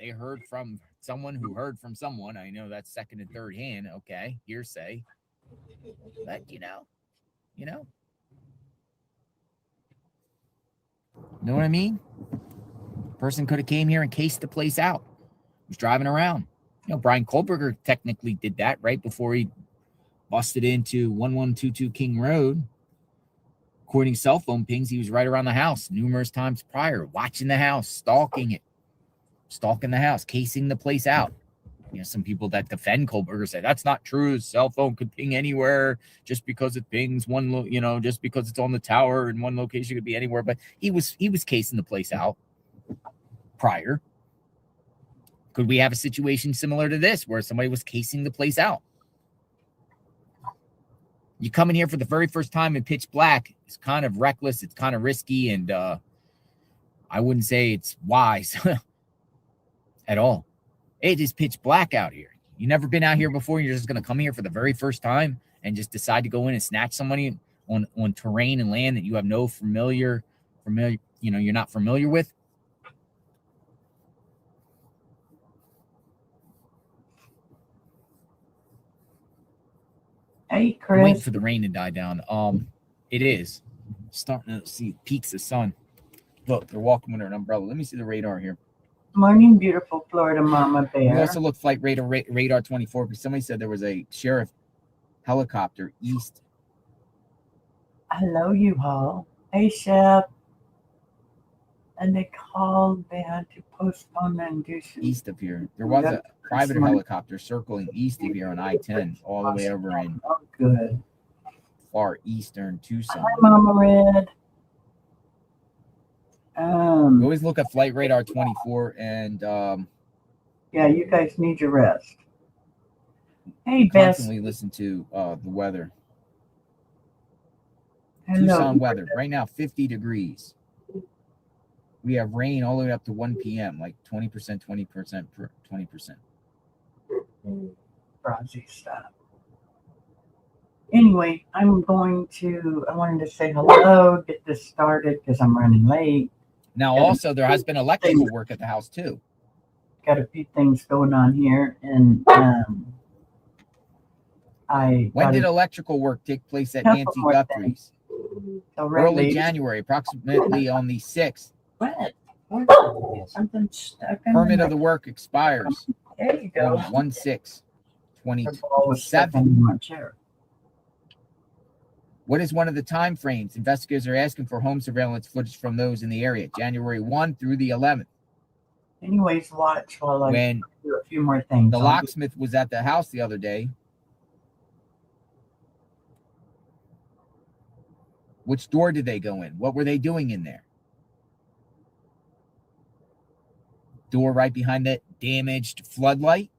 They heard from someone who heard from someone. I know that's second and third hand. Okay, hearsay. But you know, know what I mean? Person could have came here and cased the place out. Was driving around. Brian Kohlberger technically did that right before he busted into 1122 King Road. According to cell phone pings, he was right around the house numerous times prior, watching the house, stalking the house, casing the place out. Some people that defend Kohlberger say that's not true. His cell phone could ping anywhere just because it pings just because it's on the tower in one location, it could be anywhere. But he was casing the place out prior. Could we have a situation similar to this where somebody was casing the place out? You come in here for the very first time in pitch black, it's kind of reckless, it's kind of risky, and I wouldn't say it's wise at all. It is pitch black out here. You never been out here before, you're just going to come here for the very first time and just decide to go in and snatch somebody on terrain and land that you have no familiar, you're not familiar with. Hey, Chris. Wait for the rain to die down. It is starting to see peaks of sun. Look, they're walking with an umbrella. Let me see the radar here. Morning, beautiful Florida Mama Bear. We also look flight radar 24 because somebody said there was a sheriff helicopter east. Hello, U-Haul. Hey, Chef. And they had to postpone and do some. East of here. There was a private helicopter circling east of here on I-10, all the way over in far eastern Tucson. Hi, Mama Red. We always look at flight radar 24 and yeah, you guys need your rest. Hey, Bess. Constantly listen to the weather. Hello. Tucson weather right now 50 degrees. We have rain all the way up to 1 p.m. like 20%, 20%. Rosie, stop. Anyway, I wanted to say hello, get this started because I'm running late. Now, also, there has been electrical work at the house, too. Got a few things going on here. And when did electrical work take place at Nancy Guthrie's? Early January, approximately on the 6th. What? Something stuck in Permit of the work expires. There you go. 1/6/27. What is one of the time frames? Investigators are asking for home surveillance footage from those in the area, January 1 through the 11th. Anyways, watch while I when do a few more things. The locksmith was at the house the other day. Which door did they go in? What were they doing in there? Door right behind that damaged floodlight.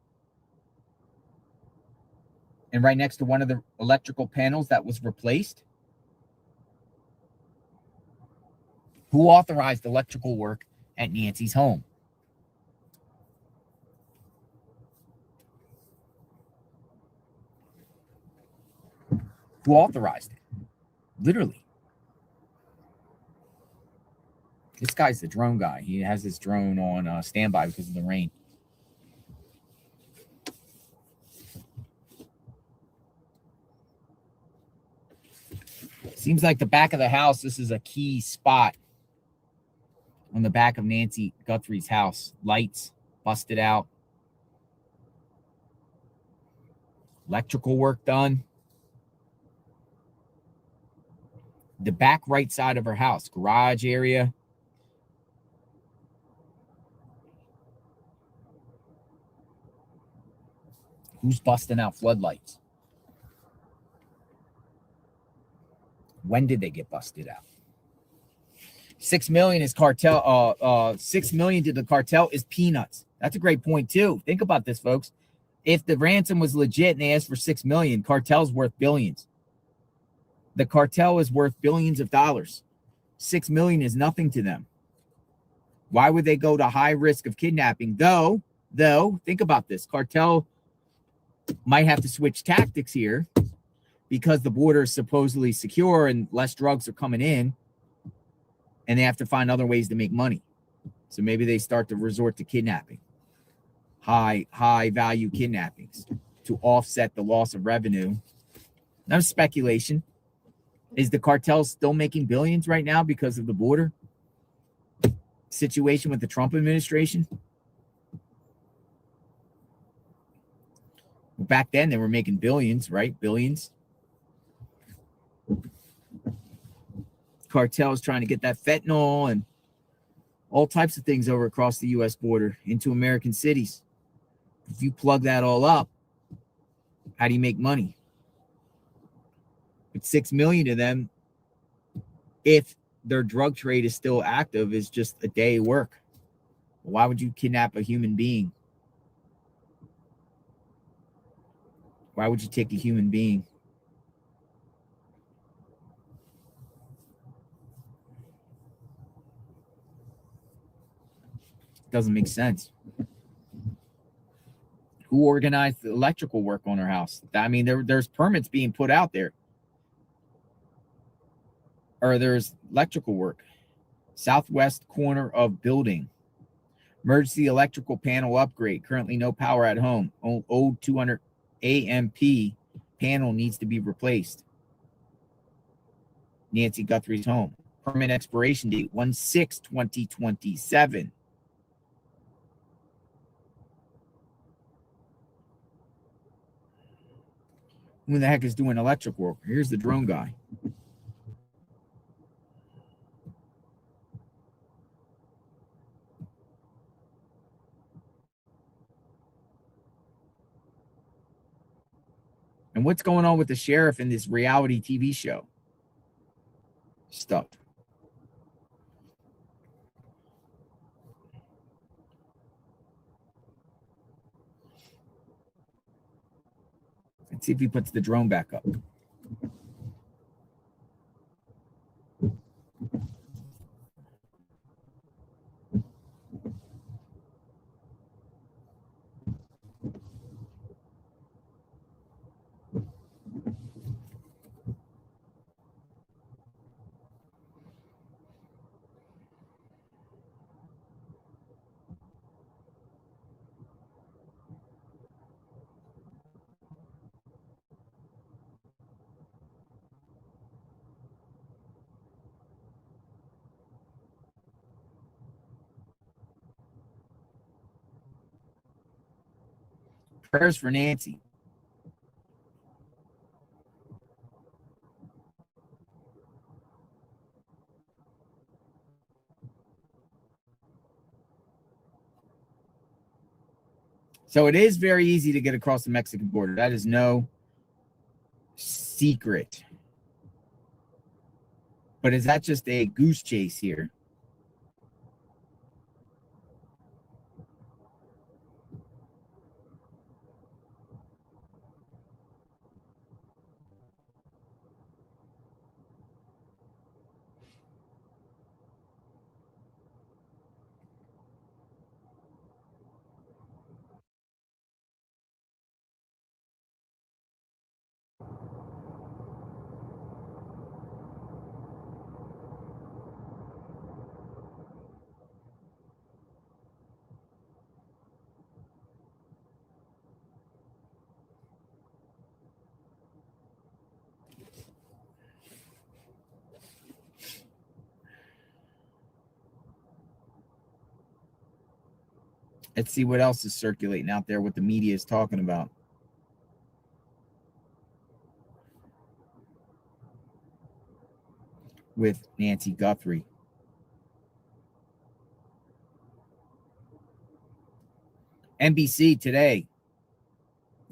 And right next to one of the electrical panels that was replaced. Who authorized electrical work at Nancy's home? Who authorized it? Literally. This guy's the drone guy. He has his drone on standby because of the rain. Seems like the back of the house, this is a key spot on the back of Nancy Guthrie's house. Lights busted out. Electrical work done. The back right side of her house, garage area. Who's busting out floodlights? When did they get busted out? $6 million is cartel. $6 million to the cartel is peanuts. That's a great point too. Think about this, folks. If the ransom was legit and they asked for $6 million, cartel's worth billions. The cartel is worth billions of dollars. $6 million is nothing to them. Why would they go to high risk of kidnapping? Though, think about this. Cartel might have to switch tactics here because the border is supposedly secure and less drugs are coming in, and they have to find other ways to make money. So maybe they start to resort to kidnapping. high value kidnappings to offset the loss of revenue. No speculation. Is the cartel still making billions right now because of the border situation with the Trump administration? Well, back then they were making billions, right? Billions. Cartels trying to get that fentanyl and all types of things over across the U.S. border into American cities. If you plug that all up, how do you make money? But 6 million of them, if their drug trade is still active, is just a day of work. Why would you kidnap a human being? Why would you take a human being? It doesn't make sense. Who organized the electrical work on our house? I mean, there's permits being put out there. Or there's electrical work. Southwest corner of building. Emergency electrical panel upgrade. Currently no power at home. Old 200 AMP panel needs to be replaced. Nancy Guthrie's home. Permit expiration date 1/6/2027. Who the heck is doing electric work? Here's the drone guy. And what's going on with the sheriff in this reality TV show stuff? Let's see if he puts the drone back up. Prayers for Nancy. So it is very easy to get across the Mexican border. That is no secret. But is that just a goose chase here? Let's see what else is circulating out there, what the media is talking about. With Nancy Guthrie. NBC today.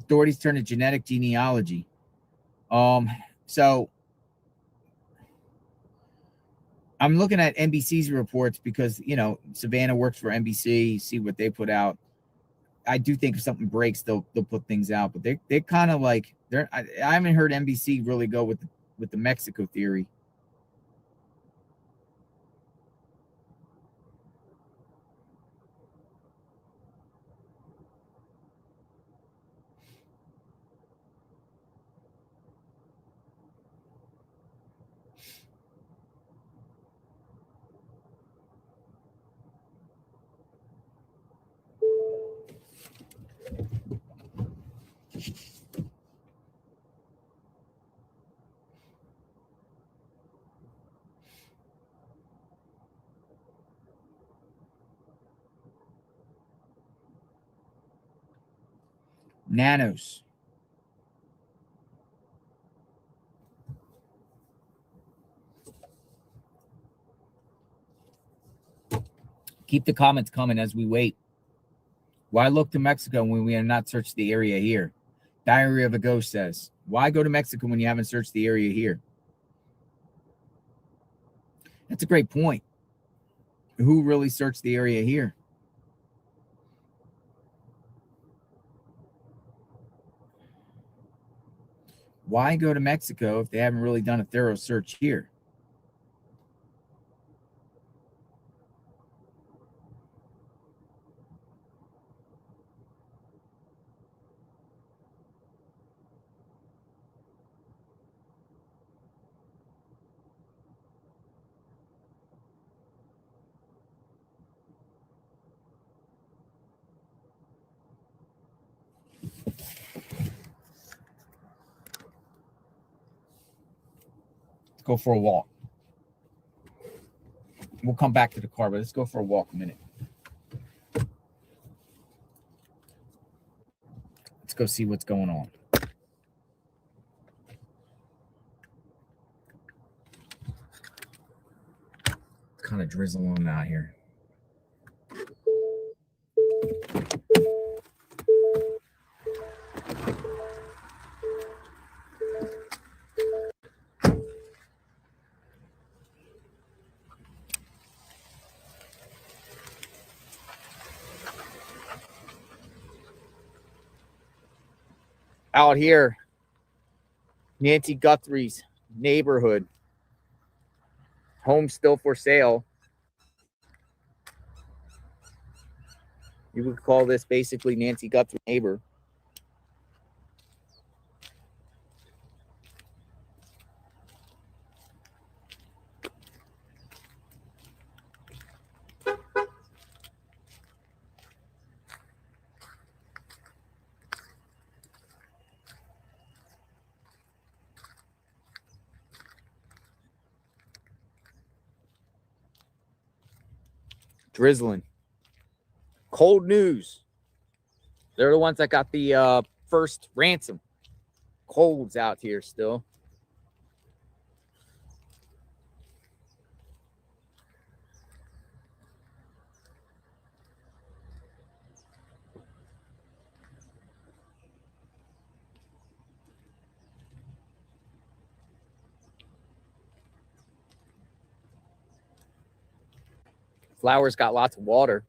Authorities turn to genetic genealogy. So I'm looking at NBC's reports because, you know, Savannah works for NBC, see what they put out. I do think if something breaks, they'll put things out, but they're kind of like I haven't heard NBC really go with the Mexico theory. Nanos. Keep the comments coming as we wait. Why look to Mexico when we have not searched the area here? Diary of a Ghost says, why go to Mexico when you haven't searched the area here? That's a great point. Who really searched the area here? Why go to Mexico if they haven't really done a thorough search here? Let's go for a walk. We'll come back to the car, but let's go for a walk a minute. Let's go see what's going on. It's kind of drizzling out here. Out here, Nancy Guthrie's neighborhood. Home still for sale. You would call this basically Nancy Guthrie's neighbor. Drizzling. Cold news. They're the ones that got the first ransom. Cold's out here still. Flowers got lots of water.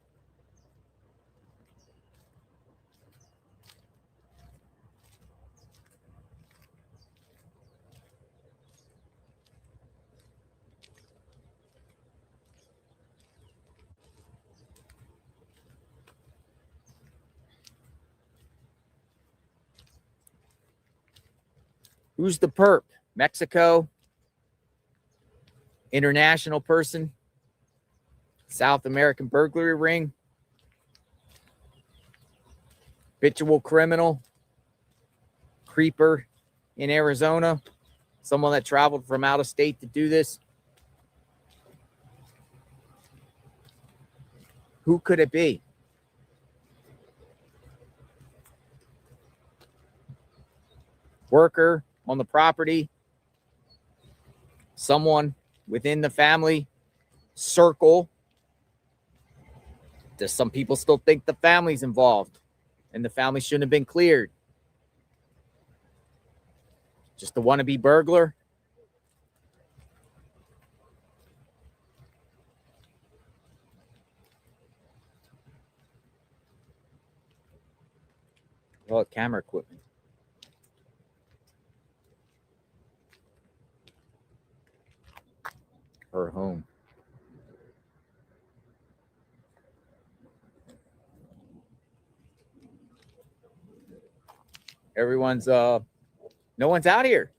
Who's the perp? Mexico? International person? South American burglary ring? Habitual criminal? Creeper in Arizona? Someone that traveled from out of state to do this? Who could it be? Worker on the property? Someone within the family circle? Does some people still think the family's involved and the family shouldn't have been cleared? Just a wannabe burglar? Well, camera equipment. Her home. Everyone's no one's out here.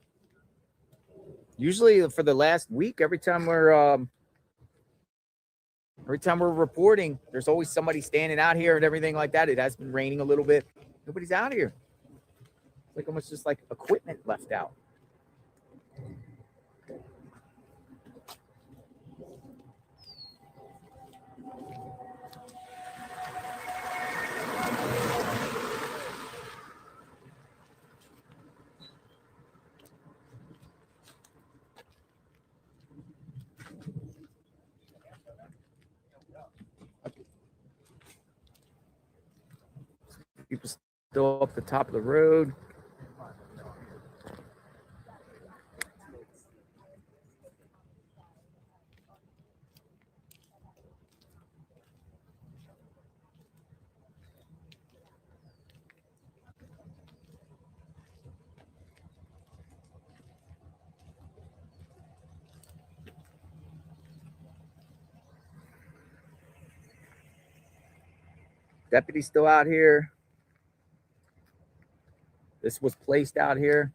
Usually for the last week, every time we're reporting, there's always somebody standing out here and everything like that. It has been raining a little bit. Nobody's out here. It's like almost just like equipment left out. People still up the top of the road. Deputy's still out here. This was placed out here.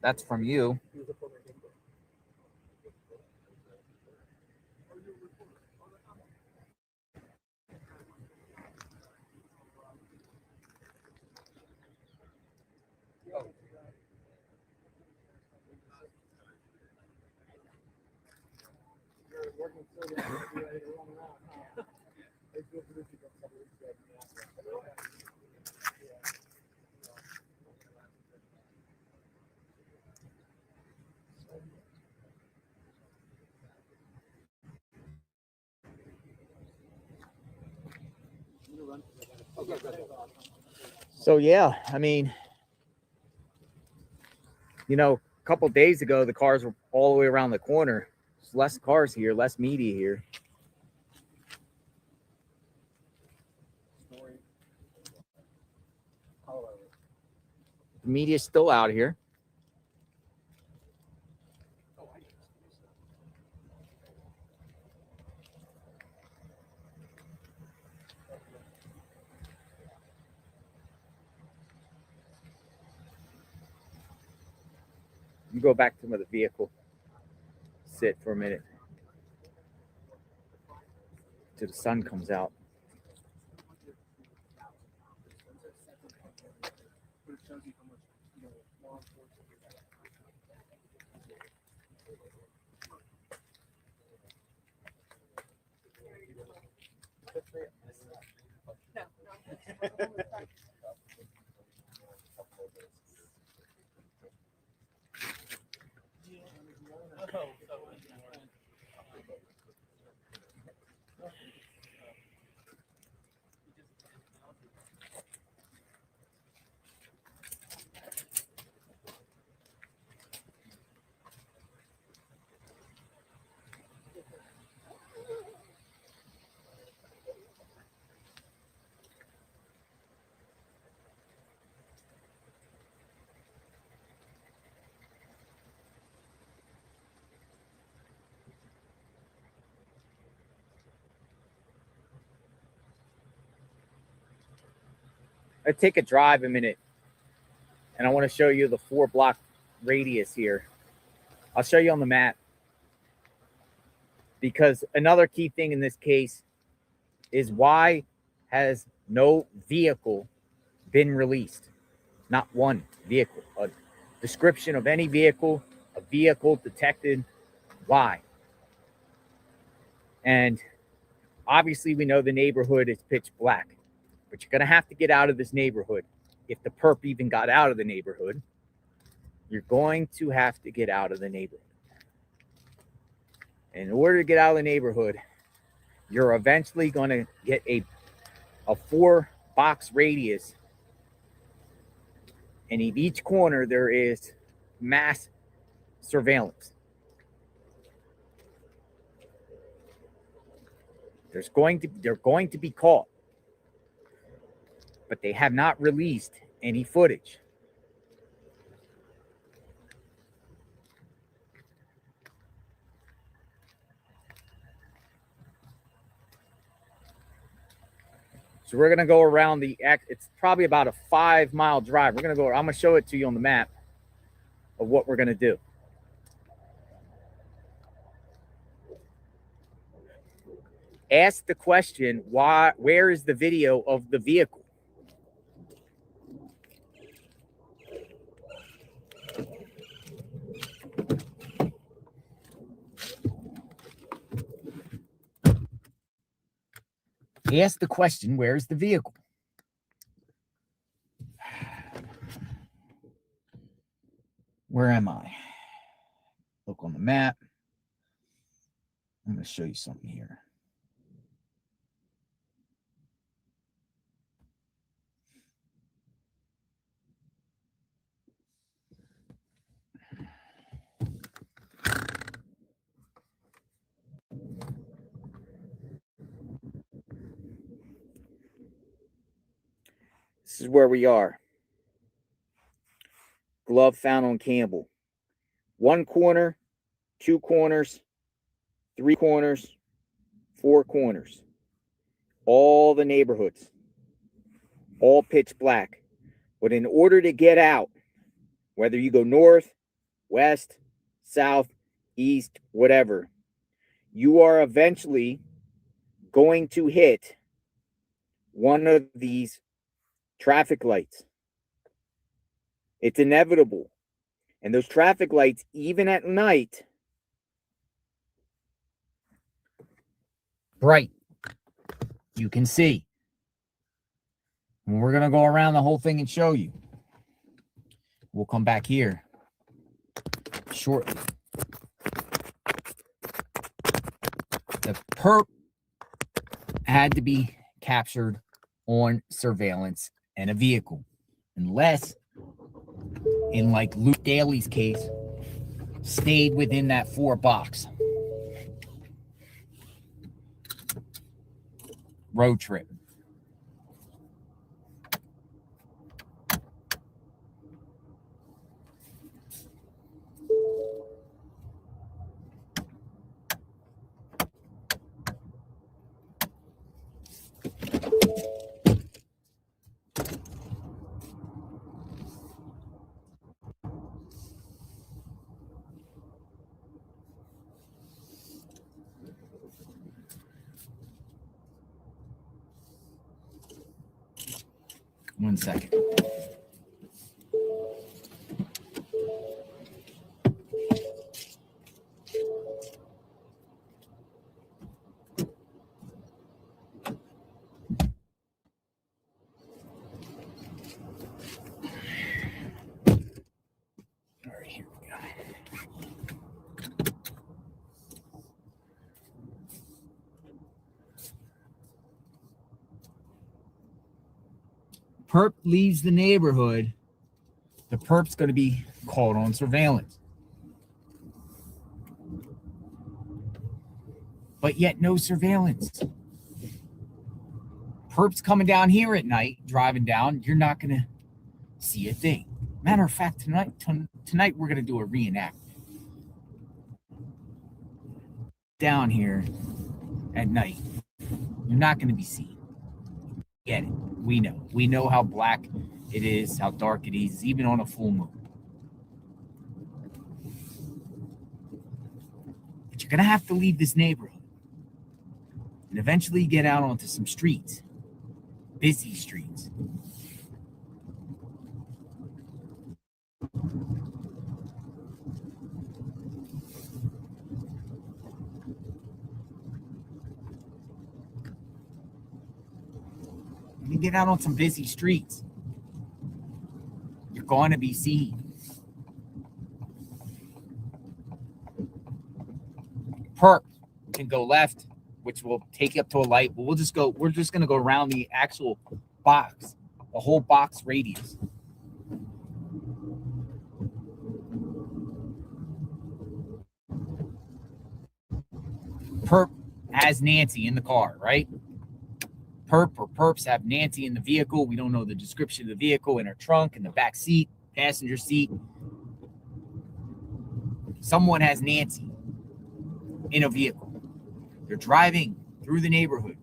That's from you. So yeah, I mean, you know, a couple days ago, the cars were all the way around the corner. There's less cars here, less media here. The media's still out here. You go back to where the vehicle sit for a minute till the sun comes out. I take a drive a minute, and I want to show you the 4-block radius here. I'll show you on the map, because another key thing in this case is why has no vehicle been released? Not one vehicle. A description of any vehicle, a vehicle detected. Why? And obviously we know the neighborhood is pitch black, but you're going to have to get out of this neighborhood. If the perp even got out of the neighborhood, you're going to have to get out of the neighborhood. In order to get out of the neighborhood, you're eventually going to get a 4 box radius, and in each corner there is mass surveillance. They're going to be caught, but they have not released any footage. So we're going to go around it's probably about a 5-mile drive. I'm going to show it to you on the map of what we're going to do. Ask the question, where is the video of the vehicle? Ask the question, where's the vehicle? Where am I? Look on the map. I'm going to show you something here. This is where we are. Glove found on Campbell. 1 corner, 2 corners, 3 corners, 4 corners. All the neighborhoods. All pitch black. But in order to get out, whether you go north, west, south, east, whatever, you are eventually going to hit one of these traffic lights. It's inevitable. And those traffic lights, even at night, bright. You can see. And we're going to go around the whole thing and show you. We'll come back here shortly. The perp had to be captured on surveillance and a vehicle, unless, in like Luke Daly's case, stayed within that 4 box. Road trip. One second. All right, here we go. Perp leaves the neighborhood, the perp's going to be caught on surveillance. But yet no surveillance. Perp's coming down here at night, driving down, you're not going to see a thing. Matter of fact, tonight we're going to do a reenactment. Down here at night, you're not going to be seen. Get it. We know. We know how black it is, how dark it is, even on a full moon. But you're going to have to leave this neighborhood and eventually get out onto some streets, busy streets. When you get out on some busy streets, you're going to be seen. Perp can go left, which will take you up to a light, but we're just going to go around the actual box, the whole box radius. Perp has Nancy in the car, right? Perp or perps have Nancy in the vehicle. We don't know the description of the vehicle, in her trunk, in the back seat, passenger seat. Someone has Nancy in a vehicle. They're driving through the neighborhood.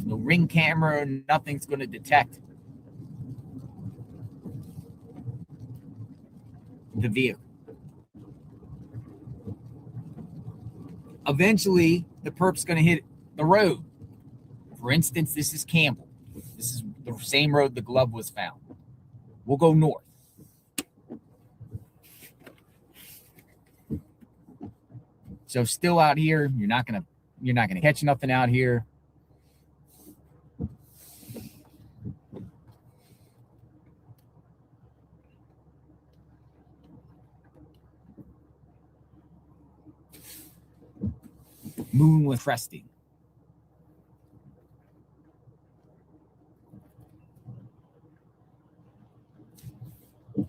No ring camera, nothing's going to detect the vehicle. Eventually, the perp's going to hit the road. For instance, this is Campbell. This is the same road the glove was found. We'll go north. So still out here, you're not gonna catch nothing out here. Moon was resting.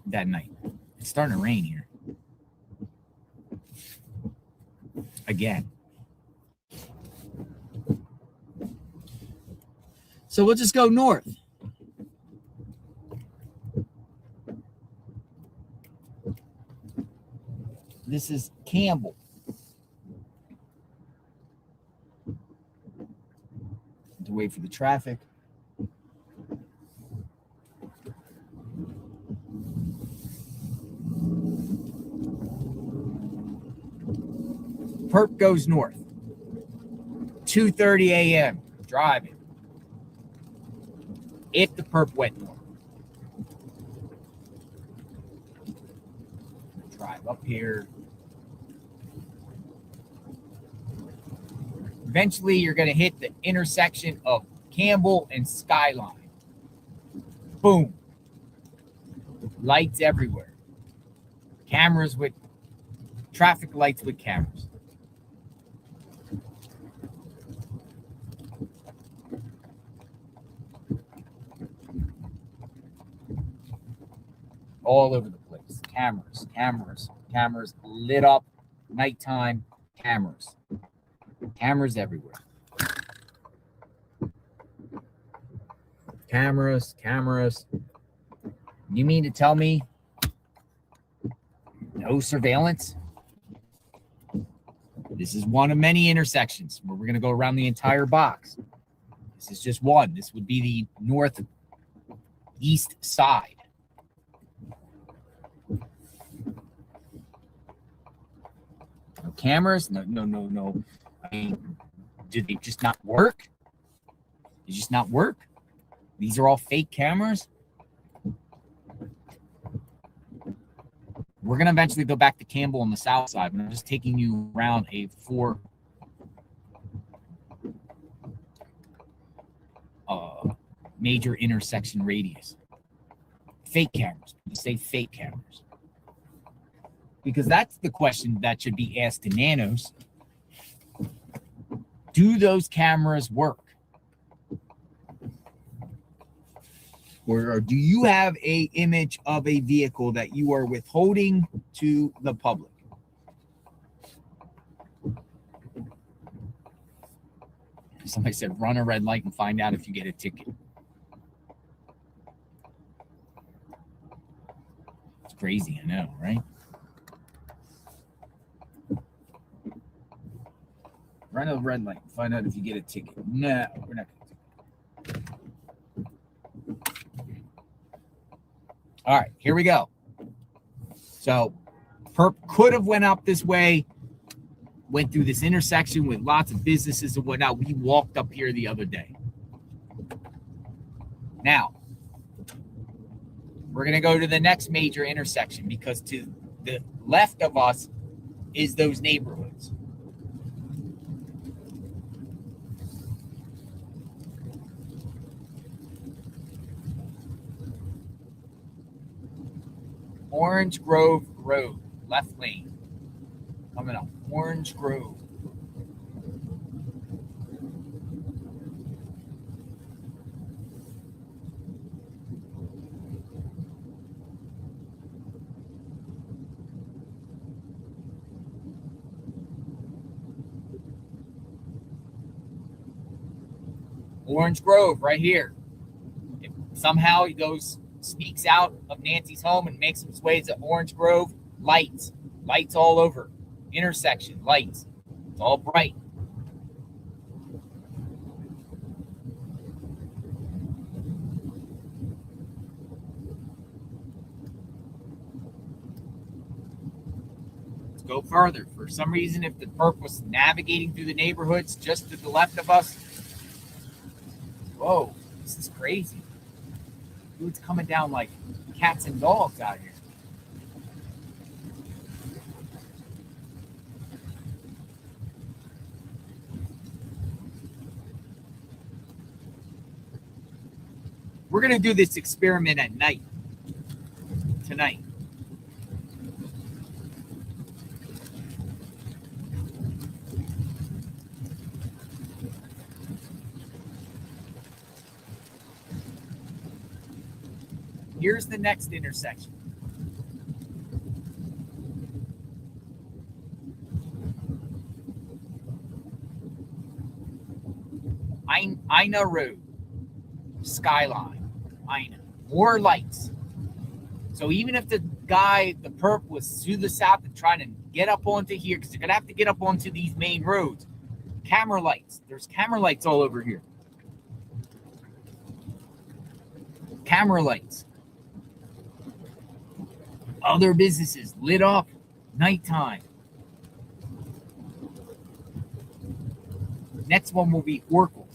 That night. It's starting to rain here. Again. So we'll just go north. This is Campbell. To wait for the traffic. Perp goes north. 2:30 a.m. driving. If the perp went north. Drive up here. Eventually, you're going to hit the intersection of Campbell and Skyline. Boom. Lights everywhere. Cameras with traffic lights with cameras. All over the place. Cameras lit up, nighttime cameras. Cameras everywhere. Cameras. You mean to tell me no surveillance? This is one of many intersections where we're going to go around the entire box. This is just one. This would be the northeast side. No cameras? No. I mean, did they just not work? They just not work? These are all fake cameras? We're going to eventually go back to Campbell on the south side, but I'm just taking you around a 4 major intersection radius. Fake cameras. You say fake cameras. Because that's the question that should be asked to Nanos. Do those cameras work? Or do you have an image of a vehicle that you are withholding to the public? Somebody said, run a red light and find out if you get a ticket. It's crazy, I know, right? Run a red light and find out if you get a ticket. No, we're not going to. All right, here we go. So perp could have went up this way, went through this intersection with lots of businesses and whatnot. We walked up here the other day. Now, we're going to go to the next major intersection because to the left of us is those neighborhoods. Orange Grove Road, left lane. Coming up, Orange Grove. Orange Grove right here. If somehow he sneaks out of Nancy's home and makes his way to Orange Grove, lights all over. Intersection, lights. It's all bright. Let's go further. For some reason, if the perp was navigating through the neighborhoods just to the left of us, whoa, this is crazy. Dude's coming down like cats and dogs out here. We're going to do this experiment at night, tonight. Here's the next intersection. Ina Road, Skyline, Ina. More lights. So even if the perp was to the south and trying to get up onto here, because they're going to have to get up onto these main roads, camera lights. There's camera lights all over here. Camera lights. Other businesses lit up, nighttime. Next one will be Oracle.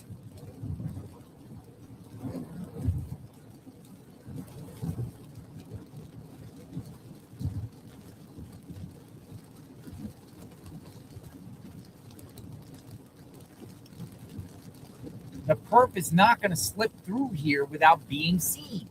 The perp is not going to slip through here without being seen.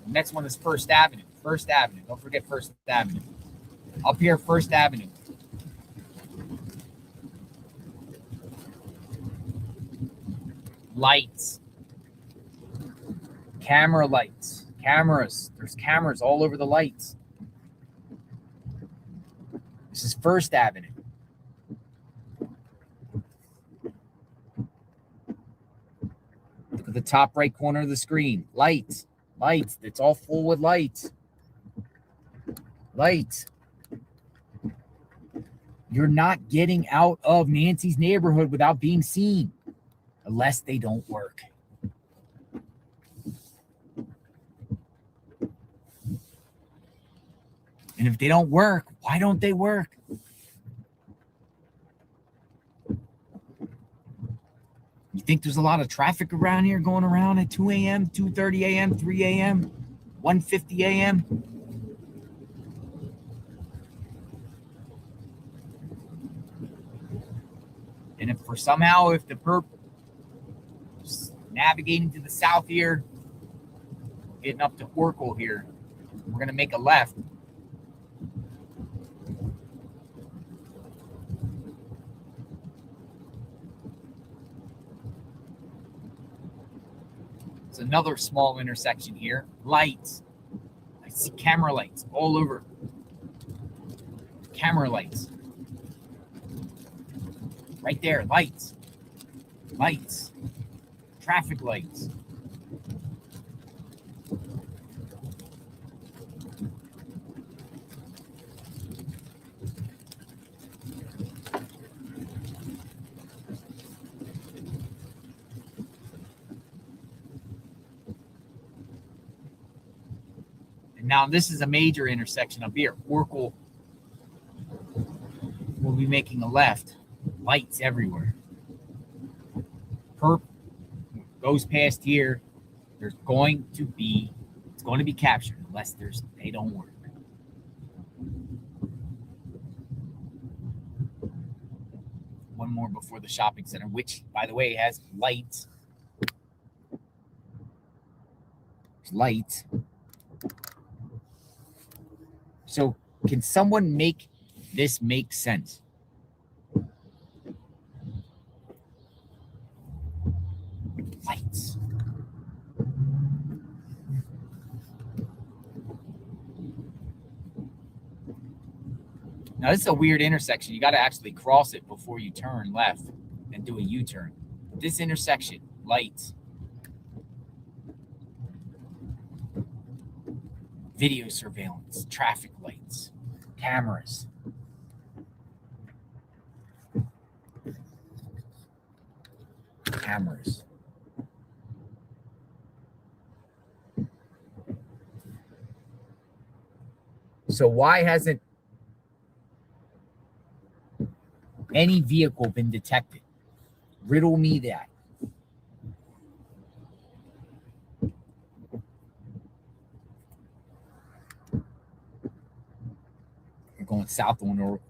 Next one is First Avenue. First Avenue. Don't forget First Avenue. Up here, First Avenue. Lights. Camera lights. Cameras. There's cameras all over the lights. This is First Avenue. Look at the top right corner of the screen. Lights. Lights. It's all full with lights. Lights. You're not getting out of Nancy's neighborhood without being seen, unless they don't work. And if they don't work, why don't they work? You think there's a lot of traffic around here going around at 2 a.m., 2:30 a.m., 3 a.m., 1:50 a.m.? And if the perp is navigating to the south here, getting up to Oracle here, we're going to make a left. It's another small intersection here. Lights. I see camera lights all over. Camera lights. Right there, lights. Lights. Traffic lights. And now this is a major intersection up here. Oracle will be making a left. Lights everywhere. Perp goes past here. It's going to be captured unless they don't work. One more before the shopping center, which, by the way, has lights. Lights. So can someone make this make sense? Lights. Now, this is a weird intersection. You got to actually cross it before you turn left and do a U-turn. This intersection, lights, video surveillance, traffic lights, cameras. Cameras. So why hasn't any vehicle been detected? Riddle me that. We're going south on Oracle.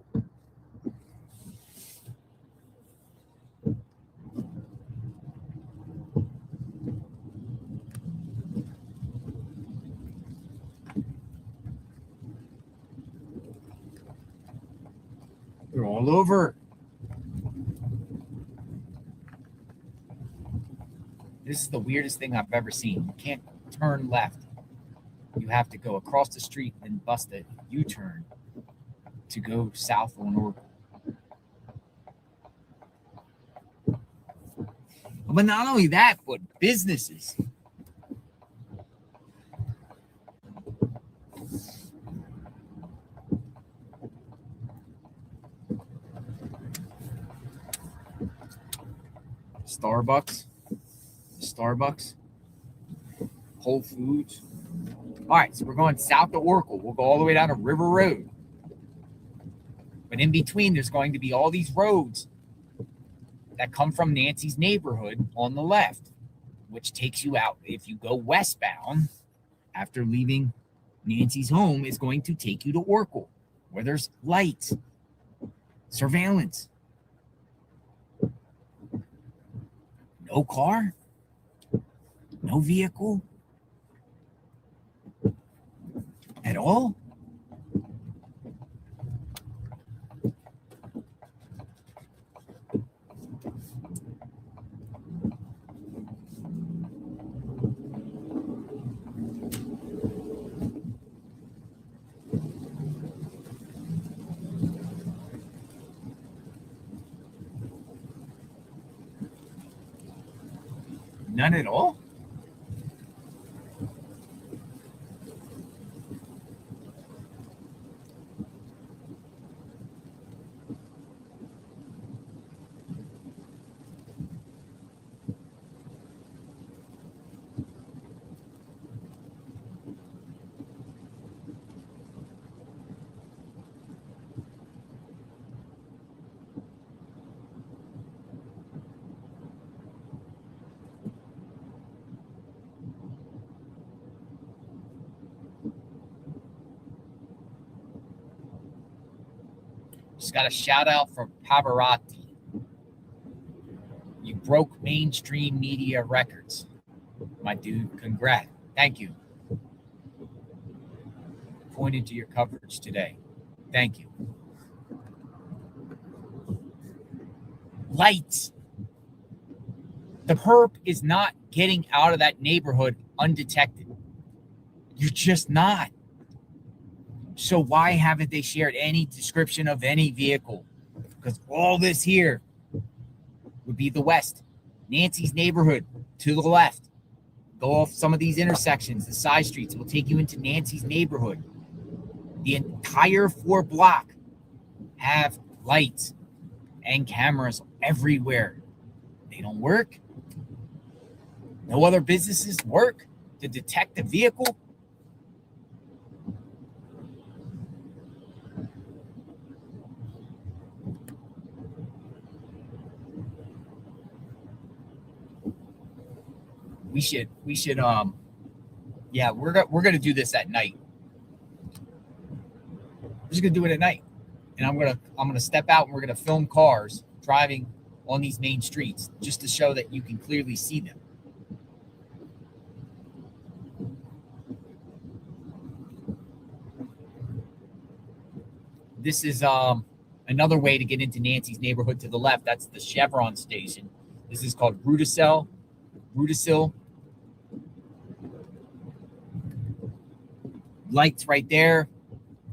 They're all over. This is the weirdest thing I've ever seen. You can't turn left. You have to go across the street and bust a U-turn to go south on Oracle. But not only that, but businesses. Starbucks, Whole Foods. All right, so we're going south to Oracle. We'll go all the way down to River Road. But in between, there's going to be all these roads that come from Nancy's neighborhood on the left, which takes you out. If you go westbound after leaving Nancy's home, is going to take you to Oracle, where there's lights, surveillance. No car, no vehicle at all. None at all? Just got a shout out for Pavarotti. You broke mainstream media records. My dude, congrats. Thank you. Pointed to your coverage today. Thank you. Lights. The perp is not getting out of that neighborhood undetected. You're just not. So why haven't they shared any description of any vehicle? Because all this here would be the west. Nancy's neighborhood to the left. Go off some of these intersections, the side streets will take you into Nancy's neighborhood. The entire 4 block have lights and cameras everywhere. They don't work. No other businesses work to detect a vehicle. We should yeah, we're gonna do this at night. We're just gonna do it at night. And I'm gonna step out and we're gonna film cars driving on these main streets just to show that you can clearly see them. This is another way to get into Nancy's neighborhood to the left. That's the Chevron station. This is called Rudisill. Lights right there,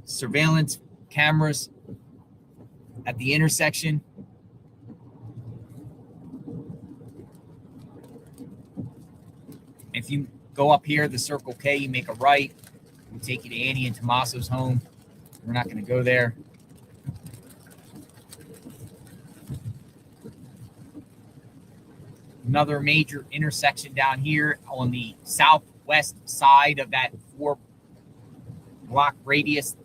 surveillance cameras at the intersection. If you go up here, the Circle K, you make a right. We'll take you to Annie and Tommaso's home. We're not going to go there. Another major intersection down here on the southwest side of that 4-block radius,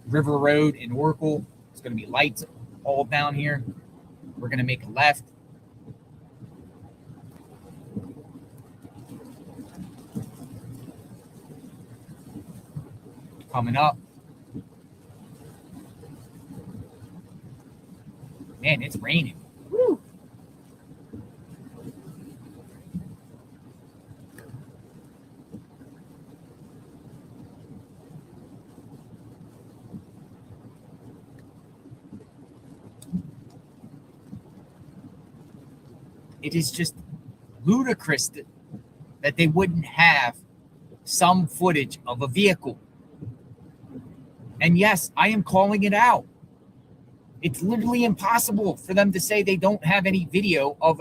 River Road in Oracle. It's going to be lights all down here. We're going to make a left. Coming up. Man, it's raining. Woo. It is just ludicrous that they wouldn't have some footage of a vehicle. And yes, I am calling it out. It's literally impossible for them to say they don't have any video of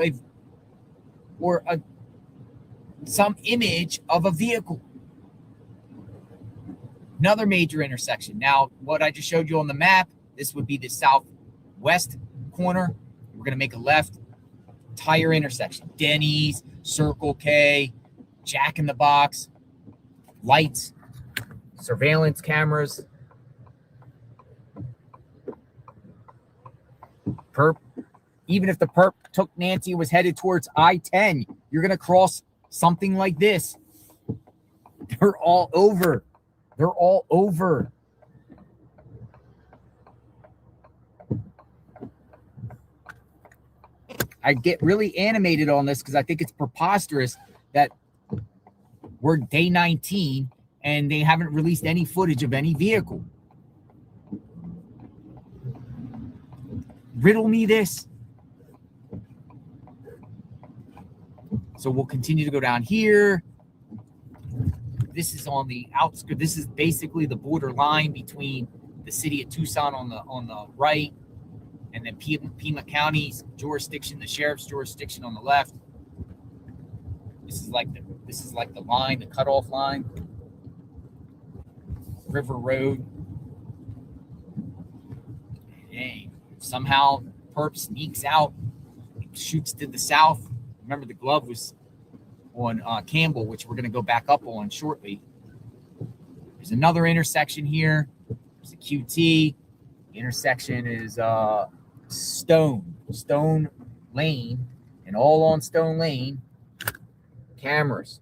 some image of a vehicle. Another major intersection. Now, what I just showed you on the map, this would be the southwest corner. We're going to make a left. Entire intersection. Denny's, Circle K, Jack in the Box, lights, surveillance cameras. Perp. Even if the perp took Nancy and was headed towards I-10, you're going to cross something like this. They're all over. They're all over. I get really animated on this because I think it's preposterous that we're day 19 and they haven't released any footage of any vehicle. Riddle me this. So we'll continue to go down here. This is on the outskirts. This is basically the border line between the city of Tucson on the right, and then Pima County's jurisdiction, the sheriff's jurisdiction on the left. This is like the line, the cutoff line. River Road. Dang. Somehow perp sneaks out, shoots to the south. Remember, the glove was on Campbell, which we're going to go back up on shortly. There's another intersection here. There's a QT. The intersection is Stone Lane, and all on Stone Lane, cameras.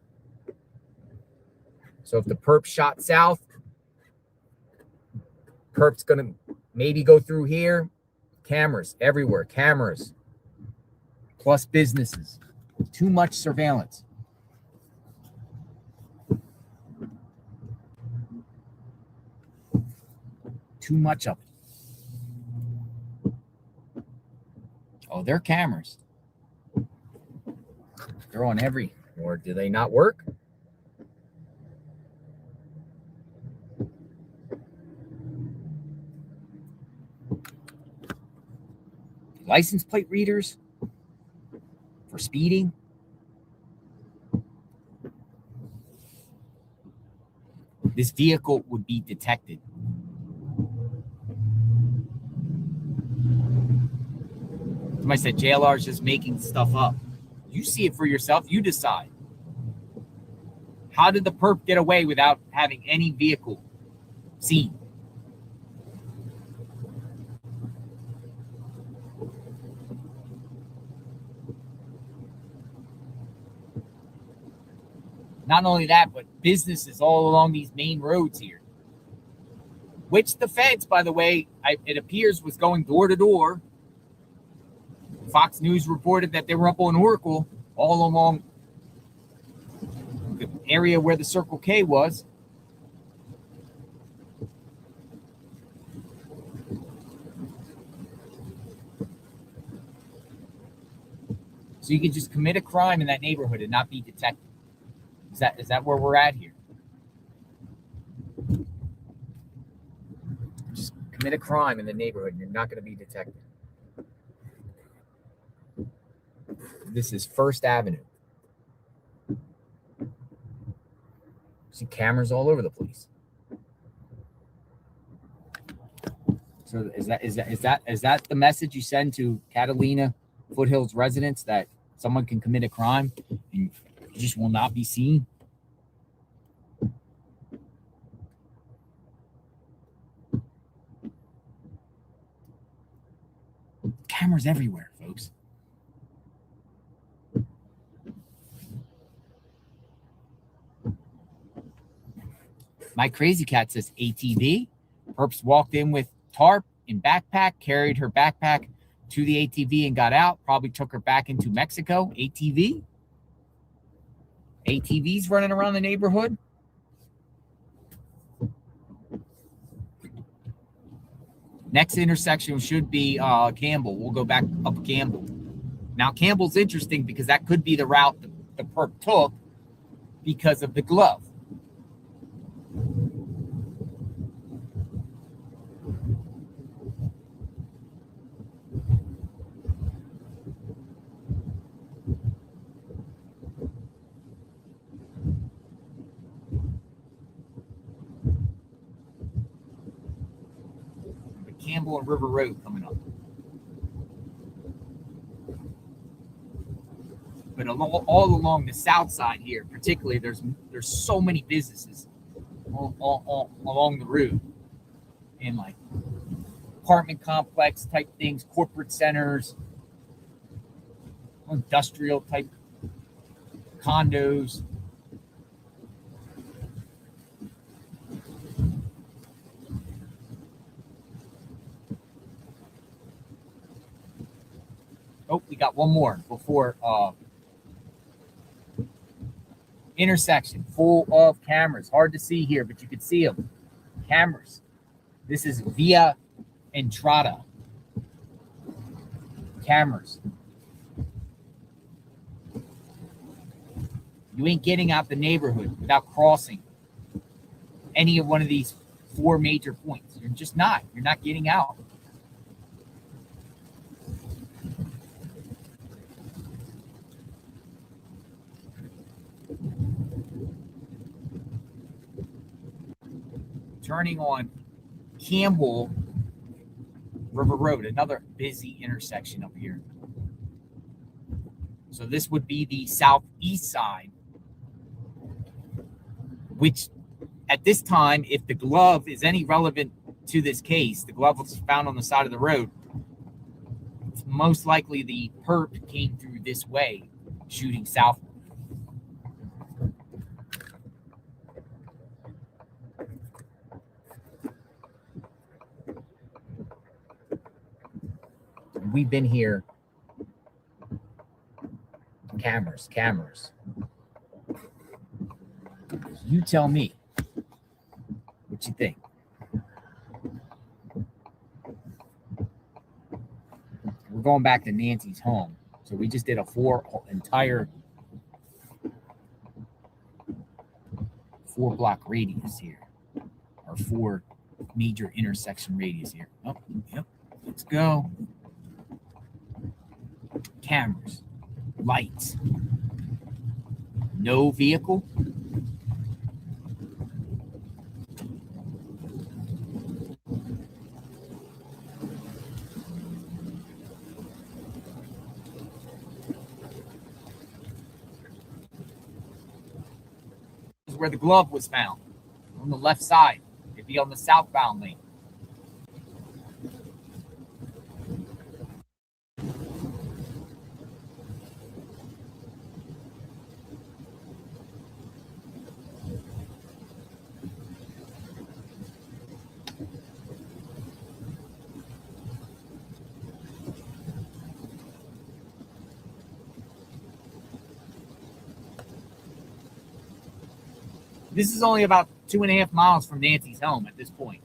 So if the perp shot south, perp's going to maybe go through here. Cameras everywhere, cameras, plus businesses. Too much surveillance. Too much of it. Oh, they're cameras. They're on every, or do they not work? License plate readers for speeding. This vehicle would be detected. Somebody said JLR is just making stuff up. You see it for yourself. You decide. How did the perp get away without having any vehicle seen? Not only that, but businesses all along these main roads here, which the feds, by the way, it appears was going door to door. Fox News reported that they were up on Oracle all along the area where the Circle K was. So you could just commit a crime in that neighborhood and not be detected. Is that where we're at here? Just commit a crime in the neighborhood and you're not going to be detected. This is First Avenue. See cameras all over the place. So is that the message you send to Catalina Foothills residents, that someone can commit a crime and you just will not be seen? Cameras everywhere, folks. My crazy cat says ATV. Perps walked in with tarp and backpack, carried her backpack to the ATV and got out. Probably took her back into Mexico. ATV? ATVs running around the neighborhood? Next intersection should be Campbell. We'll go back up Campbell. Now, Campbell's interesting because that could be the route the perp took because of the glove. Campbell and River Road coming up. But all along the south side here, particularly, there's so many businesses all along the route, and like apartment complex type things, corporate centers, industrial type condos. Oh, we got one more before intersection full of cameras. Hard to see here, but you can see them. Cameras. This is Via Entrada. Cameras. You ain't getting out the neighborhood without crossing any of one of these four major points. You're just not. You're not getting out. Turning on Campbell River Road, another busy intersection up here. So this would be the southeast side, which at this time, if the glove is any relevant to this case, the glove was found on the side of the road. It's most likely the perp came through this way, shooting south. We've been here. Cameras. You tell me what you think. We're going back to Nancy's home. So we just did a entire 4-block radius here, or 4 major intersection radius here. Oh, yep. Let's go. Cameras, lights, no vehicle. This is where the glove was found, on the left side. It'd be on the southbound lane. This is only about 2.5 miles from Nancy's home at this point.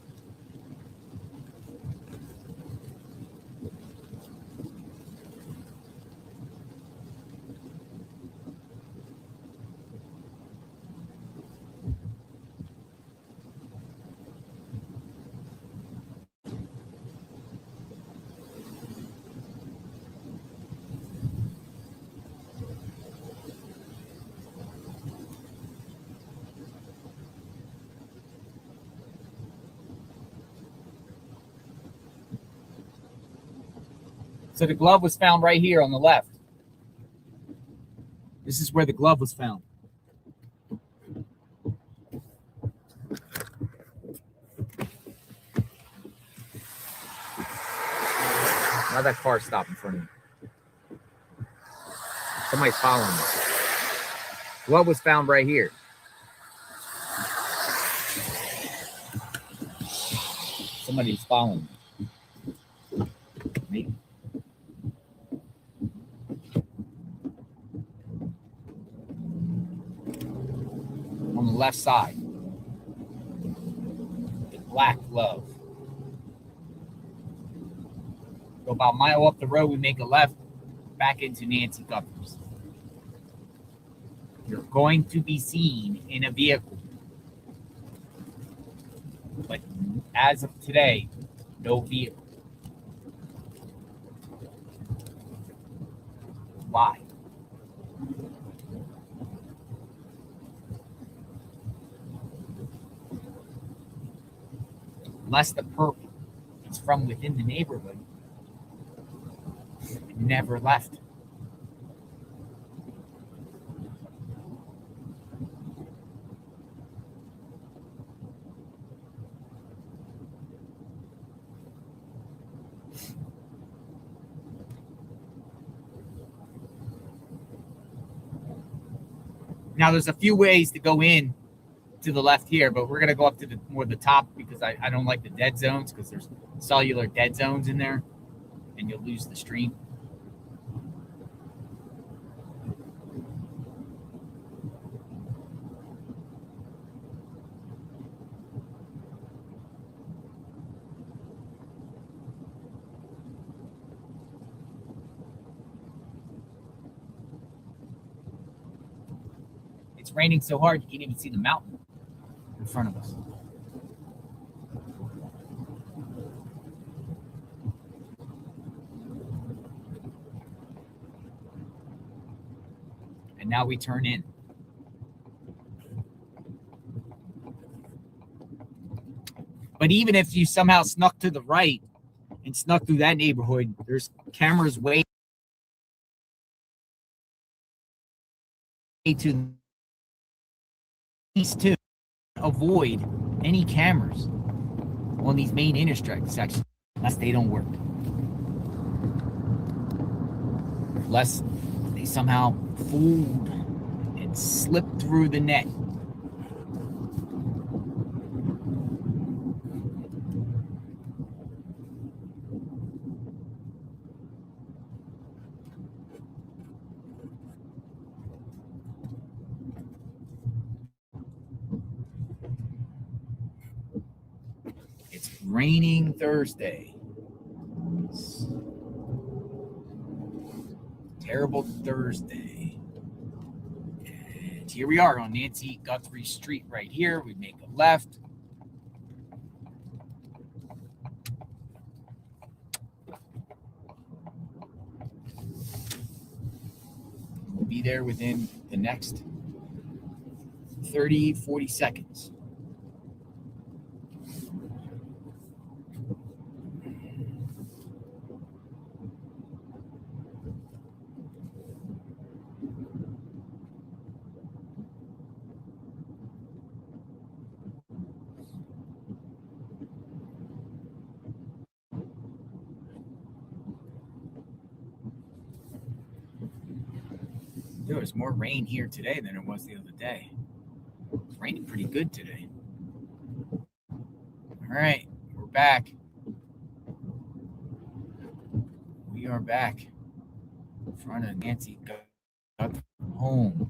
So the glove was found right here on the left. This is where the glove was found. Now that car stopped in front of me. Somebody's following me. Glove was found right here. Somebody's following me. On the left side. The black glove. Go about a mile up the road, we make a left back into Nancy Guthrie's. You're going to be seen in a vehicle. But as of today, no vehicle. Why? Unless the perp is from within the neighborhood, it never left. Now, there's a few ways to go in to the left here, but we're going to go up to the top because I don't like the dead zones because there's cellular dead zones in there and you'll lose the stream. It's raining so hard you can't even see the mountain in front of us. And now we turn in. But even if you somehow snuck to the right and snuck through that neighborhood, there's cameras way to these two. Avoid any cameras on these main intersections unless they don't work. Unless they somehow fooled and slipped through the net. It's raining Thursday. It's terrible Thursday. And here we are on Nancy Guthrie Street right here. We make a left. We'll be there within the next 30, 40 seconds. There was more rain here today than there was the other day. It's raining pretty good today. All right, we're back. We are back in front of Nancy Guthrie home.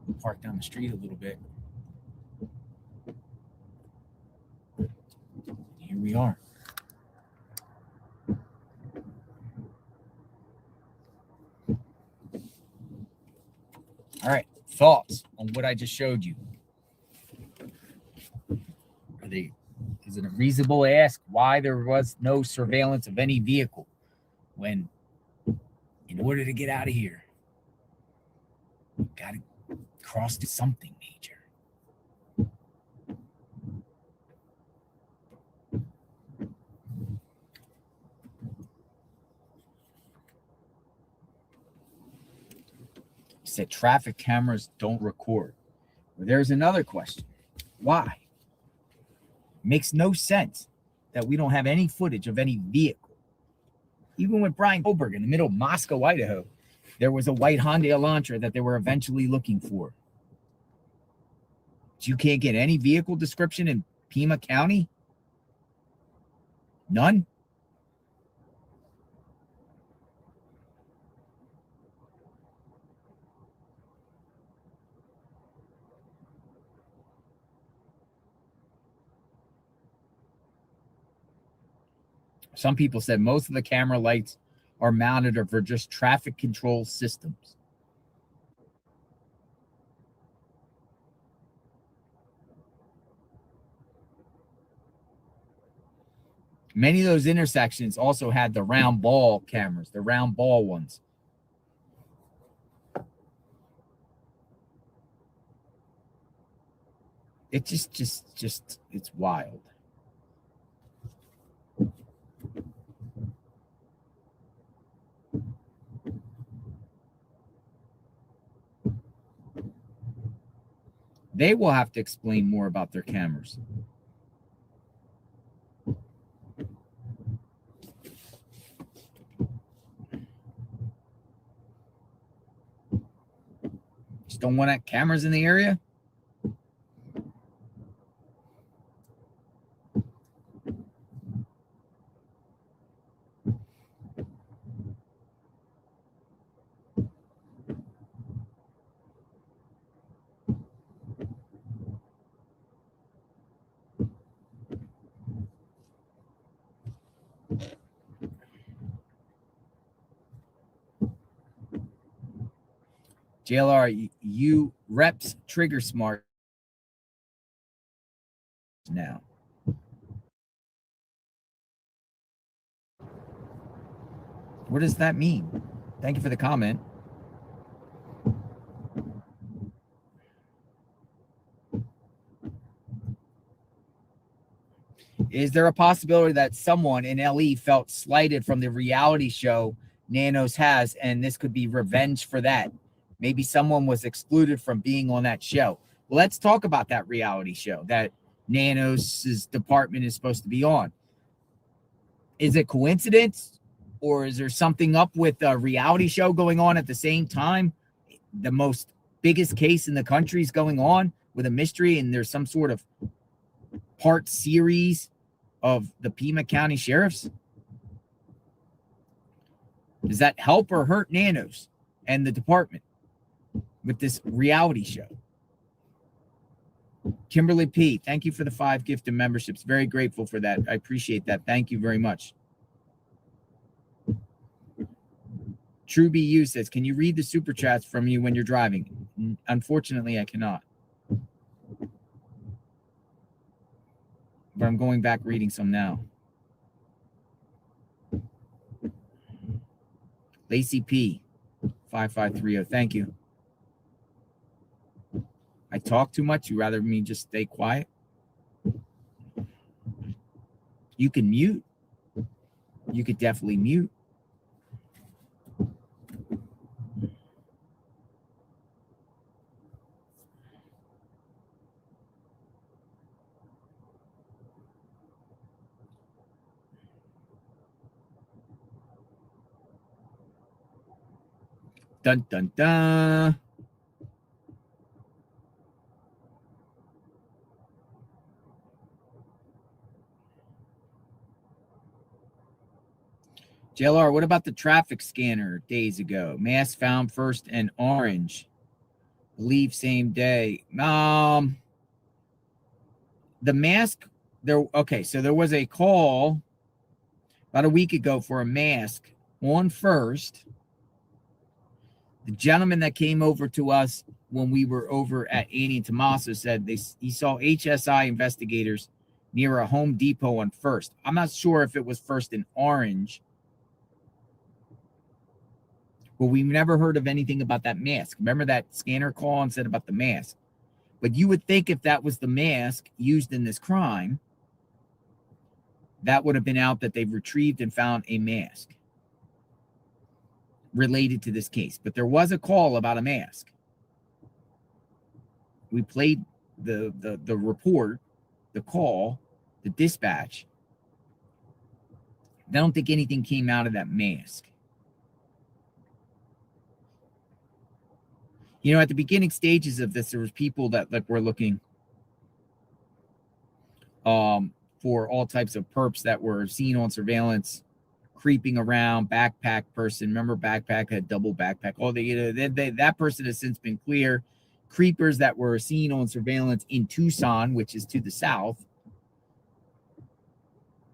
We'll park down the street a little bit. Here we are. All right, thoughts on what I just showed you? Is it a reasonable ask why there was no surveillance of any vehicle when, in order to get out of here, you got to cross to something major? Said traffic cameras don't record. Well, there's another question. Why? Makes no sense that we don't have any footage of any vehicle. Even with Brian Goldberg in the middle of Moscow, Idaho, there was a white Hyundai Elantra that they were eventually looking for. But you can't get any vehicle description in Pima County? None? Some people said most of the camera lights are mounted or for just traffic control systems. Many of those intersections also had the round ball cameras, the round ball ones. It just it's wild. They will have to explain more about their cameras. Just don't want cameras in the area? JLR, you reps trigger smart now. What does that mean? Thank you for the comment. Is there a possibility that someone in LE felt slighted from the reality show Nanos has, and this could be revenge for that? Maybe someone was excluded from being on that show. Well, let's talk about that reality show that Nanos's department is supposed to be on. Is it coincidence, or is there something up with a reality show going on at the same time? The most biggest case in the country is going on with a mystery, and there's some sort of part series of the Pima County Sheriffs. Does that help or hurt Nanos and the department with this reality show? Kimberly P, thank you for the 5 gifted memberships. Very grateful for that. I appreciate that. Thank you very much. True BU says, can you read the super chats from you when you're driving? Unfortunately, I cannot. But I'm going back reading some now. Lacey P, 5530. Thank you. I talk too much. You rather me just stay quiet? You can mute. You could definitely mute. Dun, dun, dun. JLR, what about the traffic scanner days ago? Mask found first in Orange. Believe same day. The mask, okay, so there was a call about a week ago for a mask on first. The gentleman that came over to us when we were over at Annie and Tommaso said he saw HSI investigators near a Home Depot on First. I'm not sure if it was First in Orange, but we've never heard of anything about that mask. Remember that scanner call and said about the mask? But you would think if that was the mask used in this crime, that would have been out that they've retrieved and found a mask. related to this case, but there was a call about a mask. We played the report, the call, the dispatch. I don't think anything came out of that mask. You know, at the beginning stages of this, there was people that were looking for all types of perps that were seen on surveillance, creeping around, backpack person. Remember, backpack had double backpack. Oh, that person has since been clear. Creepers that were seen on surveillance in Tucson, which is to the south.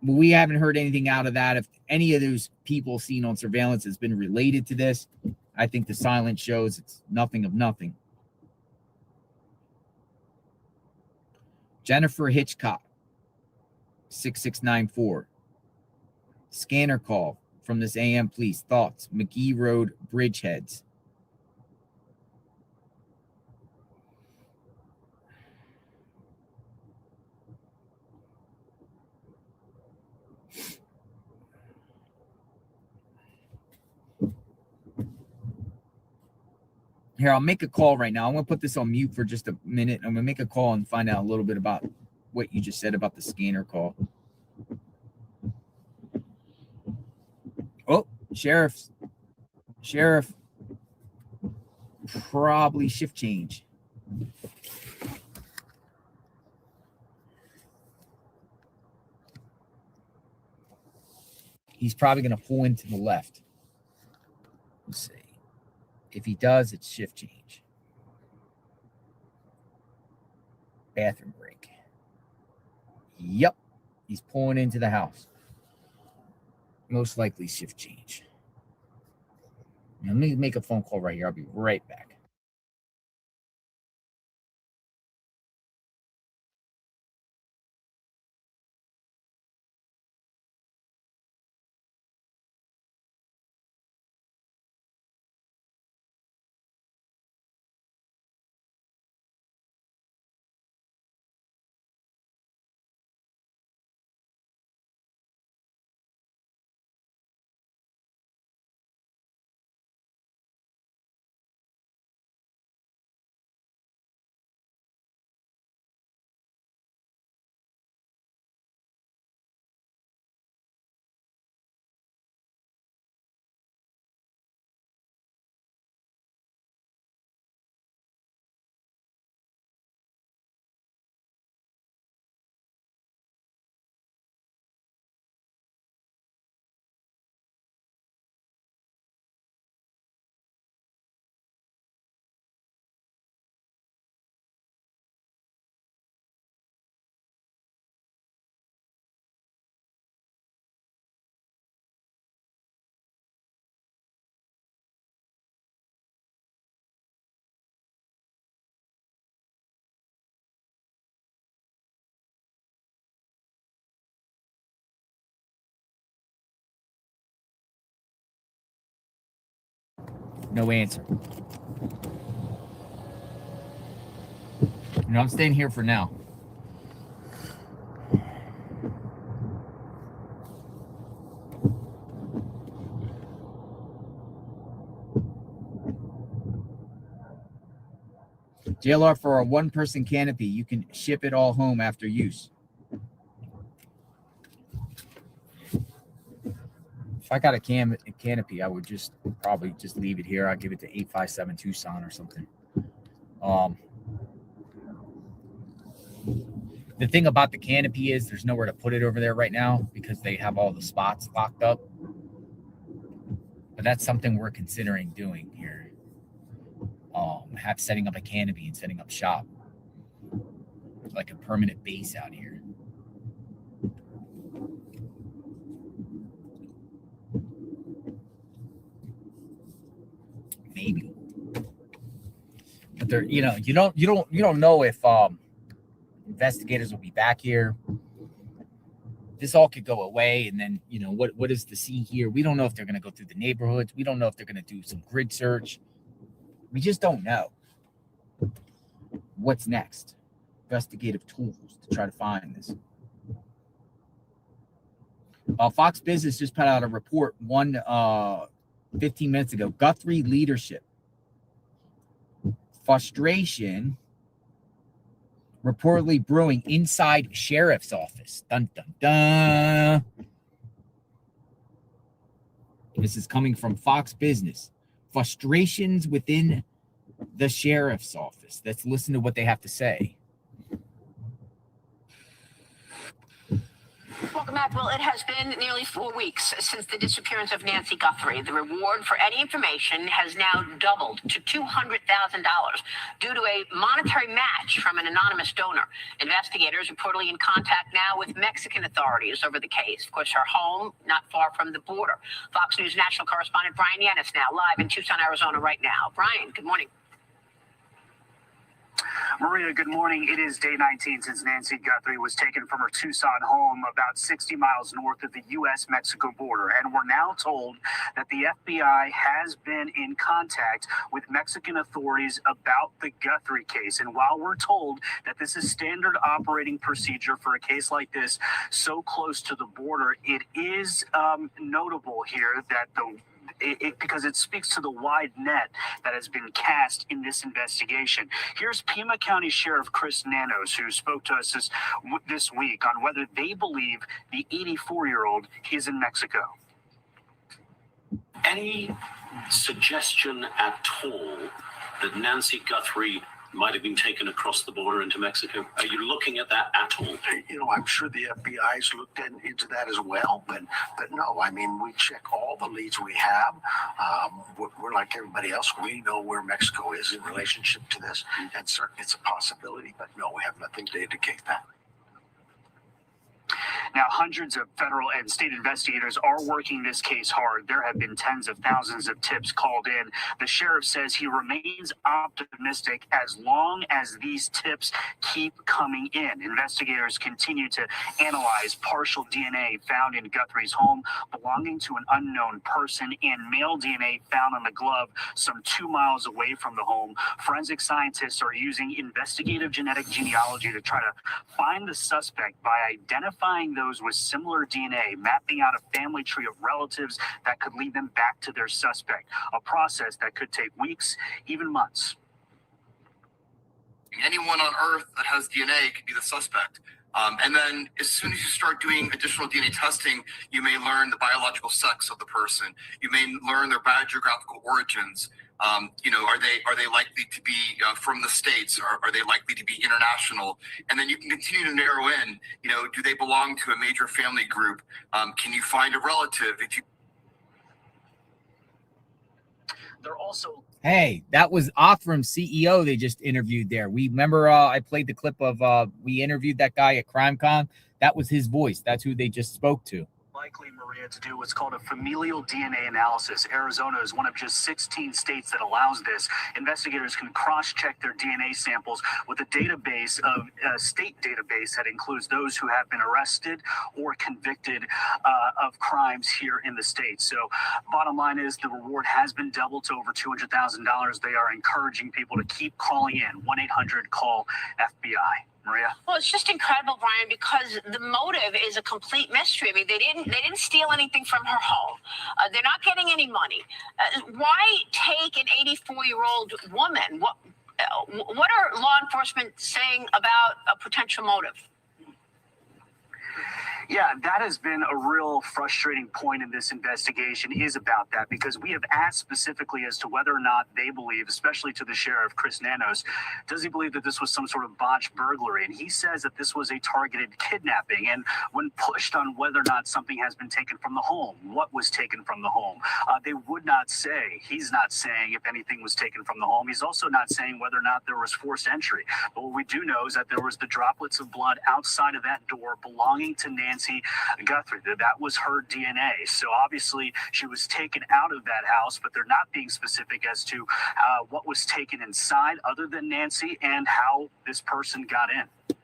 But we haven't heard anything out of that. If any of those people seen on surveillance has been related to this, I think the silence shows it's nothing of nothing. Jennifer Hitchcock, 6694. Scanner call from this AM police. Thoughts, McGee Road bridgeheads. Here, I'll make a call right now. I'm going to put this on mute for just a minute. I'm going to make a call and find out a little bit about what you just said about the scanner call. Oh, Sheriff, probably shift change. He's probably going to pull into the left. Let's see. If he does, it's shift change. Bathroom break. Yep. He's pulling into the house. Most likely shift change. Let me make a phone call right here. I'll be right back. No answer. No, I'm staying here for now. JLR, for a one-person canopy, you can ship it all home after use. If I got a canopy, I would just probably just leave it here. I'd give it to 857 Tucson or something. The thing about the canopy is there's nowhere to put it over there right now because they have all the spots locked up. But that's something we're considering doing here. Setting up a canopy and setting up shop. Like a permanent base out here. Maybe. But there, you don't know if investigators will be back here. This all could go away, and then what is the scene here? We don't know if they're going to go through the neighborhoods. We don't know if they're going to do some grid search. We just don't know what's next. Investigative tools to try to find this. Fox Business just put out a report. One 15 minutes ago. Guthrie leadership. Frustration reportedly brewing inside sheriff's office. Dun, dun, dun. This is coming from Fox Business. Frustrations within the sheriff's office. Let's listen to what they have to say. Welcome back. Well, it has been nearly 4 weeks since the disappearance of Nancy Guthrie. The reward for any information has now doubled to $200,000 due to a monetary match from an anonymous donor. Investigators reportedly in contact now with Mexican authorities over the case. Of course, her home not far from the border. Fox News national correspondent Brian Yanis now live in Tucson, Arizona right now. Brian, good morning. Maria, good morning. It is day 19 since Nancy Guthrie was taken from her Tucson home about 60 miles north of the U.S.-Mexico border. And we're now told that the FBI has been in contact with Mexican authorities about the Guthrie case. And while we're told that this is standard operating procedure for a case like this so close to the border, it is notable here that because it speaks to the wide net that has been cast in this investigation. Here's Pima County Sheriff Chris Nanos, who spoke to us this week on whether they believe the 84-year-old is in Mexico. Any suggestion at all that Nancy Guthrie might have been taken across the border into Mexico? Are you looking at that at all? You know, I'm sure the FBI's looked into that as well, but no, I mean, we check all the leads we have. We're like everybody else. We know where Mexico is in relationship to this, and certainly it's a possibility, but no, we have nothing to indicate that. Now, hundreds of federal and state investigators are working this case hard. There have been tens of thousands of tips called in. The sheriff says he remains optimistic as long as these tips keep coming in. Investigators continue to analyze partial DNA found in Guthrie's home belonging to an unknown person and male DNA found on the glove some 2 miles away from the home. Forensic scientists are using investigative genetic genealogy to try to find the suspect by identifying those with similar DNA, mapping out a family tree of relatives that could lead them back to their suspect, a process that could take weeks, even months. Anyone on Earth that has DNA could be the suspect. And then as soon as you start doing additional DNA testing, you may learn the biological sex of the person. You may learn their biogeographical origins. Are they likely to be from the States? Are they likely to be international? And then you can continue to narrow in, do they belong to a major family group? Can you find a relative? They're also... Hey, that was Othram's CEO they just interviewed there. We remember I played the clip of we interviewed that guy at CrimeCon. That was his voice. That's who they just spoke to. Likely, Maria, to do what's called a familial DNA analysis. Arizona is one of just 16 states that allows this. Investigators can cross-check their DNA samples with a database of a state database that includes those who have been arrested or convicted of crimes here in the state. So bottom line is the reward has been doubled to over $200,000. They are encouraging people to keep calling in. 1-800-CALL-FBI. Maria? Well, it's just incredible, Brian, because the motive is a complete mystery. I mean, they didn't steal anything from her home. They're not getting any money. Why take an 84-year-old woman? What are law enforcement saying about a potential motive? Yeah, that has been a real frustrating point in this investigation, is about that, because we have asked specifically as to whether or not they believe, especially to the sheriff, Chris Nanos, does he believe that this was some sort of botched burglary? And he says that this was a targeted kidnapping. And when pushed on whether or not something has been taken from the home, what was taken from the home, they would not say. He's not saying if anything was taken from the home. He's also not saying whether or not there was forced entry. But what we do know is that there was the droplets of blood outside of that door belonging to Nancy Guthrie. That was her DNA. So obviously she was taken out of that house, but they're not being specific as to what was taken inside other than Nancy and how this person got in.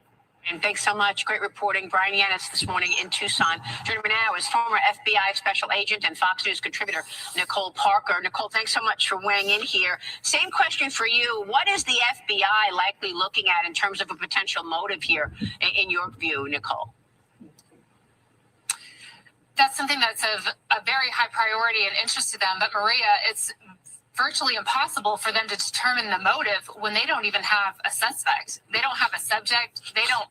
And thanks so much. Great reporting. Brian Yanis this morning in Tucson. Joining me now is former FBI special agent and Fox News contributor Nicole Parker. Nicole, thanks so much for weighing in here. Same question for you. What is the FBI likely looking at in terms of a potential motive here, in your view, Nicole? that's something that's of a very high priority and interest to them. But Maria, it's virtually impossible for them to determine the motive when they don't even have a suspect. They don't have a subject. They don't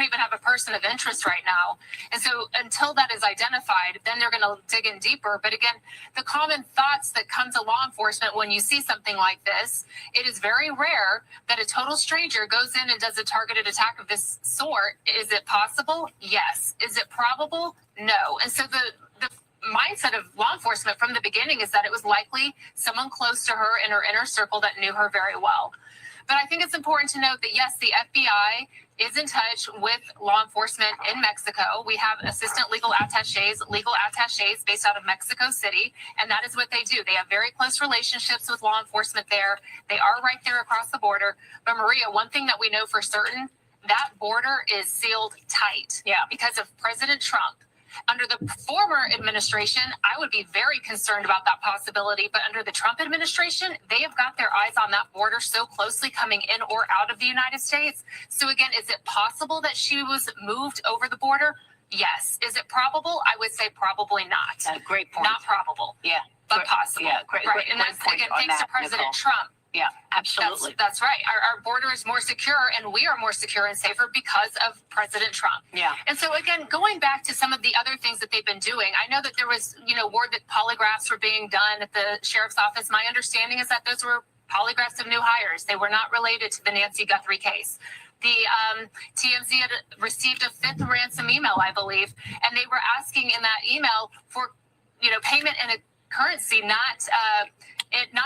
even have a person of interest right now. And so until that is identified, then they're going to dig in deeper. But again, the common thoughts that come to law enforcement when you see something like this, it is very rare that a total stranger goes in and does a targeted attack of this sort. Is it possible? Yes. Is it probable? No. And so the mindset of law enforcement from the beginning is that it was likely someone close to her in her inner circle that knew her very well. But I think it's important to note that, yes, the FBI is in touch with law enforcement in Mexico. We have assistant legal attaches based out of Mexico City, and that is what they do. They have very close relationships with law enforcement there. They are right there across the border. But Maria, one thing that we know for certain, that border is sealed tight. Yeah. Because of President Trump. Under the former administration, I would be very concerned about that possibility. But under the Trump administration, they have got their eyes on that border so closely coming in or out of the United States. So again, is it possible that she was moved over the border? Yes. Is it probable? I would say probably not. Great point. Not probable. Yeah. But possible. Yeah, great. Right. Great, And that's, great again, point on thanks to that, President Nicole. Trump. Yeah, absolutely. That's right. Our border is more secure, and we are more secure and safer because of President Trump. Yeah. And so, again, going back to some of the other things that they've been doing, I know that there was, word that polygraphs were being done at the sheriff's office. My understanding is that those were polygraphs of new hires. They were not related to the Nancy Guthrie case. The TMZ had received a fifth ransom email, I believe, and they were asking in that email for, payment in a currency, not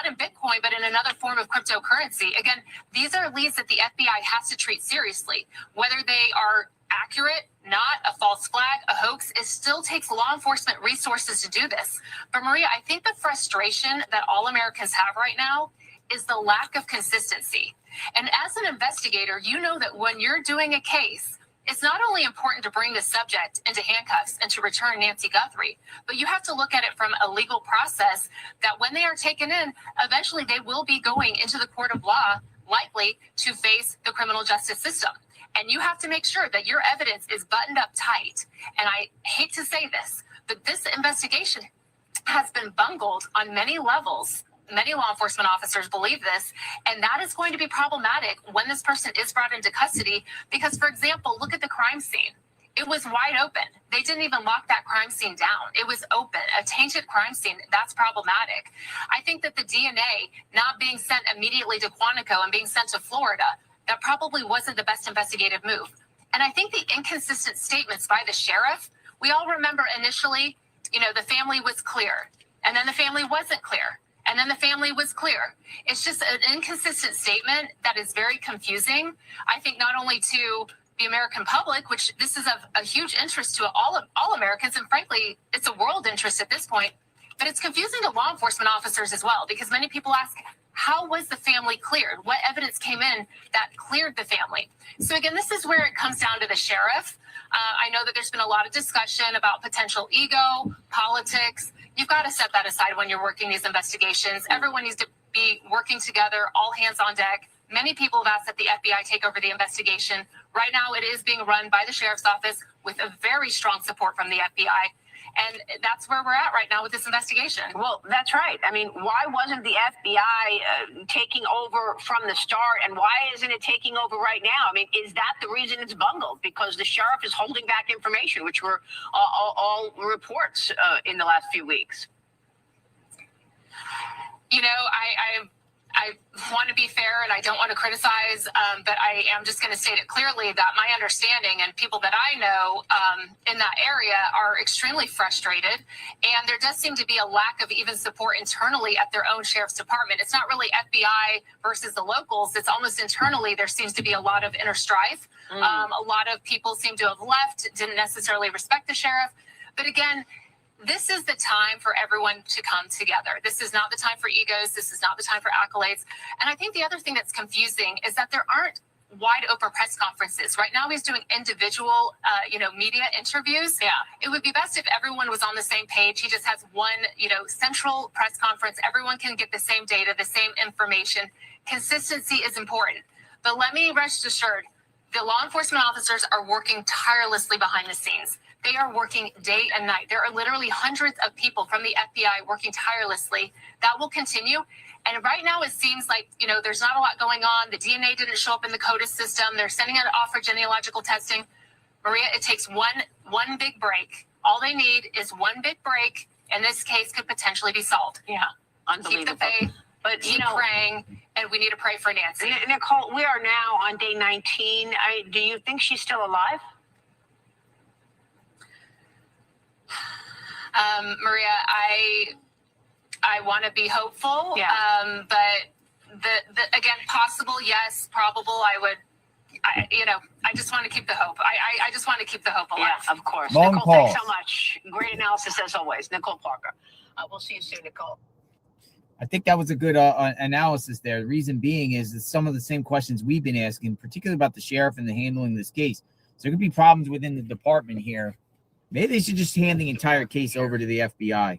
in Bitcoin, but in another form of cryptocurrency. Again, these are leads that the FBI has to treat seriously. Whether they are accurate, not a false flag, a hoax, it still takes law enforcement resources to do this. But Maria, I think the frustration that all Americans have right now is the lack of consistency. And as an investigator, you know that when you're doing a case, it's not only important to bring the subject into handcuffs and to return Nancy Guthrie, but you have to look at it from a legal process that when they are taken in, eventually they will be going into the court of law, likely to face the criminal justice system. And you have to make sure that your evidence is buttoned up tight. And I hate to say this, but this investigation has been bungled on many levels. Many law enforcement officers believe this, and that is going to be problematic when this person is brought into custody because, for example, look at the crime scene. It was wide open. They didn't even lock that crime scene down. It was open, a tainted crime scene. That's problematic. I think that the DNA not being sent immediately to Quantico and being sent to Florida, that probably wasn't the best investigative move. And I think the inconsistent statements by the sheriff, we all remember initially, the family was clear, and then the family wasn't clear. And then the family was clear. It's just an inconsistent statement that is very confusing, I think, not only to the American public, which this is of a huge interest to all Americans, and frankly, it's a world interest at this point, but it's confusing to law enforcement officers as well, because many people ask, how was the family cleared? What evidence came in that cleared the family? So again, this is where it comes down to the sheriff. I know that there's been a lot of discussion about potential ego, politics. You've got to set that aside when you're working these investigations. Everyone needs to be working together, all hands on deck. Many people have asked that the FBI take over the investigation. Right now, it is being run by the sheriff's office with a very strong support from the FBI. And that's where we're at right now with this investigation. Well, that's right. I mean, why wasn't the FBI taking over from the start, and why isn't it taking over right now? I mean, is that the reason it's bungled? Because the sheriff is holding back information, which were all reports in the last few weeks. I want to be fair and I don't want to criticize, but I am just going to state it clearly that my understanding and people that I know in that area are extremely frustrated. And there does seem to be a lack of even support internally at their own sheriff's department. It's not really FBI versus the locals. It's almost internally. There seems to be a lot of inner strife. A lot of people seem to have left, didn't necessarily respect the sheriff. But again, this is the time for everyone to come together. This is not the time for egos. This is not the time for accolades. And I think the other thing that's confusing is that there aren't wide open press conferences. Right now he's doing individual, media interviews. Yeah. It would be best if everyone was on the same page. He just has one, central press conference. Everyone can get the same data, the same information. Consistency is important. But let me rest assured, the law enforcement officers are working tirelessly behind the scenes. They are working day and night. There are literally hundreds of people from the FBI working tirelessly. That will continue. And right now it seems like, there's not a lot going on. The DNA didn't show up in the CODIS system. They're sending it off for genealogical testing. Maria, it takes one big break. All they need is one big break, and this case could potentially be solved. Yeah, unbelievable. Keep the faith, but keep praying, and we need to pray for Nancy. Nicole, we are now on day 19. Do you think she's still alive? Maria, I want to be hopeful. Yeah. But the again, possible, yes, probable. I just want to keep the hope. I just want to keep the hope alive. Yeah, of course. Long Nicole, pause. thanks so much. Great analysis as always. Nicole Parker. We'll see you soon, Nicole. I think that was a good analysis there. The reason being is that some of the same questions we've been asking, particularly about the sheriff and the handling of this case. So there could be problems within the department here. Maybe they should just hand the entire case over to the FBI.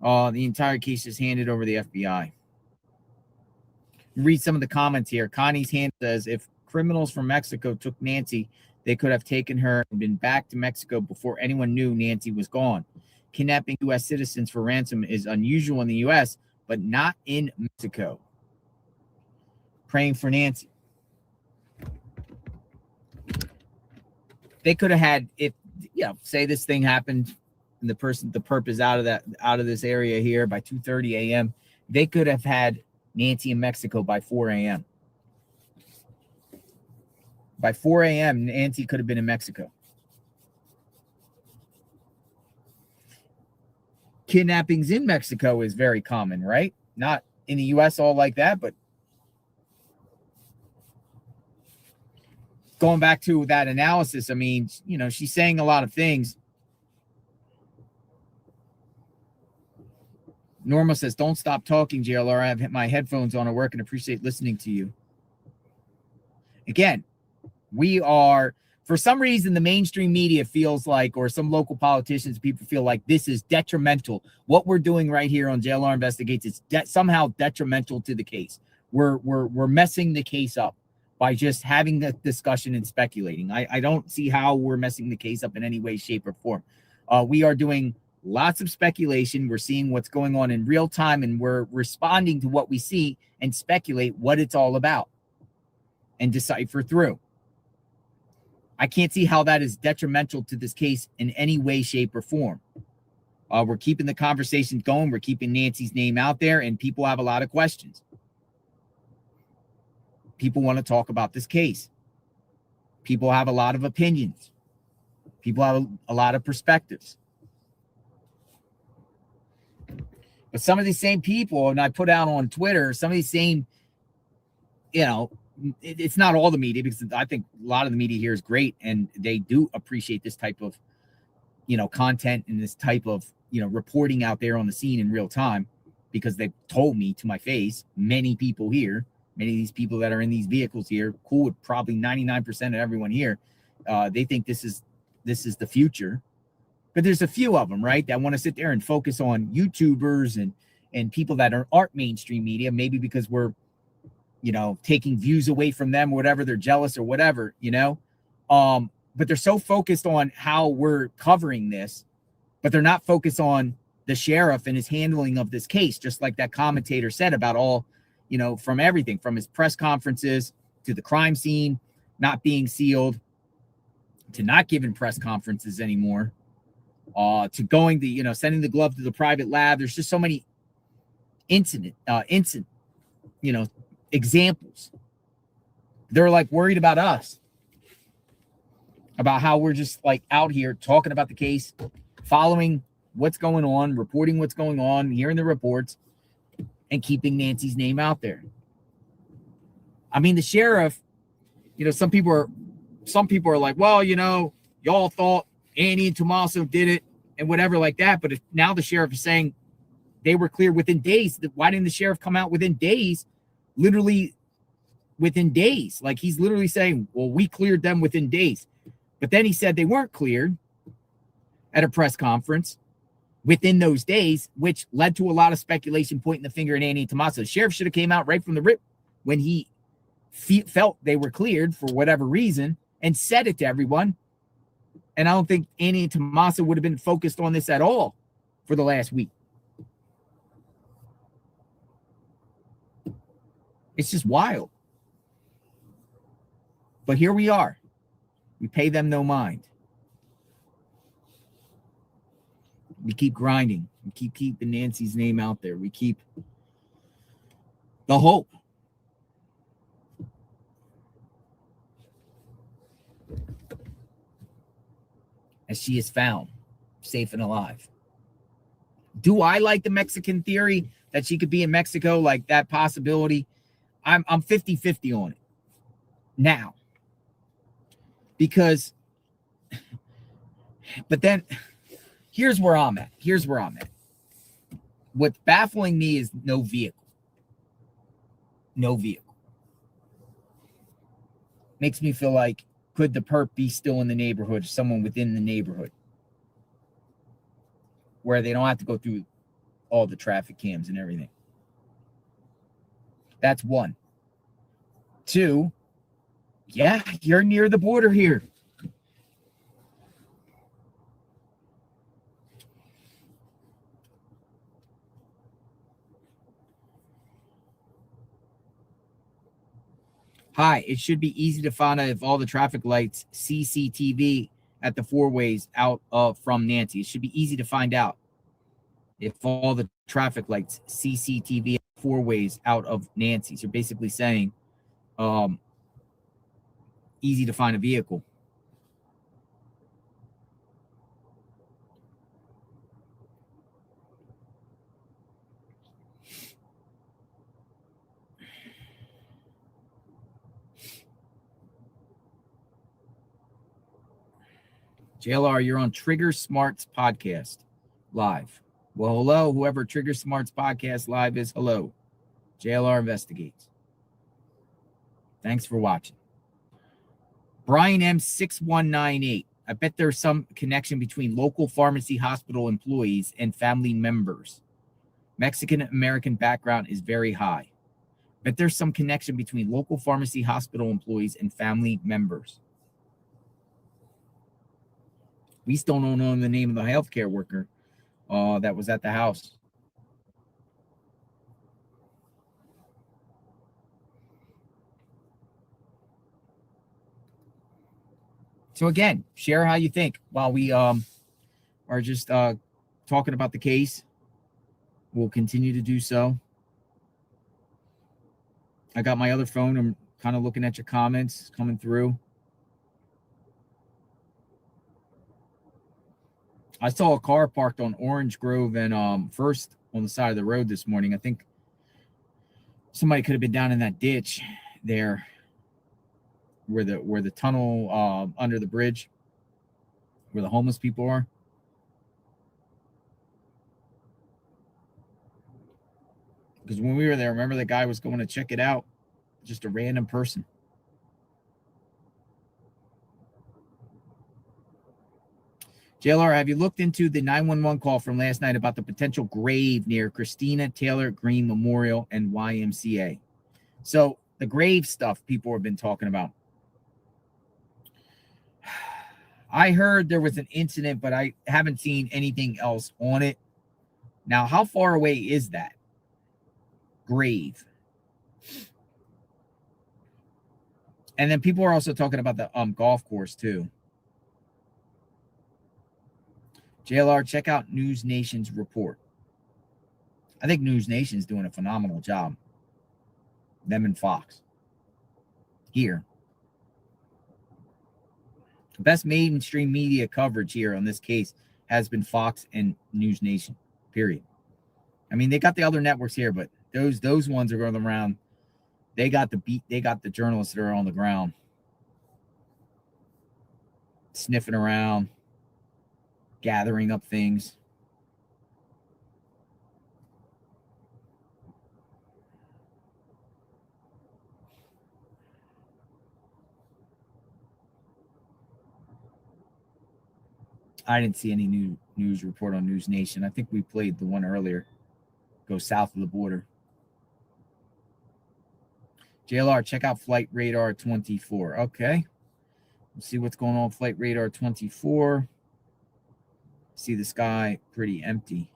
The entire case is handed over to the FBI. Read some of the comments here. Connie's hand says, if criminals from Mexico took Nancy, they could have taken her and been back to Mexico before anyone knew Nancy was gone. Kidnapping U.S. citizens for ransom is unusual in the U.S., but not in Mexico. Praying for Nancy. They could have had, say this thing happened and the perp is out of this area here by 2:30 a.m. They could have had Nancy in Mexico by 4 a.m. By 4 a.m., Nancy could have been in Mexico. Kidnappings in Mexico is very common, right? Not in the U.S. all like that, but going back to that analysis, I mean, she's saying a lot of things. Norma says, don't stop talking, JLR. I have my headphones on at work and appreciate listening to you. Again, we are, for some reason, the mainstream media feels like, or some local politicians, people feel like this is detrimental. What we're doing right here on JLR Investigates is somehow detrimental to the case. We're messing the case up by just having the discussion and speculating. I don't see how we're messing the case up in any way, shape, or form. We are doing lots of speculation. We're seeing what's going on in real time, and we're responding to what we see and speculate what it's all about and decipher through. I can't see how that is detrimental to this case in any way, shape, or form. We're keeping the conversation going. We're keeping Nancy's name out there, and people have a lot of questions. People want to talk about this case. People have a lot of opinions. People have a lot of perspectives. But some of these same people, and I put out on Twitter, some of these same, it's not all the media, because I think a lot of the media here is great, and they do appreciate this type of, content and this type of, reporting out there on the scene in real time, because they've told me to my face, many people here, many of these people that are in these vehicles here, cool with probably 99% of everyone here, they think this is the future. But there's a few of them, right, that want to sit there and focus on YouTubers and people that aren't mainstream media, maybe because we're, taking views away from them, whatever, they're jealous or whatever, but they're so focused on how we're covering this, but they're not focused on the sheriff and his handling of this case, just like that commentator said about all, from everything, from his press conferences to the crime scene not being sealed, to not giving press conferences anymore, to going to, sending the glove to the private lab. There's just so many examples. They're like worried about us, about how we're just like out here talking about the case, following what's going on, reporting what's going on, hearing the reports, and keeping Nancy's name out there. I mean, the sheriff, some people are like, well, y'all thought Annie and Tommaso did it and whatever like that. But if now the sheriff is saying they were clear within days, why didn't the sheriff come out within days? Literally within days. Like, he's literally saying, well, we cleared them within days. But then he said they weren't cleared at a press conference within those days, which led to a lot of speculation pointing the finger at Annie and Tommaso. The sheriff should have came out right from the rip when he felt they were cleared for whatever reason and said it to everyone. And I don't think Annie and Tommaso would have been focused on this at all for the last week. It's just wild. But here we are. We pay them no mind. We keep grinding. We keep keeping Nancy's name out there. We keep the hope. As she is found safe and alive. Do I like the Mexican theory that she could be in Mexico? Like that possibility? I'm 50-50 on it now. Because, but then here's where I'm at. What's baffling me is no vehicle. No vehicle. Makes me feel like, could the perp be still in the neighborhood, someone within the neighborhood, where they don't have to go through all the traffic cams and everything? That's one. Two, yeah, you're near the border here. Hi, it should be easy to find out if all the traffic lights CCTV at the four ways out from Nancy. It should be easy to find out if all the traffic lights CCTV at four ways out of Nancy's. You're basically saying easy to find a vehicle. JLR, you're on Trigger Smarts Podcast Live. Well, hello, whoever Trigger Smarts Podcast Live is, hello. JLR Investigates. Thanks for watching. Brian M6198. I bet there's some connection between local pharmacy hospital employees and family members. Mexican-American background is very high. Bet there's some connection between local pharmacy hospital employees and family members. We still don't know the name of the healthcare worker that was at the house. So again, share how you think while we are just talking about the case. We'll continue to do so. I got my other phone. I'm kind of looking at your comments coming through. I saw a car parked on Orange Grove and First on the side of the road this morning. I think somebody could have been down in that ditch there where the tunnel under the bridge where the homeless people are. Because when we were there, remember the guy was going to check it out? Just a random person. JLR, have you looked into the 911 call from last night about the potential grave near Christina Taylor Green Memorial and YMCA? So the grave stuff people have been talking about. I heard there was an incident, but I haven't seen anything else on it. Now, how far away is that grave? And then people are also talking about the golf course too. JLR, check out News Nation's report. I think News Nation's doing a phenomenal job. Them and Fox. Here. The best mainstream media coverage here on this case has been Fox and News Nation, period. I mean, they got the other networks here, but those ones are going around. They got the journalists that are on the ground sniffing around, gathering up things. I didn't see any new news report on News Nation. I think we played the one earlier. Go south of the border. JLR, check out Flight Radar 24. Okay. Let's see what's going on. Flight radar 24. See the sky pretty empty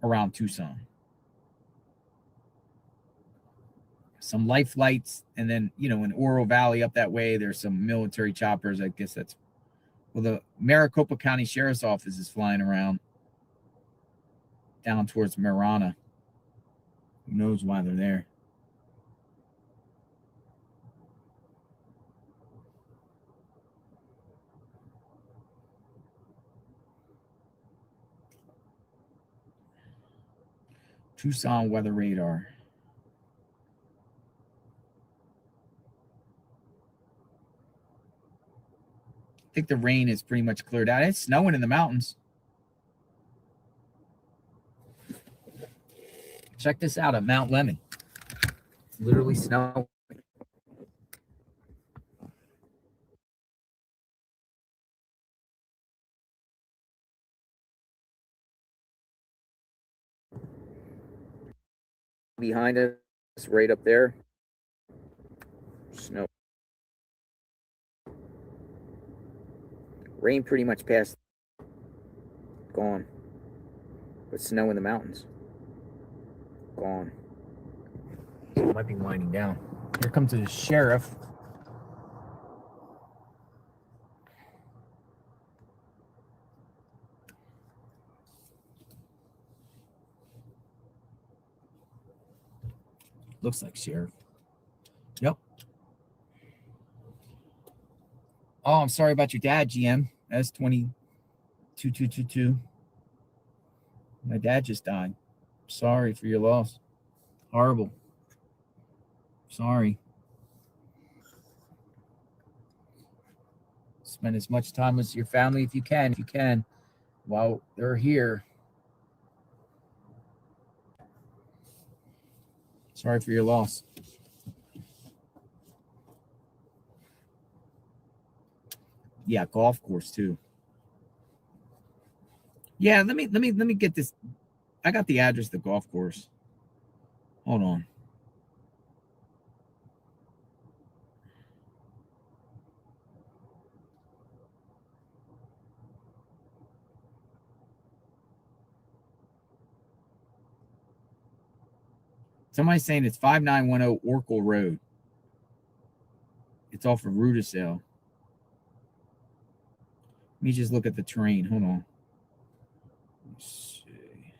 around Tucson. Some life lights, and then, in Oro Valley up that way, there's some military choppers. I guess that's, the Maricopa County Sheriff's Office is flying around down towards Marana. Who knows why they're there? Tucson weather radar. I think the rain is pretty much cleared out. It's snowing in the mountains. Check this out at Mount Lemmon. It's literally snow. Behind us, right up there, snow. Rain pretty much passed, gone. But snow in the mountains, gone. So it might be winding down. Here comes the sheriff. Looks like sheriff. Yep. Oh, I'm sorry about your dad, GM. S2222. My dad just died. Sorry for your loss. Horrible. Sorry. Spend as much time with your family if you can, while they're here. Sorry for your loss. Yeah, golf course too. Yeah, let me get this. I got the address of the golf course. Hold on. Somebody's saying it's 5910 Oracle Road. It's off of Rudisell. Let me just look at the terrain. Hold on. Let's see.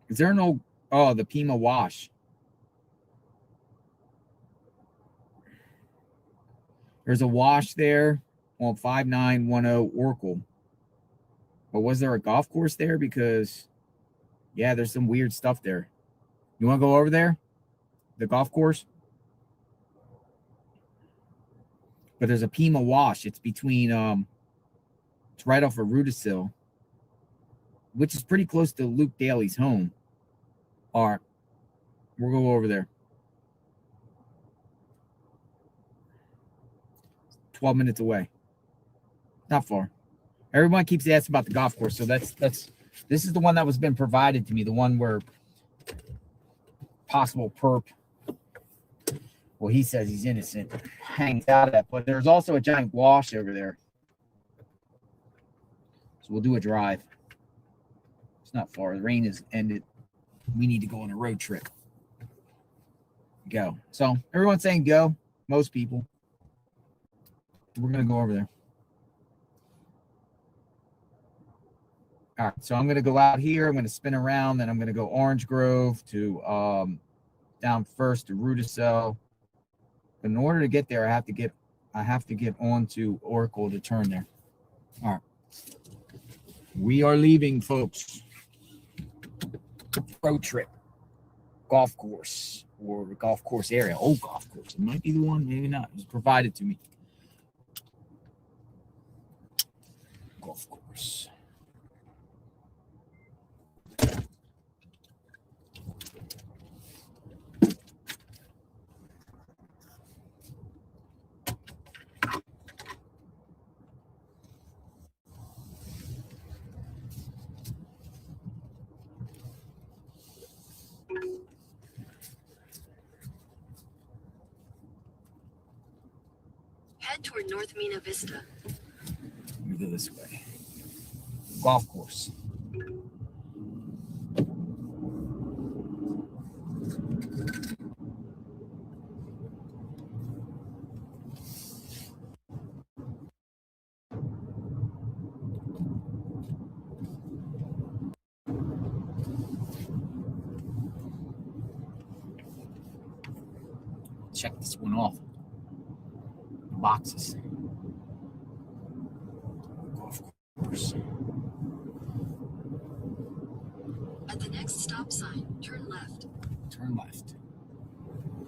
Is there no... Oh, the Pima Wash. There's a wash there on 5910 Oracle. But was there a golf course there? Because, yeah, there's some weird stuff there. You want to go over there? The golf course? But there's a Pima Wash. It's between, it's right off of Rudisill, which is pretty close to Luke Daly's home. All right. We'll go over there. 12 minutes away. Not far. Everyone keeps asking about the golf course, so this is the one that was been provided to me, the one where possible perp, well, he says he's innocent, hangs out at, but there's also a giant wash over there. So we'll do a drive. It's not far. The rain is ended. We need to go on a road trip. Go. So everyone's saying go. Most people. We're going to go over there. All right, so I'm going to go out here. I'm going to spin around. Then I'm going to go Orange Grove to down first to Rudisill. In order to get there, I have to get onto Oracle to turn there. All right. We are leaving, folks. Road trip. Golf course or golf course area. Oh, golf course. It might be the one, maybe not. It was provided to me. Golf course. Head toward North Mina Vista. Let me go this way. Golf course. Check this one off. Boxes. Golf course. At the next stop sign, turn left. Turn left.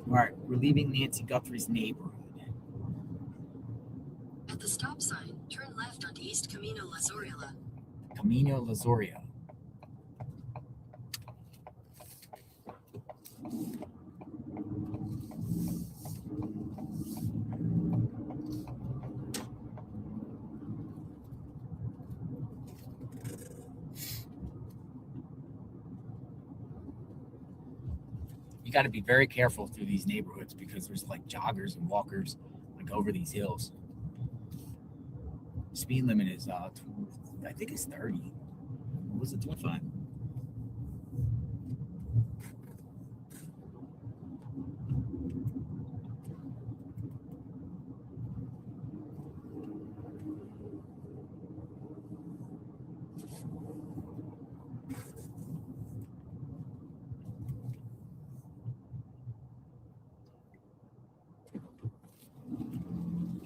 All right, we're leaving Nancy Guthrie's neighborhood. At the stop sign, turn left onto East Camino La Zorrilla. Camino La Zorrilla. You got to be very careful through these neighborhoods because there's like joggers and walkers like over these hills. Speed limit is I think it's 30. What was it, 25?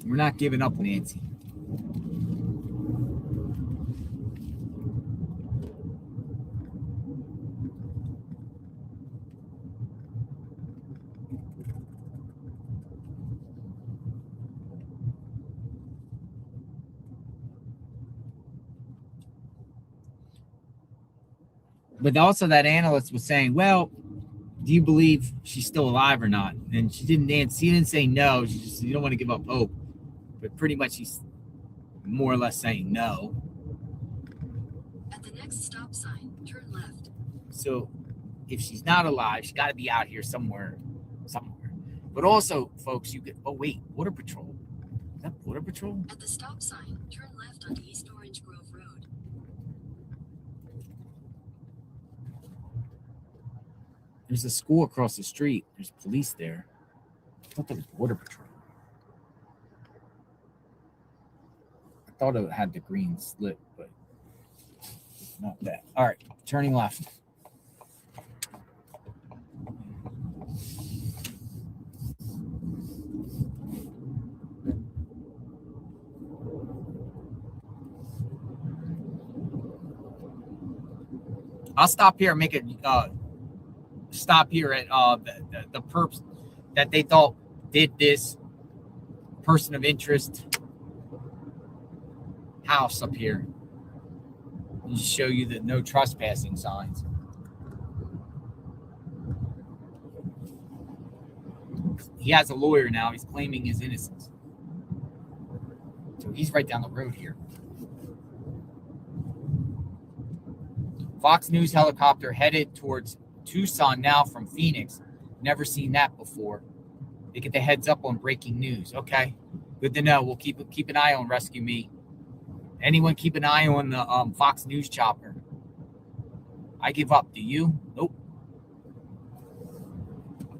We're not giving up, Nancy. But also that analyst was saying, well, do you believe she's still alive or not? And she didn't say no. She just, you don't want to give up hope. But pretty much she's more or less saying no. At the next stop sign, turn left. So if she's not alive, she's got to be out here somewhere. But also, folks, you get, oh, wait, Border Patrol. Is that Border Patrol? At the stop sign, turn left onto East Orange Grove Road. There's a school across the street. There's police there. I thought that was Border Patrol. I thought it had the green slip, but not that. All right, turning left. I'll stop here and make it stop here at the perps that they thought did this person of interest house up here and show you the no trespassing signs. He has a lawyer now. He's claiming his innocence. So he's right down the road here. Fox News helicopter headed towards Tucson now from Phoenix. Never seen that before. They get the heads up on breaking news. Okay, good to know. We'll keep an eye on Rescue Me. Anyone keep an eye on the Fox News chopper? I give up. Do you? Nope.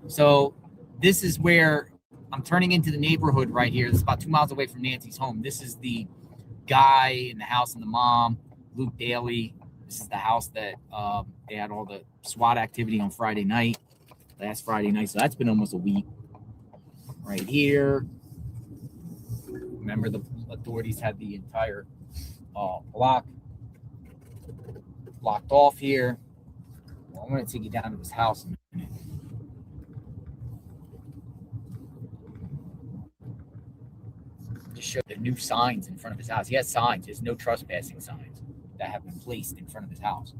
So this is where I'm turning into the neighborhood right here. This is about 2 miles away from Nancy's home. This is the guy in the house and the mom, Luke Daly. This is the house that they had all the SWAT activity on Friday night, last Friday night. So that's been almost a week. Right here. Remember, the authorities had the entire block blocked off here. Well, I'm going to take you down to his house in a minute. Just show the new signs in front of his house. He has signs. There's no trespassing signs that have been placed in front of his house.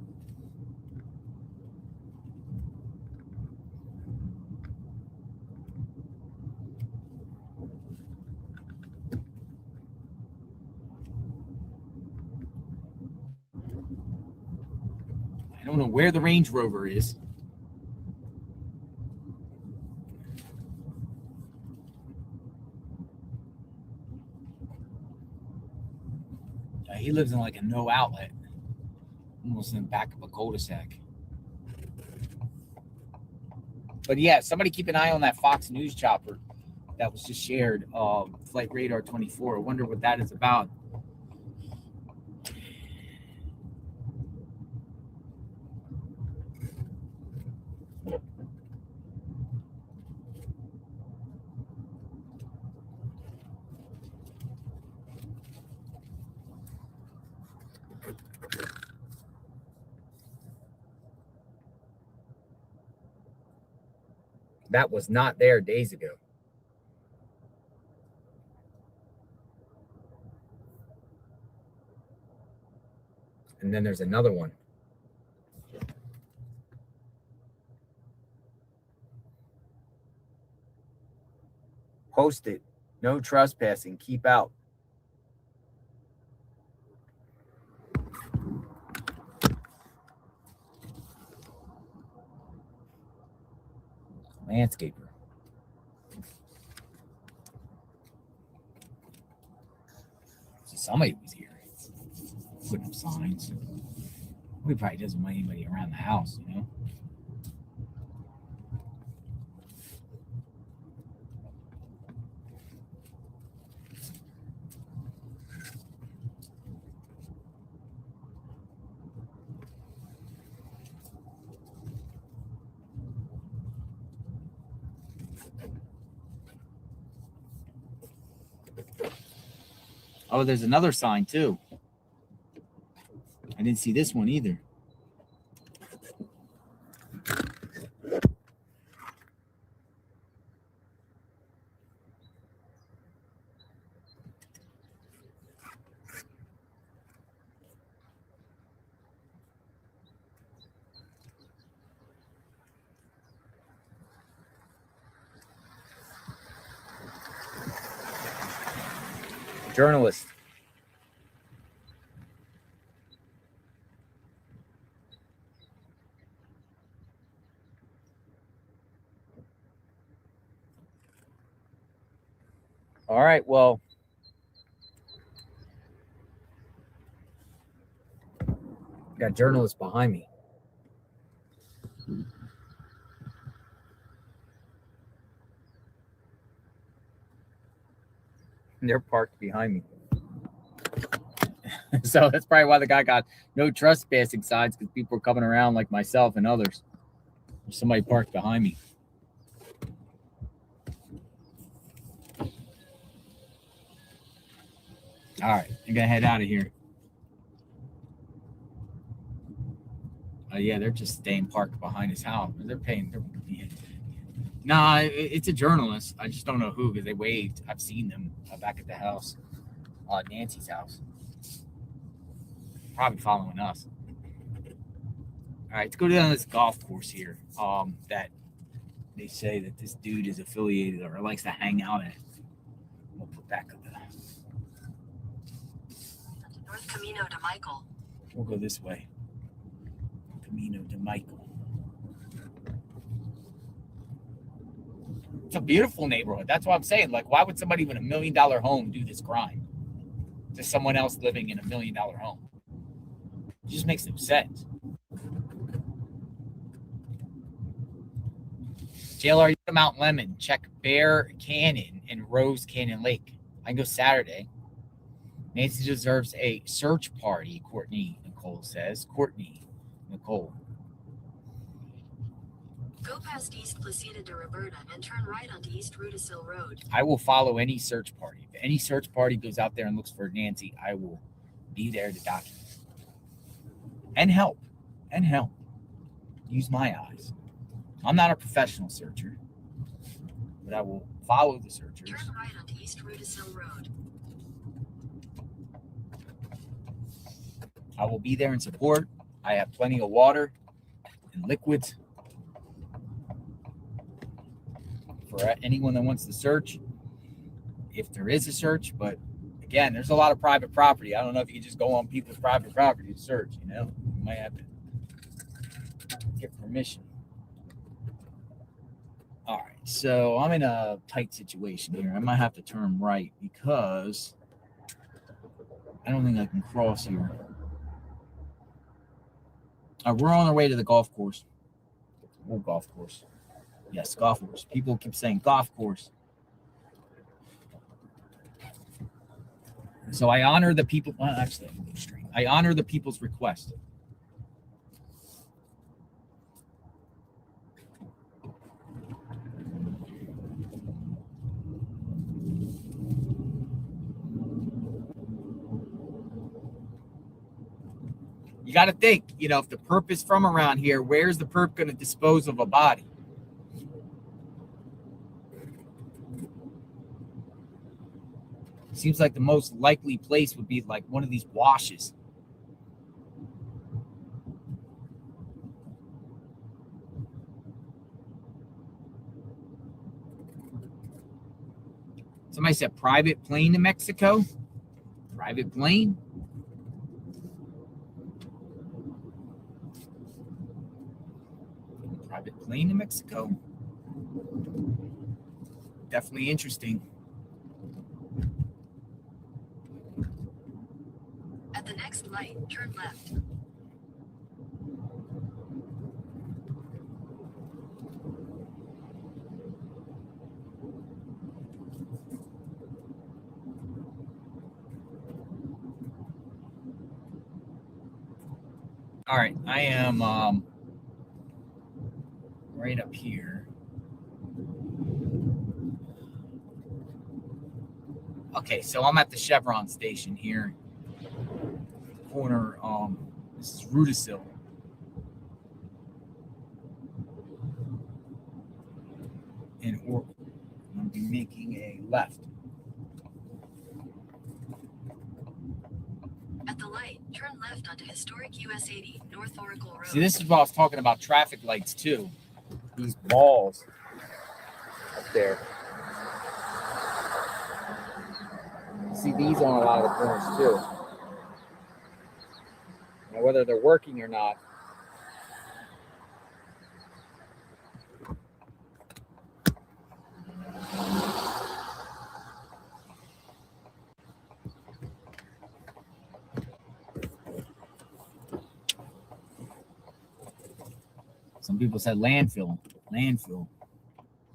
I don't know where the Range Rover is. lives in like a no outlet, almost in the back of a cul-de-sac. But yeah, somebody keep an eye on that Fox News chopper that was just shared, Flight Radar 24. I wonder what that is about. That was not there days ago. And then there's another one. Post it. No trespassing. Keep out. Landscaper. So somebody was here putting up signs. He probably doesn't want anybody around the house, you know. Oh, there's another sign too. I didn't see this one either. Journalist. All right, well, got journalists behind me. They're parked behind me. So that's probably why the guy got no trespassing signs, because people are coming around like myself and others. There's somebody parked behind me. All right, I'm gonna head out of here. Yeah, they're just staying parked behind his house. They're paying. Nah, it's a journalist. I just don't know who, because they waved. I've seen them back at the house, Nancy's house. Probably following us. All right, let's go down this golf course here. That they say that this dude is affiliated or likes to hang out at. We'll put back up. North Camino de Michael. We'll go this way. Camino de Michael. It's a beautiful neighborhood. That's what I'm saying. Like, why would somebody with $1 million home do this crime to someone else living in $1 million home? It just makes no sense. JLR, you come out in Lemon. Check Bear Canyon and Rose Canyon Lake. I can go Saturday. Nancy deserves a search party, Courtney Nicole says. Courtney Nicole. Go past East Placida de Roberta and turn right onto East Rudisill Road. I will follow any search party. If any search party goes out there and looks for Nancy, I will be there to document. And help. And help. Use my eyes. I'm not a professional searcher, but I will follow the searchers. Turn right onto East Rudisill Road. I will be there in support. I have plenty of water and liquids for anyone that wants to search, if there is a search. But again, there's a lot of private property. I don't know if you can just go on people's private property to search, you know. You might have to get permission. All right, so I'm in a tight situation here. I might have to turn right because I don't think I can cross here. We're on our way to the golf course. Oh, golf course. Yes, golf course. People keep saying golf course. So I honor the people. Well, actually, I can go straight. I honor the people's request. You got to think, if the perp is from around here, where's the perp going to dispose of a body? Seems like the most likely place would be like one of these washes. Somebody said private plane to Mexico. Private plane. Private plane to Mexico. Definitely interesting. At the next light, turn left. All right, I am right up here. Okay, so I'm at the Chevron station here. Corner, this is Rudisill. And I'm going to be making a left. At the light, turn left onto historic US 80, North Oracle Road. See, this is what I was talking about, traffic lights too. These balls up there. See these on a lot of the corners too. Now, whether they're working or not. Some people said landfill. Landfill.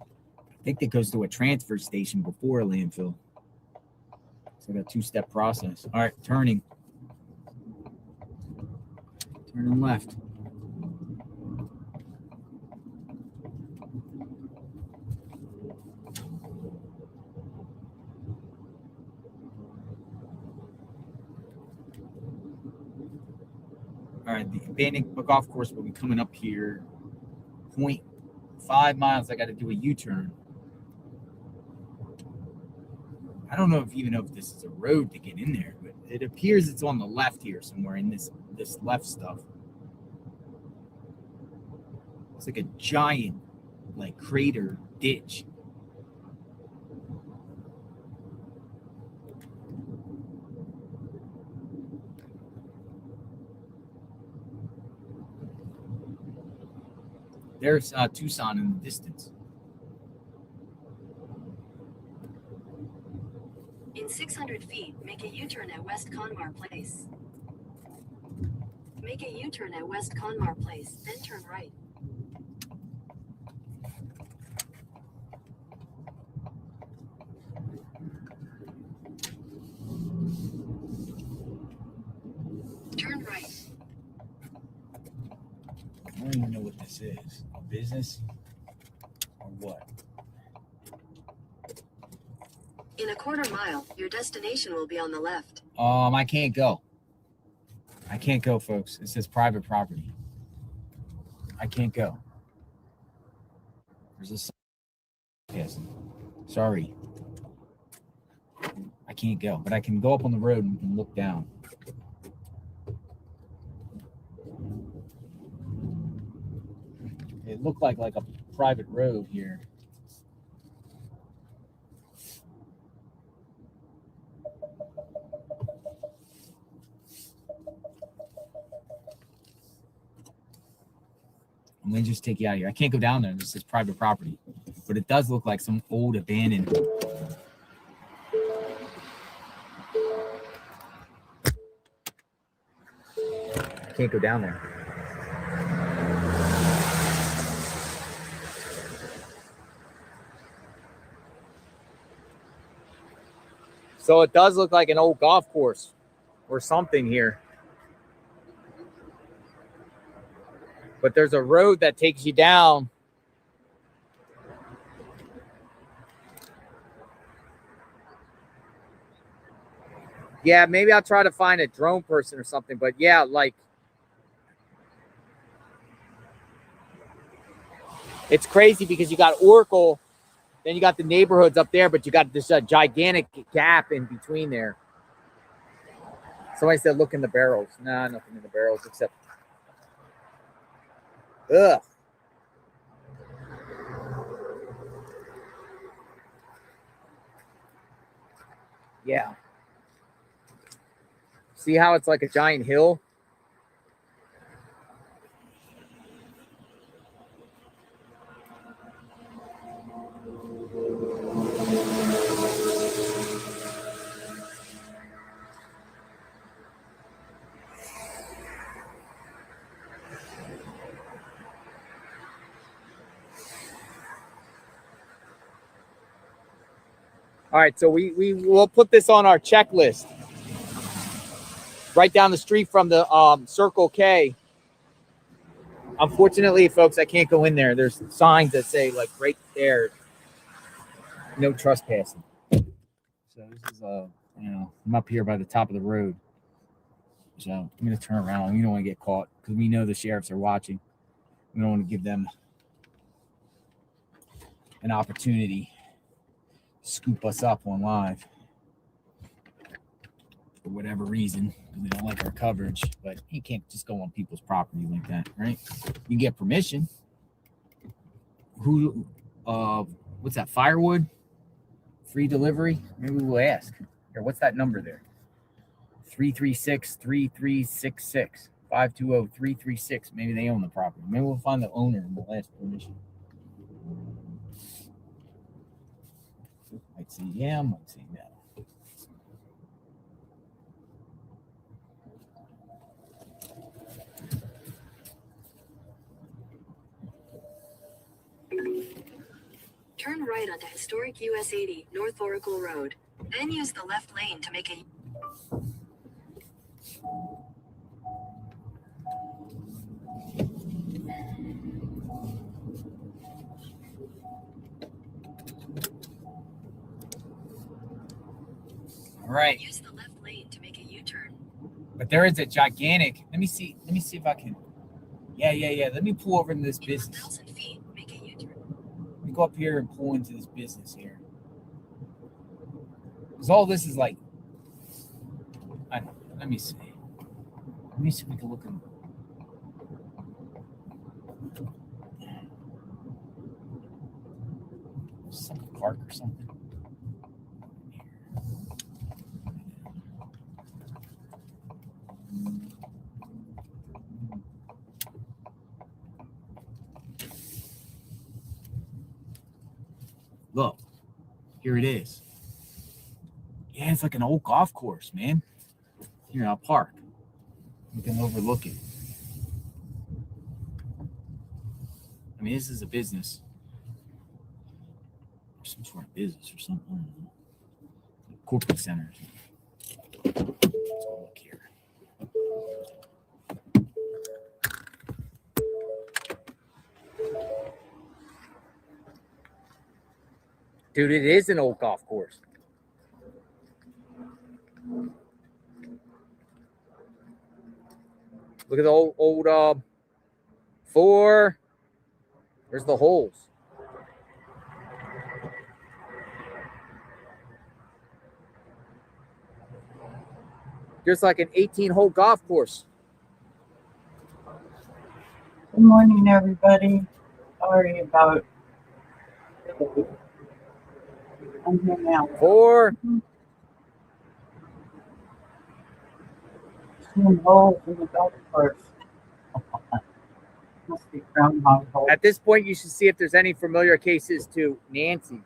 I think that goes to a transfer station before a landfill. It's like a two-step process. All right, turning. Turning left. All right, the abandoned golf course will be coming up here. 0.5 miles. I got to do a U-turn. I don't know if this is a road to get in there, but it appears it's on the left here somewhere in this left stuff. It's like a giant, crater ditch. There's Tucson in the distance. In 600 feet, make a U-turn at West Conmar Place. Make a U-turn at West Conmar Place, then turn right. Turn right. I don't even know what this is. A business or what? In a quarter mile, your destination will be on the left. I can't go. I can't go, folks. It says private property. I can't go. There's a sign. Yes. Sorry. I can't go, but I can go up on the road and look down. It looked like a private road here. I'm going to just take you out of here. I can't go down there. This is private property. But it does look like some old abandoned. Can't go down there. So it does look like an old golf course or something here. But there's a road that takes you down. Yeah, maybe I'll try to find a drone person or something. But yeah, like, it's crazy because you got Oracle, then you got the neighborhoods up there, but you got this gigantic gap in between there. Somebody said, look in the barrels. Nah, nothing in the barrels except, ugh. Yeah. See how it's like a giant hill? All right, so we will put this on our checklist. Right down the street from the Circle K. Unfortunately, folks, I can't go in there. There's signs that say, like, right there, no trespassing. So this is I'm up here by the top of the road. So I'm gonna turn around. We don't want to get caught because we know the sheriffs are watching. We don't want to give them an opportunity to scoop us up on live for whatever reason. They don't like our coverage, but you can't just go on people's property like that, right? You get permission. Who what's that? Firewood? Free delivery? Maybe we'll ask. Here, what's that number there? 336-3366. 520-336. Maybe they own the property. Maybe we'll find the owner and we'll ask permission. Might say yeah, might say no. Turn right onto historic US 80 North Oracle Road. Then use the left lane to make a All right. Use the left lane to make a U-turn. But there is a gigantic. Let me see if I can. Yeah. Let me pull over into this In business. 1,000 feet, make a U-turn. Let me go up here and pull into this business here. Because all this is like, I don't know. Let me see. Let me see if we can look in. Some park or something. Look, here it is. Yeah, it's like an old golf course, man. Here, I'll park. We can overlook it. I mean, this is a business. Some sort of business or something. I don't know. Corporate centers. Let's go look here. Dude, it is an old golf course. Look at the old 4. There's the holes. There's like an 18-hole golf course. Good morning, everybody. Sorry about. I'm here now. 4. Seeing holes in the golf course. Must be groundhog holes. At this point, you should see if there's any familiar cases to Nancy.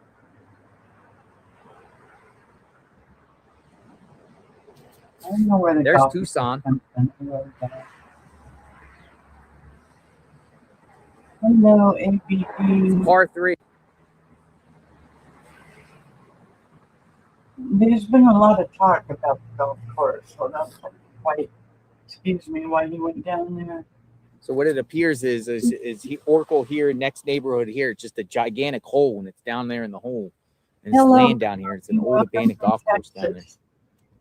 I don't know where the There's golf Tucson. comes from. Hello, ABB. Par 3. There's been a lot of talk about the golf course, so that's why, excuse me, why he went down there. So what it appears is he Oracle here, next neighborhood here, just a gigantic hole, and it's down there in the hole. And it's Hello. land down here. It's an old Welcome abandoned from golf course down there. Texas.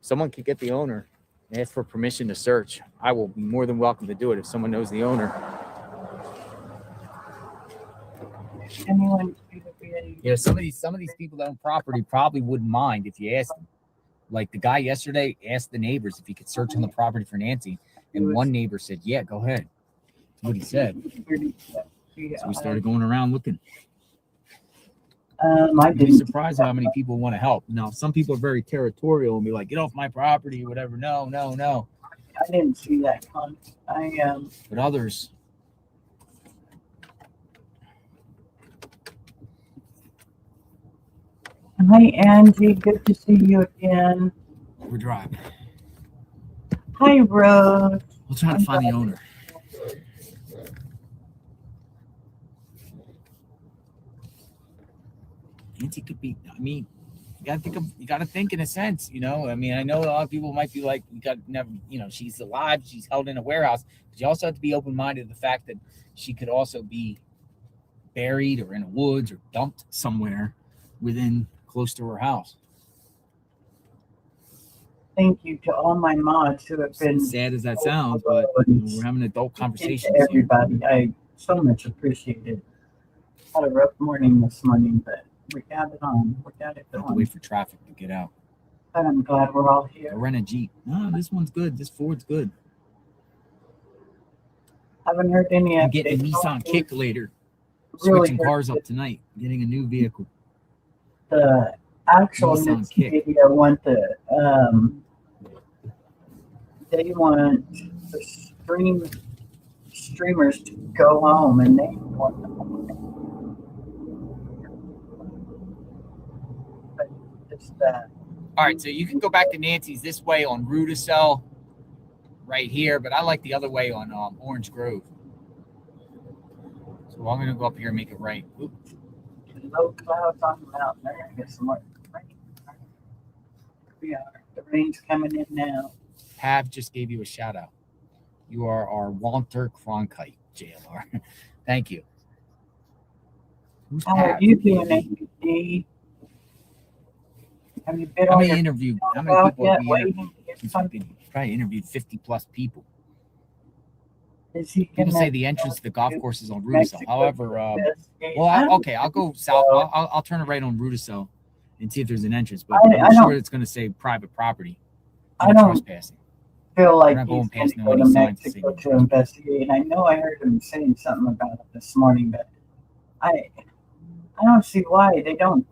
Someone could get the owner and ask for permission to search. I will be more than welcome to do it if someone knows the owner. Anyone? Yeah, some of these people that own property probably wouldn't mind if you asked them. Like the guy yesterday asked the neighbors if he could search on the property for Nancy, and one neighbor said, "Yeah, go ahead." That's what he said. So we started going around looking. I'd be surprised how many people want to help. Now, some people are very territorial and be like, "Get off my property," or whatever. No. I didn't see that one. But others. Hi, Angie. Good to see you again. We're driving. Hi, Rose. We'll try to find the owner. Nancy could be. I mean, you gotta think in a sense. You know. I mean, I know a lot of people might be like, "You got never." You know, she's alive. She's held in a warehouse. But you also have to be open-minded to the fact that she could also be buried or in the woods or dumped somewhere within close to her house. Thank you to all my mods who have been sad as that sounds, but we're having adult conversations. Everybody, I so much appreciate it. Had a rough morning this morning, but we got it on. We got it Have to done. wait for traffic to get out. But I'm glad we're all here. Go rent a Jeep. No, this one's good. This Ford's good. Haven't heard any. I'm getting a Nissan Kick later. Really Switching cars up tonight. Getting a new vehicle. The actual Nissan Kick. media want they want the streamers to go home, and they want them. But it's that. All right, so you can go back to Nancy's this way on Rudisell, right here, but I like the other way on Orange Grove. So I'm going to go up here and make it right. Oop. Low clouds on the mountain. They're going to get some more rain. We are. The rain's coming in now. Pav just gave you a shout out. You are our Walter Cronkite, JLR. Thank you. Who's How Pav? are you doing, ABD? Have you been How on many your interviewed? How many about people yet? have you Waiting interviewed? to get He's something? probably interviewed 50 plus people. Is he People gonna say the entrance to the golf course is on Rudisell. Mexico However, investigate? well, I don't I'll go south. so. I'll turn it right on Rudisell and see if there's an entrance. But I I'm sure don't- it's going to say private property. I No don't trespassing. feel like We're not he's going going past to no go to any signs to Mexico say to investigate. I know I heard him saying something about it this morning, but I don't see why they don't.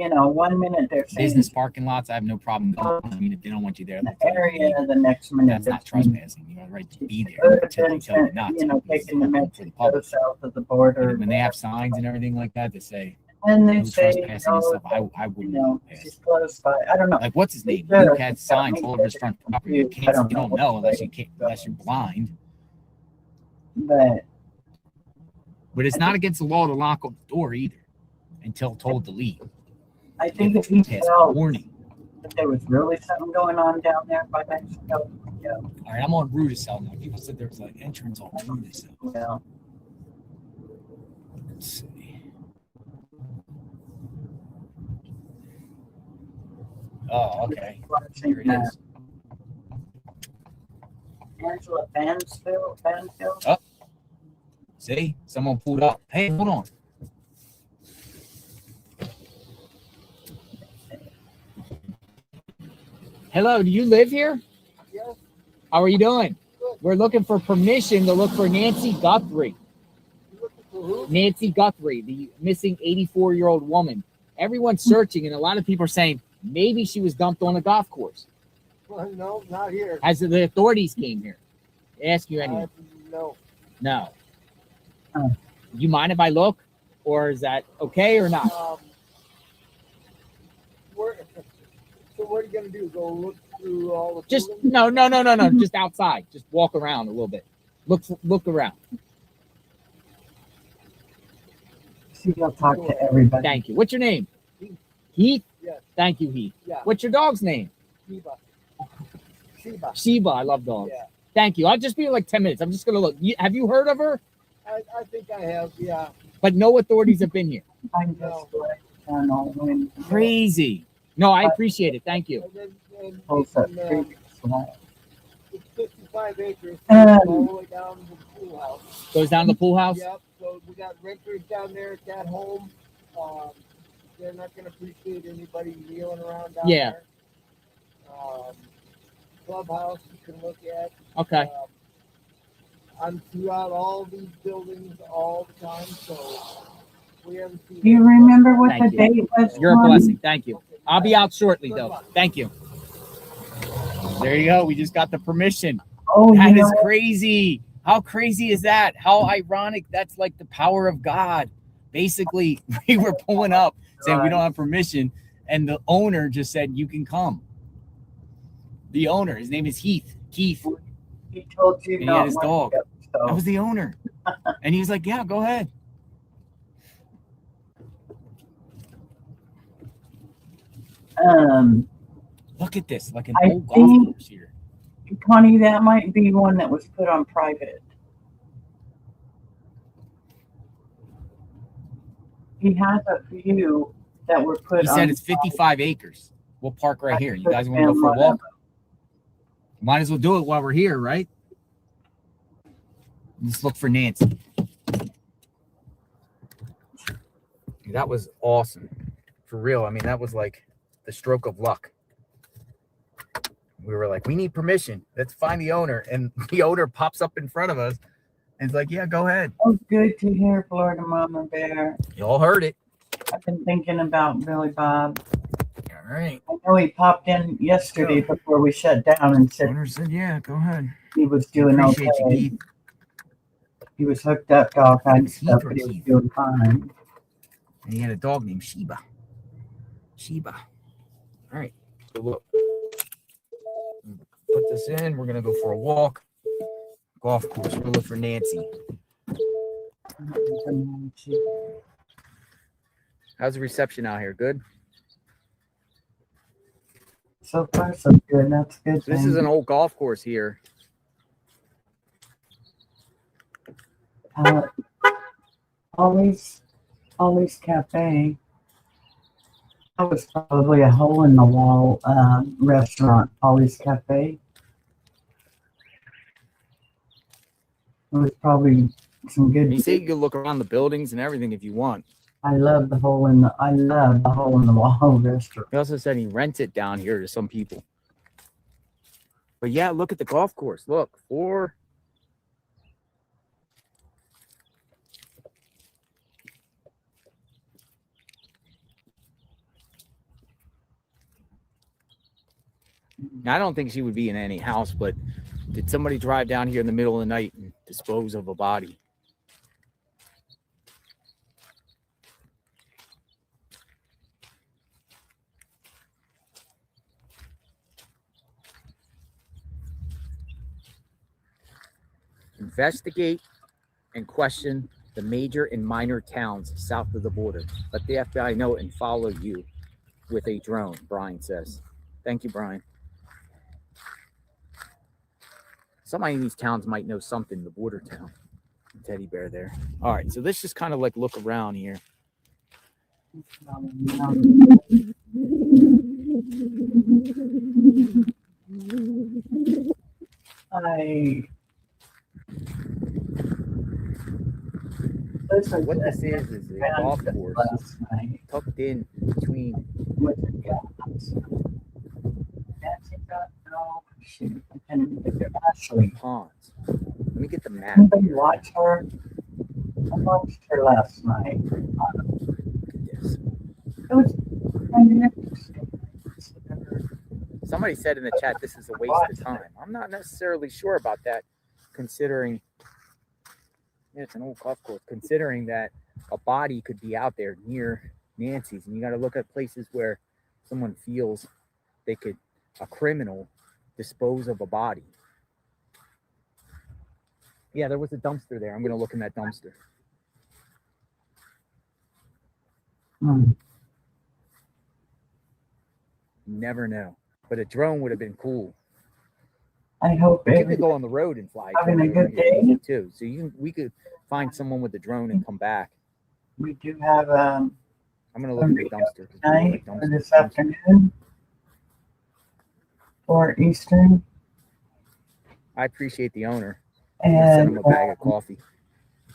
1 minute they're saying Business parking lots, I have no problem going. I mean, if they don't want you there, in the they'll tell you to area, leave. the next minute That's not they're saying, trespassing. You have a right to be there Other until than, they tell you not to. This is taking the open for the Mexico public. south of the border. When they have signs and everything like that that say And they no say, trespassing and stuff, I wouldn't go past. she's close by. I don't know. Like, what's his name? Sure. Luke had signs all over his front property. You I don't don't know know what unless you're blind. But But it's not against the law to lock up the door either until told to leave. I think if he Has felt warning. that there was really something going on down there by Mexico, All right, I'm on Rudisell now. People said there was an entrance on Rudisell. Let's see. Oh, okay. Here it is. Angela Banfield. Oh, see, someone pulled up. Hey, hold on. Hello, do you live here? Yes. How are you doing? Good. We're looking for permission to look for Nancy Guthrie. You looking for who? Nancy Guthrie, the missing 84-year-old woman. Everyone's searching, and a lot of people are saying maybe she was dumped on a golf course. Well, no, not here. As the authorities came here, ask you anyway. No. No. Do you mind if I look, or is that okay or not? So what are you gonna do? Go look through all the Just buildings? no. Just outside. Just walk around a little bit. Look around. She'll talk to everybody. Thank you. What's your name? Heath? Yes. Thank you, Heath. Yeah. What's your dog's name? Sheba. Sheba. I love dogs. Yeah. Thank you. I'll just be like 10 minutes. I'm just going to look. Have you heard of her? I think I have, yeah. But no authorities have been here. I just let her know when Crazy. No, I appreciate it. Thank you. And pulls up then, creek flat. it's 55 acres, Um, all the way down to the pool house. Goes down to the pool house? Yep, so we got renters down there at that home. They're not going to appreciate anybody kneeling around down Yeah. there. Clubhouse you can look at. Okay. I'm throughout all these buildings all the time, so we haven't seen. Do you remember what Thank the you. date was? You're a Connie? blessing. Thank you. I'll be out shortly, though. Thank you. There you go. We just got the permission. Oh, That you know is what? crazy. How crazy is that? How ironic. That's like the power of God. Basically, we were pulling up saying we don't have permission, and the owner just said, you can come. The owner, his name is Heath. Keith. He told you And he not had his to dog. go, so. That was the owner. And he was like, yeah, go ahead. Look at this, like an I old golf think- course here. Connie, that might be one that was put on private. He has a few that were put He on. said it's 55 acres. We'll park right here. You guys want to go for a walk? Might as well do it while we're here, right? Let's look for Nancy. That was awesome. For real. I mean, that was like the stroke of luck. We were like, we need permission. Let's find the owner. And the owner pops up in front of us and it's like, yeah, go ahead. Oh, good to hear, Florida Mama Bear. You all heard it. I've been thinking about Billy Bob. All right. I know he popped in yesterday before we shut down and said Owner said, yeah, go ahead. he was doing Appreciate okay. you, Keith. He was hooked up to all kinds of Keith stuff, or but he was Keith? doing fine. And he had a dog named Sheba. Sheba. All right. So look. Put this in. We're going to go for a walk. Golf course. We're going to look for Nancy. How's the reception out here? Good? So far, so good. That's good. So this is an old golf course here. Always Cafe. That was probably a hole in the wall restaurant. Always Cafe. It was probably some good. You say you can look around the buildings and everything if you want. I love the hole in the wall restaurant. He also said he rents it down here to some people. But yeah, look at the golf course. Look, 4. Now, I don't think she would be in any house, but did somebody drive down here in the middle of the night and dispose of a body? Investigate and question the major and minor towns south of the border. Let the FBI know and follow you with a drone, Brian says. Thank you, Brian. Somebody in these towns might know something, the border town. Teddy bear there. All right, so let's just kind of like look around here. Listen, What this is a golf course last night. tucked in between. What's it got? Nancy got no. Shoot, I can't even think of Ashley. Ponds. Let me get the map. Anybody watch her? I watched her last night. Yes. It was magnificent. Somebody said in the chat this is a waste of time. I'm not necessarily sure about that, considering it's an old golf course, considering that a body could be out there near Nancy's, and you got to look at places where someone feels they could, a criminal, dispose of a body. Yeah, there was a dumpster there. I'm going to look in that dumpster. Hmm. Never know. But a drone would have been cool. I hope You could everybody's go on the road and fly having a drone over good here day. easy too. So we could find someone with the drone and come back. We do have I'm gonna look at the dumpster. 'Cause we night like or this dumpsters. afternoon for Eastern. I appreciate the owner. I'm gonna send him And a bag of coffee.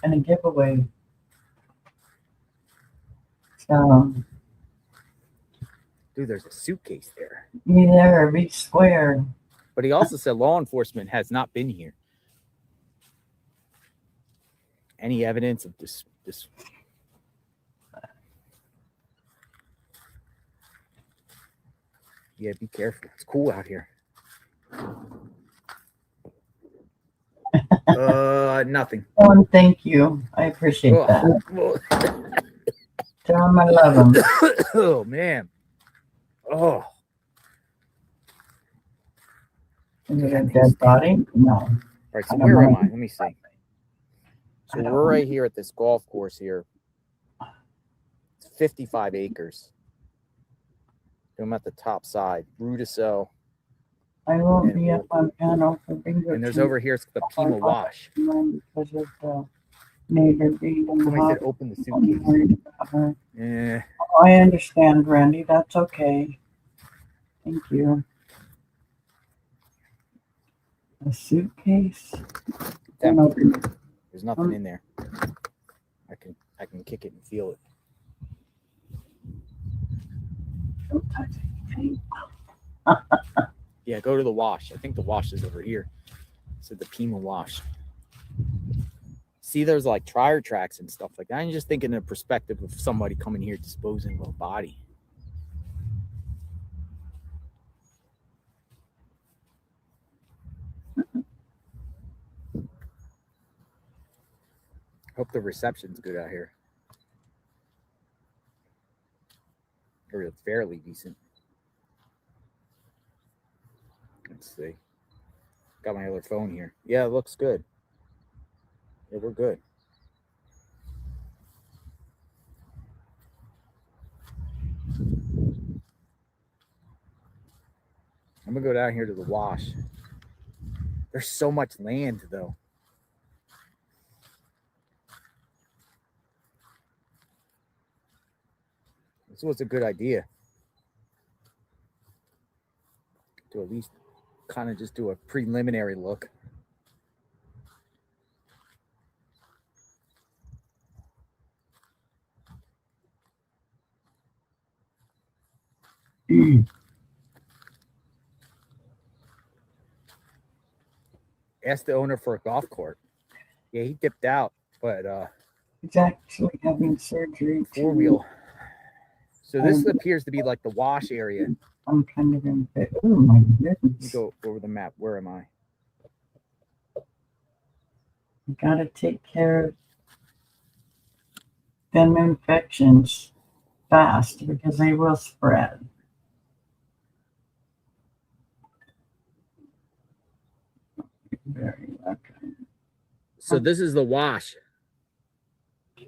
and a giveaway. So Dude, there's a suitcase there. be there, be square. But he also said law enforcement has not been here. Any evidence of this? Yeah, be careful. It's cool out here. Nothing. Oh, and thank you. I appreciate that. Tell him I love him. Oh man. Oh. Is it a dead body? No. All right, so where am I? Let me see. So we're right here at this golf course here. It's 55 acres. I'm at the top side. Brutisel. I won't be up on panel for bingo. And there's over here the Pima Wash. Because of the neighbor being in the Somebody said house. open the I'm suitcase. worried about her. Yeah. Oh, I understand, Randy. That's okay. Thank you. A suitcase? There's nothing in there. I can kick it and feel it. Don't touch anything. Yeah, go to the wash. I think the wash is over here. So the Pima Wash. See, there's like tire tracks and stuff like that. I'm just thinking in the perspective of somebody coming here disposing of a body. Hope the reception's good out here. Or it's fairly decent. Let's see. Got my other phone here. Yeah, it looks good. Yeah, we're good. I'm gonna go down here to the wash. There's so much land though. This was a good idea. To at least kind of just do a preliminary look. Ask the owner for a golf cart. Yeah, he dipped out, but He's actually having surgery. 4-wheel. So this appears to be like the wash area. I'm kind of in bed. Oh my goodness. Let me go over the map. Where am I? You gotta take care of them infections fast because they will spread. Very okay. So this is the wash.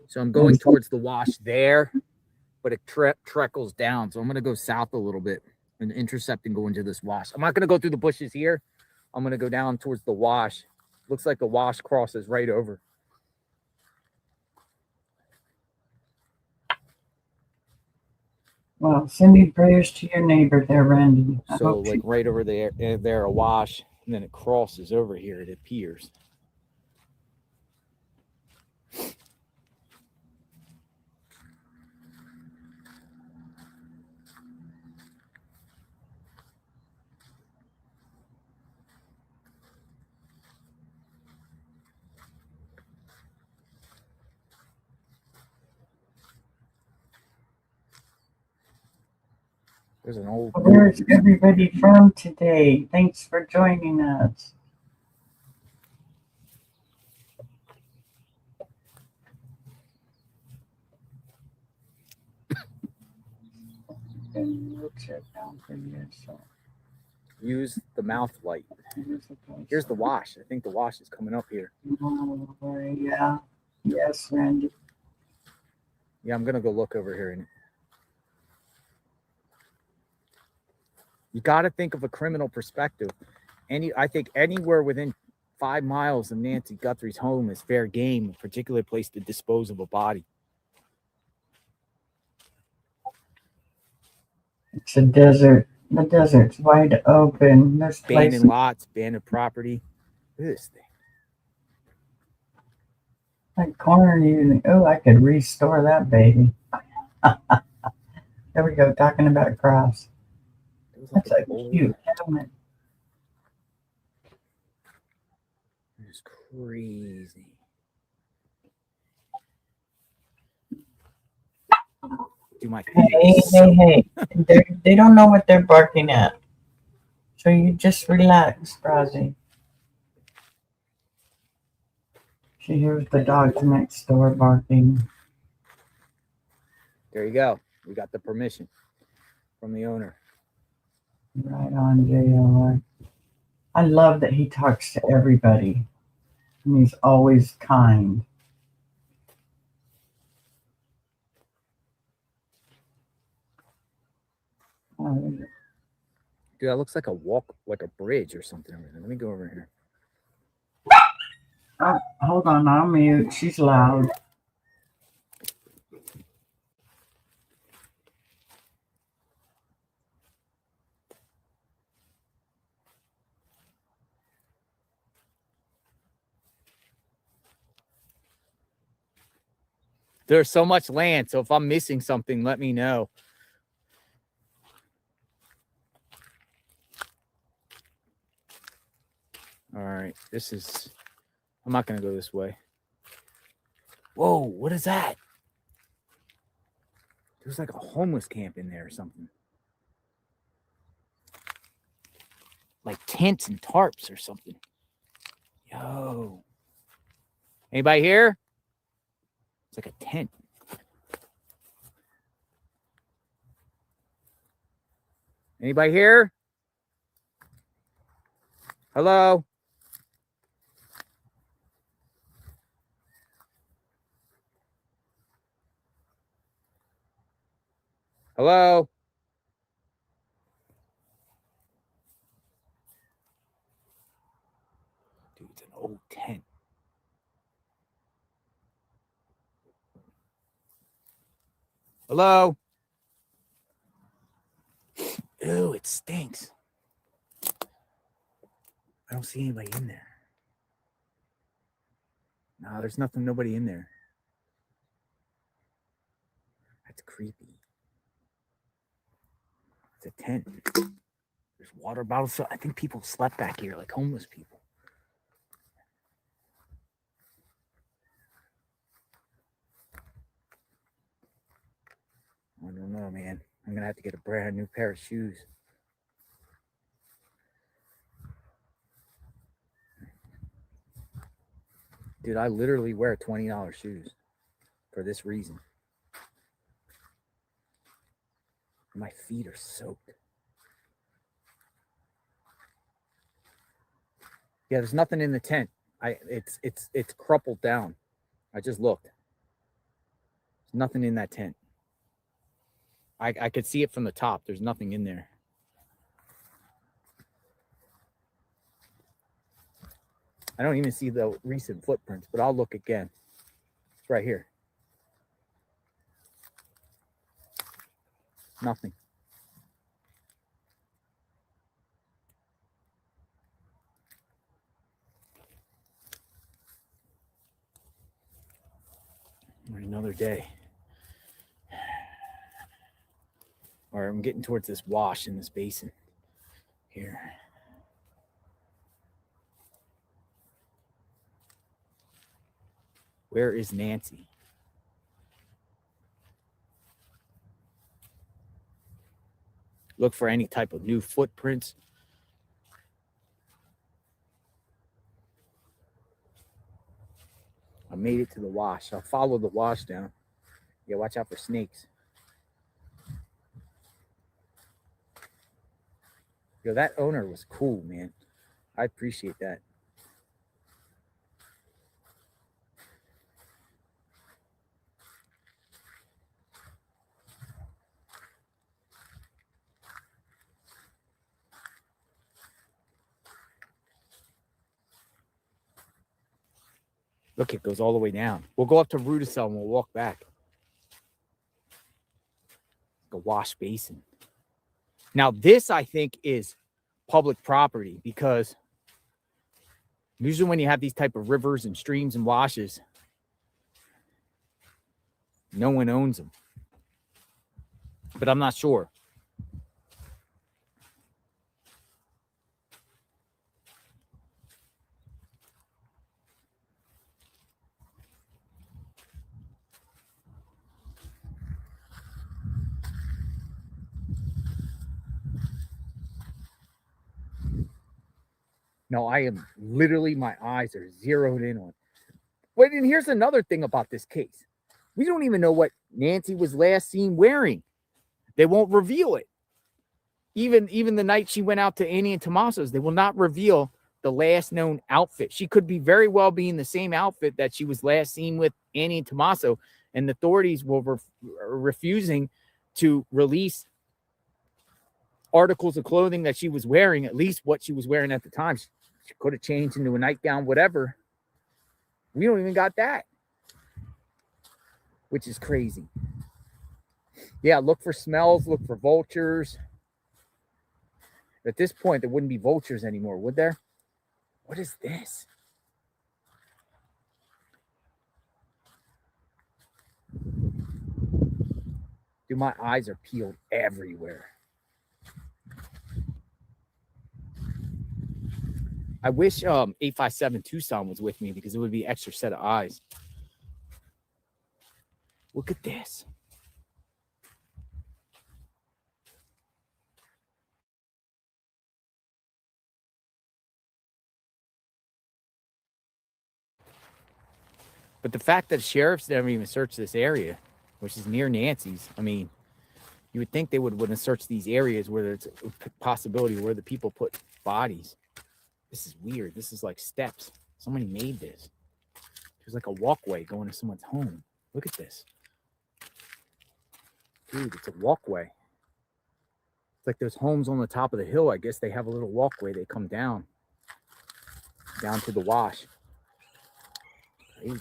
So I'm going towards the wash there, but it trickles down. So I'm going to go south a little bit and intercept and go into this wash. I'm not going to go through the bushes here. I'm going to go down towards the wash. Looks like the wash crosses right over. Well, sending prayers to your neighbor there, Randy. So like right over there, a wash, and then it crosses over here, it appears. There's an old. Where's everybody from today? Thanks for joining us. Use the mouth light. Here's the wash. I think the wash is coming up here. Oh, yeah. Yes, Randy. Yeah, I'm gonna go look over here. You got to think of a criminal perspective. I think anywhere within 5 miles of Nancy Guthrie's home is fair game, a particular place to dispose of a body. It's a desert. The desert's wide open. There's places. Abandoned lots, abandoned property. Look at this thing. That corner, I could restore that baby. There we go, talking about a cross. That's a cute cabinet. It's crazy. Do my Hey. They don't know what they're barking at. So you just relax, Rosie. She hears the dogs next door barking. There you go. We got the permission from the owner. Right on, JR. I love that he talks to everybody. And he's always kind. Dude, that looks like a bridge or something. Let me go over here. Oh, hold on, I'll mute. She's loud. There's so much land, so if I'm missing something, let me know. All right, I'm not going to go this way. Whoa, what is that? There's like a homeless camp in there or something. Like tents and tarps or something. Yo. Anybody here? It's like a tent. Anybody here? Hello? Hello? Dude, it's an old tent. Hello? Ew, it stinks. I don't see anybody in there. No, there's nobody in there. That's creepy. It's a tent. There's water bottles. So I think people slept back here, like homeless people. I don't know, man. I'm going to have to get a brand new pair of shoes. Dude, I literally wear $20 shoes for this reason. My feet are soaked. Yeah, there's nothing in the tent. It's crumpled down. I just looked. There's nothing in that tent. I could see it from the top. There's nothing in there. I don't even see the recent footprints, but I'll look again. It's right here. Nothing. Another day. Or I'm getting towards this wash in this basin here. Where is Nancy? Look for any type of new footprints. I made it to the wash. I'll follow the wash down. Yeah, watch out for snakes. Yo, that owner was cool, man. I appreciate that. Look, it goes all the way down. We'll go up to Rudisell and we'll walk back. A wash basin. Now, this, I think, is public property because usually when you have these type of rivers and streams and washes, no one owns them. But I'm not sure. No, I am literally, my eyes are zeroed in on. But and here's another thing about this case. We don't even know what Nancy was last seen wearing. They won't reveal it. Even the night she went out to Annie and Tommaso's, they will not reveal the last known outfit. She could be very well be in the same outfit that she was last seen with Annie and Tommaso, and the authorities were refusing to release articles of clothing that she was wearing, at least what she was wearing at the time. She could have changed into a nightgown, whatever. We don't even got that, which is crazy. Yeah, look for smells, look for vultures. At this point, there wouldn't be vultures anymore, would there? What is this? Dude, my eyes are peeled everywhere. I wish 857 Tucson was with me because it would be an extra set of eyes. Look at this. But the fact that sheriffs never even searched this area, which is near Nancy's, I mean, you would think they would have searched these areas where there's a possibility where the people put bodies. This is weird. This is like steps. Somebody made this. There's like a walkway going to someone's home. Look at this. Dude, it's a walkway. It's like there's homes on the top of the hill. I guess they have a little walkway. They come down to the wash. Crazy.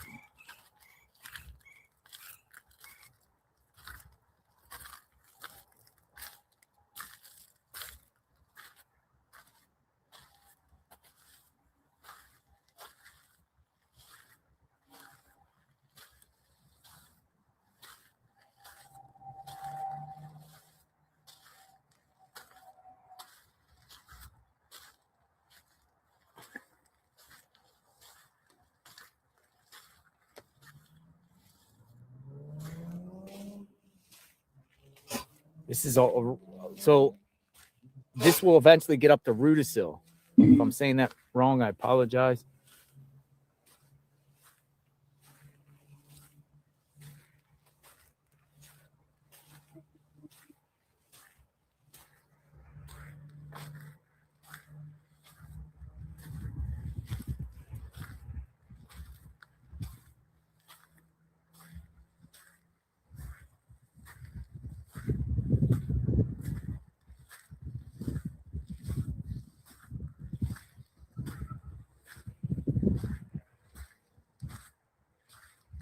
This is all. So this will eventually get up to Rudisill. If I'm saying that wrong, I apologize.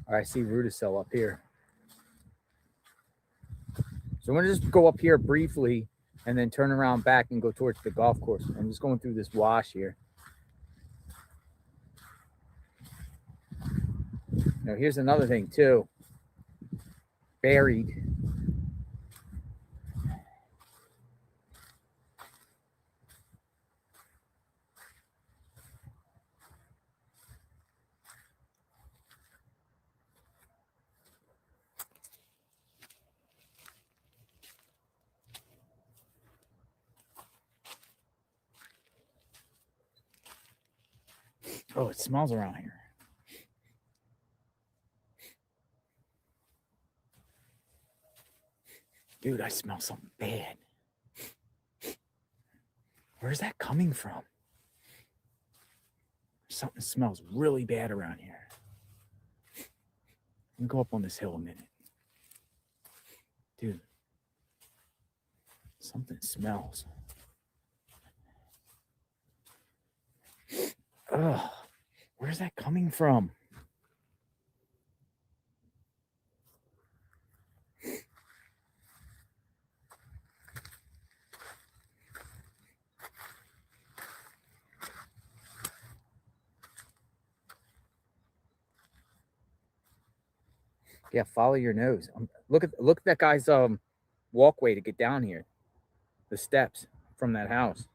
I see Rudisill up here. So I'm going to just go up here briefly and then turn around back and go towards the golf course. I'm just going through this wash here. Now, here's another thing, too. Buried. Oh, it smells around here. Dude, I smell something bad. Where's that coming from? Something smells really bad around here. Let me go up on this hill a minute. Dude, something smells. Ugh, where's that coming from? Yeah, follow your nose. Look at that guy's walkway to get down here. The steps from that house.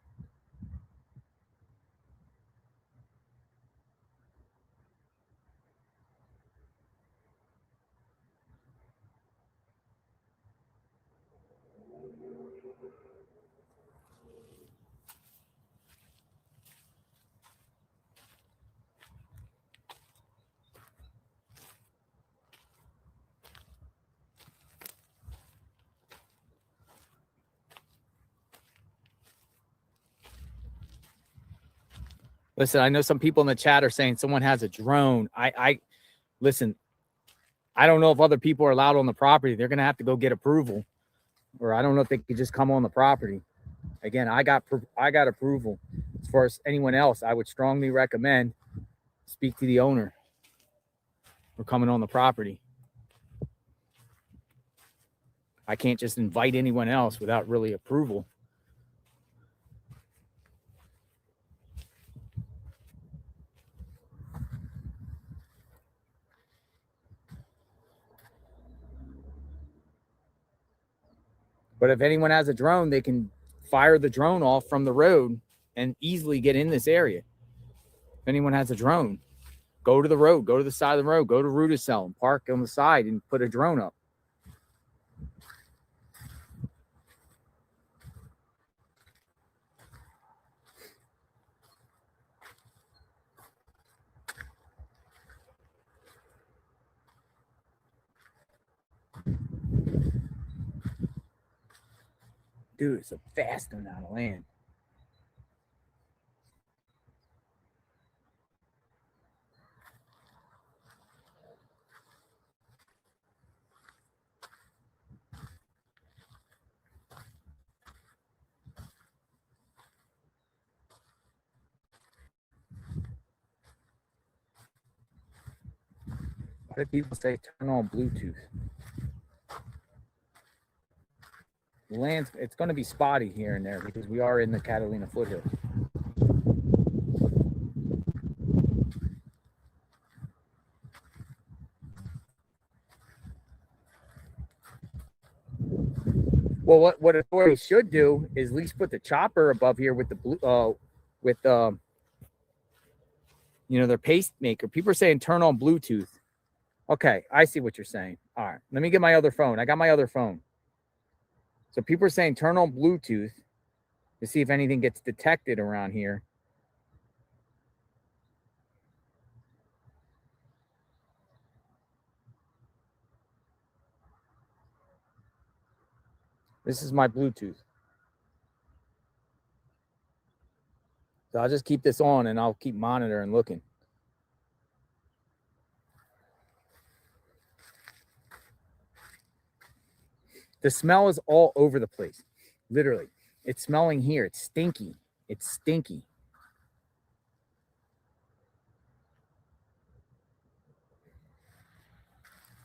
Listen, I know some people in the chat are saying someone has a drone. I listen, I don't know if other people are allowed on the property. They're going to have to go get approval, or I don't know if they could just come on the property. Again, I got approval. As far as anyone else, I would strongly recommend speak to the owner for coming on the property. I can't just invite anyone else without really approval. But if anyone has a drone, they can fire the drone off from the road and easily get in this area. If anyone has a drone, go to the road, go to the side of the road, go to Rudicell and park on the side and put a drone up. Dude, it's a vast amount of land. Why do people say turn on Bluetooth? The land's, it's going to be spotty here and there because we are in the Catalina foothills. Well, what authorities should do is at least put the chopper above here with the blue, you know, their pacemaker. People are saying turn on Bluetooth. Okay, I see what you're saying. All right, let me get my other phone. I got my other phone. So people are saying turn on Bluetooth to see if anything gets detected around here. This is my Bluetooth. So I'll just keep this on and I'll keep monitoring, looking. The smell is all over the place. Literally. It's smelling here. It's stinky. It's stinky.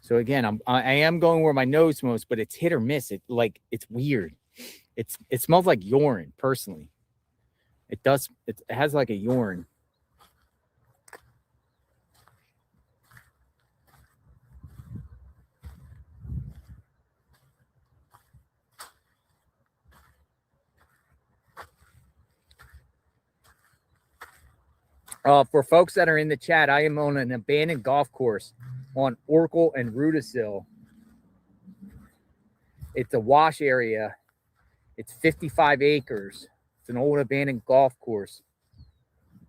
So again, I am going where my nose smells, but it's hit or miss. It's weird. It smells like urine, personally. It does. It has like a urine. For folks that are in the chat, I am on an abandoned golf course on Oracle and Rudicell. It's a wash area. It's 55 acres. It's an old abandoned golf course.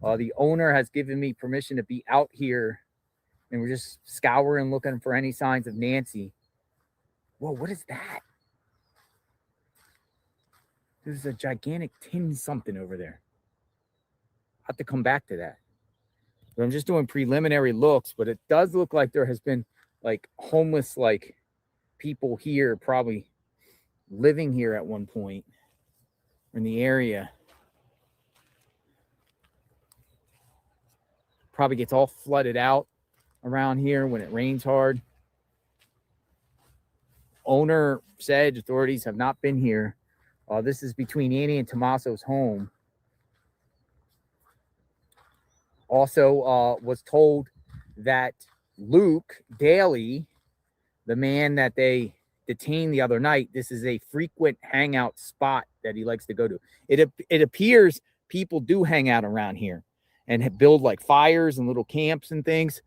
The owner has given me permission to be out here, and we're just scouring, looking for any signs of Nancy. Whoa, what is that? There's a gigantic tin something over there. I'll have to come back to that. But I'm just doing preliminary looks, but it does look like there has been like homeless, like people here probably living here at one point in the area. Probably gets all flooded out around here when it rains hard. Owner said authorities have not been here. This is between Annie and Tommaso's home. Also was told that Luke Daly the man that they detained the other night, this is a frequent hangout spot that he likes to go to. It appears people do hang out around here and build like fires and little camps and things.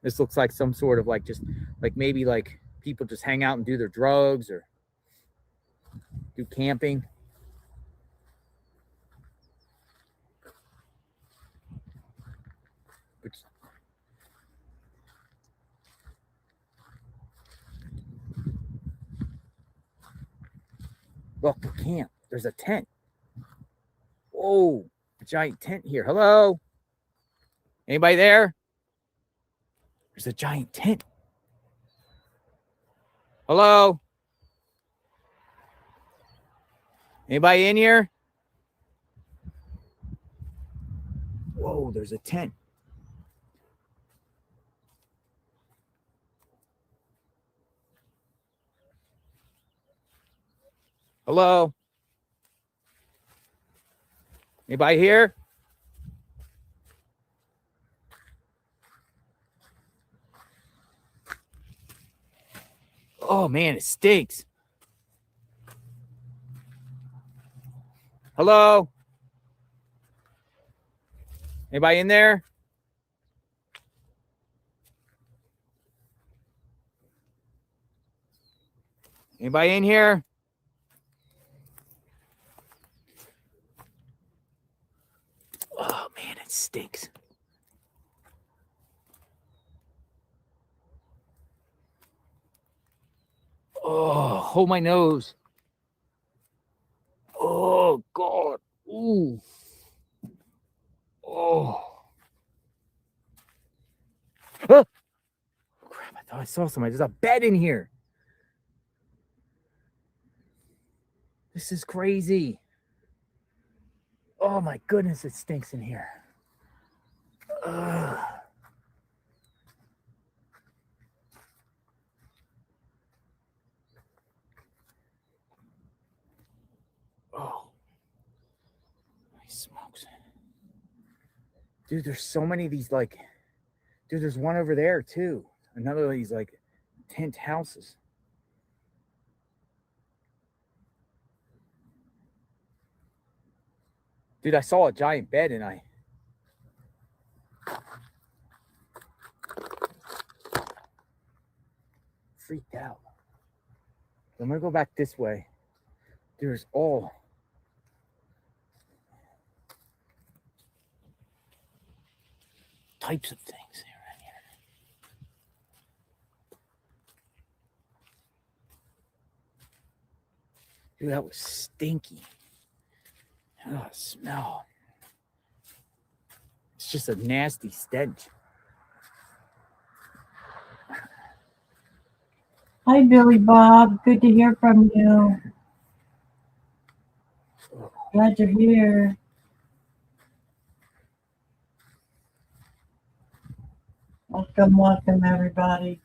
This looks like some sort of like just like maybe like people just hang out and do their drugs or do camping. Which, look, the camp. There's a tent. Whoa, a giant tent here. Hello? Anybody there? There's a giant tent. Hello? Anybody in here? Whoa, there's a tent. Hello? Anybody here? Oh man, it stinks. Hello? Anybody in there? Anybody in here? Oh man, it stinks. Oh, hold my nose. Oh God. Ooh. Oh. Ah. Crap, I thought I saw somebody. There's a bed in here. This is crazy. Oh my goodness, it stinks in here. Ugh. Oh. Holy smokes. Dude, there's so many of these like, dude, there's one over there too. Another of these like tent houses. Dude, I saw a giant bed and I freaked out. I'm gonna go back this way. There's all types of things around here. Dude, that was stinky. Oh, smell. It's just a nasty stench. Hi, Billy Bob. Good to hear from you. Glad you're here. Welcome, welcome, everybody.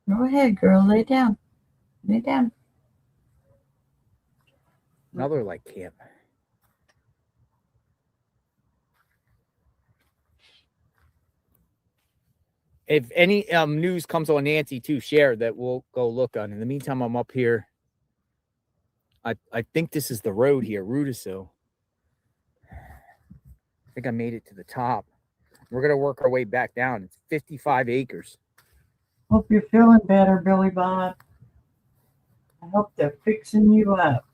Go ahead, girl. Lay down. Lay down. Another like camp. If any news comes on Nancy too, share that we'll go look on. In the meantime, I'm up here. I think this is the road here, Rudisil. I think I made it to the top. We're gonna work our way back down. It's 55 acres. Hope you're feeling better, Billy Bob. I hope they're fixing you up.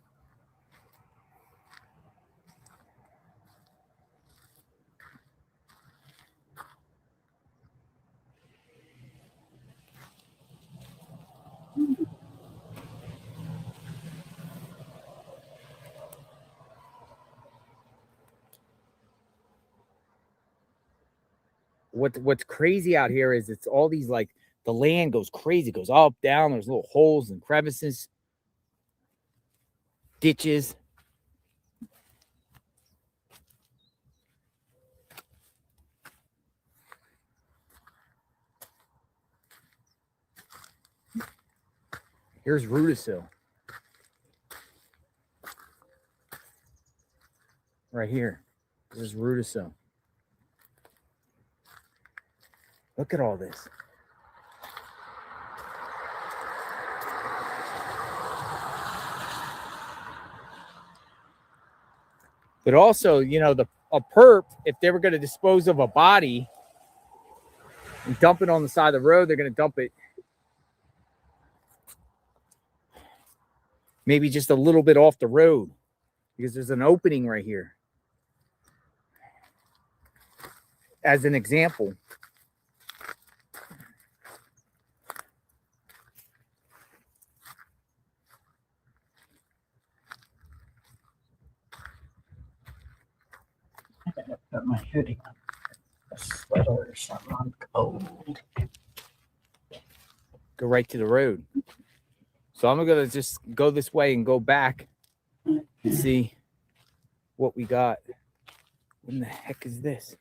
What's crazy out here is it's all these like the land goes crazy, goes up, down. There's little holes and crevices, ditches. Here's Rudisil. Right here. This is Rudisil. Look at all this. But also, you know, a perp, if they were going to dispose of a body and dump it on the side of the road, they're going to dump it maybe just a little bit off the road because there's an opening right here. As an example. I gotta put my hoodie on. A sweater or something. I'm cold. Go right to the road. So I'm going to just go this way and go back and see what we got. What in the heck is this?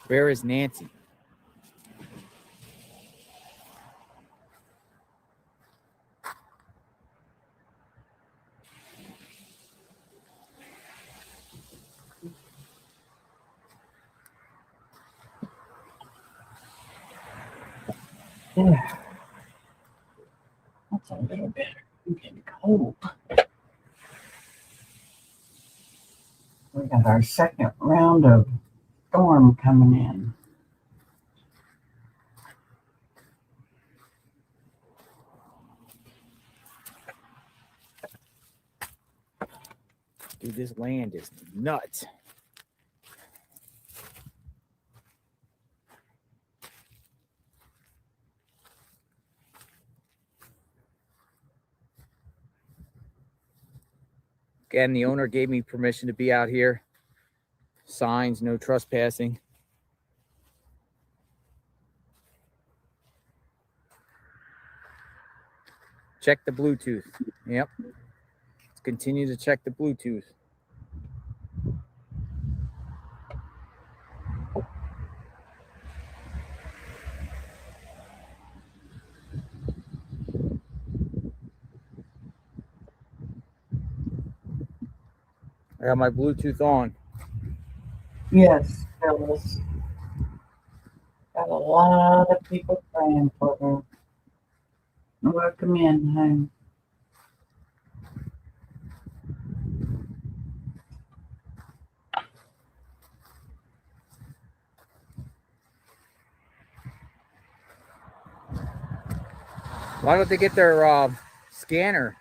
Where is Nancy? Yeah. That's a little better. I'm getting cold. We got our second round of storm coming in. Dude, this land is nuts. Again, the owner gave me permission to be out here. Signs, no trespassing. Check the Bluetooth. Yep. Let's continue to check the Bluetooth. I got my Bluetooth on. Yes, Phyllis. Got a lot of people praying for her. Welcome in, hon. Why don't they get their scanner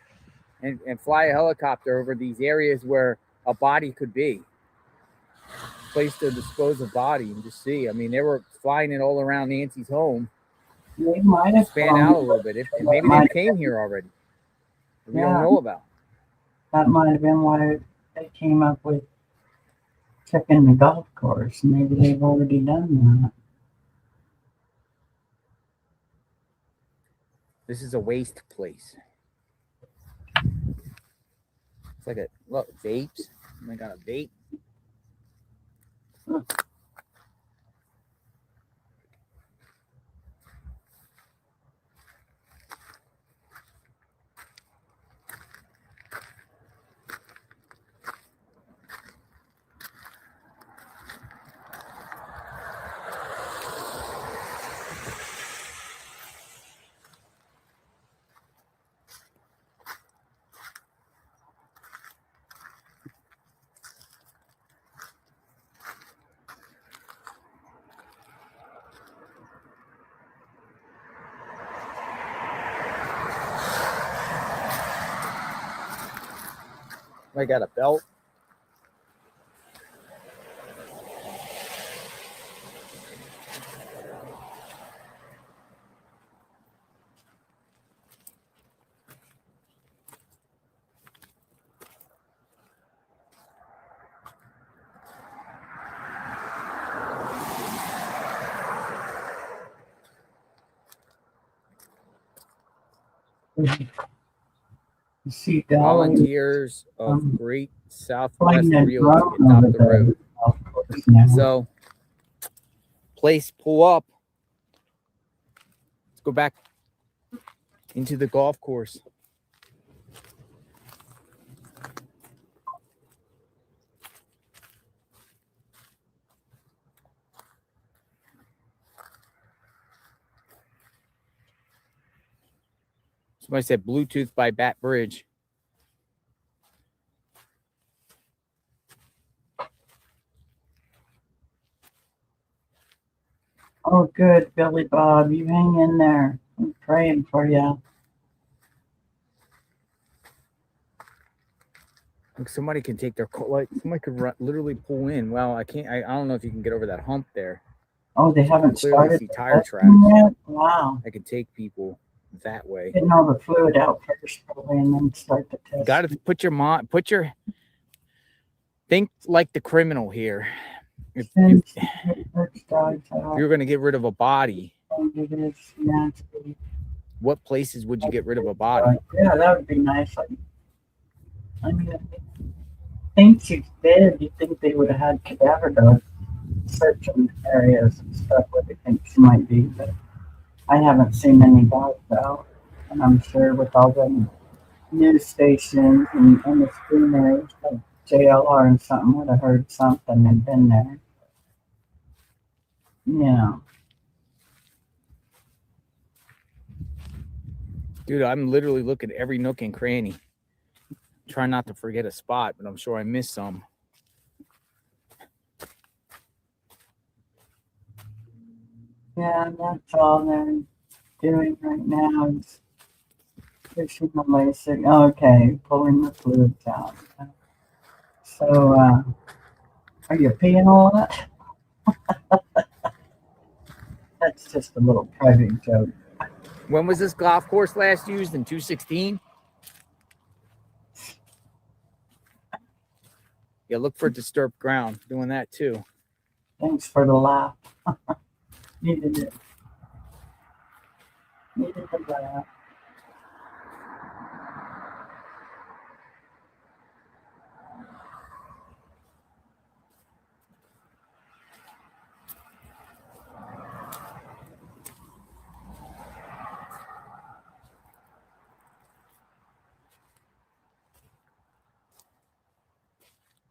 and fly a helicopter over these areas where a body could be? Place to dispose of body and just see. I mean, they were flying it all around Nancy's home. They might have Span out a little bit. Maybe they came here already. We don't know about. That might have been why they came up with checking the golf course. Maybe they've already done that. This is a waste place. It's like a look, vapes. I got a vape. I got a belt. You see Dolly Volunteers of Great Southwest flying a Realty drone over adopt the the road. golf course now. So, place pull up. Let's go back into the golf course. Somebody said Bluetooth by Bat Bridge. Oh, good, Billy Bob. You hang in there. I'm praying for you. Like somebody can take their like somebody could literally pull in. Well, I can't. I don't know if you can get over that hump there. Oh, they haven't Clearly started see the tire testing tracks. yet? Wow. I can take people that way. Getting all the fluid out first, probably, and then start the test. Got to put your think like the criminal here. If you're going to get rid of a body, what places would you get rid of a body? Yeah, that would be nice. I mean, I think she's dead. You think they would have had cadaver dogs searching areas and stuff where they think she might be, but I haven't seen any dogs out. And I'm sure with all the news stations and the screeners, like JLR and something would have heard something and been there. Yeah. Dude, I'm literally looking at every nook and cranny. Try not to forget a spot, but I'm sure I missed some. Yeah, that's all they're doing right now is pushing the LASIK. Okay, pulling the fluids out. So, are you peeing a lot? That's just a little private joke. When was this golf course last used? In 2016? Yeah, look for disturbed ground. Doing that too. Thanks for the laugh. Needed it. Needed the laugh.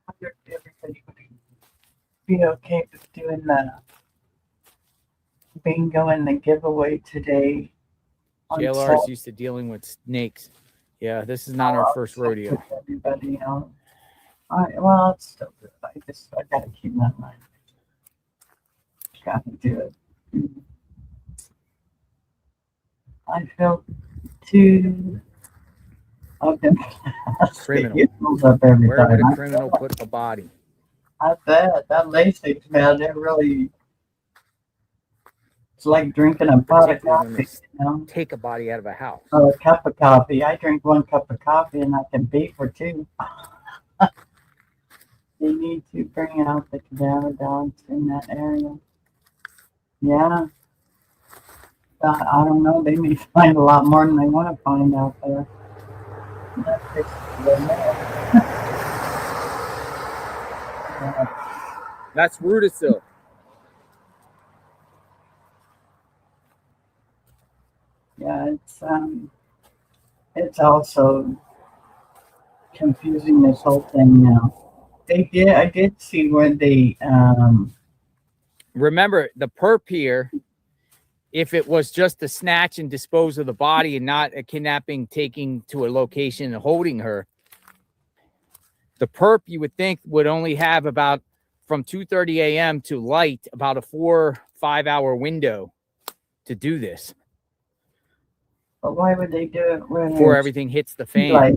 I wonder if everybody would be okay with doing the bingo and the giveaway today. JLR is used to dealing with snakes. Yeah, this is not our first rodeo. Everybody else. Well, it's still good. I gotta keep that in mind. Gotta do it. I felt two of them. Criminal. Up every Where time. would a criminal put a body? I bet that LASIK, man, they're really. It's like drinking a pot of coffee, you know? Take a body out of a house. A cup of coffee. I drink one cup of coffee and I can pay for two. They need to bring out the cadaver dogs in that area. Yeah. I don't know. They may find a lot more than they want to find out there. That's just That's Rudisill. Yeah, it's also confusing, this whole thing now. I did see where they remember the perp here. If it was just to snatch and dispose of the body and not a kidnapping, taking to a location and holding her, the perp you would think would only have about from 2:30 a.m. to light about a 4-5 hour window to do this. But why would they do it when before everything hits the fan? Like,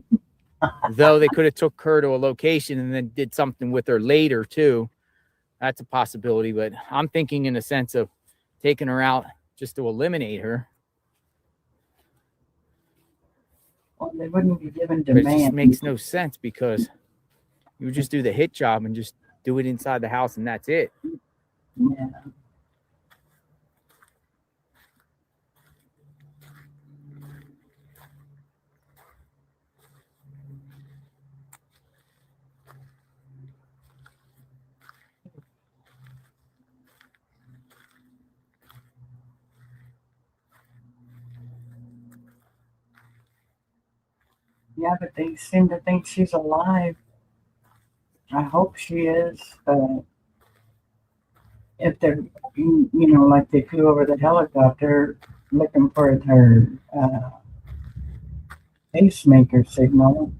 Though they could have took her to a location and then did something with her later too. That's a possibility, but I'm thinking in the sense of taking her out just to eliminate her. well, they wouldn't be given But it just demand. makes no sense because you would just do the hit job and just do it inside the house and that's it. Yeah. Yeah, but they seem to think she's alive. I hope she is, but if they're, like they flew over the helicopter looking for her pacemaker signal,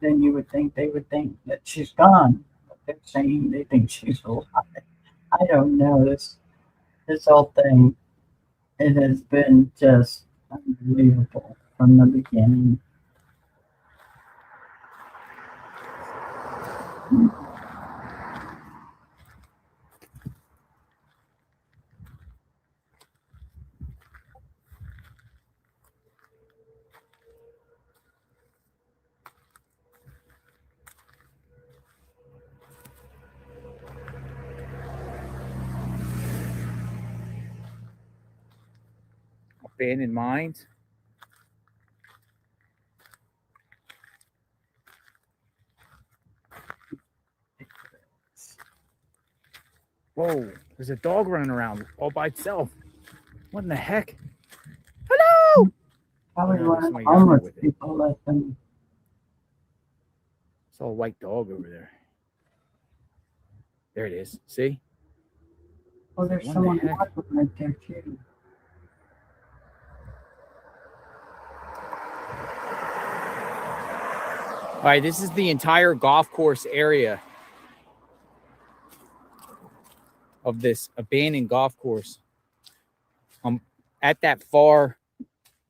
then you would think they would think that she's gone. But they're saying they think she's alive. I don't know. This whole thing, it has been just unbelievable from the beginning. Abandoned mines. Whoa, there's a dog running around all by itself. What in the heck? Hello! Probably No, one of somebody the got there homeless with it. people let them. Saw a white dog over there. There it is. See? Oh, there's What in the someone heck? walking right there too. All right, this is the entire golf course area of this abandoned golf course. At that far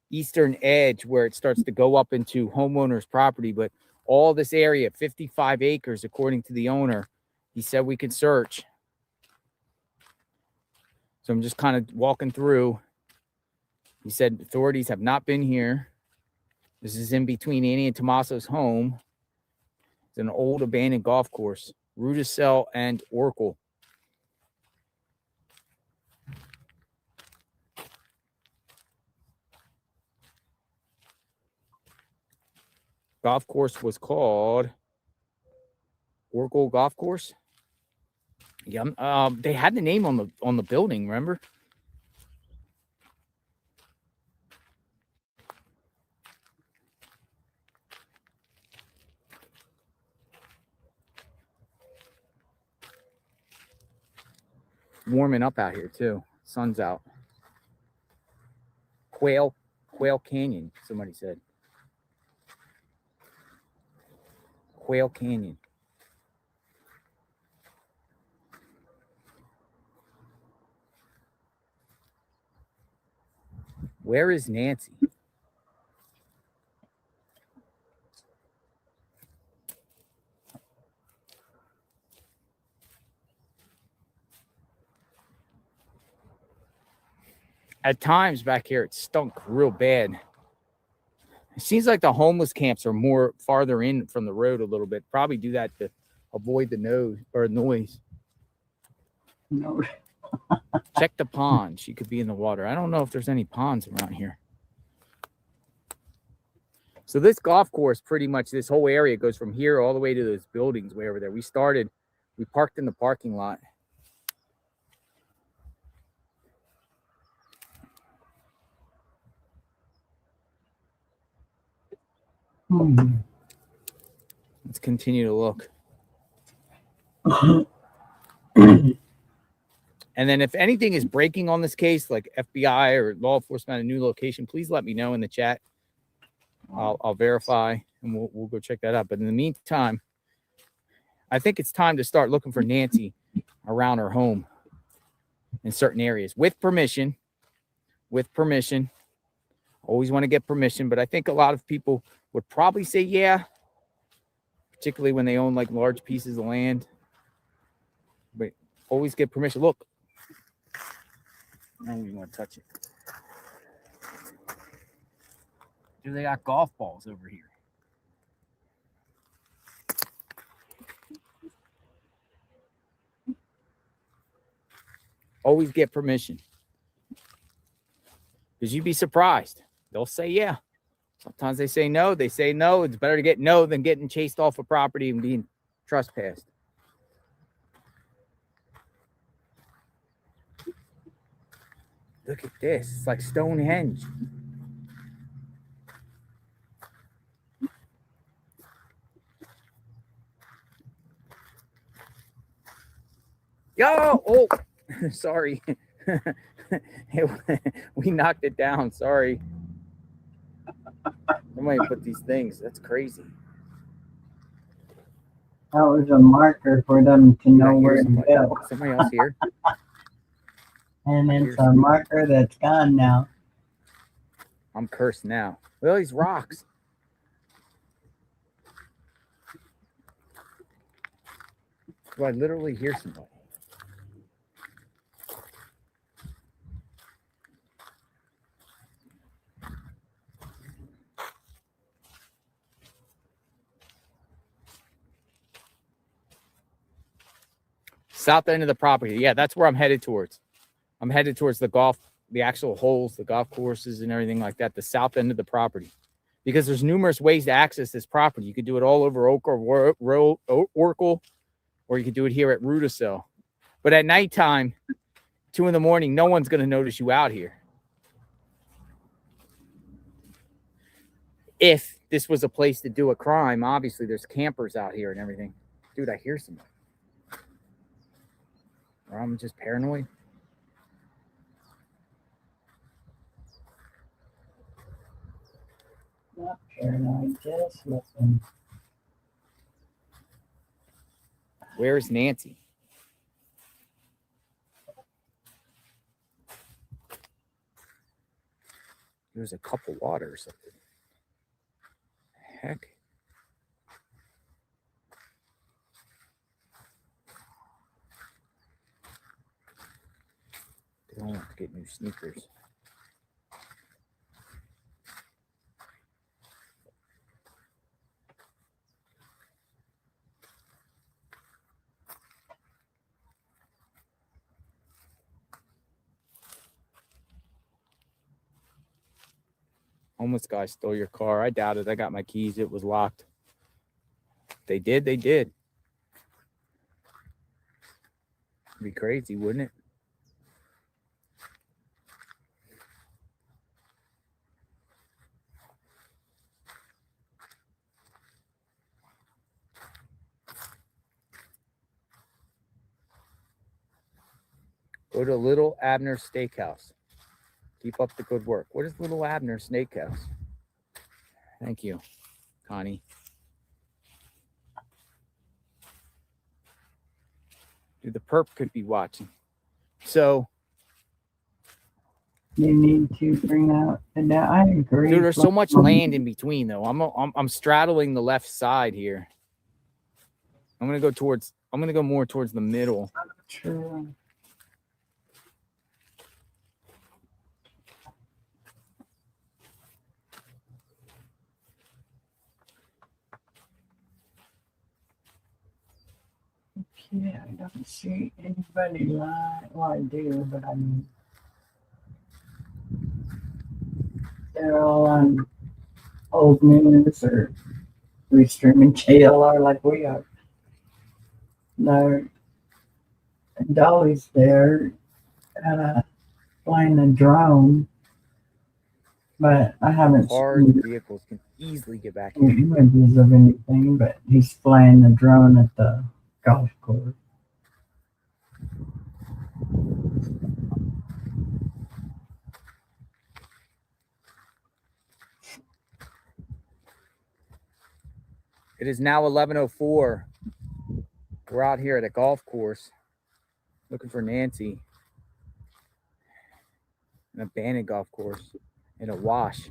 eastern edge where it starts to go up into homeowners' property, but all this area, 55 acres, according to the owner, he said we could search. So I'm just kind of walking through. He said authorities have not been here. This is in between Annie and Tommaso's home. It's an old abandoned golf course, Rudisell and Oracle. Golf course was called Oracle Golf Course. Yeah, they had the name on the building. Remember? Warming up out here too. Sun's out. Quail Canyon. Somebody said Quail Canyon. Where is Nancy? At times back here, it stunk real bad. It seems like the homeless camps are more farther in from the road a little bit. Probably do that to avoid the noise. No. Check the pond. She could be in the water. I don't know if there's any ponds around here. So this golf course, pretty much this whole area goes from here all the way to those buildings way over there. We parked in the parking lot. Let's continue to look. And then if anything is breaking on this case, like FBI or law enforcement at a new location, please let me know in the chat. I'll verify and we'll go check that out. But in the meantime, I think it's time to start looking for Nancy around her home in certain areas with permission. Always want to get permission, but I think a lot of people would probably say yeah, particularly when they own like large pieces of land. But always get permission. Look, I don't even want to touch it. Dude, they got golf balls over here. Always get permission. Because you'd be surprised. They'll say yeah. Sometimes they say no. They say no. It's better to get no than getting chased off a property and being trespassed. Look at this. It's like Stonehenge. Yo! Oh, sorry. We knocked it down. Sorry. Somebody put these things. That's crazy. That was a marker for them to Dude, I know hear where to somebody. go. Is somebody else here? And I it's hear a somebody. marker that's gone now. I'm cursed now. Look at these rocks. Do I literally hear somebody? South end of the property. Yeah, that's where I'm headed towards. I'm headed towards the actual holes, the golf courses and everything like that, the south end of the property. Because there's numerous ways to access this property. You could do it all over Oracle, or you could do it here at Rudisill. But at nighttime, 2 a.m, no one's going to notice you out here. If this was a place to do a crime, obviously there's campers out here and everything. Dude, I hear somebody. Or I'm just paranoid. Not paranoid, just listen. Where is Nancy? There's a cup of water or something. Heck. They don't have to get new sneakers. Homeless guy stole your car. I doubt it. I got my keys. It was locked. They did. They did. It'd be crazy, wouldn't it? Go to Little Abner Steakhouse. Keep up the good work. What is Little Abner Steakhouse? Thank you, Connie. Dude, the perp could be watching. So, You need to bring out, and I agree. dude, there's so much land in between, though. I'm straddling the left side here. I'm gonna go more towards the middle. True. Okay, I don't see anybody live. Well, I do, but I mean, they're all on old news or we streaming JLR like we are. No, Dolly's there flying a drone, but I haven't Cars seen and vehicles can easily get back here. images of anything, but he's flying a drone at the golf course. It is now 11:04. We're out here at a golf course looking for Nancy. An abandoned golf course in a wash.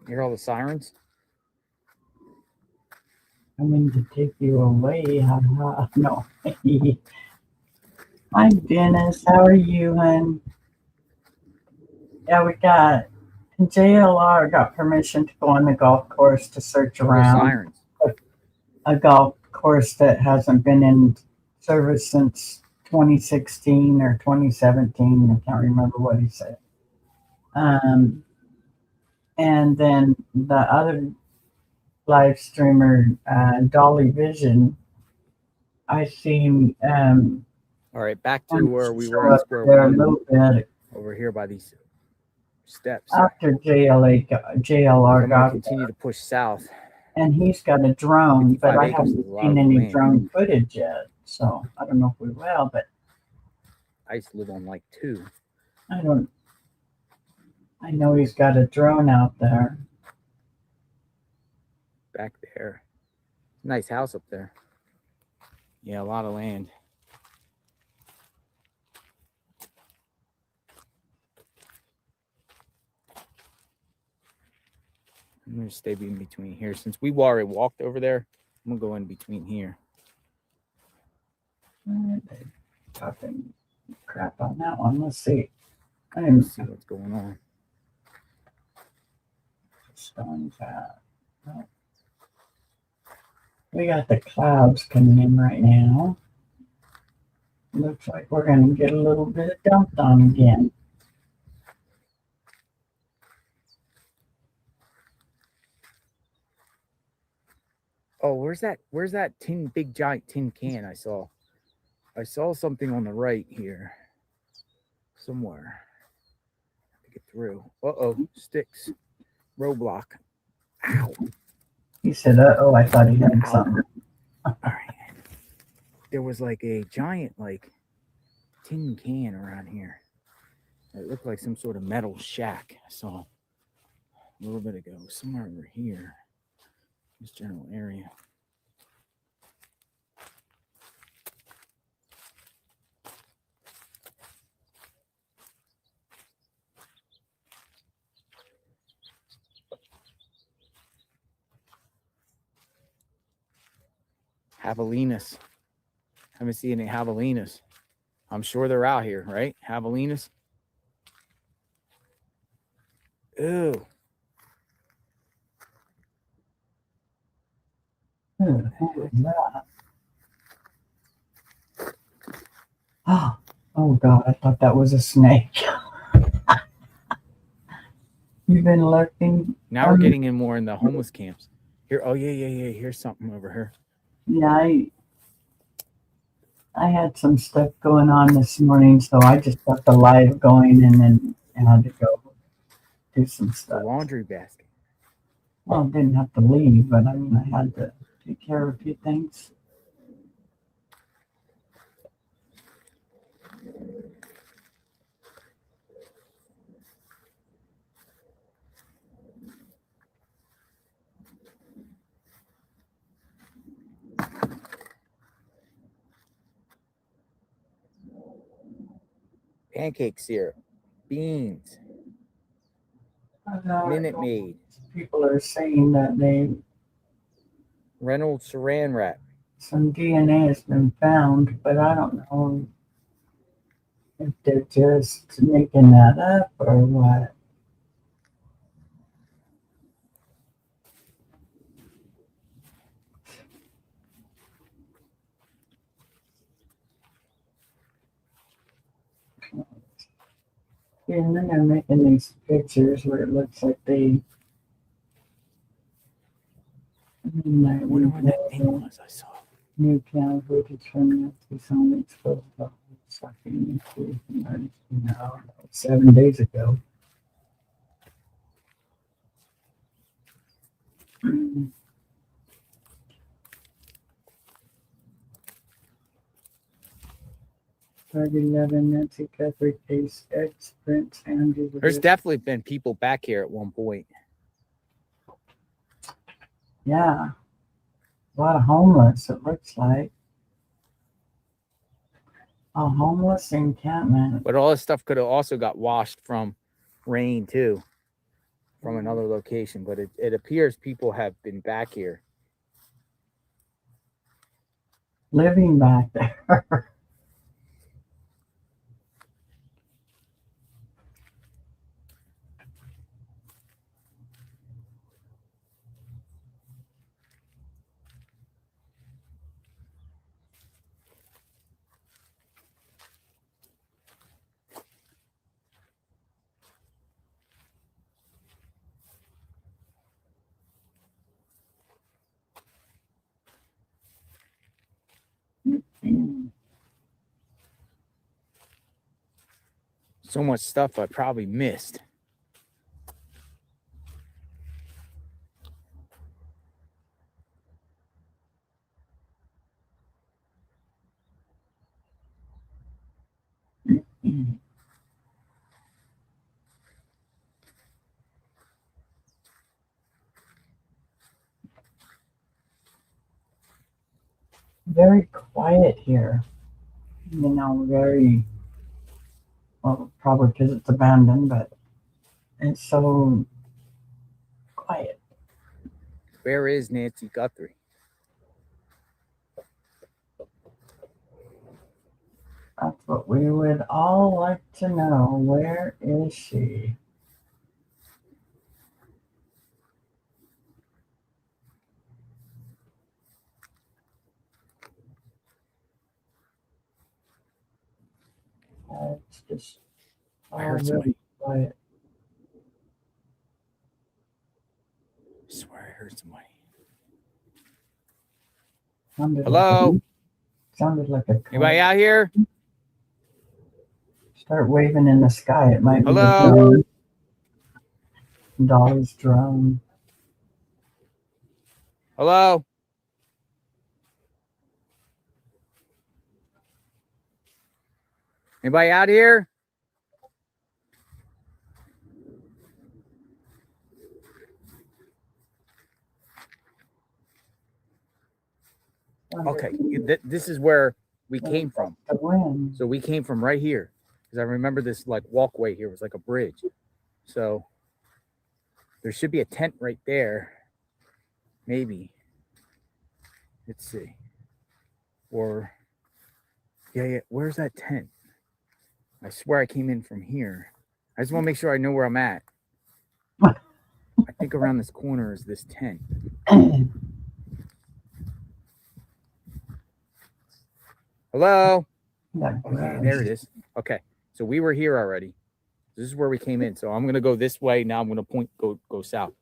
You hear all the sirens? Coming to take you away. No. Hi, Dennis. How are you, hon? Yeah, we got JLR got permission to go on the golf course to search around. Sirens. A golf course that hasn't been in service since 2016 or 2017. I can't remember what he said. And then the other live streamer, Dolly Vision, I see all right, back to where we were show at up square there a one. little bit over here by these steps. After JLR I'm going to got continue to push south. and he's got a drone, but 55 I acres haven't is a lot seen of any land. drone footage yet. So I don't know if we will, but I used to live on like 2. I know he's got a drone out there. Back there. Nice house up there. Yeah, a lot of land. I'm going to stay in between here. Since we've already walked over there, I'm going to go in between here. Talking crap on that one. Let's see. I didn't See what's going on. stones out. We got the clouds coming in right now. Looks like we're going to get a little bit dumped on again. Oh, where's that big giant tin can I saw? I saw something on the right here. Somewhere. To get through. Uh-oh, sticks. Roadblock. Ow. He said, uh-oh, I thought he had something. All right. There was like a giant tin can around here. It looked like some sort of metal shack I saw a little bit ago. Somewhere over here. This general area. Javelinas. Haven't seen any javelinas. I'm sure they're out here, right? Javelinas. Ew. Who was that? Oh God, I thought that was a snake. You've been looking. Now we're getting in more in the homeless camps. Here, oh yeah. Here's something over here. Yeah, I had some stuff going on this morning, so I just got the live going and then had to go do some The stuff. laundry basket. Well, I didn't have to leave, but I mean, I had to take care of a few things. Pancake syrup. Beans. Minute Maid. People are saying that Reynolds saran wrap. some DNA has been found, but I don't know if they're just making that up or what. Yeah, and then they're making these pictures where it looks like they. I wonder what that thing was I saw. New town footage from Nancy Guthrie exposed the sucking into 7 days ago. Target 11 Nancy Guthrie case ex Prince Andrew. There's definitely been people back here at one point. Yeah. A lot of homeless, it looks like. A homeless encampment. But all this stuff could have also got washed from rain too, from another location. But it appears people have been back here. Living back there. So much stuff I probably missed. Very quiet here. You know, very, well, probably because it's abandoned, but it's so quiet. Where is Nancy Guthrie? That's what we would all like to know. Where is she? It's just I heard all somebody. very quiet. I swear I heard somebody. Hello? Sounded like a Anybody out here? Start waving in the sky. It might Hello? be the Dolly's drone. Hello? Anybody out here? Okay, this is where we came from. The wind. So we came from right here, because I remember this like walkway here was like a bridge. So there should be a tent right there, maybe. Let's see. Or yeah. Where's that tent? I swear I came in from here. I just want to make sure I know where I'm at. I think around this corner is this tent. Hello? Okay, there it is. Okay, so we were here already. This is where we came in. So I'm going to go this way. Now I'm going to point, go south.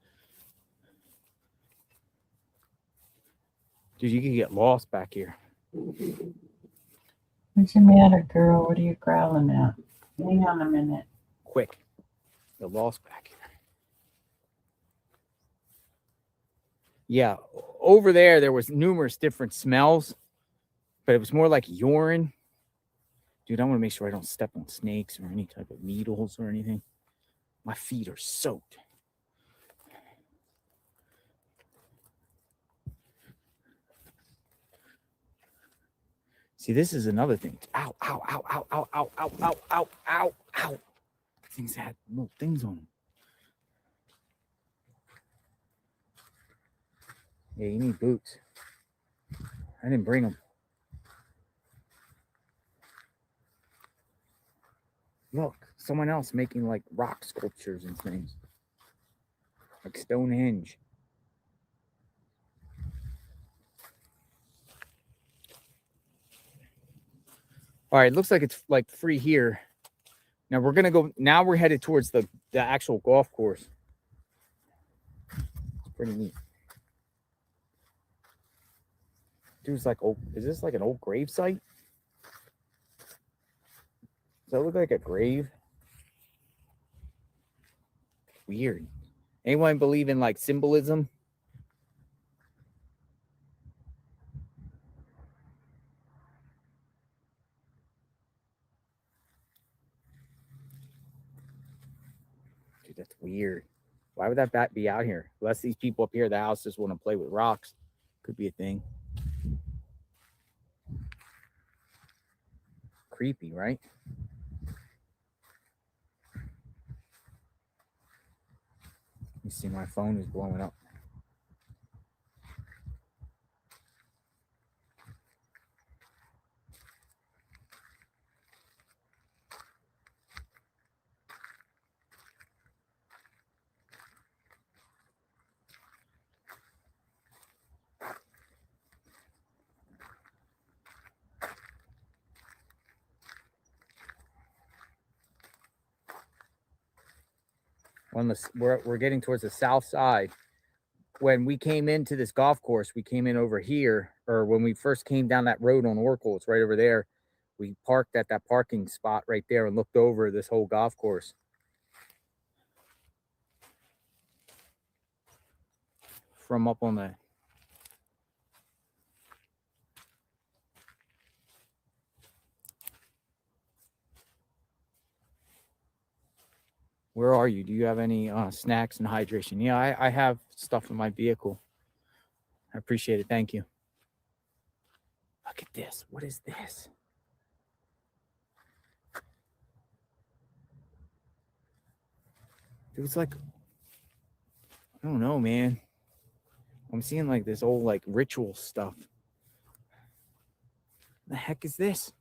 Dude, you can get lost back here. What's the matter, girl? What are you growling at? Hang on a minute. Quick. Get lost back here. Yeah, over there was numerous different smells, but it was more like urine. Dude, I want to make sure I don't step on snakes or any type of needles or anything. My feet are soaked. See, this is another thing. Ow, ow, ow, ow, ow, ow, ow, ow, ow, ow, ow. Things had little things on them. Yeah, you need boots. I didn't bring them. Look, someone else making like rock sculptures and things. Like Stonehenge. All right, looks like it's like free here. Now we're gonna go. Now we're headed towards the actual golf course. It's pretty neat. Dude's like, oh, is this like an old grave site? Does that look like a grave? Weird. Anyone believe in like symbolism? Dude, that's weird. Why would that bat be out here? Unless these people up here at the house just want to play with rocks. Could be a thing. Creepy, right? You see, my phone is blowing up. We're getting towards the south side. When we came into this golf course, we came in over here, or when we first came down that road on Oracle, it's right over there. We parked at that parking spot right there and looked over this whole golf course. From up on the Where are you? Do you have any snacks and hydration? Yeah, I have stuff in my vehicle. I appreciate it. Thank you. Look at this. What is this? Dude, it's like, I don't know, man. I'm seeing like this old like ritual stuff. The heck is this?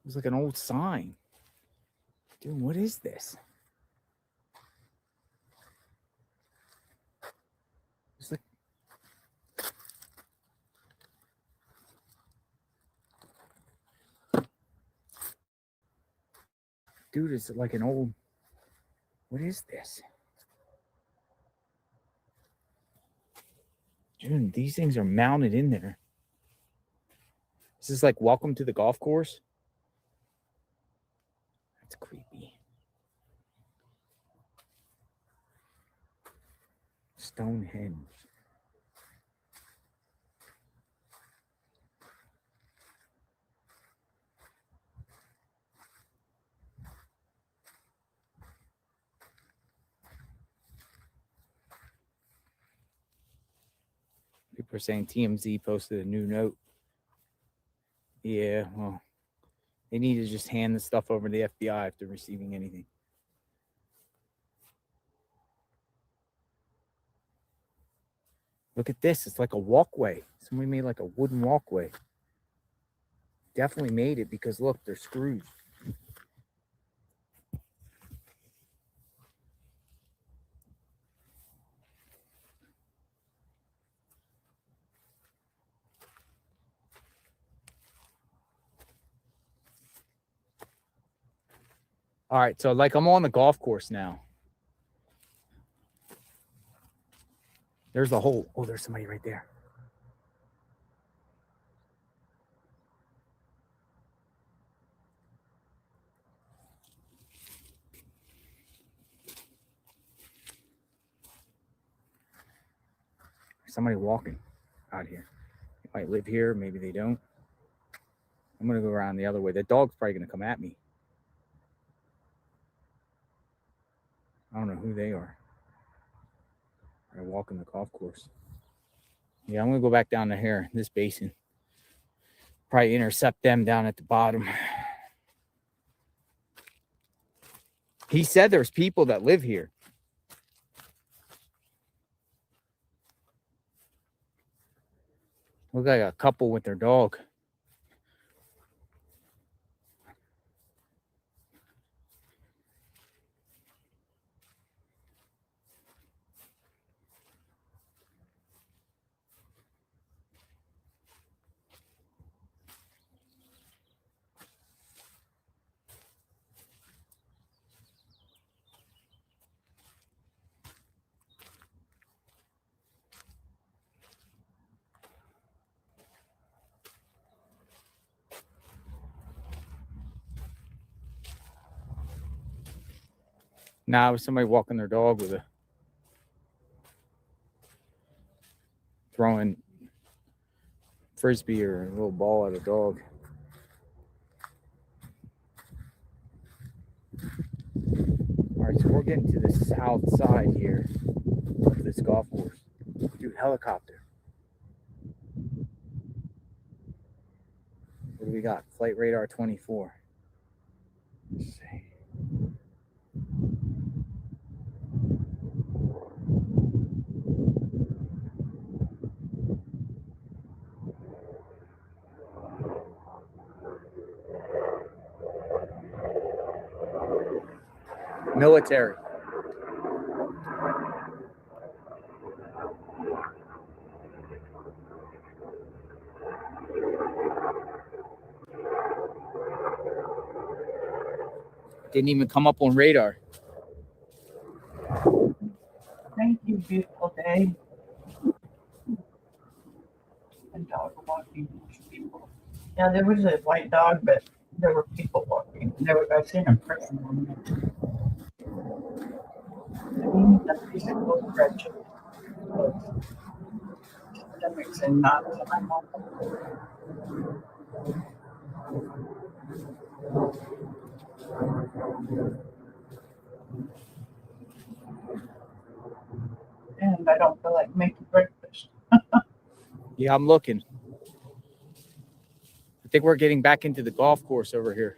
It's like an old sign. Dude, what is this? It's like, dude, it's like an old, what is this? Dude, these things are mounted in there. This is like welcome to the golf course. That's creepy. Stonehenge. People are saying TMZ posted a new note. Yeah, well, they need to just hand the stuff over to the FBI after receiving anything. Look at this. It's like a walkway. Somebody made like a wooden walkway. Definitely made it because look, they're screws. All right, so like I'm on the golf course now. There's the hole. Oh, there's somebody right there. Somebody walking out here. They might live here, maybe they don't. I'm gonna go around the other way. The dog's probably gonna come at me. I don't know who they are. They're walking the golf course. Yeah, I'm gonna go back down to here, this basin. Probably intercept them down at the bottom. He said there's people that live here. Look like a couple with their dog. Nah, it was somebody walking their dog with a throwing frisbee or a little ball at a dog. All right, so we're getting to the south side here of this golf course. Dude, helicopter. What do we got? Flight radar 24. Let's see. Military. Didn't even come up on radar. Thank you, beautiful day. And dog walking people. Yeah, there was a white dog, but there were people walking. I've seen a person on there. That piece of coat scratch. Stomachs and knots on my mouth. And I don't feel like making breakfast. Yeah, I'm looking. I think we're getting back into the golf course over here.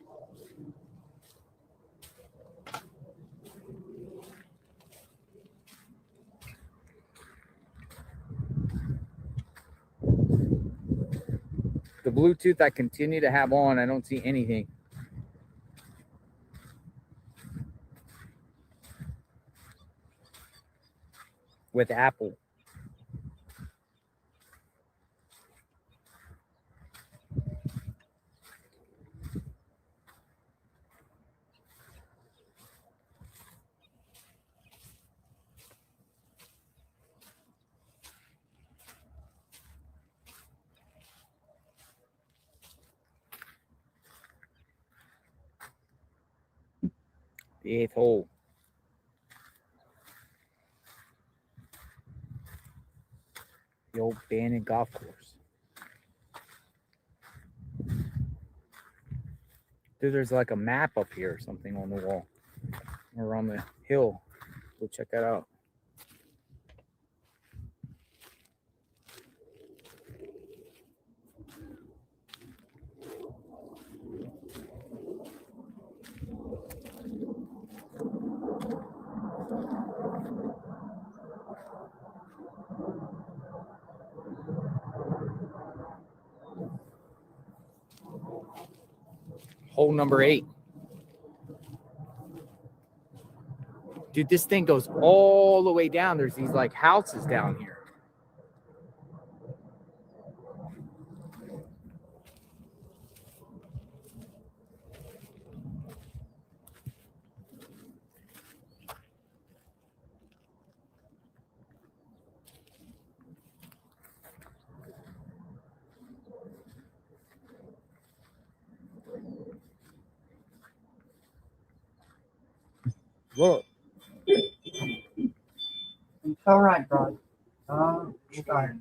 The Bluetooth I continue to have on, I don't see anything. With Apple. The 8th hole. The old abandoned golf course. Dude, there's like a map up here or something on the wall. Or on the hill. Go check that out. Hole number 8. Dude, this thing goes all the way down. There's these like houses down here. Look. It's all right, bro. Start.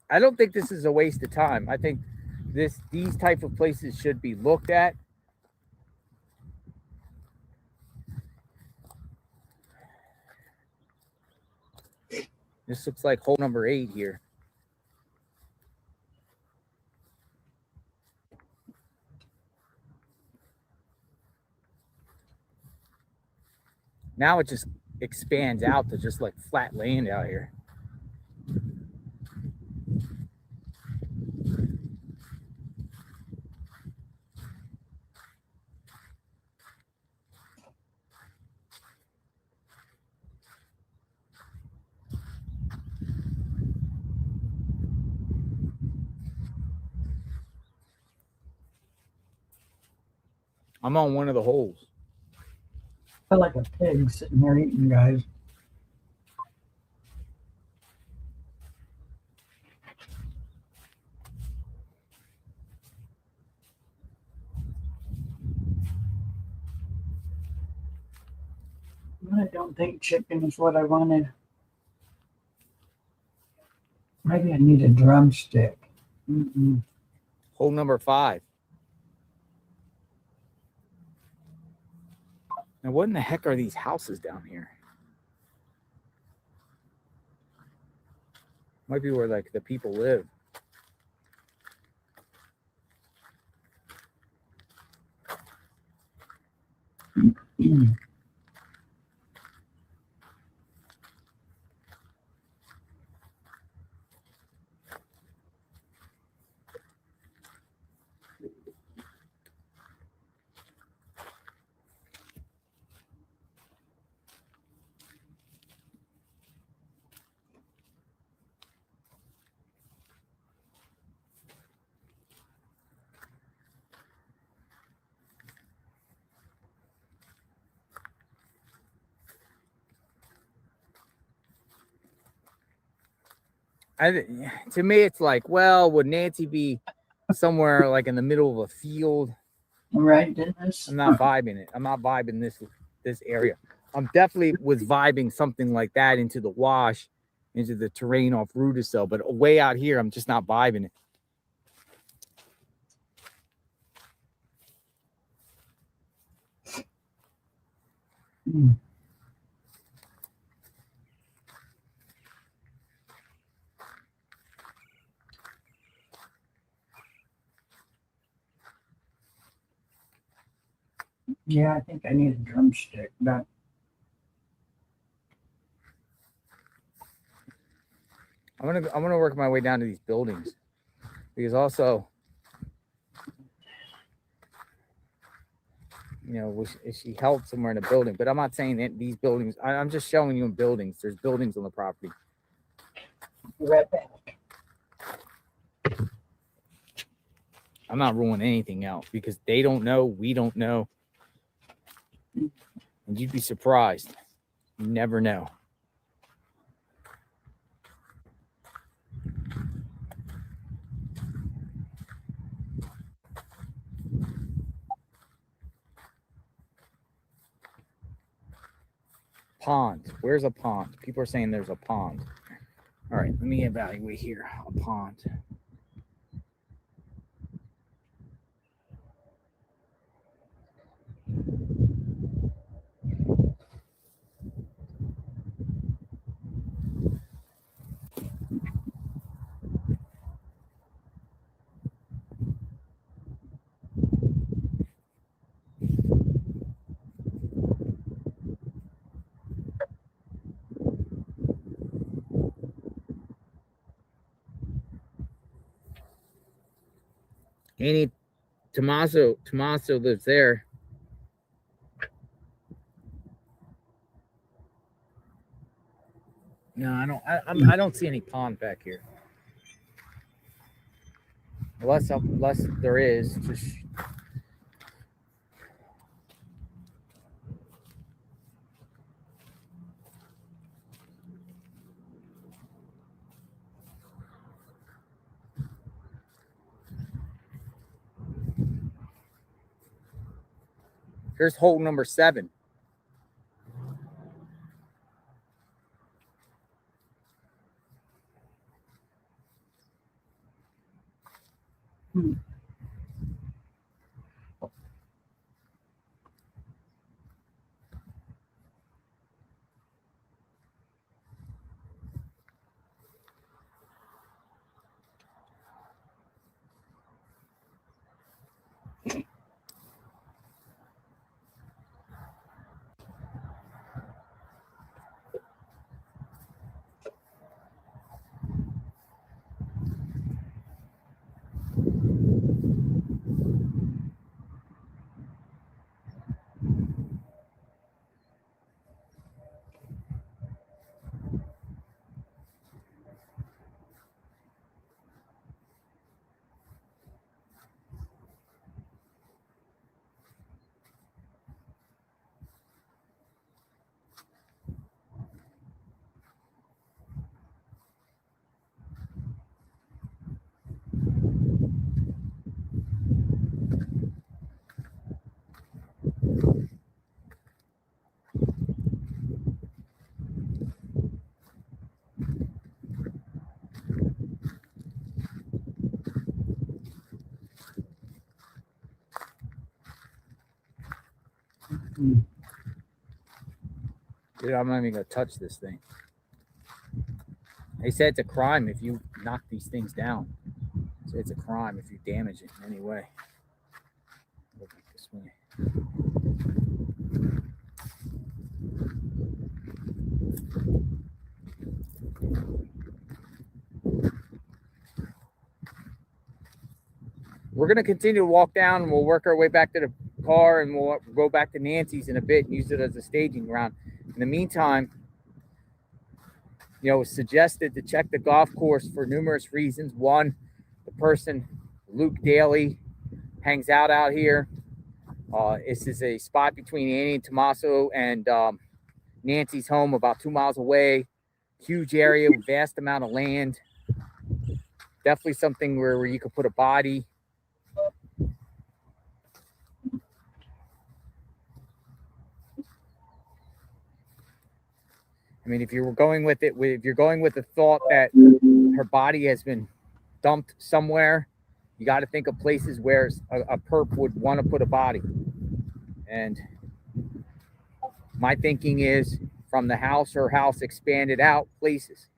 I don't think this is a waste of time. I think these type of places should be looked at. This looks like hole number 8 here. Now it just expands out to just like flat land out here. I'm on one of the holes. I feel like a pig sitting there eating, guys. I don't think chicken is what I wanted. Maybe I need a drumstick. Hole number 5. Now, what in the heck are these houses down here? Might be where like the people live. To me, it's like, well, would Nancy be somewhere like in the middle of a field? Right, Dennis? I'm not vibing it. I'm not vibing this area. I'm definitely was vibing something like that into the wash, into the terrain off Rudisell, but way out here, I'm just not vibing it. Yeah, I think I need a drumstick. But I'm gonna work my way down to these buildings because also, you know, she held somewhere in a building, but I'm not saying that these buildings. I'm just showing you buildings. There's buildings on the property. right back. I'm not ruling anything out because they don't know, we don't know, and you'd be surprised. You never know. Pond. Where's a pond? People are saying there's a pond. All right, let me evaluate here. A pond. Annie Tommaso lives there. No, I don't see any pond back here. Unless there is. Just here's hole number 7. Dude, I'm not even gonna touch this thing. They said it's a crime if you knock these things down. So it's a crime if you damage it in any way. Look this way. we're going to continue to walk down, and we'll work our way back to the car, and we'll go back to Nancy's in a bit and use it as a staging ground. In the meantime, it's suggested to check the golf course for numerous reasons. One, the person, Luke Daly, hangs out here. This is a spot between Annie and Tommaso and Nancy's home, about 2 miles away. Huge area, vast amount of land. Definitely something where you could put a body. I mean, if you're going with the thought that her body has been dumped somewhere, you got to think of places where a perp would want to put a body. And my thinking is, from the house, her house expanded out places.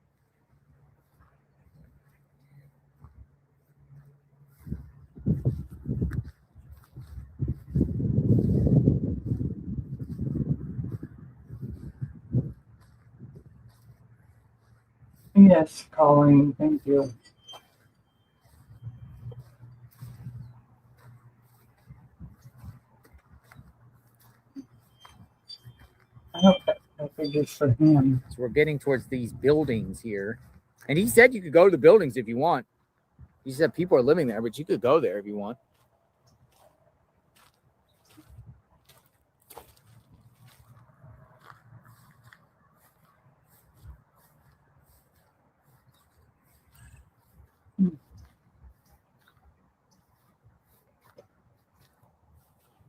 Yes, Colleen, thank you. I hope that figures for him. So we're getting towards these buildings here. And he said you could go to the buildings if you want. He said people are living there, but you could go there if you want.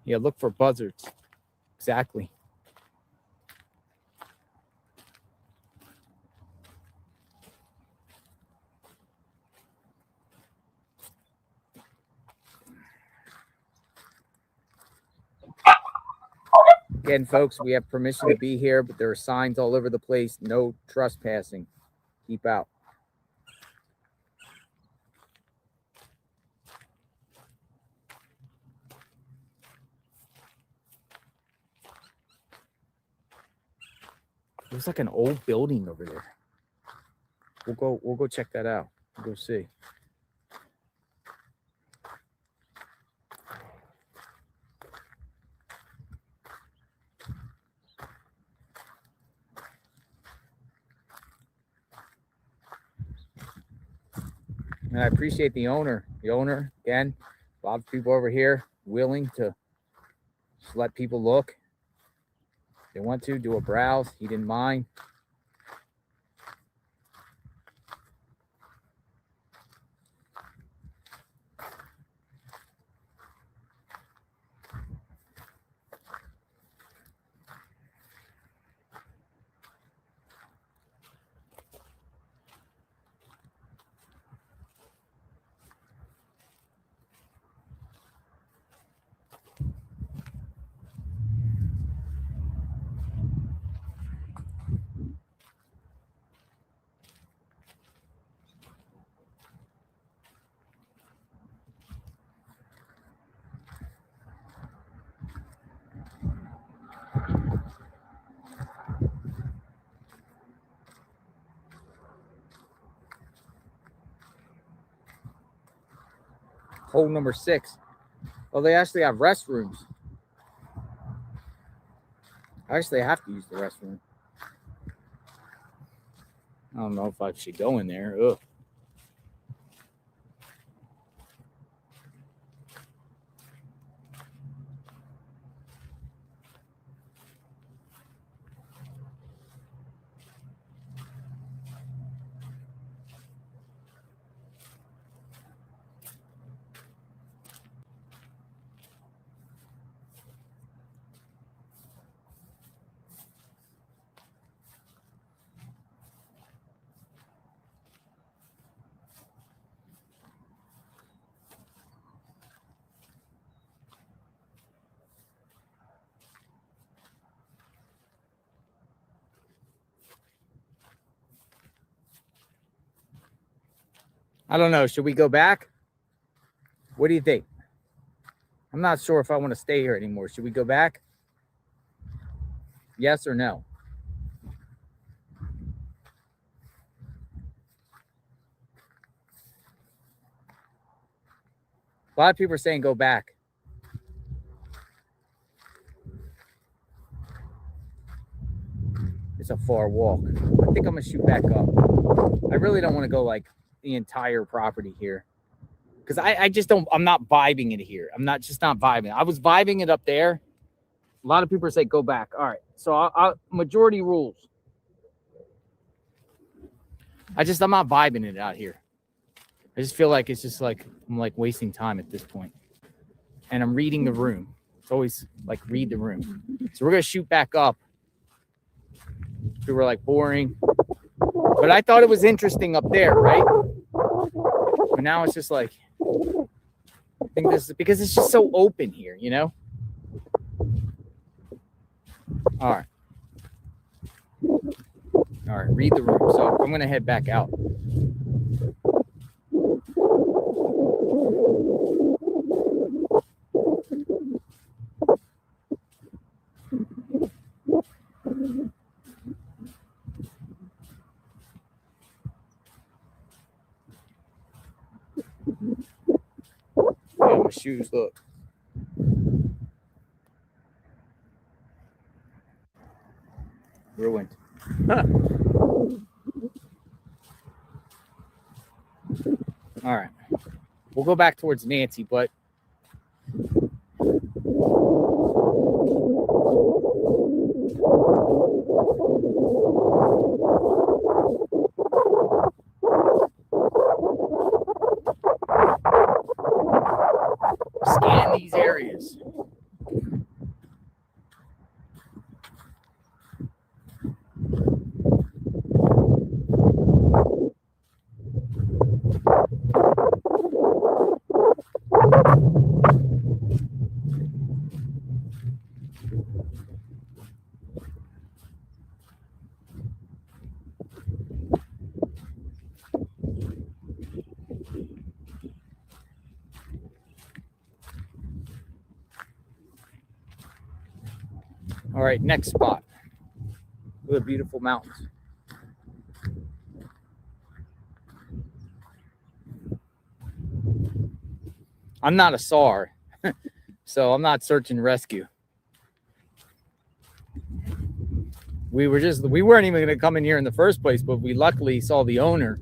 Yeah, look for buzzards. Exactly. Again, folks, we have permission to be here, but there are signs all over the place. No trespassing. Keep out. There's like an old building over there. We'll go check that out. We'll go see. And I appreciate the owner. The owner, again, a lot of people over here willing to just let people look. If they want to do a browse. He didn't mind. Hole number 6. Oh, they actually have restrooms. I actually have to use the restroom. I don't know if I should go in there. Ugh. I don't know. Should we go back? What do you think? I'm not sure if I want to stay here anymore. Should we go back? Yes or no? A lot of people are saying go back. It's a far walk. I think I'm gonna shoot back up. I really don't want to go like the entire property here, because I just don't. I'm not vibing it here. I'm not vibing. I was vibing it up there. A lot of people say go back. All right, so I'll majority rules. I'm not vibing it out here. I just feel like it's just like I'm like wasting time at this point. And I'm reading the room. It's always like read the room. So we're gonna shoot back up. People were like boring. But I thought it was interesting up there, right? But now it's just like I think this is because it's just so open here, you know? All right. All right, read the room. So I'm gonna head back out. Yeah, my shoes look. Ruined. All right. We'll go back towards Nancy, but scan these areas. All right, next spot. Look at the beautiful mountains. I'm not a SAR, so I'm not search and rescue. We weren't even going to come in here in the first place, but we luckily saw the owner.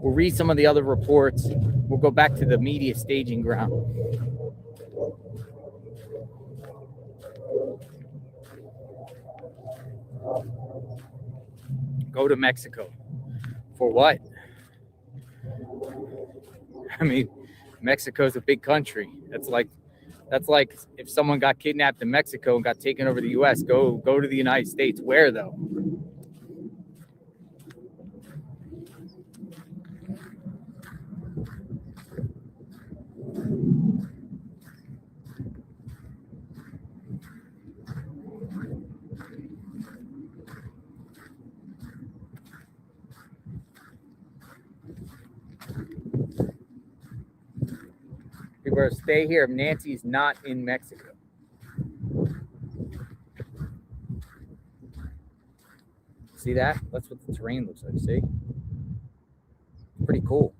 We'll read some of the other reports. We'll go back to the media staging ground. Go to Mexico. For what? I mean, Mexico's a big country. That's like if someone got kidnapped in Mexico and got taken over to the US, go to the United States. Where though? People are stay here. Nancy's not in Mexico. See that? That's what the terrain looks like. See? Pretty cool.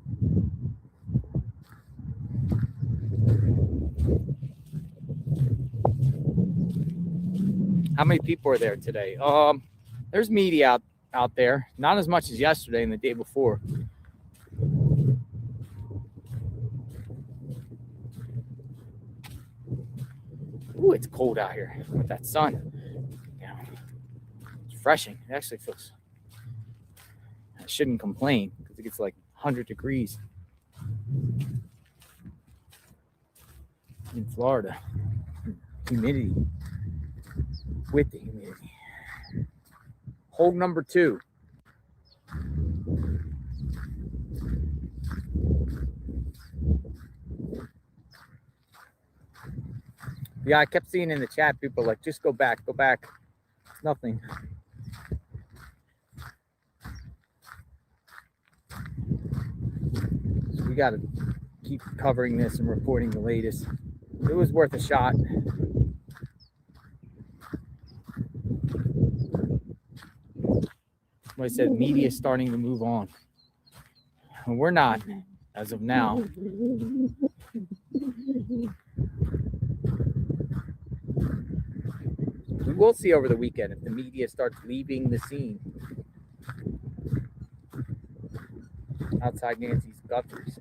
How many people are there today? There's media out there. Not as much as yesterday and the day before. Ooh, it's cold out here with that sun. Yeah, it's refreshing. It actually feels. I shouldn't complain because it gets like 100 degrees in Florida. Humidity. With the humidity. Hole number 2. Yeah, I kept seeing in the chat people like, just go back, go back. It's nothing. we got to keep covering this and reporting the latest. It was worth a shot. Like I said, media is starting to move on. And we're not, as of now. We will see over the weekend if the media starts leaving the scene outside Nancy Guthrie's.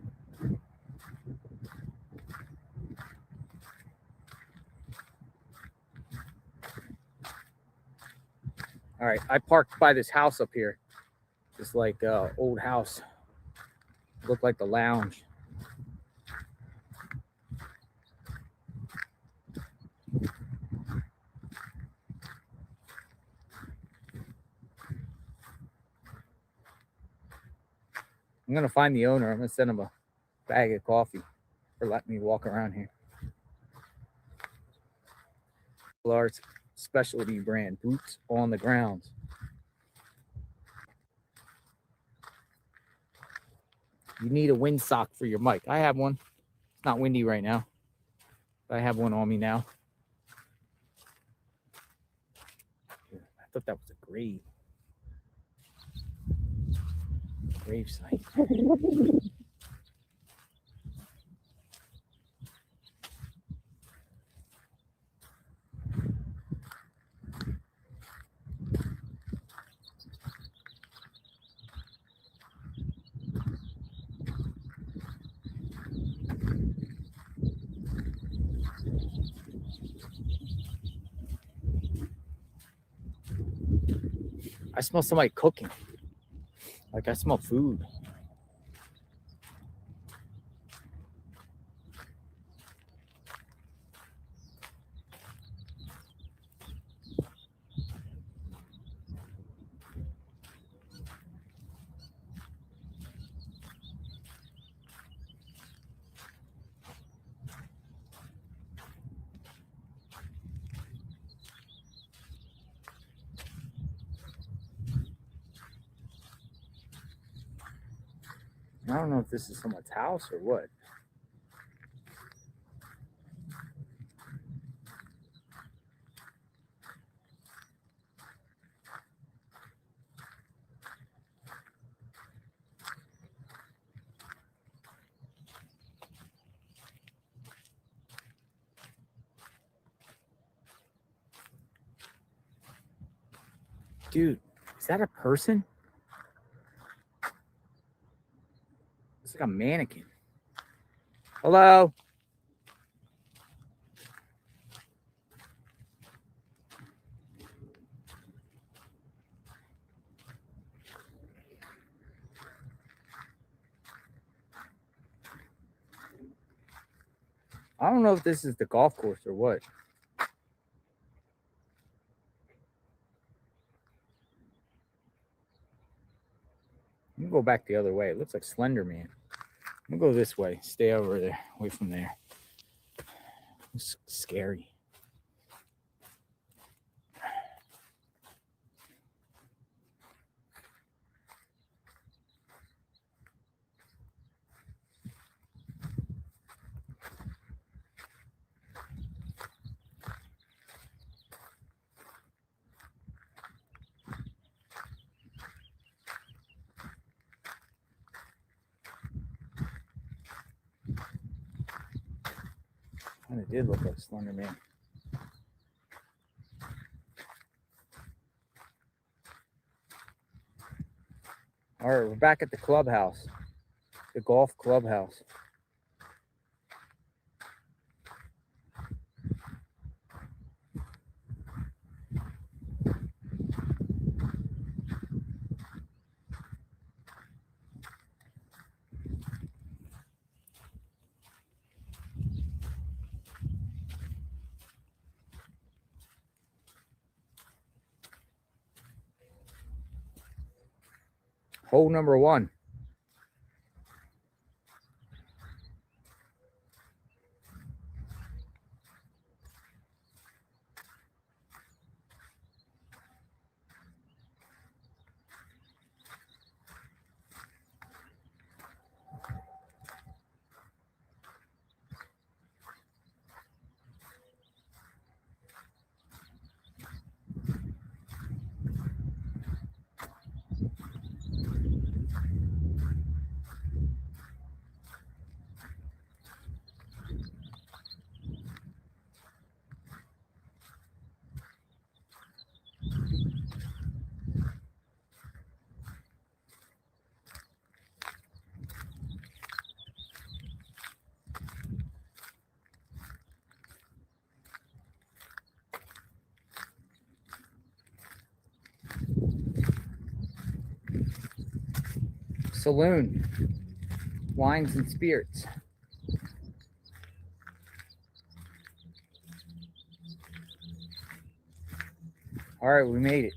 All right, I parked by this house up here. This like old house. Looked like the lounge. I'm gonna find the owner. I'm gonna send him a bag of coffee for letting me walk around here. Large specialty brand, boots on the ground. You need a windsock for your mic. I have one. It's not windy right now, but I have one on me now. I thought that was a grave site. I smell somebody cooking. Like I smell food. I don't know if this is someone's house or what. Dude, is that a person? It's like a mannequin. Hello? I don't know if this is the golf course or what. I'm gonna go back the other way. It looks like Slender Man. I'm gonna go this way. Stay over there, away from there. It's scary. And it did look like Slender Man. All right, we're back at the clubhouse, the golf clubhouse. Hole number one. Saloon. Wines and spirits. All right, we made it.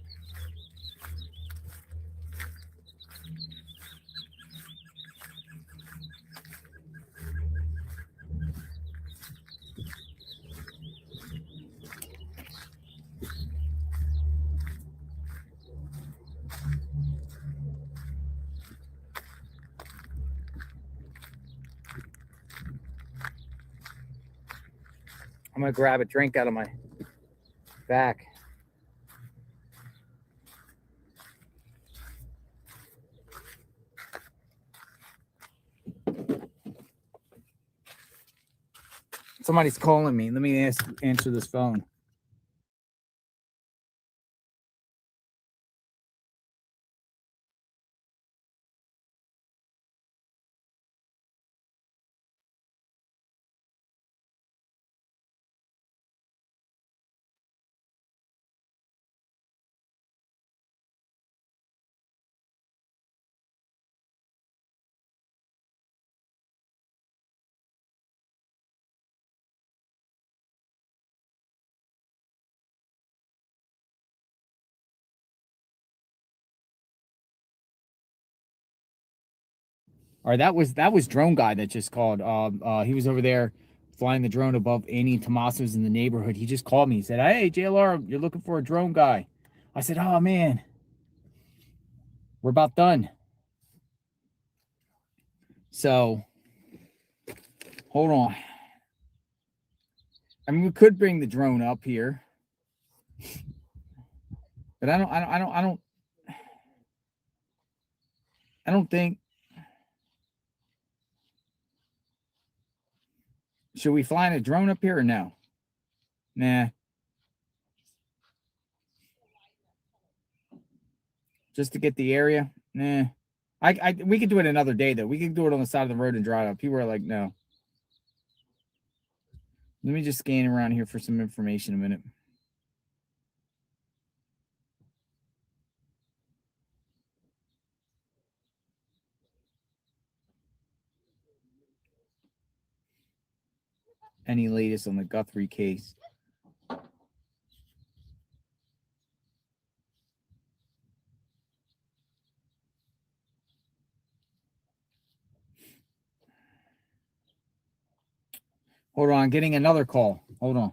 I'm gonna grab a drink out of my back. Somebody's calling me. Let me answer this phone. All right, that was drone guy that just called. He was over there flying the drone above Annie and Tommaso's in the neighborhood. He just called me. He said, "Hey, JLR, you're looking for a drone guy." I said, "Oh man, we're about done." So, hold on. I mean, we could bring the drone up here, but I don't think. Should we fly in a drone up here or no? Nah. Just to get the area? Nah. We could do it another day though. We could do it on the side of the road and drive up. People are like, no. Let me just scan around here for some information a minute. Any latest on the Guthrie case? Hold on, getting another call. Hold on.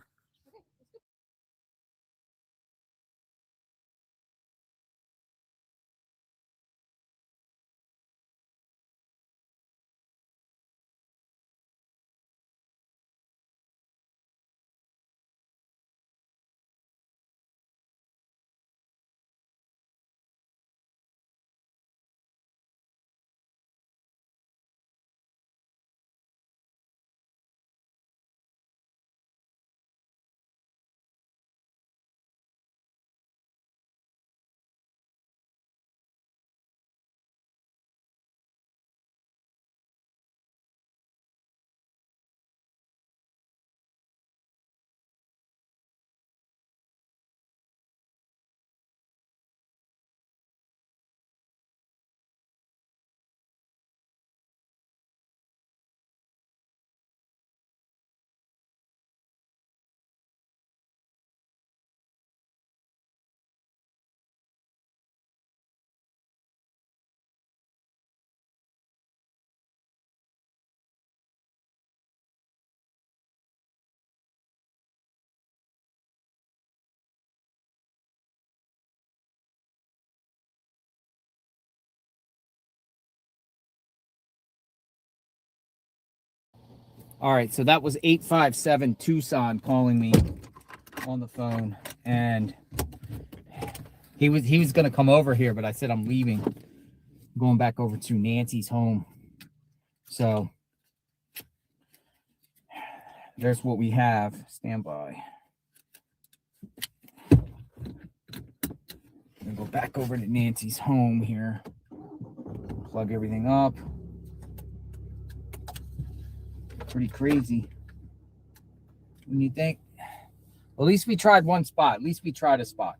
All right, so that was 857 Tucson calling me on the phone, and he was going to come over here, but I said I'm leaving. I'm going back over to Nancy's home. So there's what we have. Stand by. I'm going to go back over to Nancy's home here. Plug everything up. Pretty crazy. When you think, at least we tried one spot. At least we tried a spot.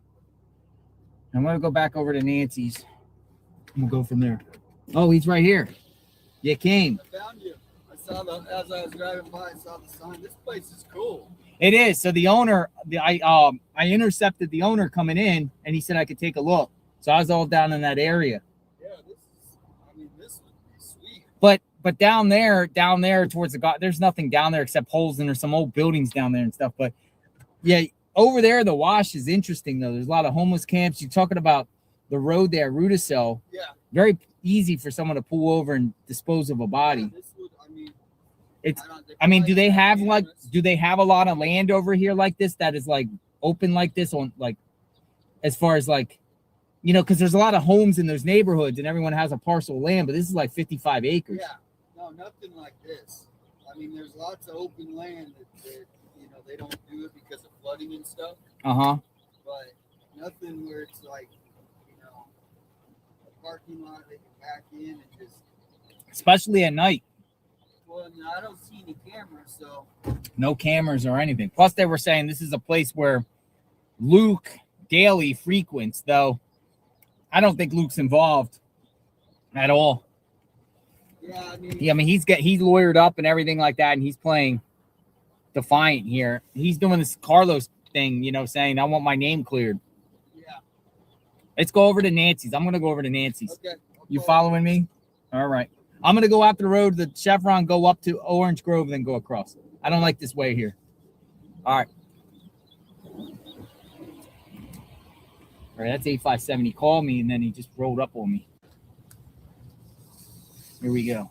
I'm going to go back over to Nancy's. We'll go from there. Oh, he's right here. You came. I found you. As I was driving by, I saw the sign. This place is cool. It is. So the owner, I intercepted the owner coming in, and he said I could take a look. So I was all down in that area. Yeah, this would be sweet. But down there towards the there's nothing down there except holes, and there's some old buildings down there and stuff. But yeah, over there the wash is interesting though. There's a lot of homeless camps. You're talking about the road there, Rudisell. Yeah. Very easy for someone to pull over and dispose of a body. Yeah, this would, do they have a lot of land over here like this that is like open like this on like as far as like, you know, because there's a lot of homes in those neighborhoods and everyone has a parcel of land, but this is like 55 acres. Yeah, no, nothing like this. I mean, there's lots of open land that you know, they don't do it because of flooding and stuff. Uh-huh. But nothing where it's like, you know, a parking lot they can back in and just. Especially at night. Well, no, I don't see any cameras, so. No cameras or anything. Plus, they were saying this is a place where Luke Daly frequents, though I don't think Luke's involved at all. Yeah, I mean, he's lawyered up and everything like that, and he's playing defiant here. He's doing this Carlos thing, you know, saying, I want my name cleared. Yeah. Let's go over to Nancy's. I'm going to go over to Nancy's. Okay. You following me? All right. I'm going to go out the road, the Chevron, go up to Orange Grove, then go across. I don't like this way here. All right. All right, that's 857. He called me, and then he just rolled up on me. Here we go.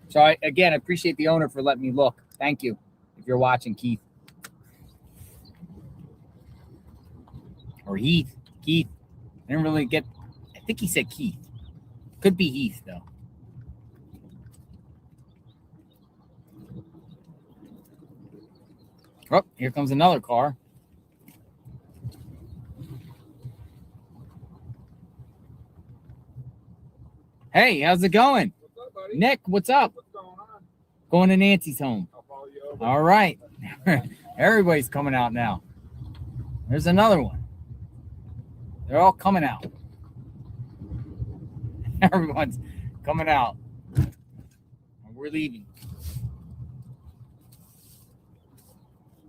So, I appreciate the owner for letting me look. Thank you, if you're watching, Keith. Or Heath. Keith. I didn't really get... I think he said Keith. Could be Heath, though. Oh, here comes another car. Hey, how's it going? What's up, buddy? Nick, what's up? What's going on? Going to Nancy's home. I'll follow you over. All right. Everybody's coming out now. There's another one. They're all coming out. Everyone's coming out. We're leaving.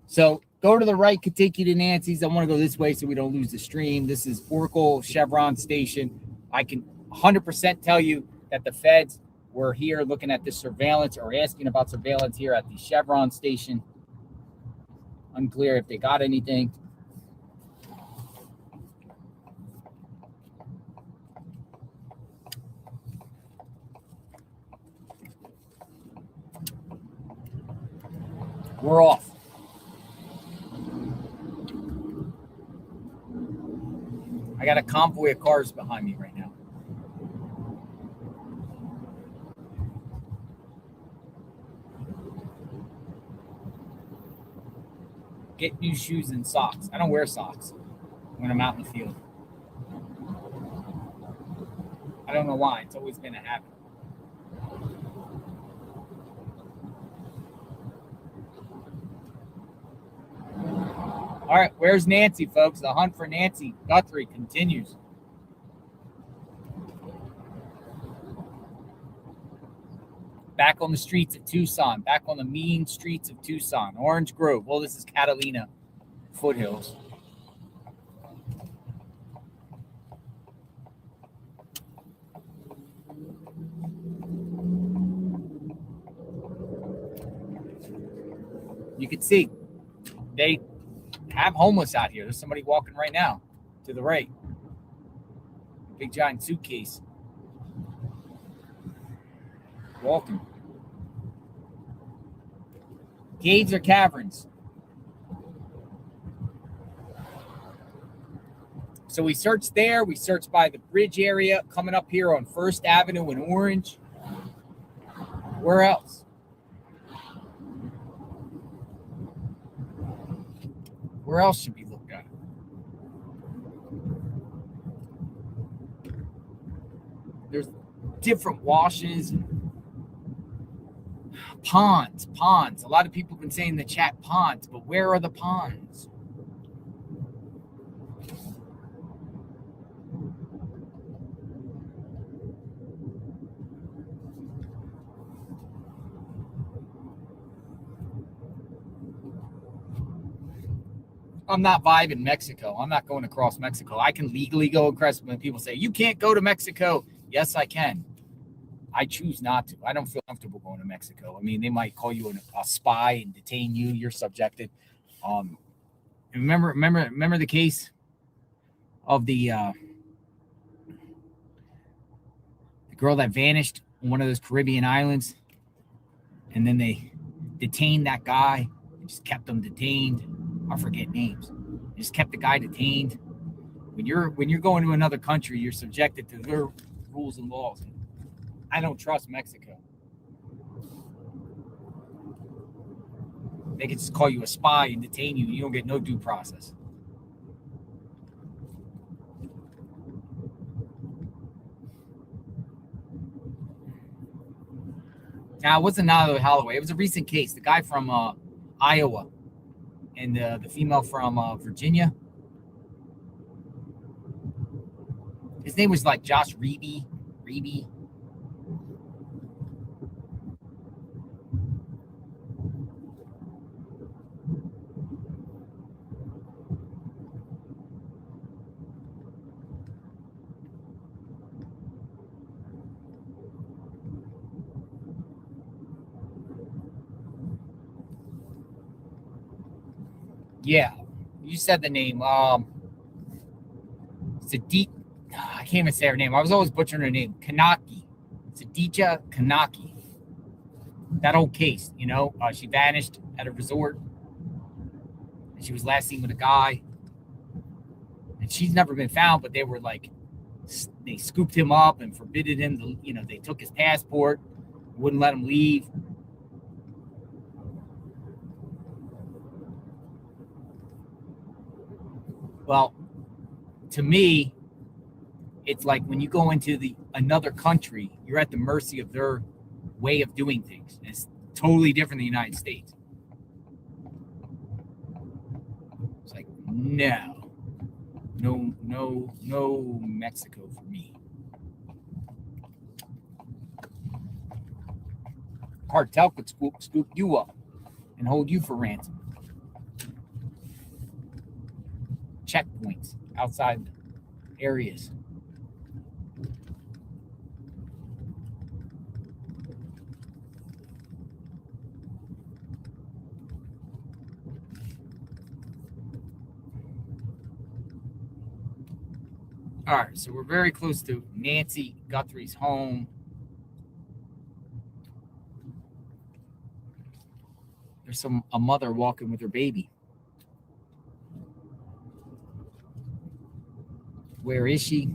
So go to the right, could take you to Nancy's. I want to go this way so we don't lose the stream. This is Oracle Chevron Station. I can 100% tell you that the feds were here looking at this surveillance or asking about surveillance here at the Chevron Station. Unclear if they got anything. We're off. I got a convoy of cars behind me right now. Get new shoes and socks. I don't wear socks when I'm out in the field. I don't know why. It's always been a habit. All right, where's Nancy, folks? The hunt for Nancy Guthrie continues. Back on the streets of Tucson, back on the mean streets of Tucson. Orange Grove. Well, this is Catalina Foothills. You can see they have homeless out here. There's somebody walking right now to the right. Big giant suitcase. Walking. Caves or caverns? So we searched there. We searched by the bridge area, coming up here on 1st Avenue in Orange. Where else? Where else should we look at? There's different washes. Ponds. A lot of people have been saying in the chat ponds, but where are the ponds? I'm not vibing Mexico. I'm not going across Mexico. I can legally go across. When people say, you can't go to Mexico. Yes, I can. I choose not to. I don't feel comfortable going to Mexico. I mean, they might call you a spy and detain you. You're subjected. Remember the case of the girl that vanished on one of those Caribbean islands, and then they detained that guy. They just kept him detained. I forget names. They just kept the guy detained. When you're going to another country, you're subjected to their rules and laws. I don't trust Mexico. They can just call you a spy and detain you. You don't get no due process. Now, it wasn't Natalie Holloway. It was a recent case. The guy from Iowa and the female from Virginia. His name was like Josh Reeby. Yeah, you said the name. Sadiq. I can't even say her name. I was always butchering her name. Kanaki. Sadija Kanaki. That old case, she vanished at a resort. And she was last seen with a guy. And she's never been found, but they were like, they scooped him up and forbidden him to, they took his passport, wouldn't let him leave. Well, to me, it's like when you go into another country, you're at the mercy of their way of doing things. And it's totally different than the United States. It's like, no Mexico for me. Cartel could scoop you up and hold you for ransom. Checkpoints outside areas. All right, so we're very close to Nancy Guthrie's home. There's a mother walking with her baby. Where is she?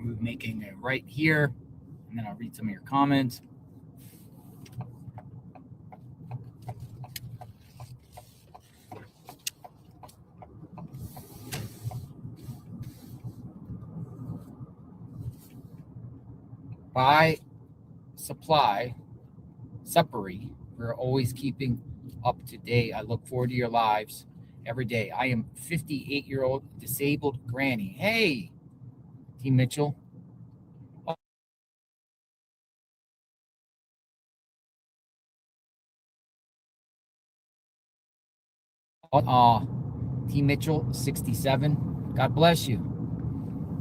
We're making it right here, and then I'll read some of your comments. Buy, supply, separate. We're always keeping up to date. I look forward to your lives every day. I am 58-year-old disabled granny. Hey, T. Mitchell. T. Mitchell, 67. God bless you.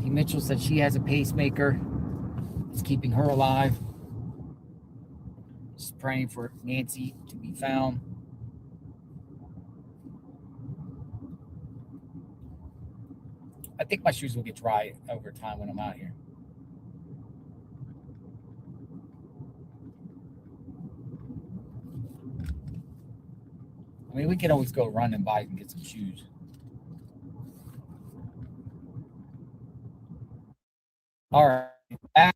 T. Mitchell said she has a pacemaker. It's keeping her alive. Just praying for Nancy to be found. I think my shoes will get dry over time when I'm out here. I mean, we can always go run and buy and get some shoes. All right. Back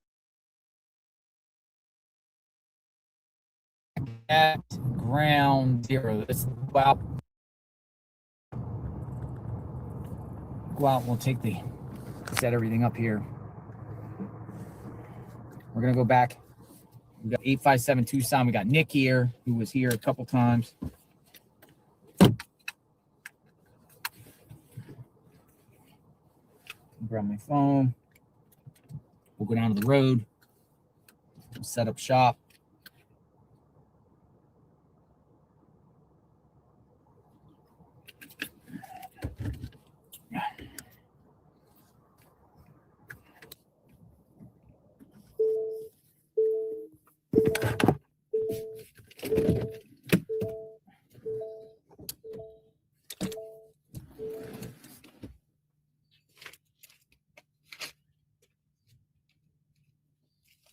at ground zero. Let's go out. Go out and we'll set everything up here. We're going to go back. We got 857 Tucson. We got Nick here, who was here a couple times. Grab my phone. We'll go down to the road. We'll set up shop.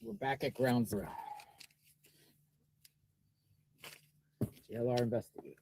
We're back at ground zero. JLR investigates.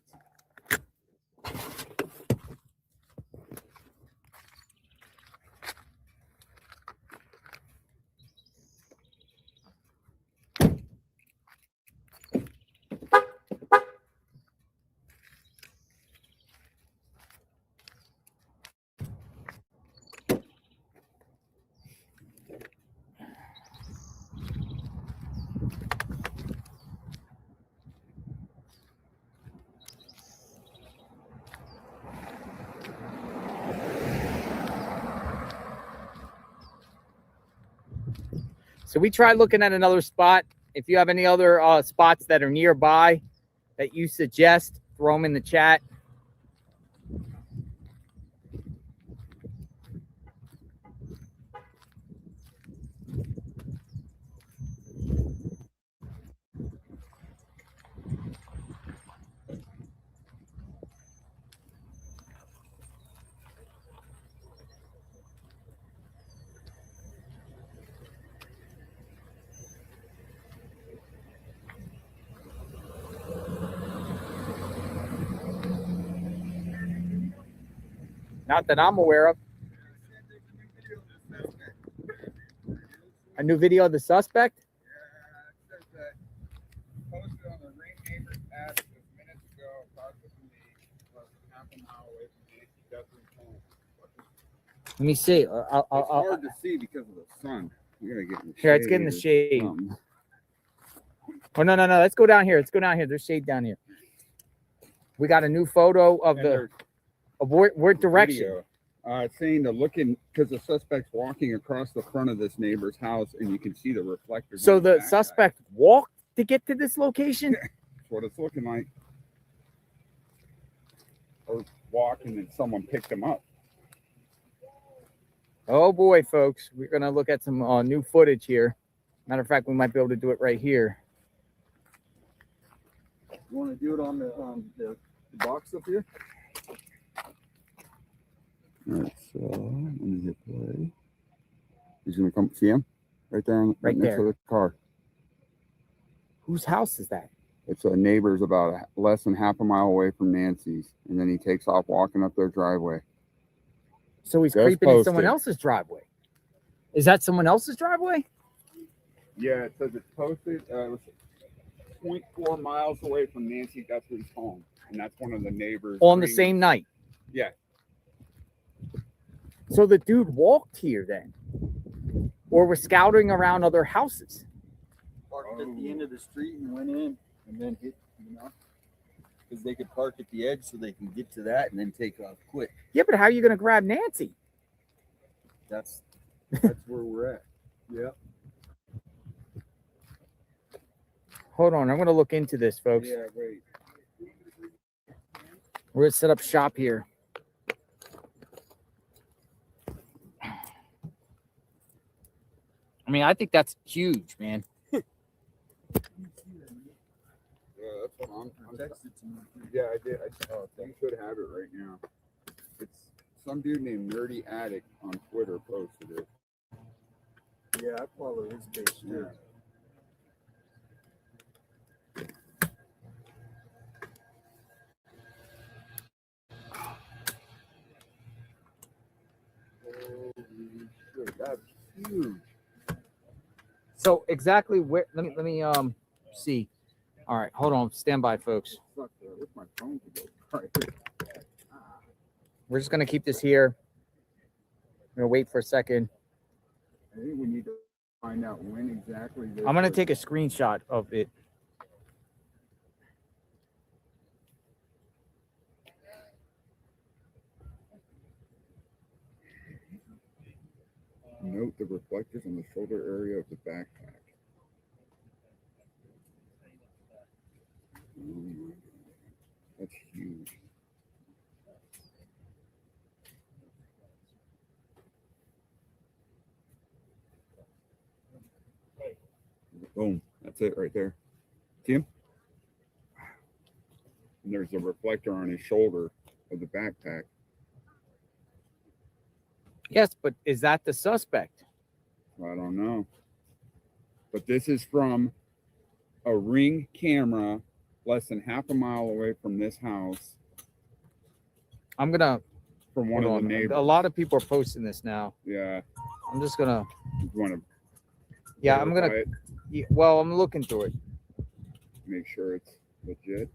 So we tried looking at another spot. If you have any other spots that are nearby that you suggest, throw them in the chat. Not that I'm aware of. A new video of the suspect? Yeah, it says that posted on the Rainmaker app just minutes ago, approximately half a mile away from Nancy Guthrie's home. Let me see. It's hard to see because of the sun. We gotta get in the Here, shade. let's get in the shade. or something. Oh, no. Let's go down here. There's shade down here. We got a new photo of And where direction. video. It's saying to look in because the suspect's walking across the front of this neighbor's house, and you can see the reflectors. So on the back suspect walked to get to this location? That's what it's looking like. Or walked, and then someone picked him up. Oh boy, folks, we're gonna look at some new footage here. Matter of fact, we might be able to do it right here. You want to do it on the box up here? All right, so let me hit play. He's gonna come see him right there, Right next to there. the car. Whose house is that? It's a neighbor's about less than half a mile away from Nancy's, and then he takes off walking up their driveway. So he's Just creeping in someone posted. else's driveway. Is that someone else's driveway? Yeah, it says it's posted. It was 0.4 miles away from Nancy Guthrie's home, and that's one of the neighbors. On the same night. Yeah. So the dude walked here then, or was scouting around other houses. Parked at the end of the street and went in and then hit, because they could park at the edge so they can get to that and then take off quick. Yeah, but how are you gonna grab Nancy? That's where we're at. Yep. Hold on, I'm gonna look into this, folks. Yeah, wait. We're gonna set up shop here. I mean, I think that's huge, man. Yeah, that's what I'm texted to me. Yeah, I did. You should have it right now. It's some dude named Nerdy Addict on Twitter posted it. Yeah, I follow his page too. Yeah. shit, that's huge. So exactly where? Let me see. All right, hold on, stand by, folks. Where's my phone to go? All right. We're just gonna keep this here. We're gonna wait for a second. I think we need to find out when exactly. I'm gonna take a screenshot of it. Note the reflectors on the shoulder area of the backpack. That's huge. Boom. That's it right there. See him? And there's a reflector on his shoulder of the backpack. Yes, but is that the suspect? I don't know. But this is from a Ring camera less than half a mile away from this house. I'm gonna. From one of the neighbors. A lot of people are posting this now. Yeah. I'm just gonna. You want to? Yeah, I'm gonna. Well, I'm looking through it. Make sure it's legit.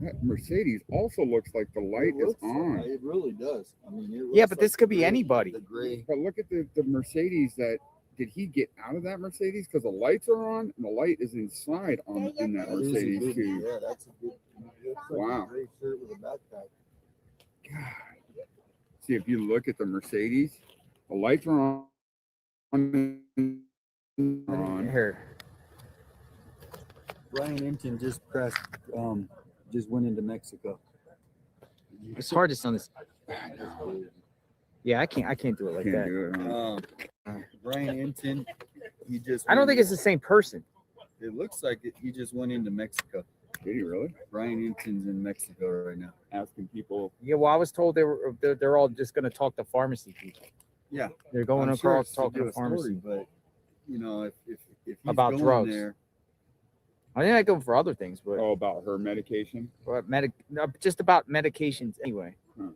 That Mercedes also looks like the light is on. It really does. I mean, it Yeah, but this could be anybody. The gray. But look at the Mercedes that. Did he get out of that Mercedes? Because the lights are on and the light is inside in that Mercedes too. Yeah, that's a good. Wow. A gray shirt with a backpack. God. See, if you look at the Mercedes, the lights are on. Here. Brian Hinton just crashed. Just went into Mexico. It's hard to sound this. Yeah, I can't do it like Can't that. do it, huh? Brian Hinton, he just. I don't think it's the same person. It looks like it. He just went into Mexico. Did he really? Brian Hinton's in Mexico right now. Asking people. Yeah, well, I was told they're all just gonna talk to pharmacy people. Yeah, They're going I'm sure across it's talking to a story, pharmacy but you know, if he's about going drugs. there, I think I go for other things, but Oh, about her medication. just about medications anyway. Hmm.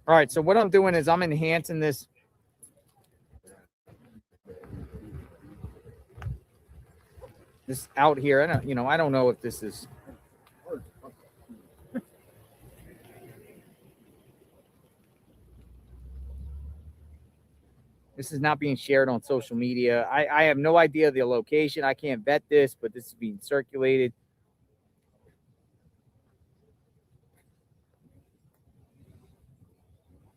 All right, so what I'm doing is I'm enhancing this. This out here. I don't know if this is. This is not being shared on social media. I have no idea the location. I can't vet this, but this is being circulated.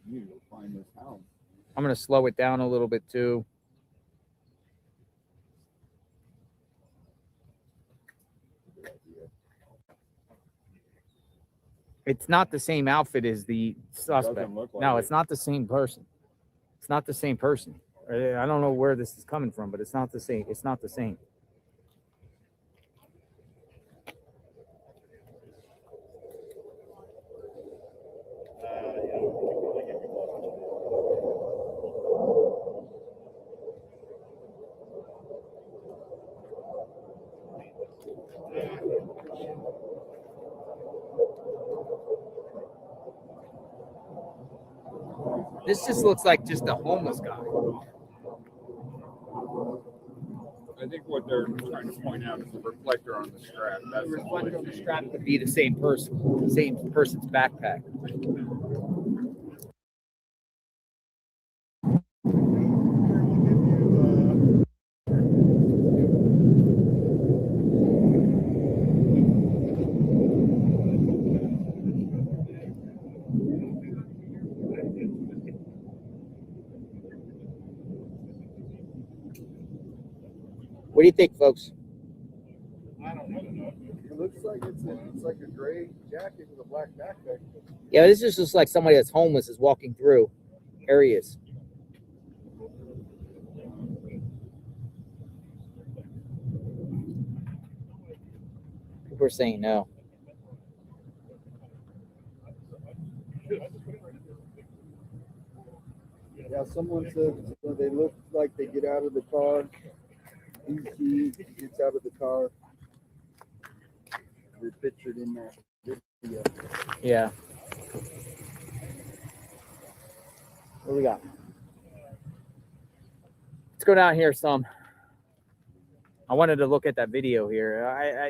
You need to find this house. I'm going to slow it down a little bit too. It's not the same outfit as the suspect. No, it's not the same person. It's not the same person. I don't know where this is coming from, but it's not the same. It's not the same. This just looks like just a homeless guy. I think what they're trying to point out is the reflector on the strap. That's The reflector on the strap could be the same person, same person's backpack. What do you think, folks? I don't know. It looks like it's like a gray jacket with a black backpack. Yeah, this is just like somebody that's homeless is walking through areas. People are saying no. Yeah, someone said they look like they get out of the car. He gets out of the car. They're pictured in that. Yeah. What do we got? Let's go down here some. I wanted to look at that video here.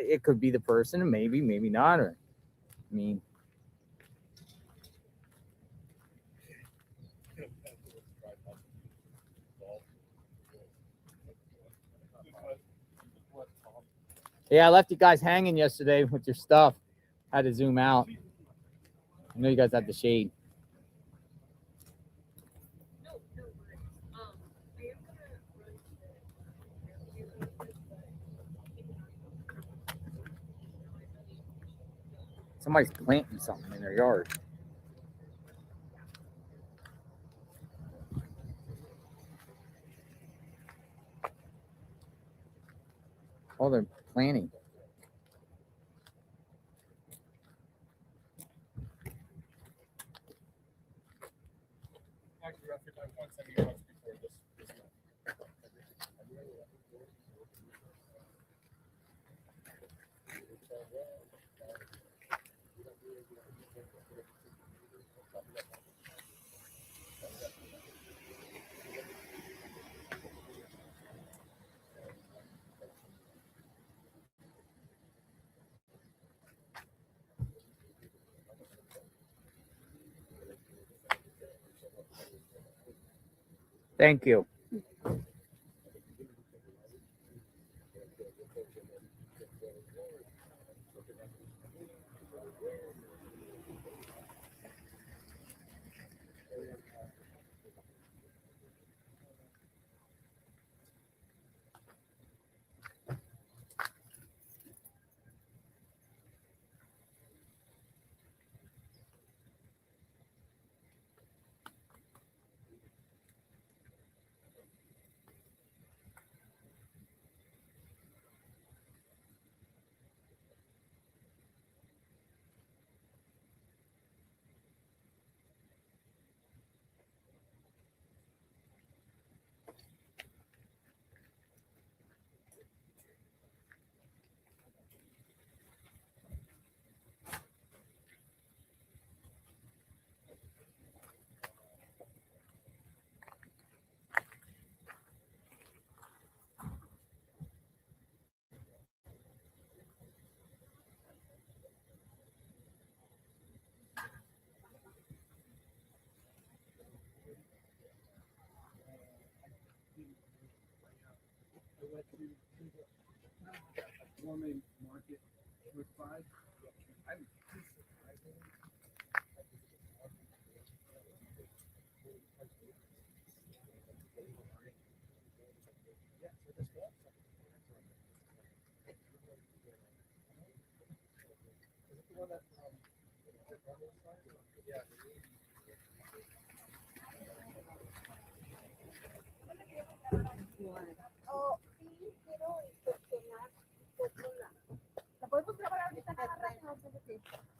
It could be the person, maybe not. Or, I mean, yeah, I left you guys hanging yesterday with your stuff. Had to zoom out. I know you guys had the shade. Somebody's planting something in their yard. Oh, they're planting. Thank you.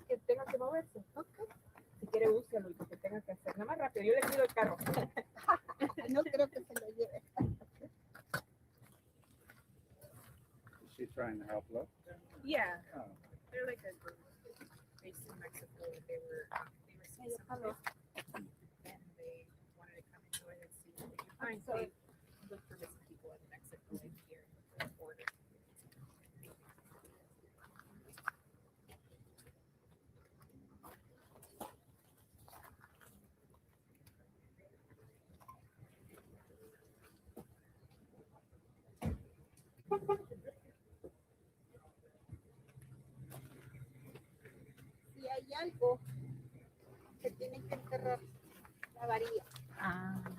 Que tenga que moverse. Okay. Si quiere, úselo y lo que tenga que hacer. Nada más rápido, yo le pido el carro. No creo que se lo lleve. Is she trying to help look? Yeah. Oh. They're like a group based in Mexico. They were seeing something and they wanted to come and join and see what they could find. So they looked for missing people in Mexico and here at the border. Si hay algo, se tiene que enterrar la varilla.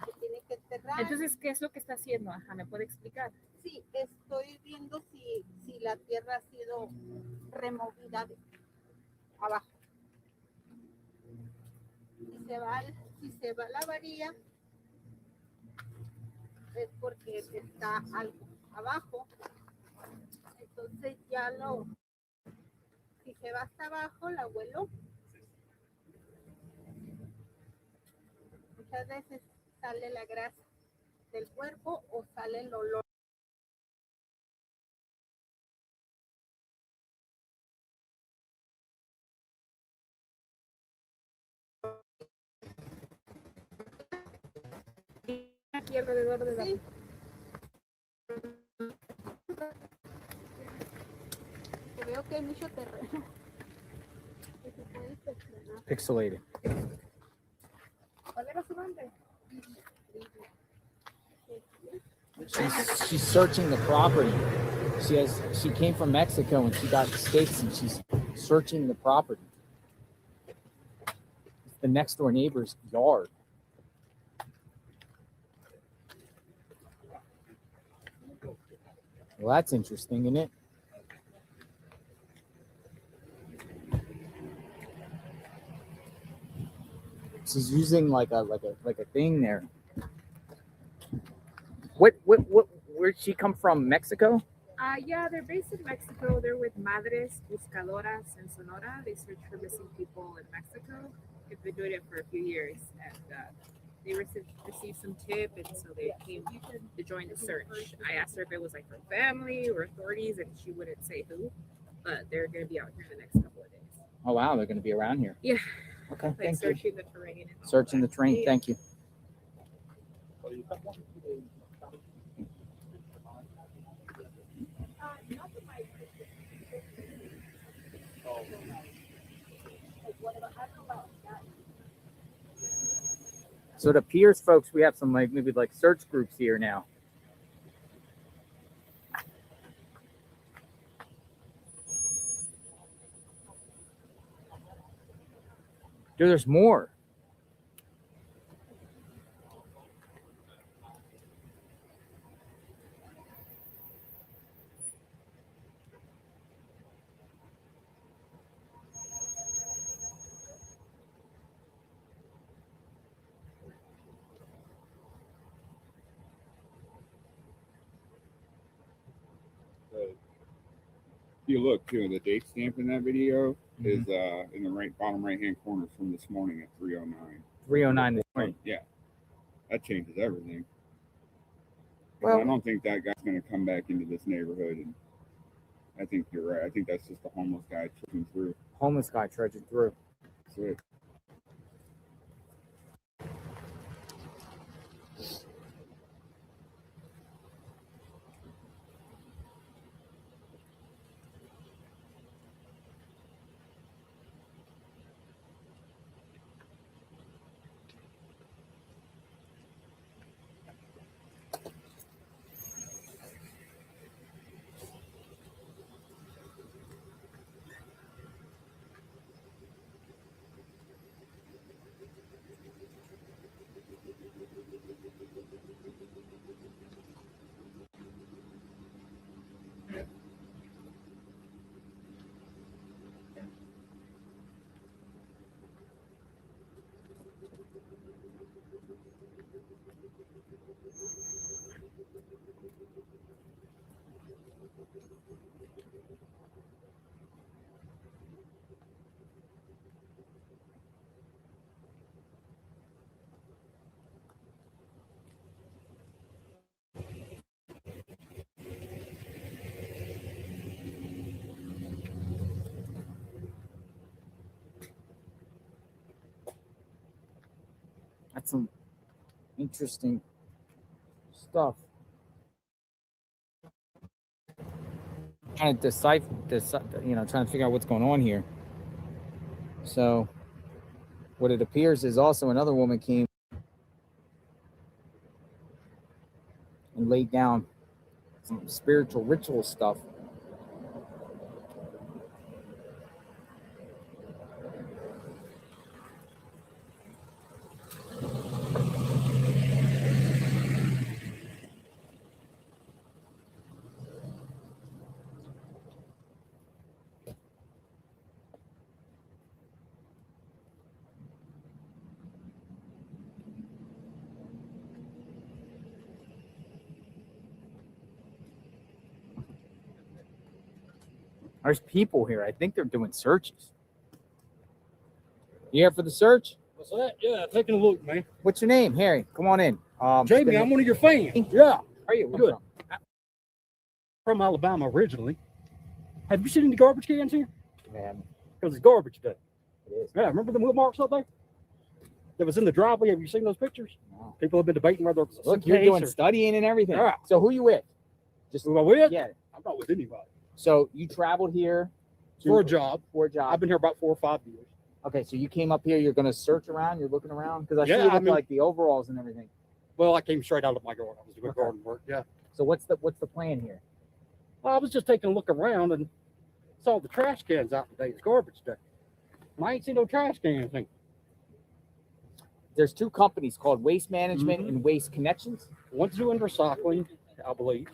Se tiene que enterrar. Entonces, ¿qué es lo que está haciendo? Ajá, ¿me puede explicar? Sí, estoy viendo si la tierra ha sido removida abajo. Si se va la varilla, es porque está algo abajo. Entonces si se va hasta abajo, la huelo. Muchas veces sale la grasa del cuerpo o sale el olor. Aquí alrededor de la... Veo que hay mucho terreno. Pixelated. ¿Cuál era su nombre? She's searching the property. She came from Mexico and she got stakes and she's searching the property. It's the next door neighbor's yard. Well, that's interesting, isn't it? She's using like a thing there. Where'd she come from? Mexico? Yeah, they're based in Mexico. They're with Madres Buscadoras in Sonora. They search for missing people in Mexico. They've been doing it for a few years, and they received some tip, and so they came to join the search. I asked her if it was like her family or authorities, and she wouldn't say who, but they're going to be out here in the next couple of days. Oh wow, they're going to be around here. Yeah. Okay, Like thank searching you. the terrain. And all Searching the that. terrain. Yeah. Thank you. So it appears, folks, we have some maybe search groups here now. Dude, there's more. If you look too, the date stamp in that video is in the bottom right hand corner from this morning at 3:09. 3:09 this morning. Yeah, that changes everything. Well, I don't think that guy's going to come back into this neighborhood. And I think you're right. I think that's just a homeless guy trudging through. Homeless guy trudging through. That's it. That's some interesting stuff. Trying to decipher, trying to figure out what's going on here. So, what it appears is also another woman came and laid down some spiritual ritual stuff. There's people here. I think they're doing searches. You here for the search? What's that? Yeah, taking a look, man. What's your name, Harry? Come on in. Jamie, I'm one of your fans. Yeah. How are you? Good. From Alabama originally. Have you seen any garbage cans here? Man, because it's garbage day. It is. Yeah, remember the wheel marks up there? That was in the driveway. Have you seen those pictures? No. People have been debating whether it's a Look, you're suitcase doing or- studying and everything. Yeah. So who you with? Just Who am I with? yeah. I'm not with anybody. So you traveled here For a job. For a job. I've been here about 4 or 5 years. Okay, so you came up here. You're gonna search around. You're looking around because I see Yeah, you I look mean- like the overalls and everything. Well, I came straight out of my garden. I was doing Okay. garden work. Yeah. So what's the plan here? Well, I was just taking a look around and saw the trash cans out today. It's garbage day. And I ain't seen no trash cans. There's two companies called Waste Management Mhm. and Waste Connections. One's doing recycling, I believe.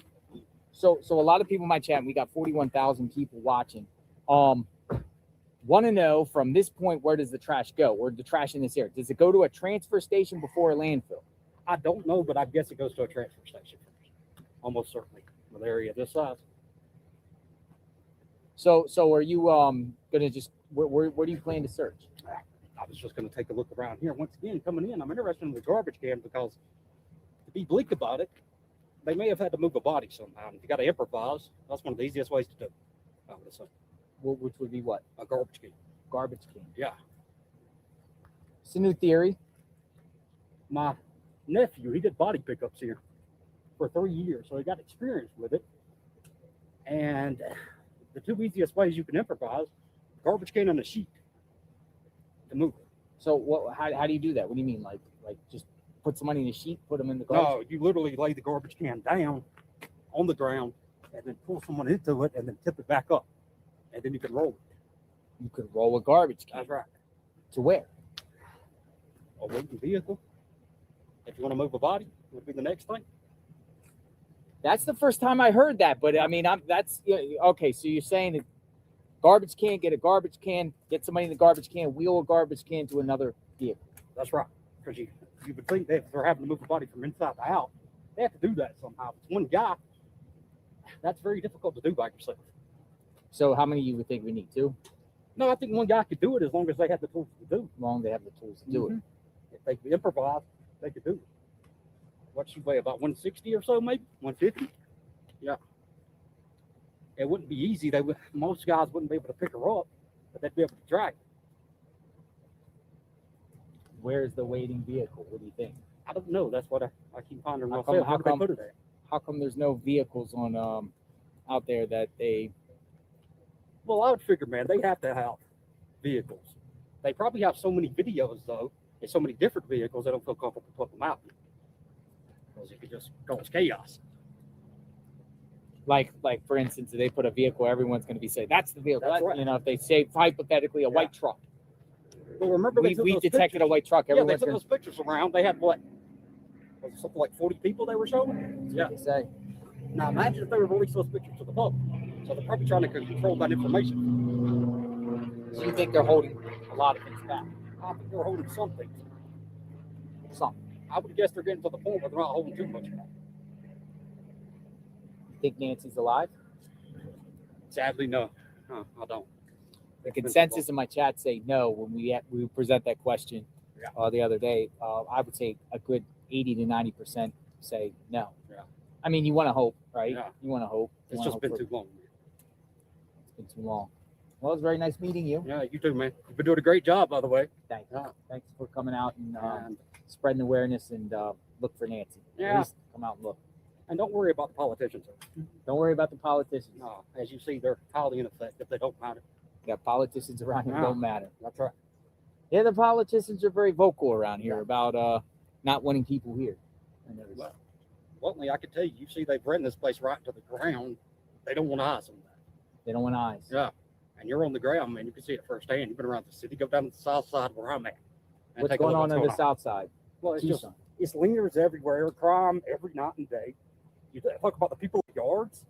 So a lot of people in my chat, and we got 41,000 people watching. Want to know from this point, where does the trash go? Or the trash in this area? Does it go to a transfer station before a landfill? I don't know, but I guess it goes to a transfer station first. Almost certainly. With an area this size. So are you gonna just where do you plan to search? I was just going to take a look around here. Once again, coming in, I'm interested in the garbage can because, to be bleak about it, they may have had to move a body somehow. And if you got to improvise, that's one of the easiest ways to do it. I would assume. Which would be what? A garbage can. Garbage can. Yeah. It's a new theory. My nephew, he did body pickups here for 3 years, so he got experience with it. And the two easiest ways you can improvise, garbage can and a sheet to move it. So what? How do you do that? What do you mean? Like just put some money in a sheet, put them in the garbage? No, you literally lay the garbage can down on the ground and then pull someone into it and then tip it back up. And then you can roll it. You could roll a garbage can. That's right. To where? A waiting vehicle. If you want to move a body, would be the next thing. That's the first time I heard that, but I mean, that's okay. So you're saying that garbage can, get a garbage can, get somebody in the garbage can, wheel a garbage can to another vehicle. That's right. Because you would think that if they're having to move a body from inside to out, they have to do that somehow. If it's one guy, that's very difficult to do by yourself. So how many you would think we need? 2? No, I think one guy could do it as long as they have the tools to do it. As long as they have the tools to do it. If they could improvise, they could do it. What should weigh about 160 or so, maybe 150? Yeah. It wouldn't be easy. Most guys wouldn't be able to pick her up, but they'd be able to drag her. Where's the waiting vehicle? What do you think? I don't know. That's what I keep pondering How myself. come- How do they put it there? How come there's no vehicles on out there that they? Well, I would figure, man, they have to have vehicles. They probably have so many videos, though, and so many different vehicles, they don't feel comfortable putting them out. Because it could just cause chaos. Like for instance, if they put a vehicle, everyone's going to be saying that's the vehicle. That's right. You know, if they say hypothetically a white truck, Well, remember, we detected a white truck. Yeah, they Everyone's took going those pictures around. They had what? Was it something like 40 people they were showing? Yeah. to say. Now imagine if they were releasing those pictures to the public. So they're probably trying to control that information. So you think they're holding a lot of things back? I think they're holding some things. Some. I would guess they're getting to the point where they're not holding too much back. You think Nancy's alive? Sadly, no. I don't. The consensus in my chat say no when we present that question the other day. I would say a good 80 to 90% say no. Yeah. I mean, you want to hope, right? Yeah. You want to hope. You It's wanna just hope been for- too long. It's been too long. Well, it was very nice meeting you. Yeah, you too, man. You've been doing a great job, by the way. Thanks. Yeah. Thanks for coming out and And, spreading awareness and look for Nancy. At Yeah. least come out and look. and don't worry about the politicians. Don't worry about the politicians. No, as you see, they're highly ineffective. They don't matter. You got politicians around here Yeah. don't matter. That's right. Yeah, the politicians are very vocal around here about not wanting people here. I noticed. Well, bluntly, I can tell you, see, they've run this place right to the ground. They don't want eyes on that. They don't want eyes. Yeah. And you're on the ground, man. You can see it firsthand. You've been around the city. Go down to the south side where I'm at. and What's take a going look on what's the south side? Well, it's just, Tucson. it's lingers everywhere. Crime every night and day. You talk about the people in yards.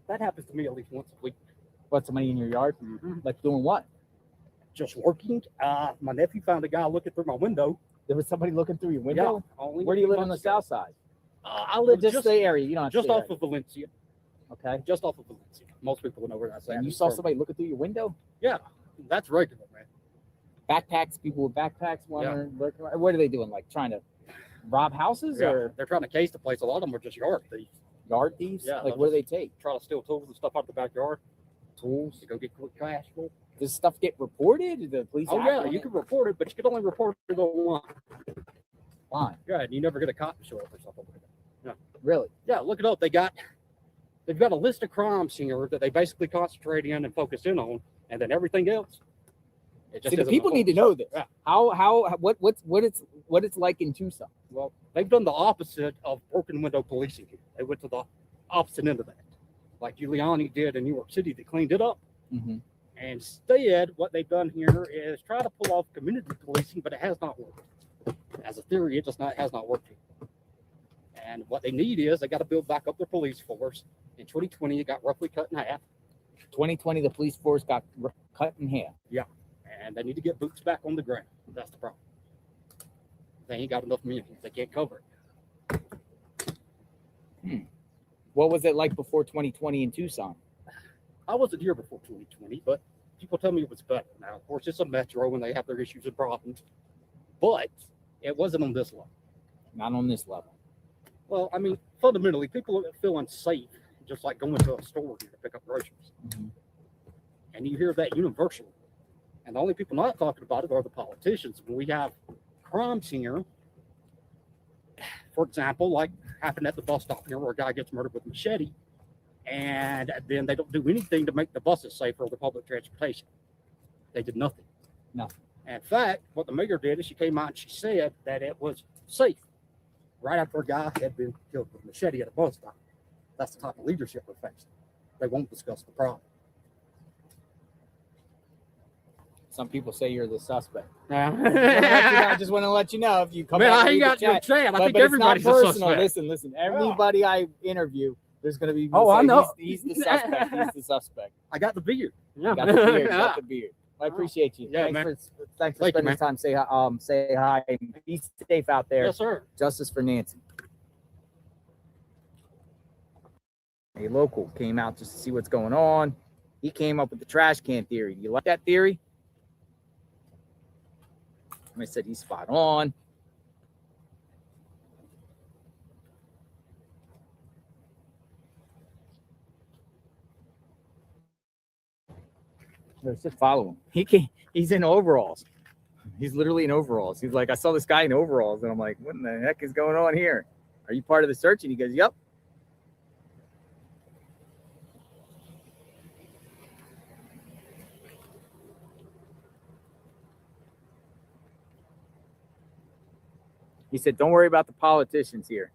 That happens to me at least once a week. What's somebody in your yard? Like doing what? Just working. My nephew found a guy looking through my window. There was somebody looking through your window? Only Where do you live on the months ago. south side? I live Just the area. You don't have to just say off that. of Valencia. Okay. Just off of Valencia. Most people know where that's at. And you saw somebody looking through your window? Yeah, that's regular, man. Backpacks, people with backpacks wandering. What are they doing? Like trying to rob houses or They're trying to case the place. A lot of them are just yard thieves. yard thieves? Yeah, Like they'll what do they just take? Try to steal tools and stuff out the backyard Tools? to go get quick cash. Does stuff get reported? Do the police Oh act yeah, on you it? can report it, but you can only report it on one. line. Yeah, and you never get a cop to show up or something like that. Yeah. Really? Yeah, look it up. They've got a list of crimes here that they basically concentrate in and focus in on, and then everything else. It just See, the people need to know this. Yeah. What it's like in Tucson. Well, they've done the opposite of broken window policing here. They went to the opposite end of that, like Giuliani did in New York City. They cleaned it up. Mm-hmm. And instead, what they've done here is try to pull off community policing, but it has not worked. As a theory, it has not worked here. And what they need is they got to build back up their police force. In 2020, it got roughly cut in half. 2020, the police force got cut in half. Yeah, and they need to get boots back on the ground. That's the problem. They ain't got enough men. They can't cover it. What was it like before 2020 in Tucson? I wasn't here before 2020, but people tell me it was better. Now, of course, it's a metro and they have their issues and problems, but it wasn't on this level. Not on this level. Well, I mean, fundamentally, people feel unsafe, just like going to a store here to pick up groceries. Mm-hmm. And you hear that universally. And the only people not talking about it are the politicians. When we have crimes here, for example, like happened at the bus stop here where a guy gets murdered with a machete, and then they don't do anything to make the buses safer or the public transportation. They did nothing. Nothing. In fact, what the mayor did is she came out and she said that it was safe right after a guy had been killed with a machete at a bus stop. That's the type of leadership we're facing. They won't discuss the problem. Some people say you're the suspect. I just want to let you know if you come. Man, back I and ain't read got the your chat. chat. I think but everybody's it's not a personal. suspect. Listen. Everybody I interview, there's going to be. Oh, I know. He's the suspect. He's the suspect. I got the beard. Yeah. Got the beard. Got the beard. I appreciate you. Yeah, thanks for Thank you, spending man. time. Say hi. Be safe out there. Yes, sir. Justice for Nancy. A local came out just to see what's going on. He came up with the trash can theory. Do you like that theory? I said he's spot on. Let's just follow him. He's in overalls. He's literally in overalls. He's like, I saw this guy in overalls, and I'm like, what in the heck is going on here? Are you part of the search? And he goes, yep. He said, don't worry about the politicians here.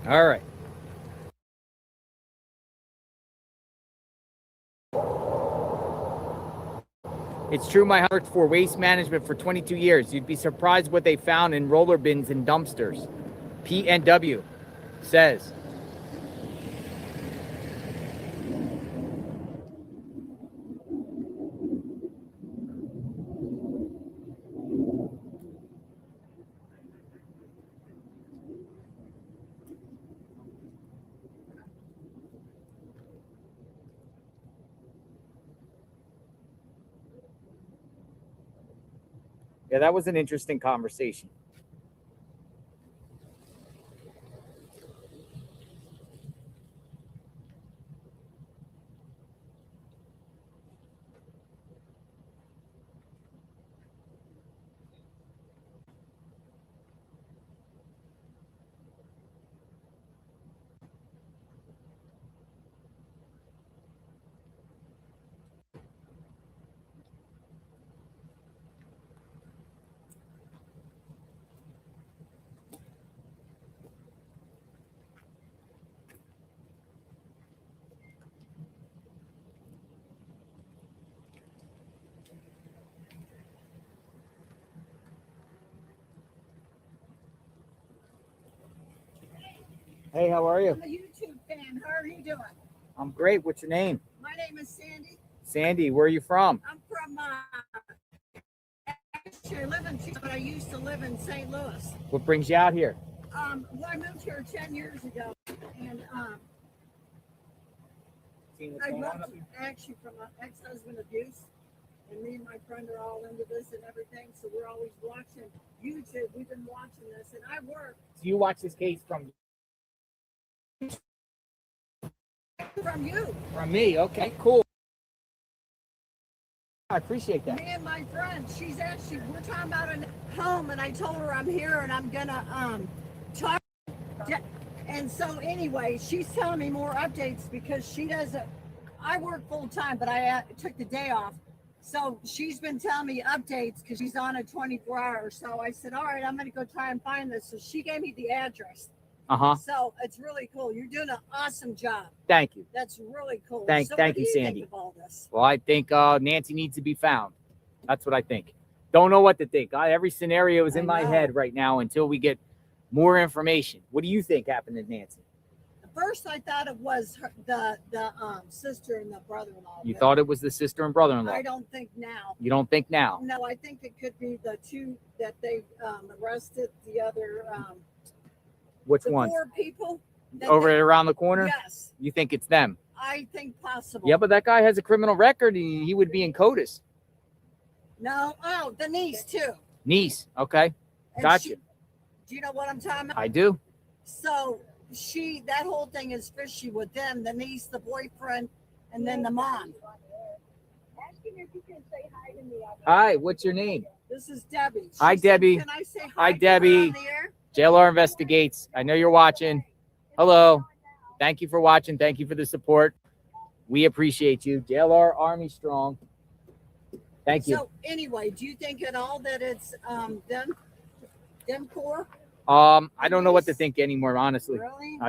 All right. It's true, my worked for waste management for 22 years. You'd be surprised what they found in roller bins and dumpsters. PNW says. Yeah, that was an interesting conversation. Hey, how are you? I'm a YouTube fan. How are you doing? I'm great. What's your name? My name is Sandy. Sandy, where are you from? I'm from, actually I live in Tucson, but I used to live in St. Louis. What brings you out here? Well, I moved here 10 years ago, and I left actually from an ex-husband abuse, And me and my friend are all into this and everything, so we're always watching YouTube. We've been watching this, and I work. So you watch this case from you. From me. Okay, cool. I appreciate that. Me and my friend, we're talking about a home, and I told her I'm here and I'm gonna talk. And so anyway, she's telling me more updates because she doesn't. I work full time, but I took the day off. So she's been telling me updates because she's on a 24-hour. So I said, all right, I'm going to go try and find this. So she gave me the address. So it's really cool. You're doing an awesome job. Thank you. That's really cool. Thank what you, do Sandy. Think of all this? Well, I think Nancy needs to be found. That's what I think. Don't know what to think. Every scenario is in my head right now until we get more information. What do you think happened to Nancy? First, I thought it was the sister and the brother-in-law. You thought it was the sister and brother-in-law? I don't think now. You don't think now? No, I think it could be the two that they arrested. The other. Which the ones? 4 people. Over around the corner? Yes. You think it's them? I think possible. Yeah, but that guy has a criminal record. He would be in CODIS. No. Oh, the niece too. Niece. Okay. Gotcha. Do you know what I'm talking about? I do. So that whole thing is fishy with them, the niece, the boyfriend, and then the mom. Ask him if you can say hi to me. Hi, what's your name? This is Debbie. Hi, Debbie. Can I say hi, to Debbie. her on the air? JLR Investigates. I know you're watching. Hello. Thank you for watching. Thank you for the support. We appreciate you. JLR Army Strong. Thank you. So anyway, do you think at all that it's them core? I don't know what to think anymore, honestly. Really?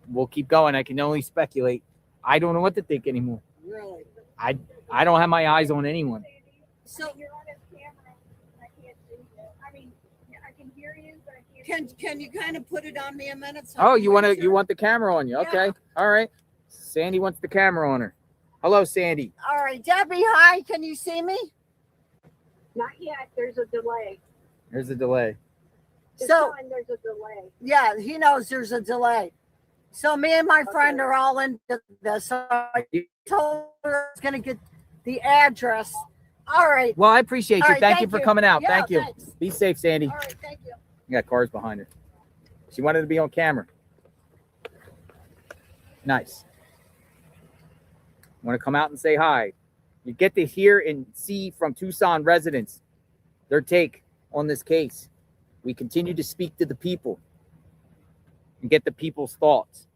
We'll keep going. I can only speculate. I don't know what to think anymore. Really? I don't have my eyes on anyone. So you're on his camera. I can't see you. I mean, I can hear you, but I can't. Can you kind of put it on me a minute? So Oh, you want the camera on you? Okay. Yeah. All right. Sandy wants the camera on her. Hello, Sandy. All right, Debbie. Hi. Can you see me? Not yet. There's a delay. There's a delay. So there's a delay. Yeah, he knows there's a delay. So me and my friend are all into this. So I told her I was going to get the address. All right. Well, I appreciate you. All right, Thank you for coming out. Yeah, Thank you. thanks. Be safe, Sandy. All right, thank you. You got cars behind her. She wanted to be on camera. Nice. Want to come out and say hi. You get to hear and see from Tucson residents their take on this case. We continue to speak to the people and get the people's thoughts.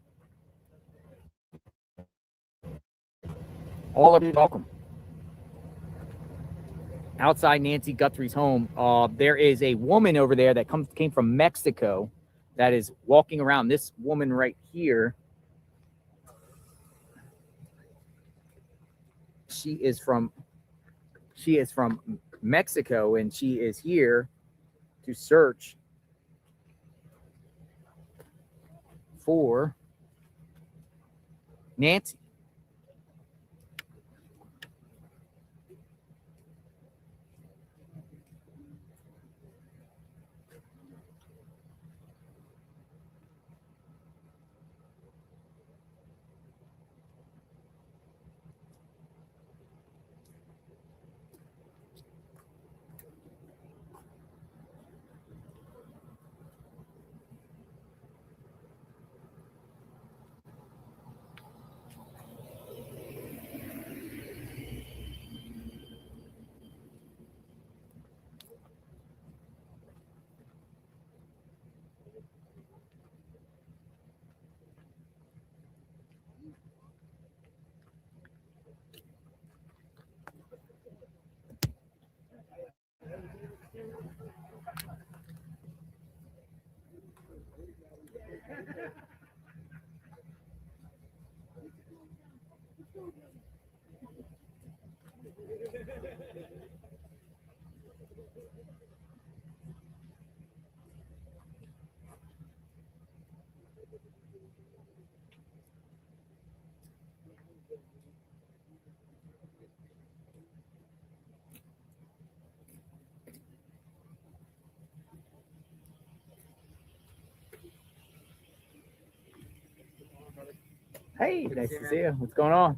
All of you, welcome. Outside Nancy Guthrie's home, there is a woman over there that came from Mexico that is walking around. This woman right here, she is from Mexico, and she is here to search for Nancy. Hey, nice to see you. What's going on?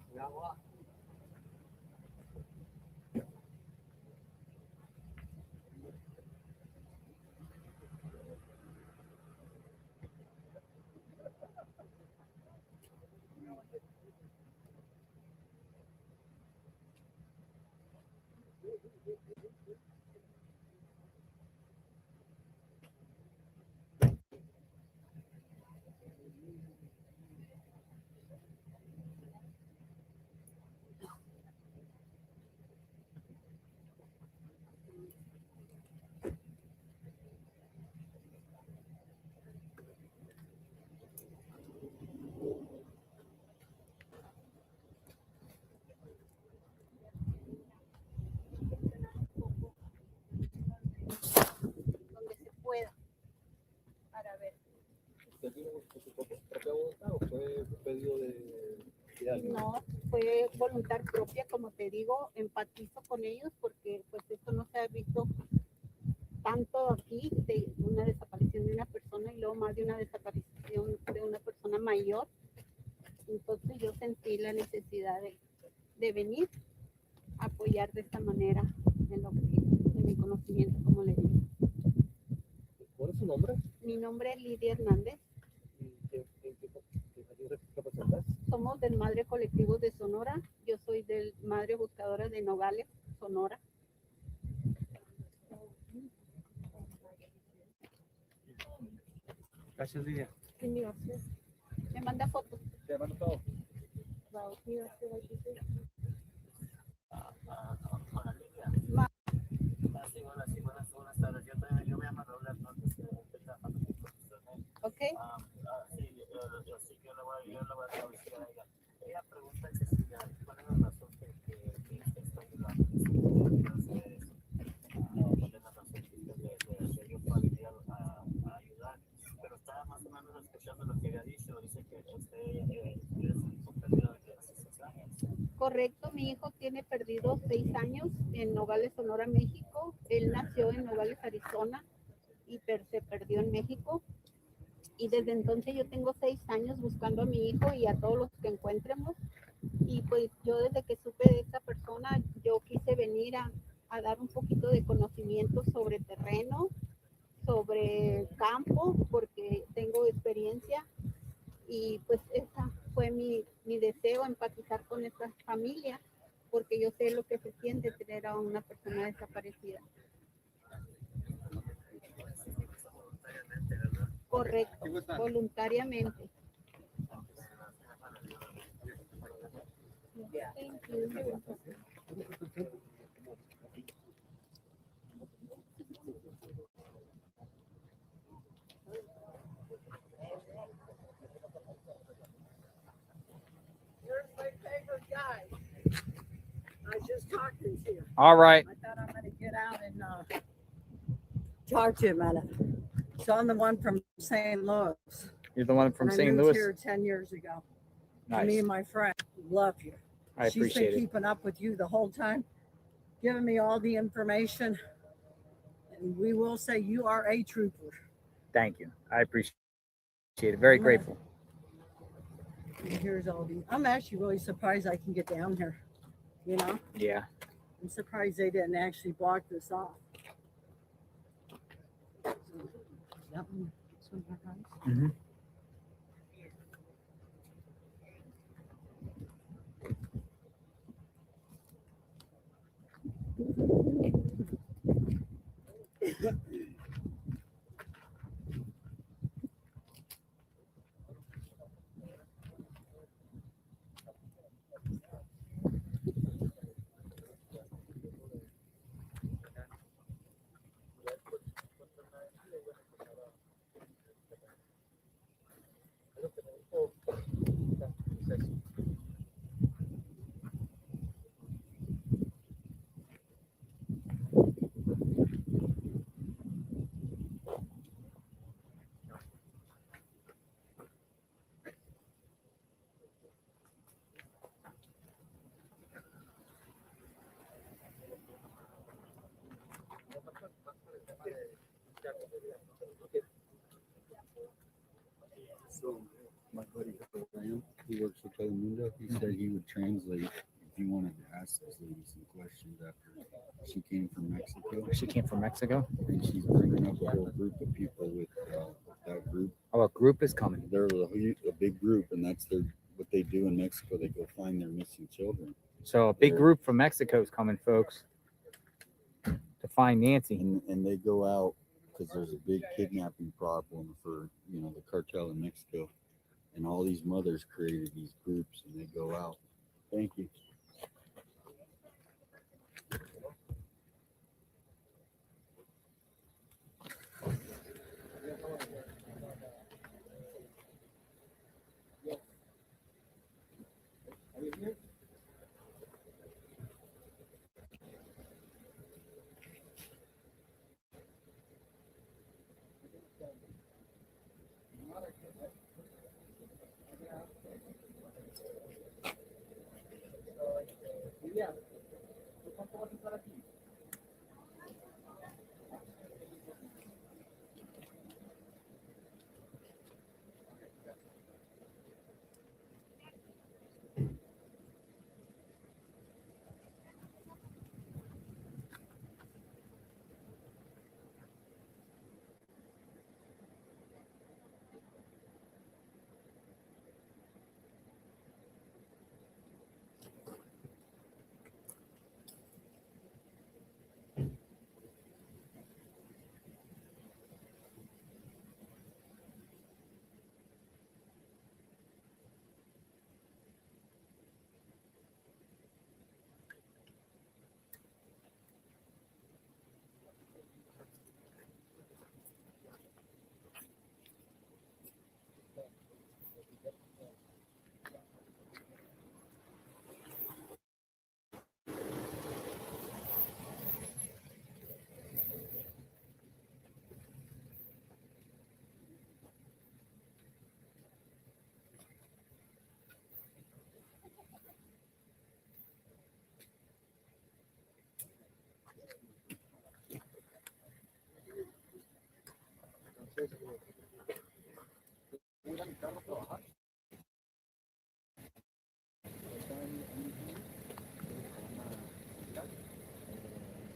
¿Usted vino por su propia voluntad o fue pedido de alguien? No, fue voluntad propia, como te digo, empatizo con ellos porque pues esto no se ha visto tanto aquí, de una desaparición de una persona y luego más de una desaparición de una persona mayor. Entonces yo sentí la necesidad de venir a apoyar de esta manera en mi conocimiento, como le digo. ¿Cuál es su nombre? Mi nombre es Lidia Hernández. ¿Qué representas? Somos del Madre Colectivo de Sonora. Yo soy del Madre Buscadora de Nogales, Sonora. Gracias, Lidia. Me manda fotos. Te mando todo. Sí, buenas tardes. Yo me llamo Raúl Hernández, estoy trabajando con usted. Ok. Sí, yo le voy a traducir a ella. Ella pregunta que si, cuál es la razón que usted está ayudando. ¿Cuál es la razón que yo pueda venir a ayudar? Pero estaba más o menos escuchando lo que había dicho. Dice que usted es un perdido de 6 años. Correcto, mi hijo tiene perdido 6 años en Nogales, Sonora, México. Él nació en Nogales, Arizona y se perdió en México. Y desde entonces yo tengo 6 años buscando a mi hijo y a todos los que encuentremos. Y pues yo desde que supe de esta persona, yo quise venir a dar un poquito de conocimiento sobre terreno, sobre campo, porque tengo experiencia. Y pues esa fue mi deseo, empatizar con esta familia, porque yo sé lo que se siente tener a una persona desaparecida. Correcto, voluntariamente. Thank you. Here's my favorite guy. I was just talking to you. All right. I thought I'm gonna get out and talk to you a minute. So I'm the one from St. Louis. You're the one from And St. I moved Louis? here 10 years ago. Nice. Me and my friend love you. I She's appreciate been it. keeping up with you the whole time, giving me all the information. And we will say you are a trooper. Thank you. I appreciate it. Very grateful. And here's all these. I'm actually really surprised I can get down here. You know? Yeah. I'm surprised they didn't actually block this off. So, that one, this one, that one. Mm-hmm. So my buddy Ryan, who works with Telemundo, he said he would translate if you wanted to ask this lady some questions after she came from Mexico. She came from Mexico? And she's bringing up a whole group of people with that group. Oh, a group is coming. They're a big group, and that's what they do in Mexico. They go find their missing children. So a big group from Mexico is coming, folks, to find Nancy. And they go out because there's a big kidnapping problem for, the cartel in Mexico. And all these mothers created these groups, and they go out. Thank you.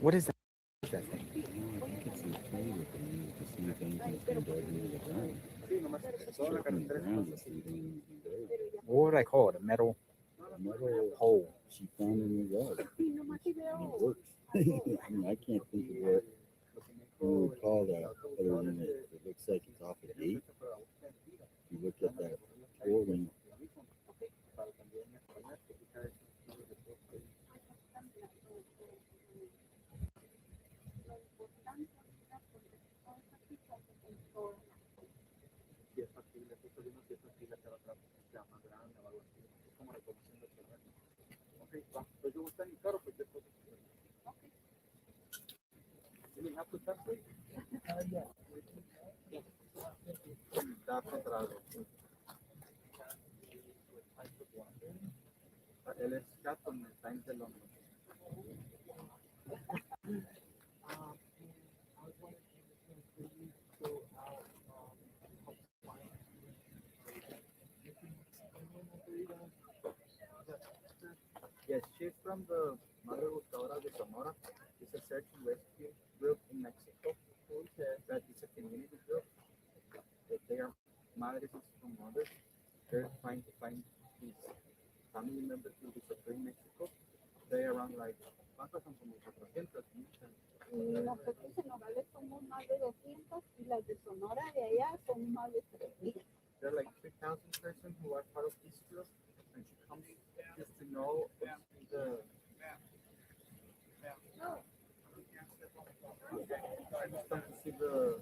What is that? That thing? I think it's the tree with them to see if anything's been dug into the ground. Checking the ground to see if anything's been dug. What would I call it? A metal hole. She found in the yard. And it works. I mean, I can't think of what you would call that other than it looks like it's off a gate. If you look at that building. Si es factible, justo viendo si es factible hacer otra búsqueda más grande o algo así. Es como reconociendo el terreno. Ok, va. Pues yo voy a estar en mi carro, cualquier cosa. Ok. ¿Tienen apto tanto? Está contra él es Captain en el Times de Londres. Yes, she's from the Madre Buscadora de Sonora. It's a search and rescue group in Mexico. That is a community group. That they are madres from mothers. They're trying to find these family members who disappeared in Mexico. They around like, ¿cuántas son? Como 400. Nosotros en Nogales somos más de 200 y las de Sonora de allá son más de 3,000. There are like 3,000 persons who are part of this group, and she comes just to know the. Just come to see the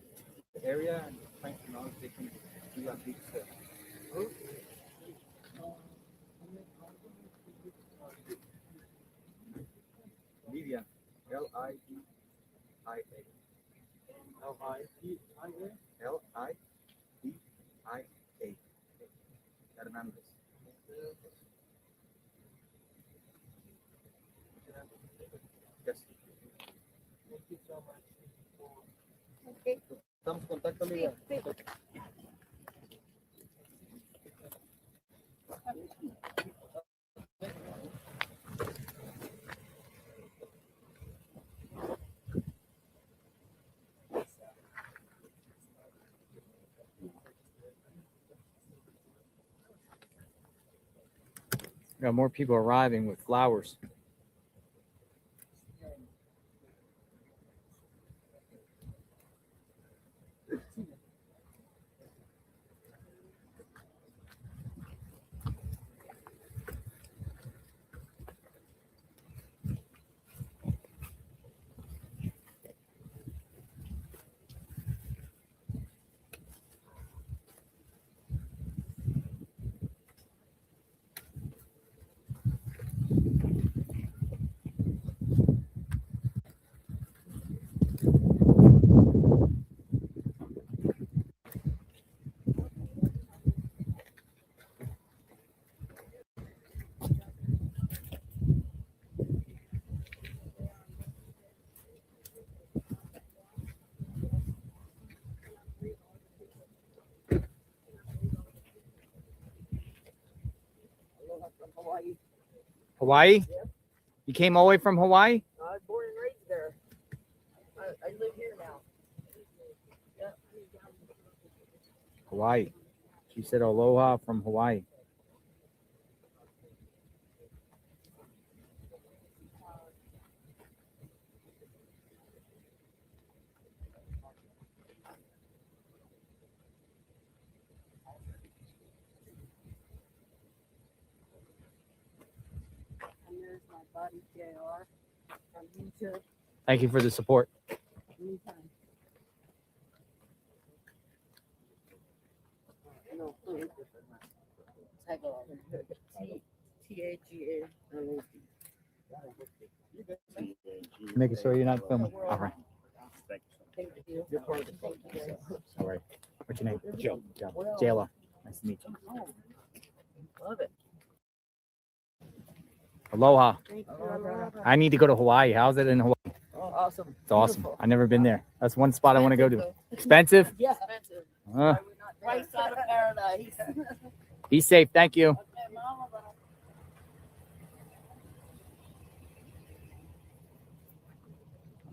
area and trying to know if they can do a big group. Lidia, L-I-D-I-A. L-I-D-I-A? L-I-D-I-A. Hernandez. Yes. Thank you so much. Okay. Estamos en contacto, Lidia. Sí. Got more people arriving with flowers. Hawaii? Yep. You came all the way from Hawaii? I was born and raised there. I live here now. Yeah. Hawaii. She said aloha from Hawaii. And there's my buddy JR from YouTube. Thank you for the support. Anytime. No, please. T-A-G-A-L-O-P. Making sure you're not filming. All right. Thank you. You're part of the club. All right. What's your name? Joe. Jayla. Nice to meet you. Love it. Aloha. Thank you. Aloha. I need to go to Hawaii. How's it in Hawaii? Oh, awesome. It's awesome. I've never been there. That's one spot I want to go to. Expensive? Yeah. Expensive. Right side of paradise. Be safe. Thank you. Okay, Mama.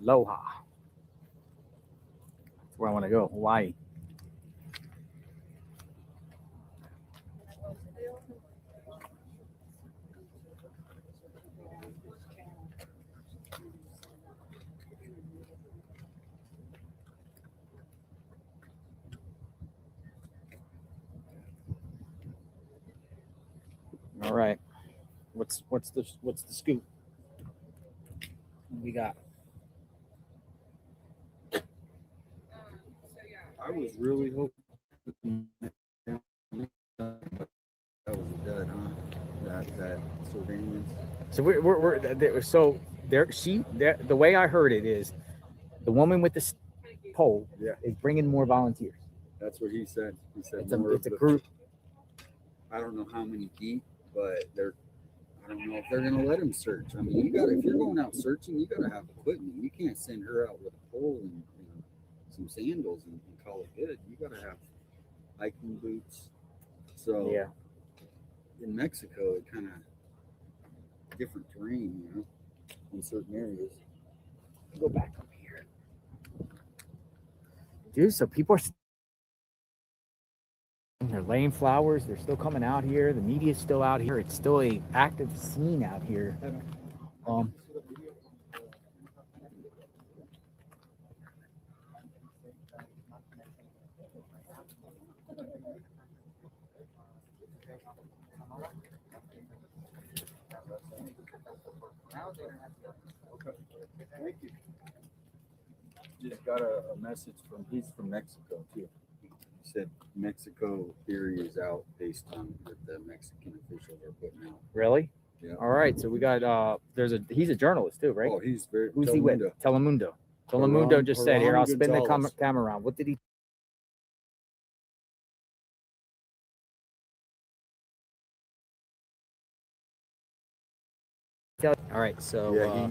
Aloha. That's where I want to go. Hawaii. All right. What's the scoop? What we got? I was really hoping that was dead, huh? That surveillance. So the way I heard it is the woman with the pole is bringing more volunteers. That's what he said. He said It's a group. I don't know how many deep, but I don't know if they're gonna let him search. I mean, if you're going out searching, you gotta have equipment. You can't send her out with a pole and some sandals and call it good. You gotta have hiking boots. So yeah, in Mexico, it kind of different terrain, in certain areas. Go back up here, dude. So people are. They're laying flowers. They're still coming out here. The media's still out here. It's still a active scene out here. Thank you. Just got a message he's from Mexico too. He said Mexico theory is out based on what the Mexican officials are putting out. Really? Yeah. All right. So we got he's a journalist too, right? Oh, he's very. Who's he with? Telemundo. Telemundo just said here. I'll spin the camera around. What did he? All right. So yeah,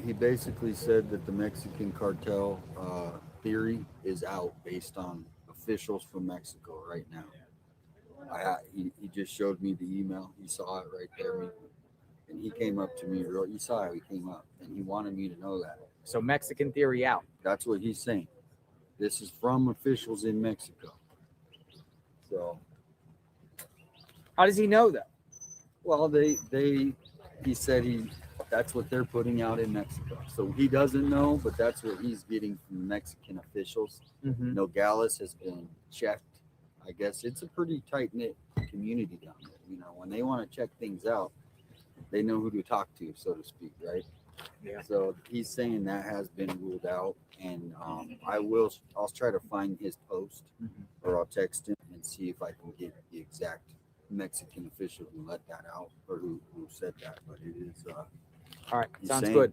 he basically said that the Mexican cartel theory is out based on officials from Mexico right now. He just showed me the email. He saw it right there. And he came up to me. You saw how he came up. And he wanted me to know that. So Mexican theory out. That's what he's saying. This is from officials in Mexico. So. How does he know that? Well, he said that's what they're putting out in Mexico. So he doesn't know, but that's what he's getting from Mexican officials. Mm-hmm. Nogales has been checked. I guess it's a pretty tight-knit community down there. When they want to check things out, they know who to talk to, so to speak, right? Yeah. So he's saying that has been ruled out, and I'll try to find his post, or I'll text him and see if I can get the exact Mexican official who let that out or who said that. But it is all right. Sounds good.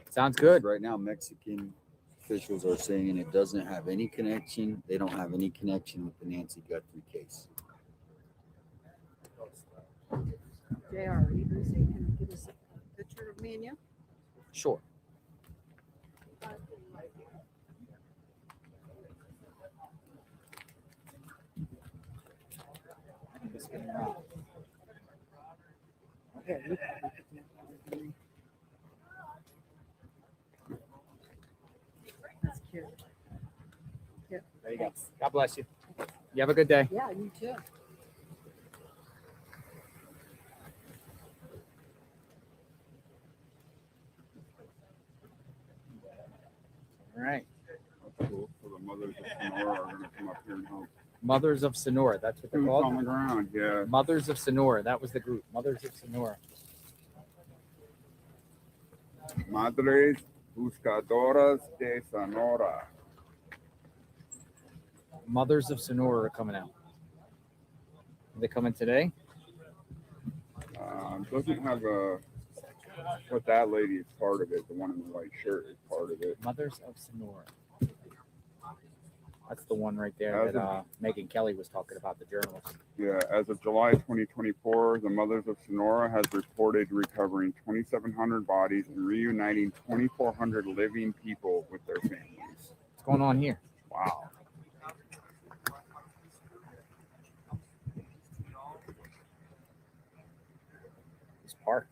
Sounds good. Right now, Mexican officials are saying it doesn't have any connection. They don't have any connection with the Nancy Guthrie case. JR, are you busy? Can you give us a picture of me and you? Sure. That's cute. Yeah. There you go. God bless you. You have a good day. Yeah, you too. All right. Cool. So the mothers of Sonora are going to come up here and help. Mothers of Sonora. That's what they're Boots called. on the ground, yeah. Mothers of Sonora. That was the group. Mothers of Sonora. Madres Buscadoras de Sonora. Mothers of Sonora are coming out. Are they coming today? Doesn't have but that lady is part of it. The one in the white shirt is part of it. Mothers of Sonora. That's the one right there that Megan Kelly was talking about, the journalist. Yeah, as of July 2024, the Mothers of Sonora has reported recovering 2,700 bodies and reuniting 2,400 living people with their families. What's going on here? Wow. This park.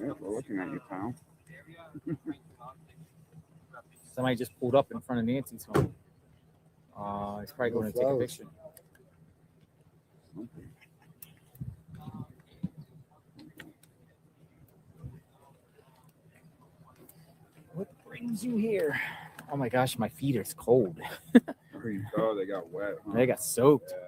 Yeah, we're looking at you, pal. Somebody just pulled up in front of Nancy's home. He's probably No going to take a flowers. picture. What brings you here? Oh my gosh, my feet are cold. Oh, they got wet. Huh? They got soaked. Yeah.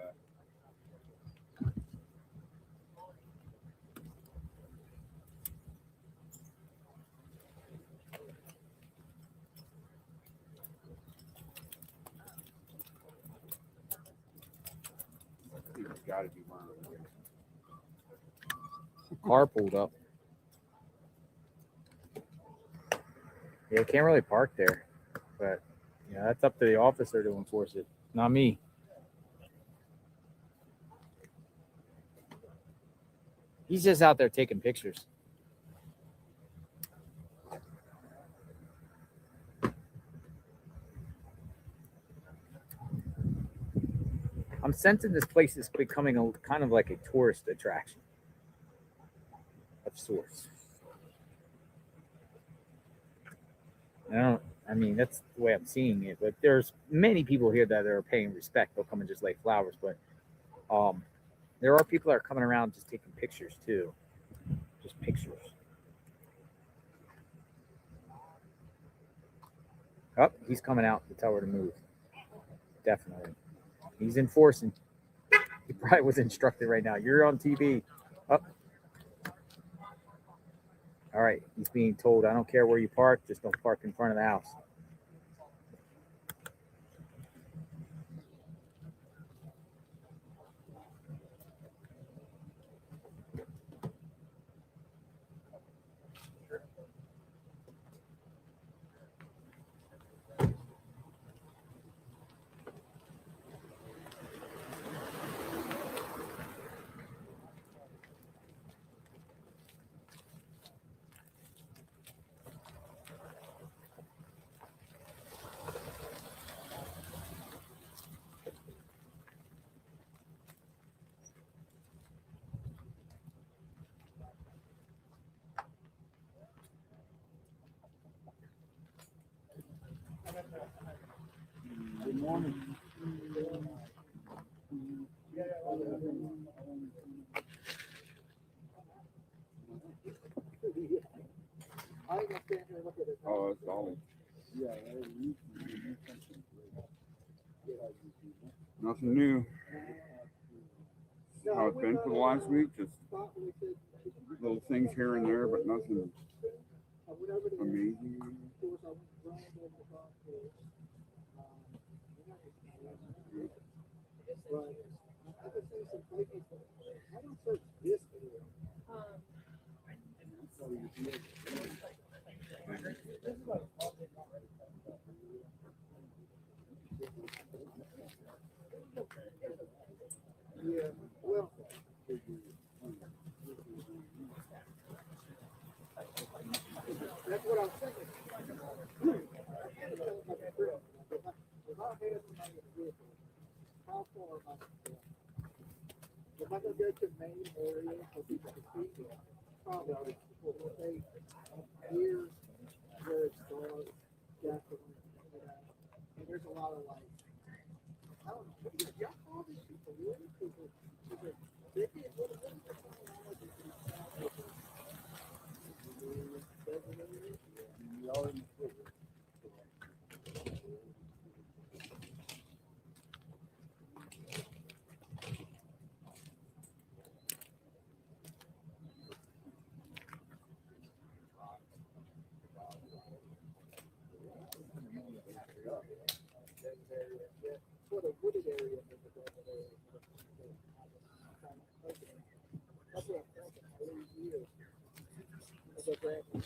He's got to be one of them. Car pulled up. Yeah, can't really park there, but yeah, that's up to the officer to enforce it, not me. He's just out there taking pictures. I'm sensing this place is becoming a kind of like a tourist attraction of sorts. I mean, that's the way I'm seeing it. But there's many people here that are paying respect. They'll come and just lay flowers. But there are people that are coming around just taking pictures too. Just pictures. Oh, he's coming out to tell her to move. Definitely. He's enforcing. He probably was instructed right now. You're on TV. Oh. All right. He's being told, I don't care where you park, just don't park in front of the house. Good morning. Oh, it's Ollie. Nothing new. How it's been for the last week, just little things here and there, but nothing amazing. Yeah, well, that's what I'm thinking. How far am I? If I could go to main area for people to see, probably will take years where it's dark, definitely. And there's a lot of like, I don't know, what do y'all call these people really? Is it Vicky? What is it? Sort of wooded area. That's what I'm thinking. I believe you. As a grant. I'm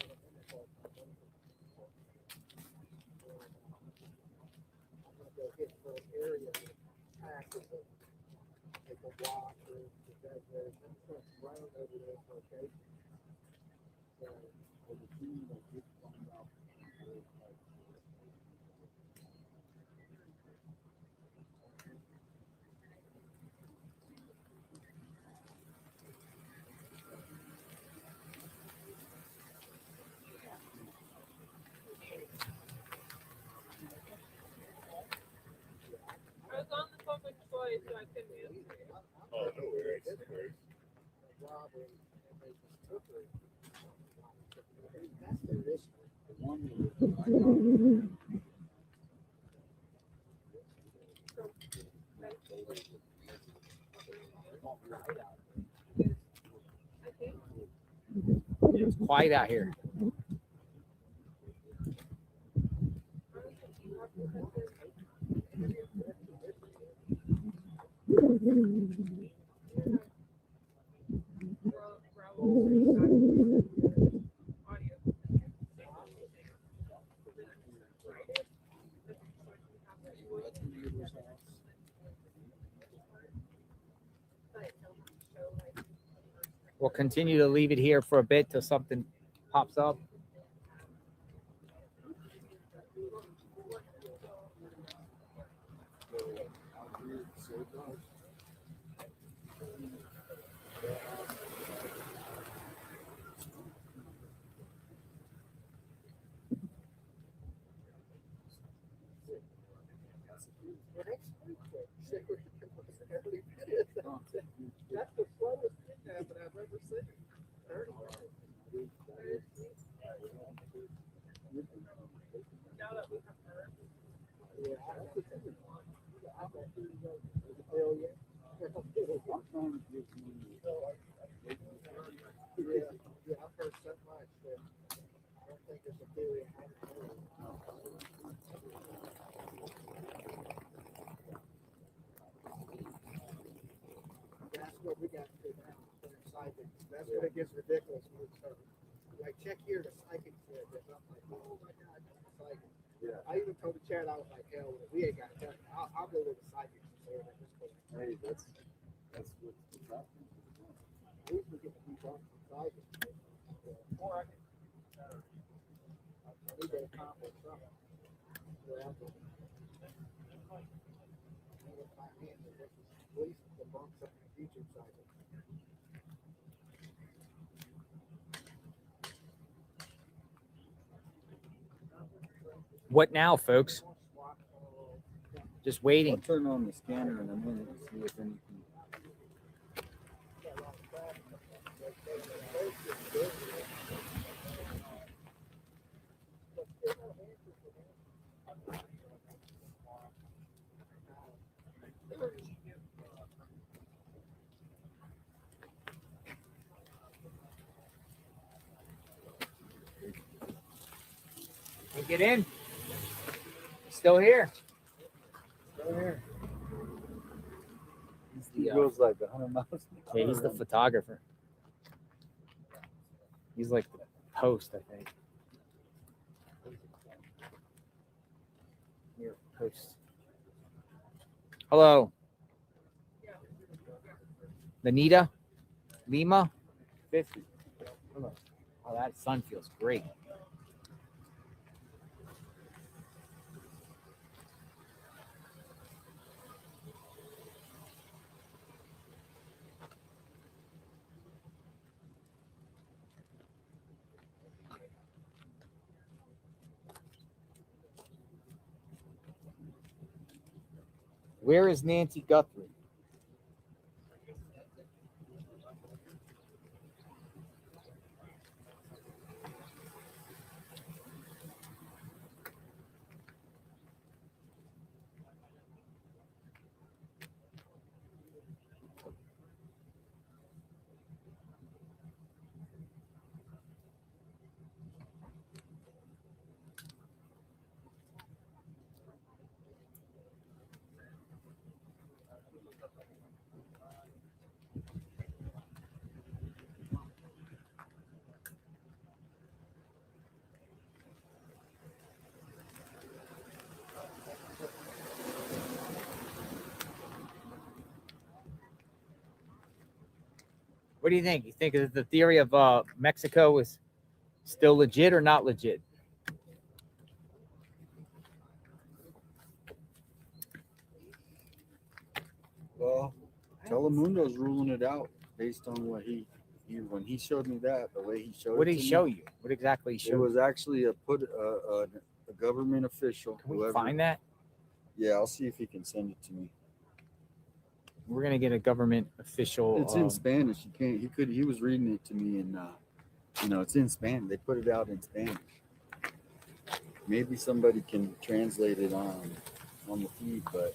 gonna go hit for an area that passes it. Like a walk or that there's some ground over there for location. So the team that just found out. It's quiet out here. We'll continue to leave it here for a bit till something pops up. That's the slowest kidnapping I've ever seen. 30 minutes. Yeah, hell yeah. Yeah, I've heard so much that I don't think it's a theory. That's what we got to do now. Psychic. That's when it gets ridiculous. When it's like, check here, the psychic said this. I'm like, oh my God, that's the psychic. Yeah. I even told the chat, I was like, hell, we ain't got to. I'll go with the psychic. Hey, that's what's happening. I usually get the people from psychic. Or I need to accomplish something. Where I'm going. With my hands, at least the bumps up in the future cycle. What now, folks? Just waiting. I'll turn on the scanner in a minute and see if anything. You get in. Still here. Still here. He's He the, goes like 100 miles an hour. yeah, he's the photographer. He's like the host, I think. Here, host. Hello. Lanita? Lima? 50. Hello. Oh, that sun feels great. Where is Nancy Guthrie? What do you think? You think the theory of Mexico is still legit or not legit? Well, Telemundo's ruling it out based on what he when he showed me that, the way he showed What it did he to show me, you? What exactly he showed? It was you? actually a government official. Can we find that? Yeah, I'll see if he can send it to me. We're gonna get a government official. It's in Spanish. You can't. He was reading it to me, and it's in Spanish. They put it out in Spanish. Maybe somebody can translate it on the feed, but.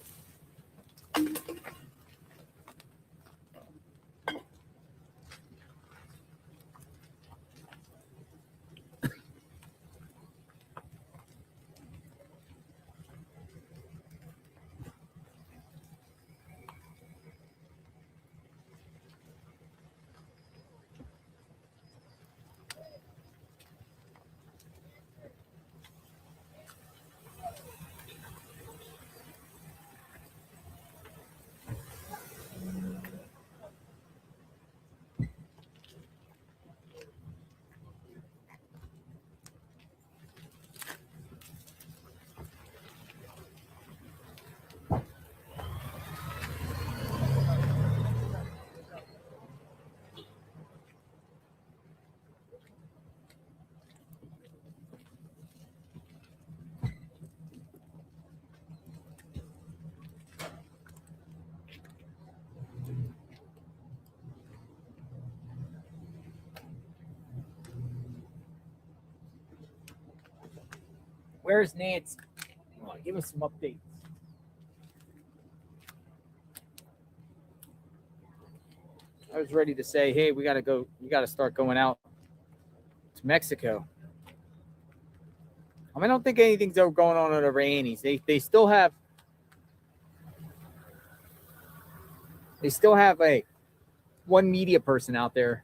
Where's Nancy? Come on, give us some updates. I was ready to say, hey, we got to go. We got to start going out to Mexico. I don't think anything's ever going on over Annie's. They still have one media person out there.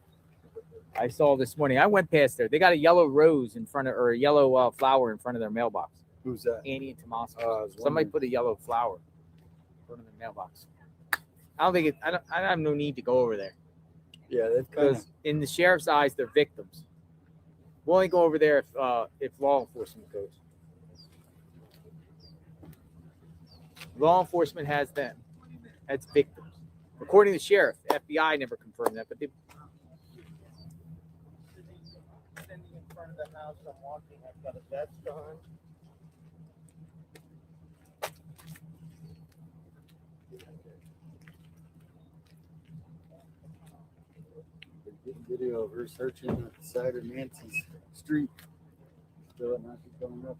I saw this morning. I went past there. They got a yellow rose in front of, or a yellow flower in front of their mailbox. Who's that? Annie and Tomasco. Somebody put a yellow flower in front of the mailbox. I don't think I have no need to go over there. Yeah, that's because in the sheriff's eyes, they're victims. We'll only go over there if law enforcement goes. Law enforcement has them as victims. According to the sheriff, FBI never confirmed that, but they. Standing in front of the house, I'm walking. I've got a vest on. Video of her searching at the side of Nancy's street. Still not coming up.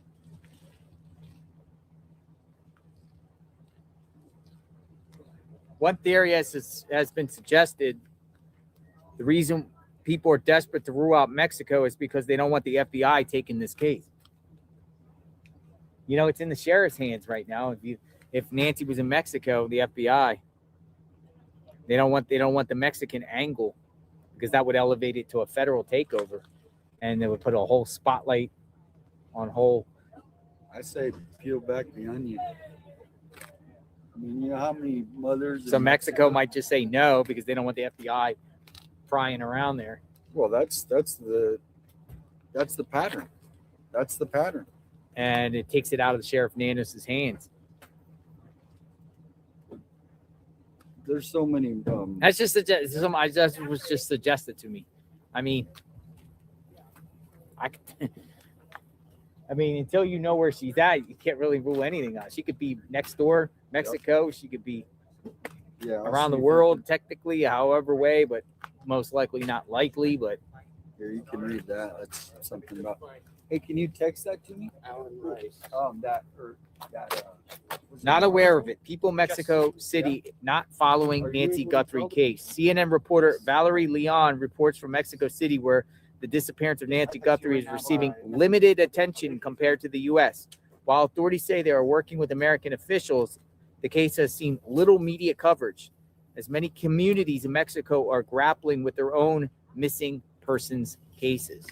One theory has been suggested. The reason people are desperate to rule out Mexico is because they don't want the FBI taking this case. It's in the sheriff's hands right now. If Nancy was in Mexico, the FBI, they don't want the Mexican angle, because that would elevate it to a federal takeover, and they would put a whole spotlight on whole. I say peel back the onion. You know how many mothers? So Mexico might just say no because they don't want the FBI prying around there. Well, that's the pattern. That's the pattern. And it takes it out of the Sheriff Nanos' hands. There's so many. That's just was just suggested to me. Until you know where she's at, you can't really rule anything out. She could be next door, Mexico. Yep. She could be around the world, technically, however way, but most likely not likely. But here, you can read that. That's something about. Hey, can you text that to me? Alan Rice. Not aware of it. People Mexico City not following Nancy Guthrie case. CNN reporter Valerie Leon reports from Mexico City, where the disappearance of Nancy Guthrie is receiving limited attention compared to the U.S. While authorities say they are working with American officials, the case has seen little media coverage, as many communities in Mexico are grappling with their own missing persons cases.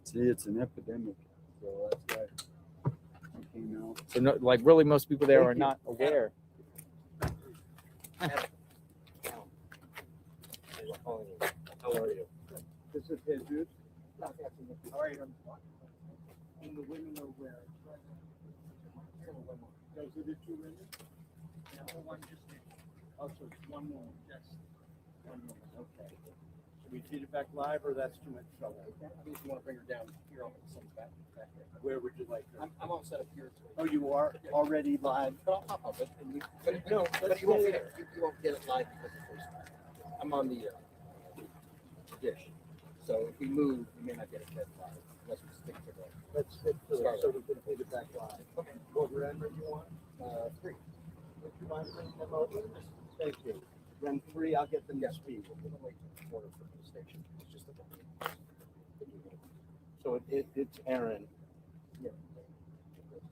See, it's an epidemic, so that's why it came out. So, really, most people there are not aware. How are you? This is Jesus. All right. And the women are where? Those are the two women? No, one just did. Also, one more. That's one woman. Okay. So we feed it back live, or that's too much trouble? I think you want to bring her down here on some back there. Where would you like her? I'm all set up here. Oh, you are already live? But I'll pop up it. And but you won't get it. You won't get it live because the first time. I'm on the dish. So if we move, you may not get it live unless we stick to the. Let's stick to it so we can feed it back live. Okay. What render do you want? 3. Would you mind bringing them over? Thank you. Run 3, I'll get them to speed. We'll wait for the order for the station. It's just a so it's Aaron. Yeah.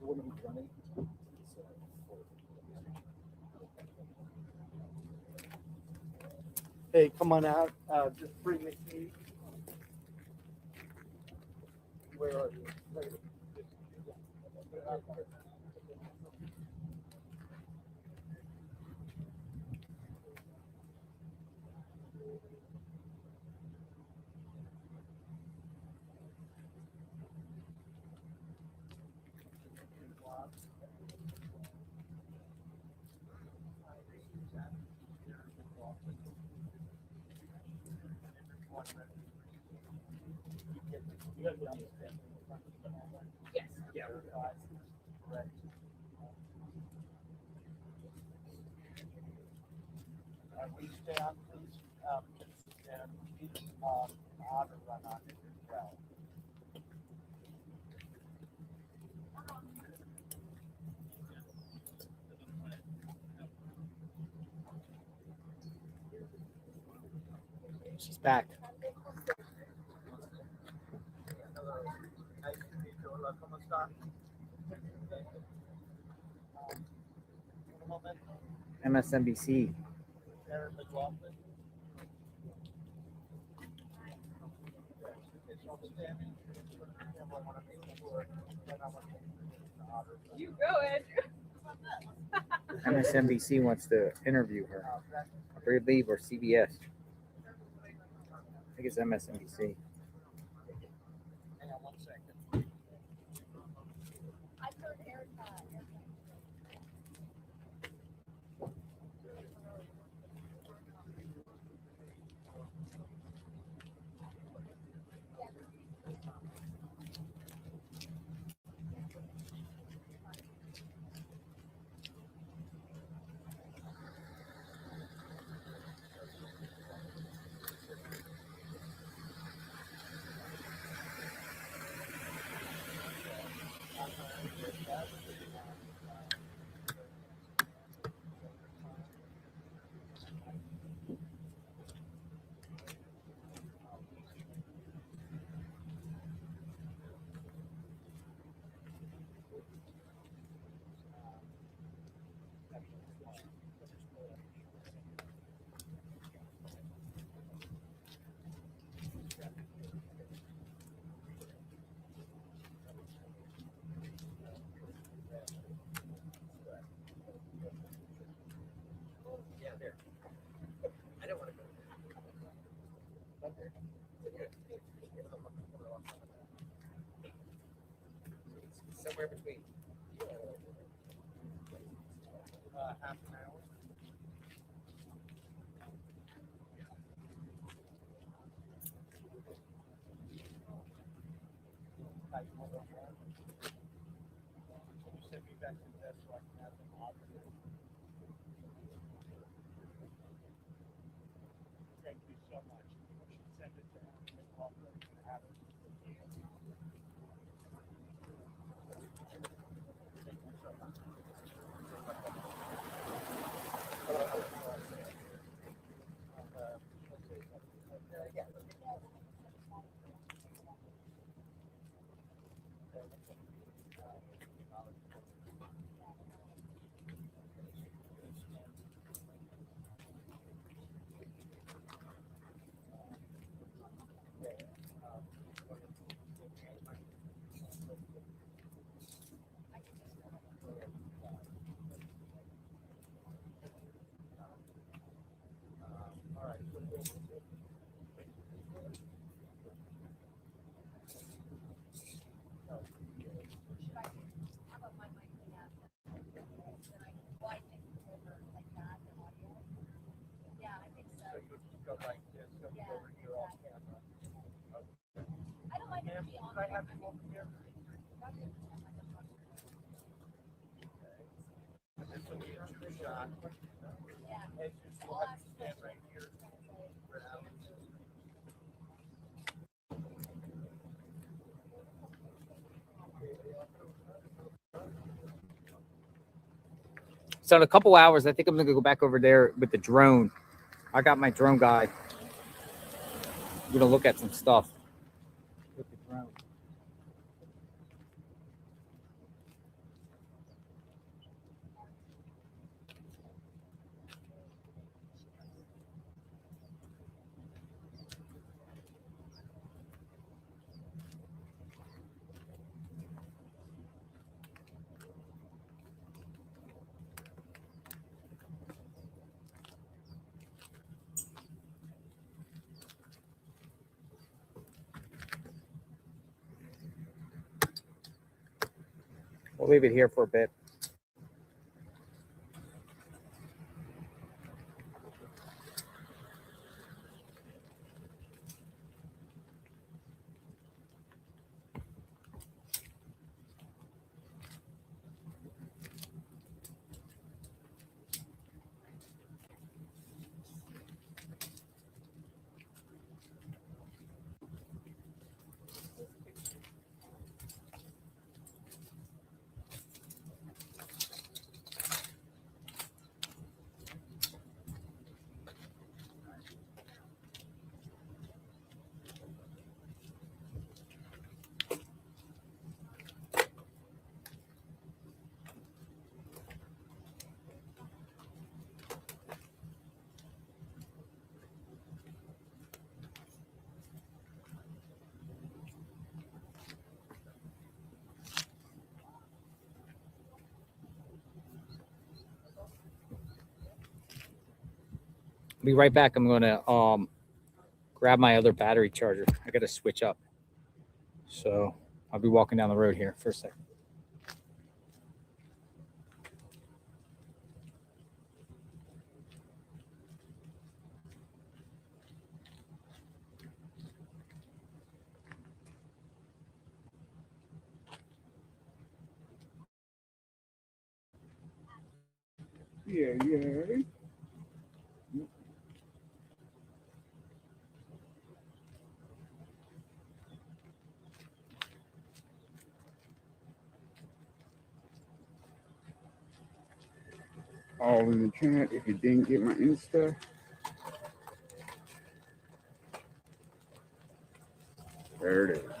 The one who's running. Hey, come on out. Just bring the key. Where are you? Yes. Yeah. Correct. We stay on, please, and otter run on it as well. She's back. MSNBC. You go, Andrew. MSNBC wants to interview her. I believe, or CBS. I think it's MSNBC. Hang on 1 second. I've heard Erica. Somewhere between half an hour. Send me back to that so I can have them audited. Thank you so much. You should send it to him and have it. Go like this, go over here. So in a couple hours, I think I'm gonna go back over there with the drone. I got my drone guy. I'm gonna look at some stuff with the drone. We'll leave it here for a bit. Be right back. I'm gonna grab my other battery charger. I gotta switch up. So I'll be walking down the road here for a second. Yeah. All in the chat. If you didn't get my Insta, there it is.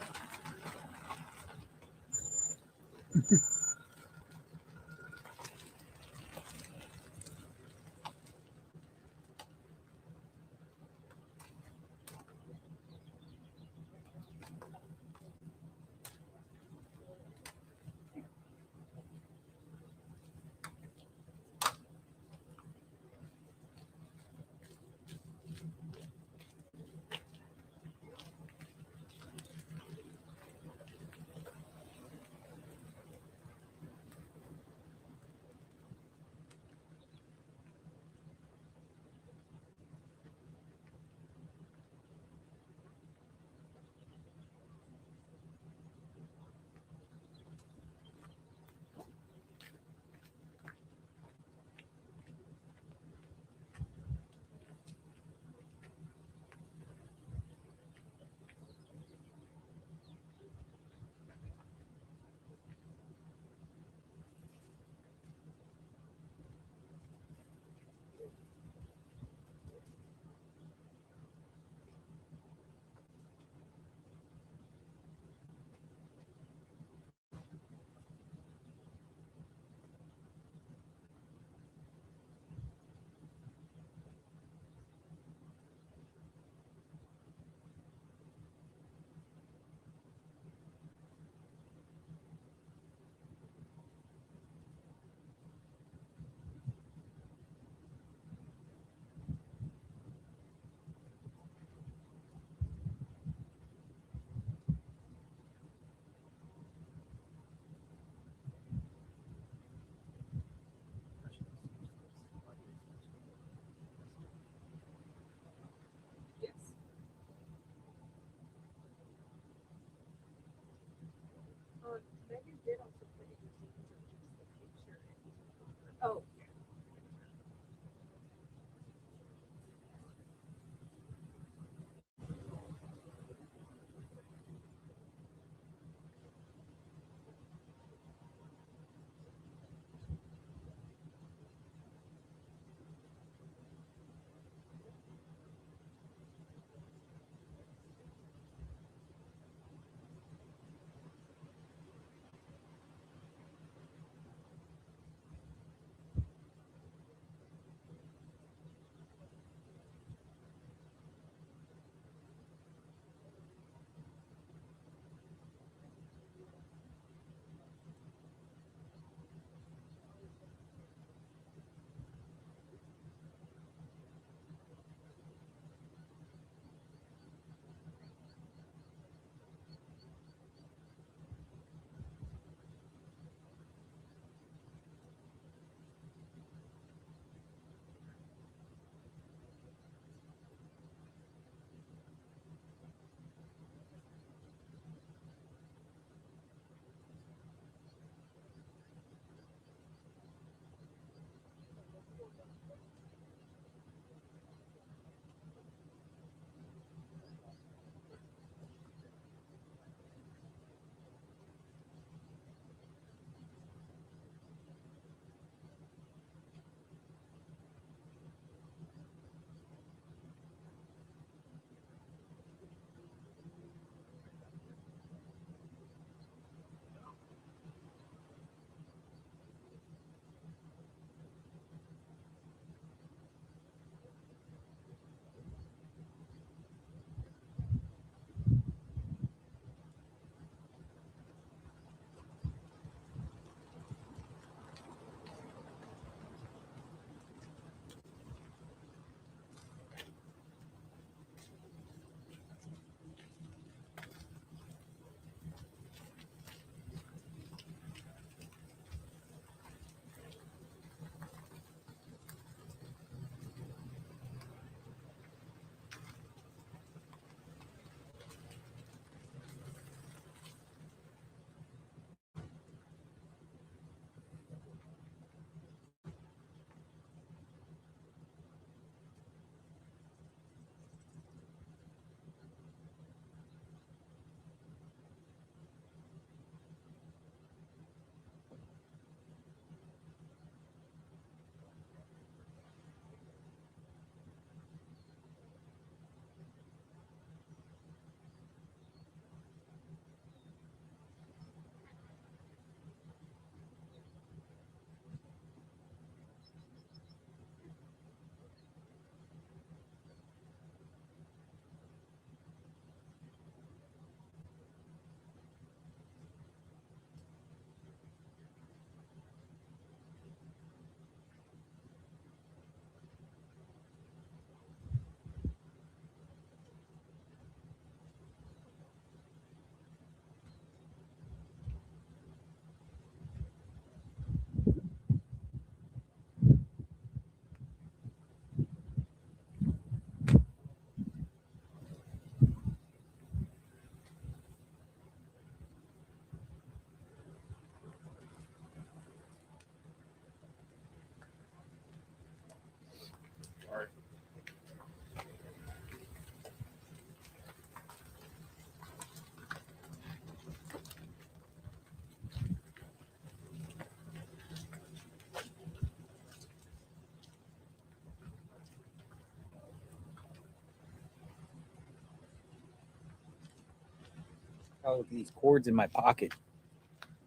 Oh, look at these cords in my pocket.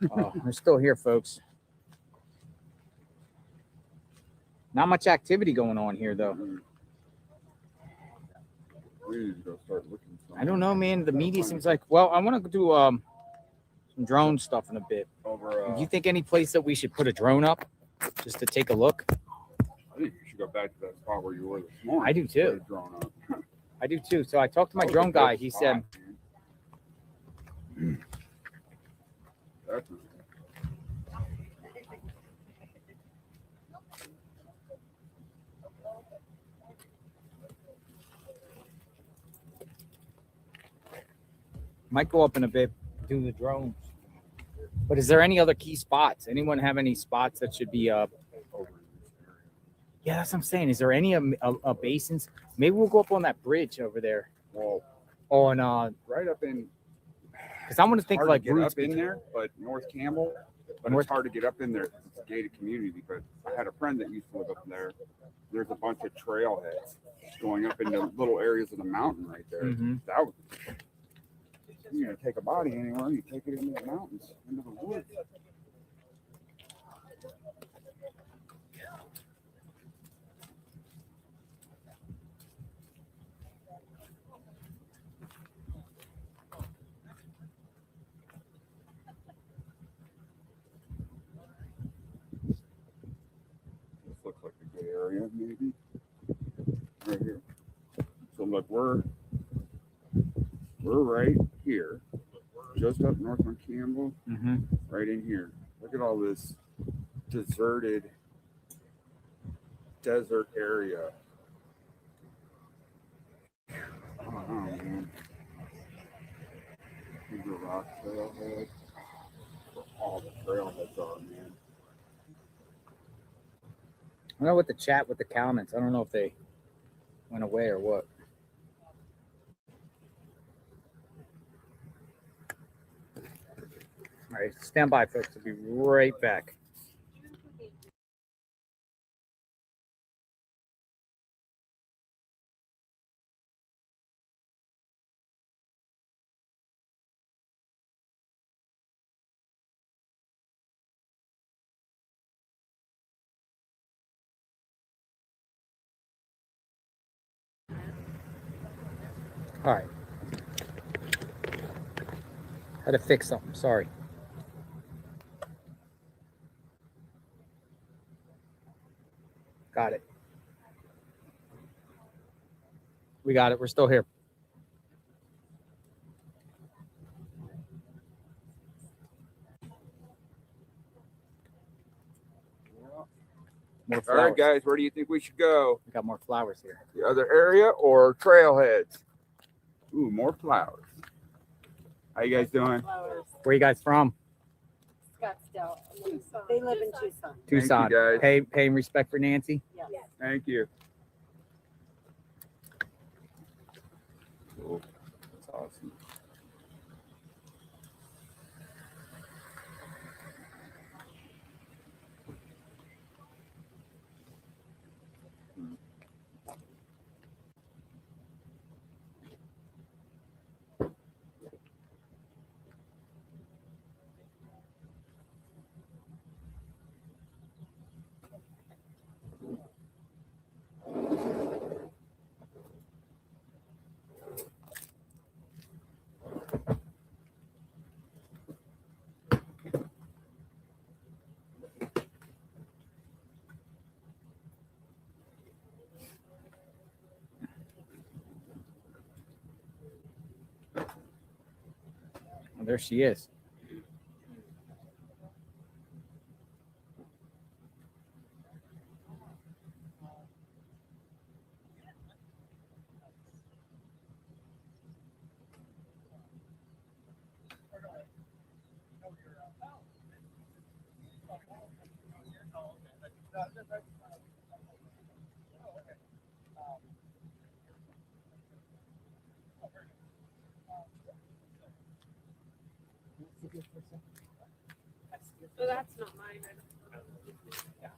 We're still here, folks. Not much activity going on here, though. We need to go start looking. I don't know, man. The media seems like, well, I want to do some drone stuff in a bit. Do you think any place that we should put a drone up just to take a look? I think you should go back to that spot where you were this morning. I do too. Put a drone up. I do too. So I talked to my drone guy. He said, That's might go up in a bit, do the drones. But is there any other key spots? Anyone have any spots that should be up? Yeah, that's what I'm saying. Is there any basins? Maybe we'll go up on that bridge over there. Well, on right up in. Because I'm gonna think hard like to get roots up in there, but North Campbell. But it's hard to get up in there because it's a gated community. But I had a friend that used to live up there. There's a bunch of trailheads going up into little areas of the mountain right there. Mhm. That would, you're gonna take a body anywhere, you take it into the mountains, into the woods. This looks like a good area, maybe. Right here. So look, we're right here, just up north on Campbell, right in here. Look at all this deserted desert area. Oh, man. Here's a rock trailhead. Where all the trailheads are, man. I don't know what the chat with the comments. I don't know if they went away or what. All right, stand by, folks. I'll be right back. All right. Had to fix something. Sorry. Got it. We got it. We're still here. More All flowers. right, guys, where do you think we should go? We got more flowers here. The other area or trailheads? Ooh, more flowers. How you guys doing? Where you guys from? Scottsdale. They live in Tucson. Tucson. guys. Paying respect for Nancy. Yes. Thank you. Cool. That's awesome. Oh, there she is. So that's not mine. Yeah.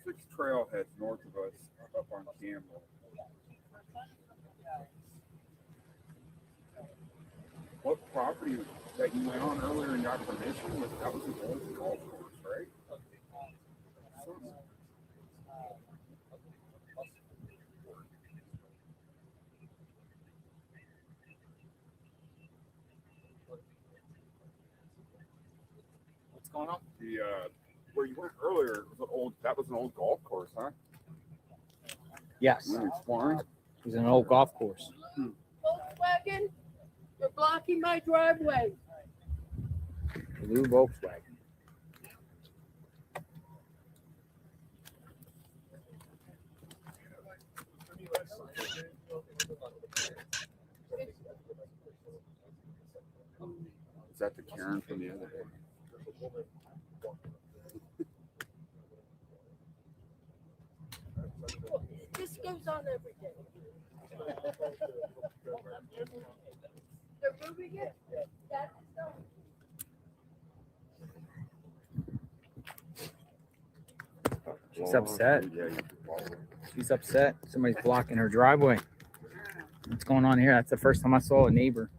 Six trailheads north of us up on Campbell. What property that you went on earlier and got permission was that was an old golf course, right? What's going on? The where you went earlier was an old golf course, huh? Yes. You went exploring? It was an old golf course. Volkswagen, you're blocking my driveway. Blue Volkswagen. Is that the Karen from the other day? This goes on every day. They're moving it. That's done. She's upset. She's upset. Somebody's blocking her driveway. What's going on here? That's the first time I saw a neighbor.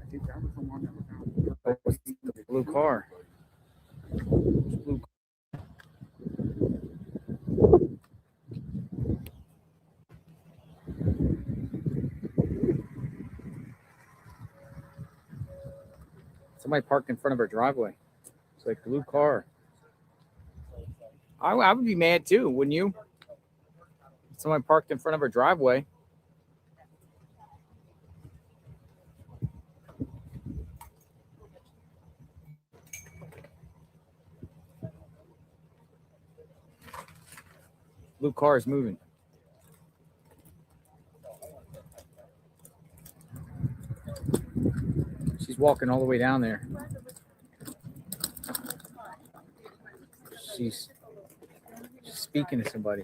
I think that was the one that was out. It was the blue car. Blue. Somebody parked in front of her driveway. It's like blue car. I would be mad too, wouldn't you? Somebody parked in front of her driveway. Blue car is moving. She's walking all the way down there. She's speaking to somebody.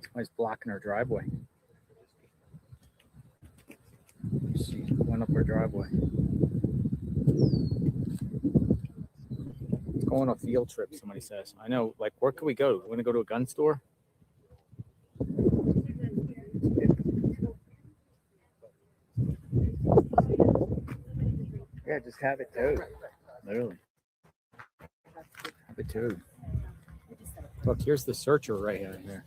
Somebody's blocking her driveway. She went up her driveway. Let's go on a field trip, somebody says. I know, like, where could we go? We want to go to a gun store? Yeah, just have it towed. Literally. Have it towed. Look, here's the searcher right here.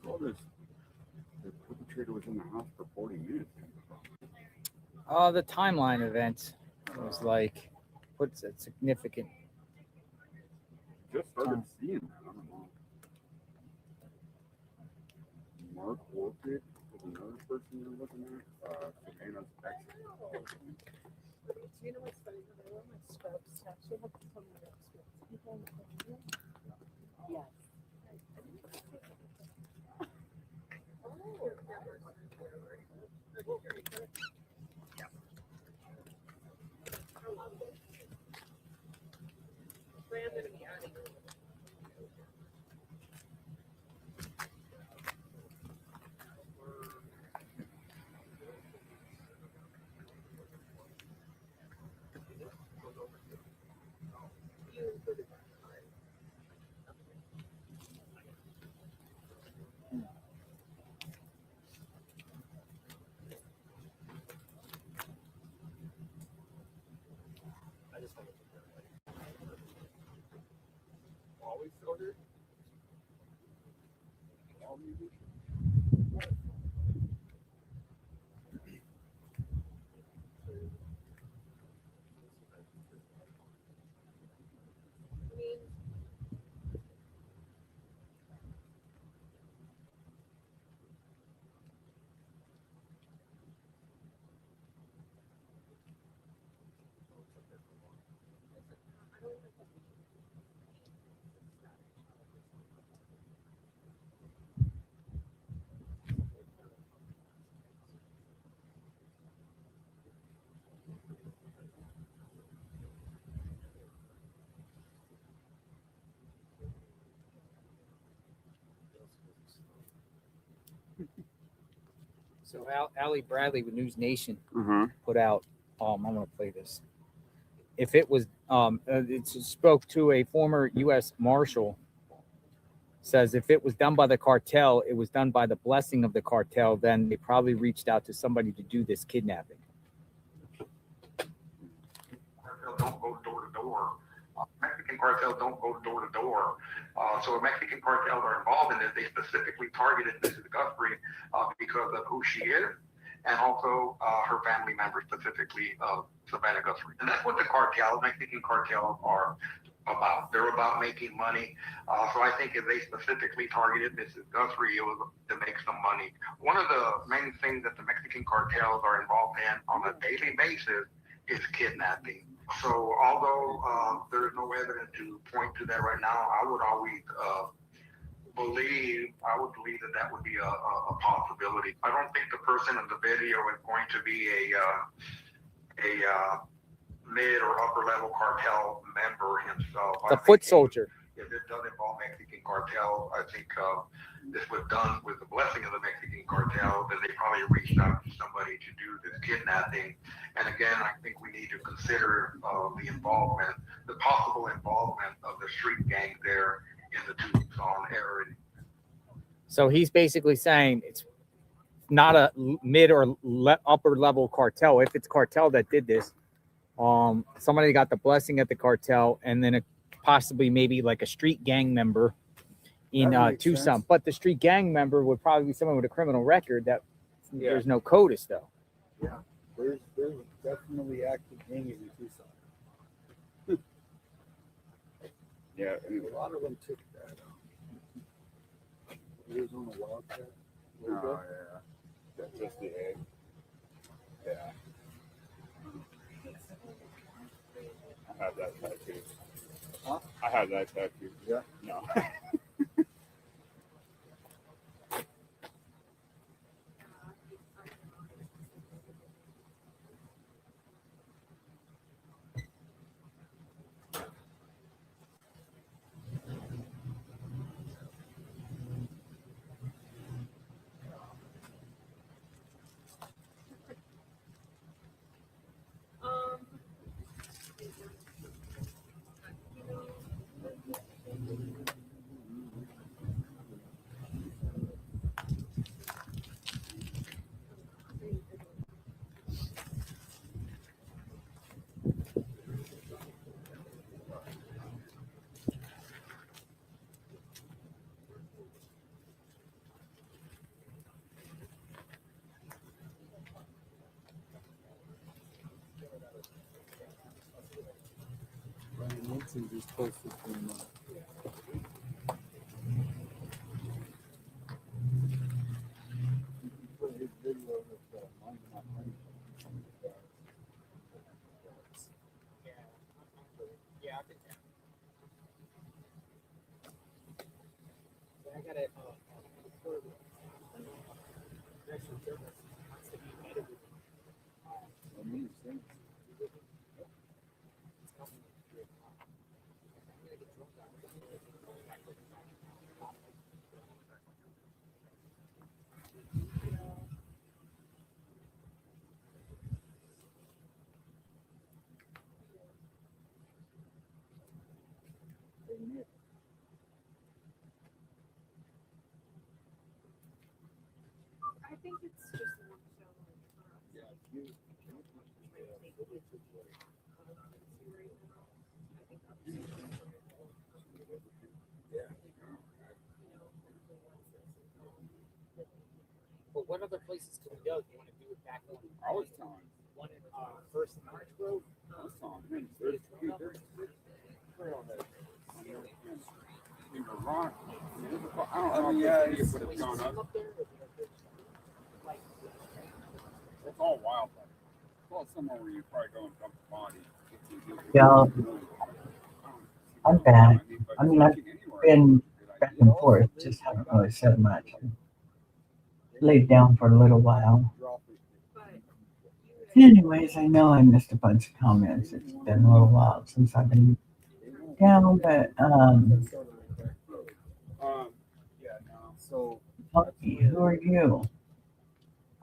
Well, the perpetrator was in the house for 40 minutes. The timeline event was like, what's a significant? Just started seeing that. I don't know. Mark Orchid was another person you're looking at. Savannah's ex. You know what's funny? When I wear my scrubs, I actually have to tell my scrubs. People in the family. Yes. Always ordered. So Allie Bradley with News Nation Mhm. put out. I'm going to play this. If it was, it spoke to a former U.S. Marshal. Says if it was done by the cartel, it was done by the blessing of the cartel. Then they probably reached out to somebody to do this kidnapping. Don't go door to door. Mexican cartels don't go door to door. So Mexican cartels are involved in this. They specifically targeted Mrs. Guthrie because of who she is and also her family members, specifically Savannah Guthrie. And that's what the Mexican cartels are about. They're about making money. So I think if they specifically targeted Mrs. Guthrie, it was to make some money. One of the main things that the Mexican cartels are involved in on a daily basis is kidnapping. So although there's no evidence to point to that right now, I would always believe that would be a possibility. I don't think the person in the video is going to be a mid or upper level cartel member himself. The foot soldier. If it does involve Mexican cartel, I think this was done with the blessing of the Mexican cartel. Then they probably reached out to somebody to do this kidnapping. And again, I think we need to consider the possible involvement of the street gang there in the Tucson area. So he's basically saying it's not a mid or upper level cartel. If it's cartel that did this, somebody got the blessing at the cartel, and then possibly maybe like a street gang member in Tucson. Sense. But the street gang member would probably be someone with a criminal record that there's no CODIS though. Yeah, there's definitely active gangs in Tucson. Yeah, and A lot of them took that. Arizona Wildcat. oh yeah, that's just the egg. Yeah, I have that tattoo. Huh? I have that tattoo. Yeah. No. Nancy just posted some. Put his video with Mind My Money. Yeah, I've been down. I got a national service wants to be edited. I think it's just more so Yeah, you. But what other places can we go? Do you want to do it back on? I was telling One in First and Orange Grove? I was telling him there's trailhead in the rock. I don't know if this idiot would have gone up. It's all wildlife. It's all somewhere where you probably go and dump the body. Yeah, I'm back. I mean, I've been back and forth, just haven't really said much. Laid down for a little while. Anyways, I know I missed a bunch of comments. It's been a little while since I've been down, but Yeah, no. So, Punky, who are you?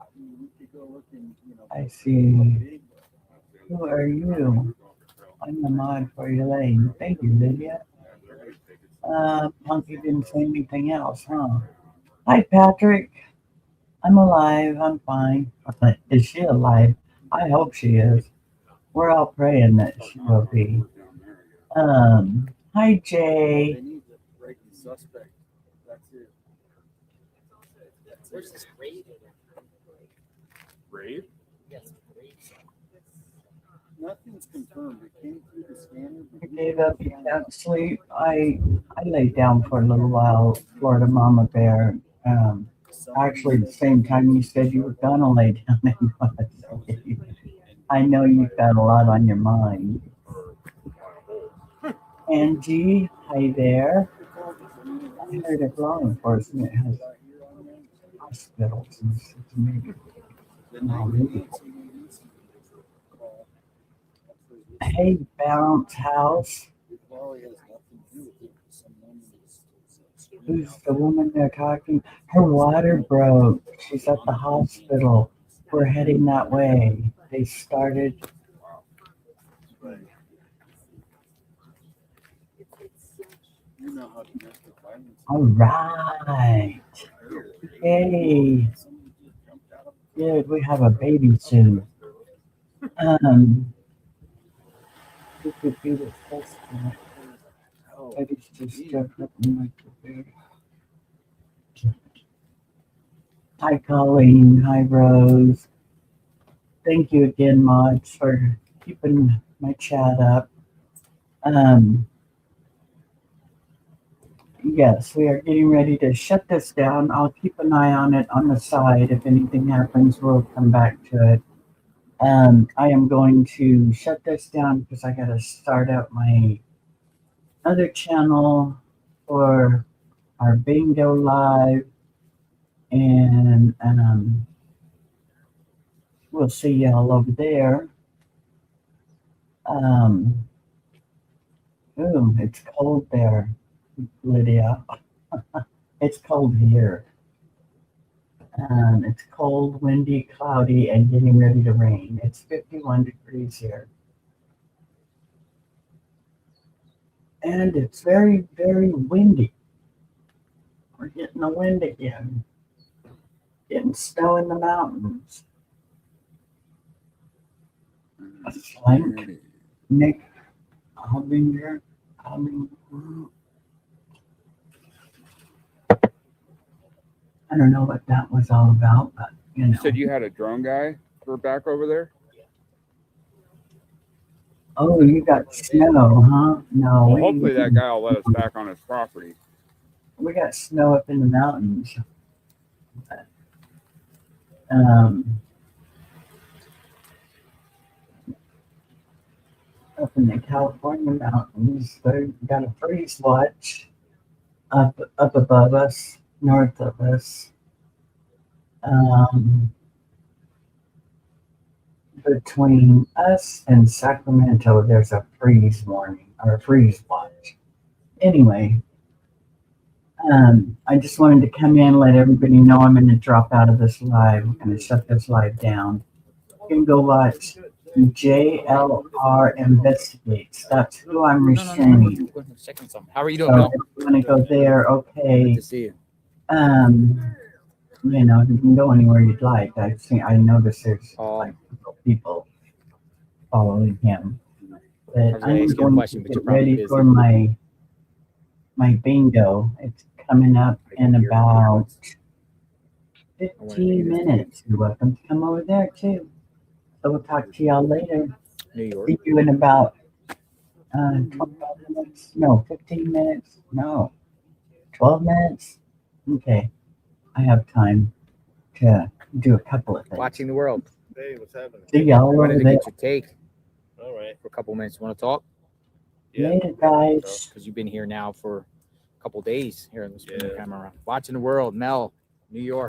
I mean, we could go look and, I see. Who are you? I'm the mod for Elaine. Thank you, Lydia. Punky didn't say anything else, huh? Hi, Patrick. I'm alive. I'm fine. Is she alive? I hope she is. We're all praying that she will be. Hi, Jay. They need to break the suspect. That's it. Where's this raid? Raid? Yes, raid. Nothing's confirmed. It came through the scanner. I gave up. You can't sleep. I laid down for a little while. Florida Mama Bear. Actually, the same time you said you were gonna lay down and go to sleep. I know you've got a lot on your mind. Angie, hi there. I heard if law enforcement has hospitals and stuff, maybe. Not really. Hey, Bounce House. Who's the woman they're talking? Her water broke. She's at the hospital. We're heading that way. They started. All right. Hey. Good. We have a baby soon. Who could be the suspect? Baby's just jumping like the bear. Hi, Colleen. Hi, Rose. Thank you again, mods, for keeping my chat up. Yes, we are getting ready to shut this down. I'll keep an eye on it on the side. If anything happens, we'll come back to it. I am going to shut this down because I got to start up my other channel for our bingo live, and we'll see y'all over there. Ooh, it's cold there, Lydia. It's cold here. It's cold, windy, cloudy, and getting ready to rain. It's 51 degrees here. And it's very, very windy. We're getting the wind again. Getting snow in the mountains. Slank, Nick Albinger. I don't know what that was all about, but you know. You said you had a drone guy for back over there? Oh, you got snow, huh? No. Well, we hopefully didn't. that guy will let us back on his property. We got snow up in the mountains. Um, Up in the California mountains, they got a freeze watch up above us, north of us. Um, Between us and Sacramento, there's a freeze warning or a freeze watch. Anyway, I just wanted to come in, let everybody know I'm going to drop out of this live. I'm going to shut this live down. You can go watch JLR Investigates. That's who I'm restraining. How are you So doing, Mel? if you want to go there, okay. Good to see you. You know, you can go anywhere you'd like. I noticed there's like people following him. But I'm going to get ready for my bingo. It's coming up in about 15 minutes. You're welcome to come over there too. So we'll talk to y'all later. New York. See you in about 25 minutes. No, 15 minutes. No, 12 minutes. Okay. I have time to do a couple of things. Watching the world. Hey, what's happening? See y'all I wanted over to there. get your take All right. for a couple minutes. Want to talk? Later, guys. Because you've been here now for a couple days here in this camera. Watching the world, Mel, New York.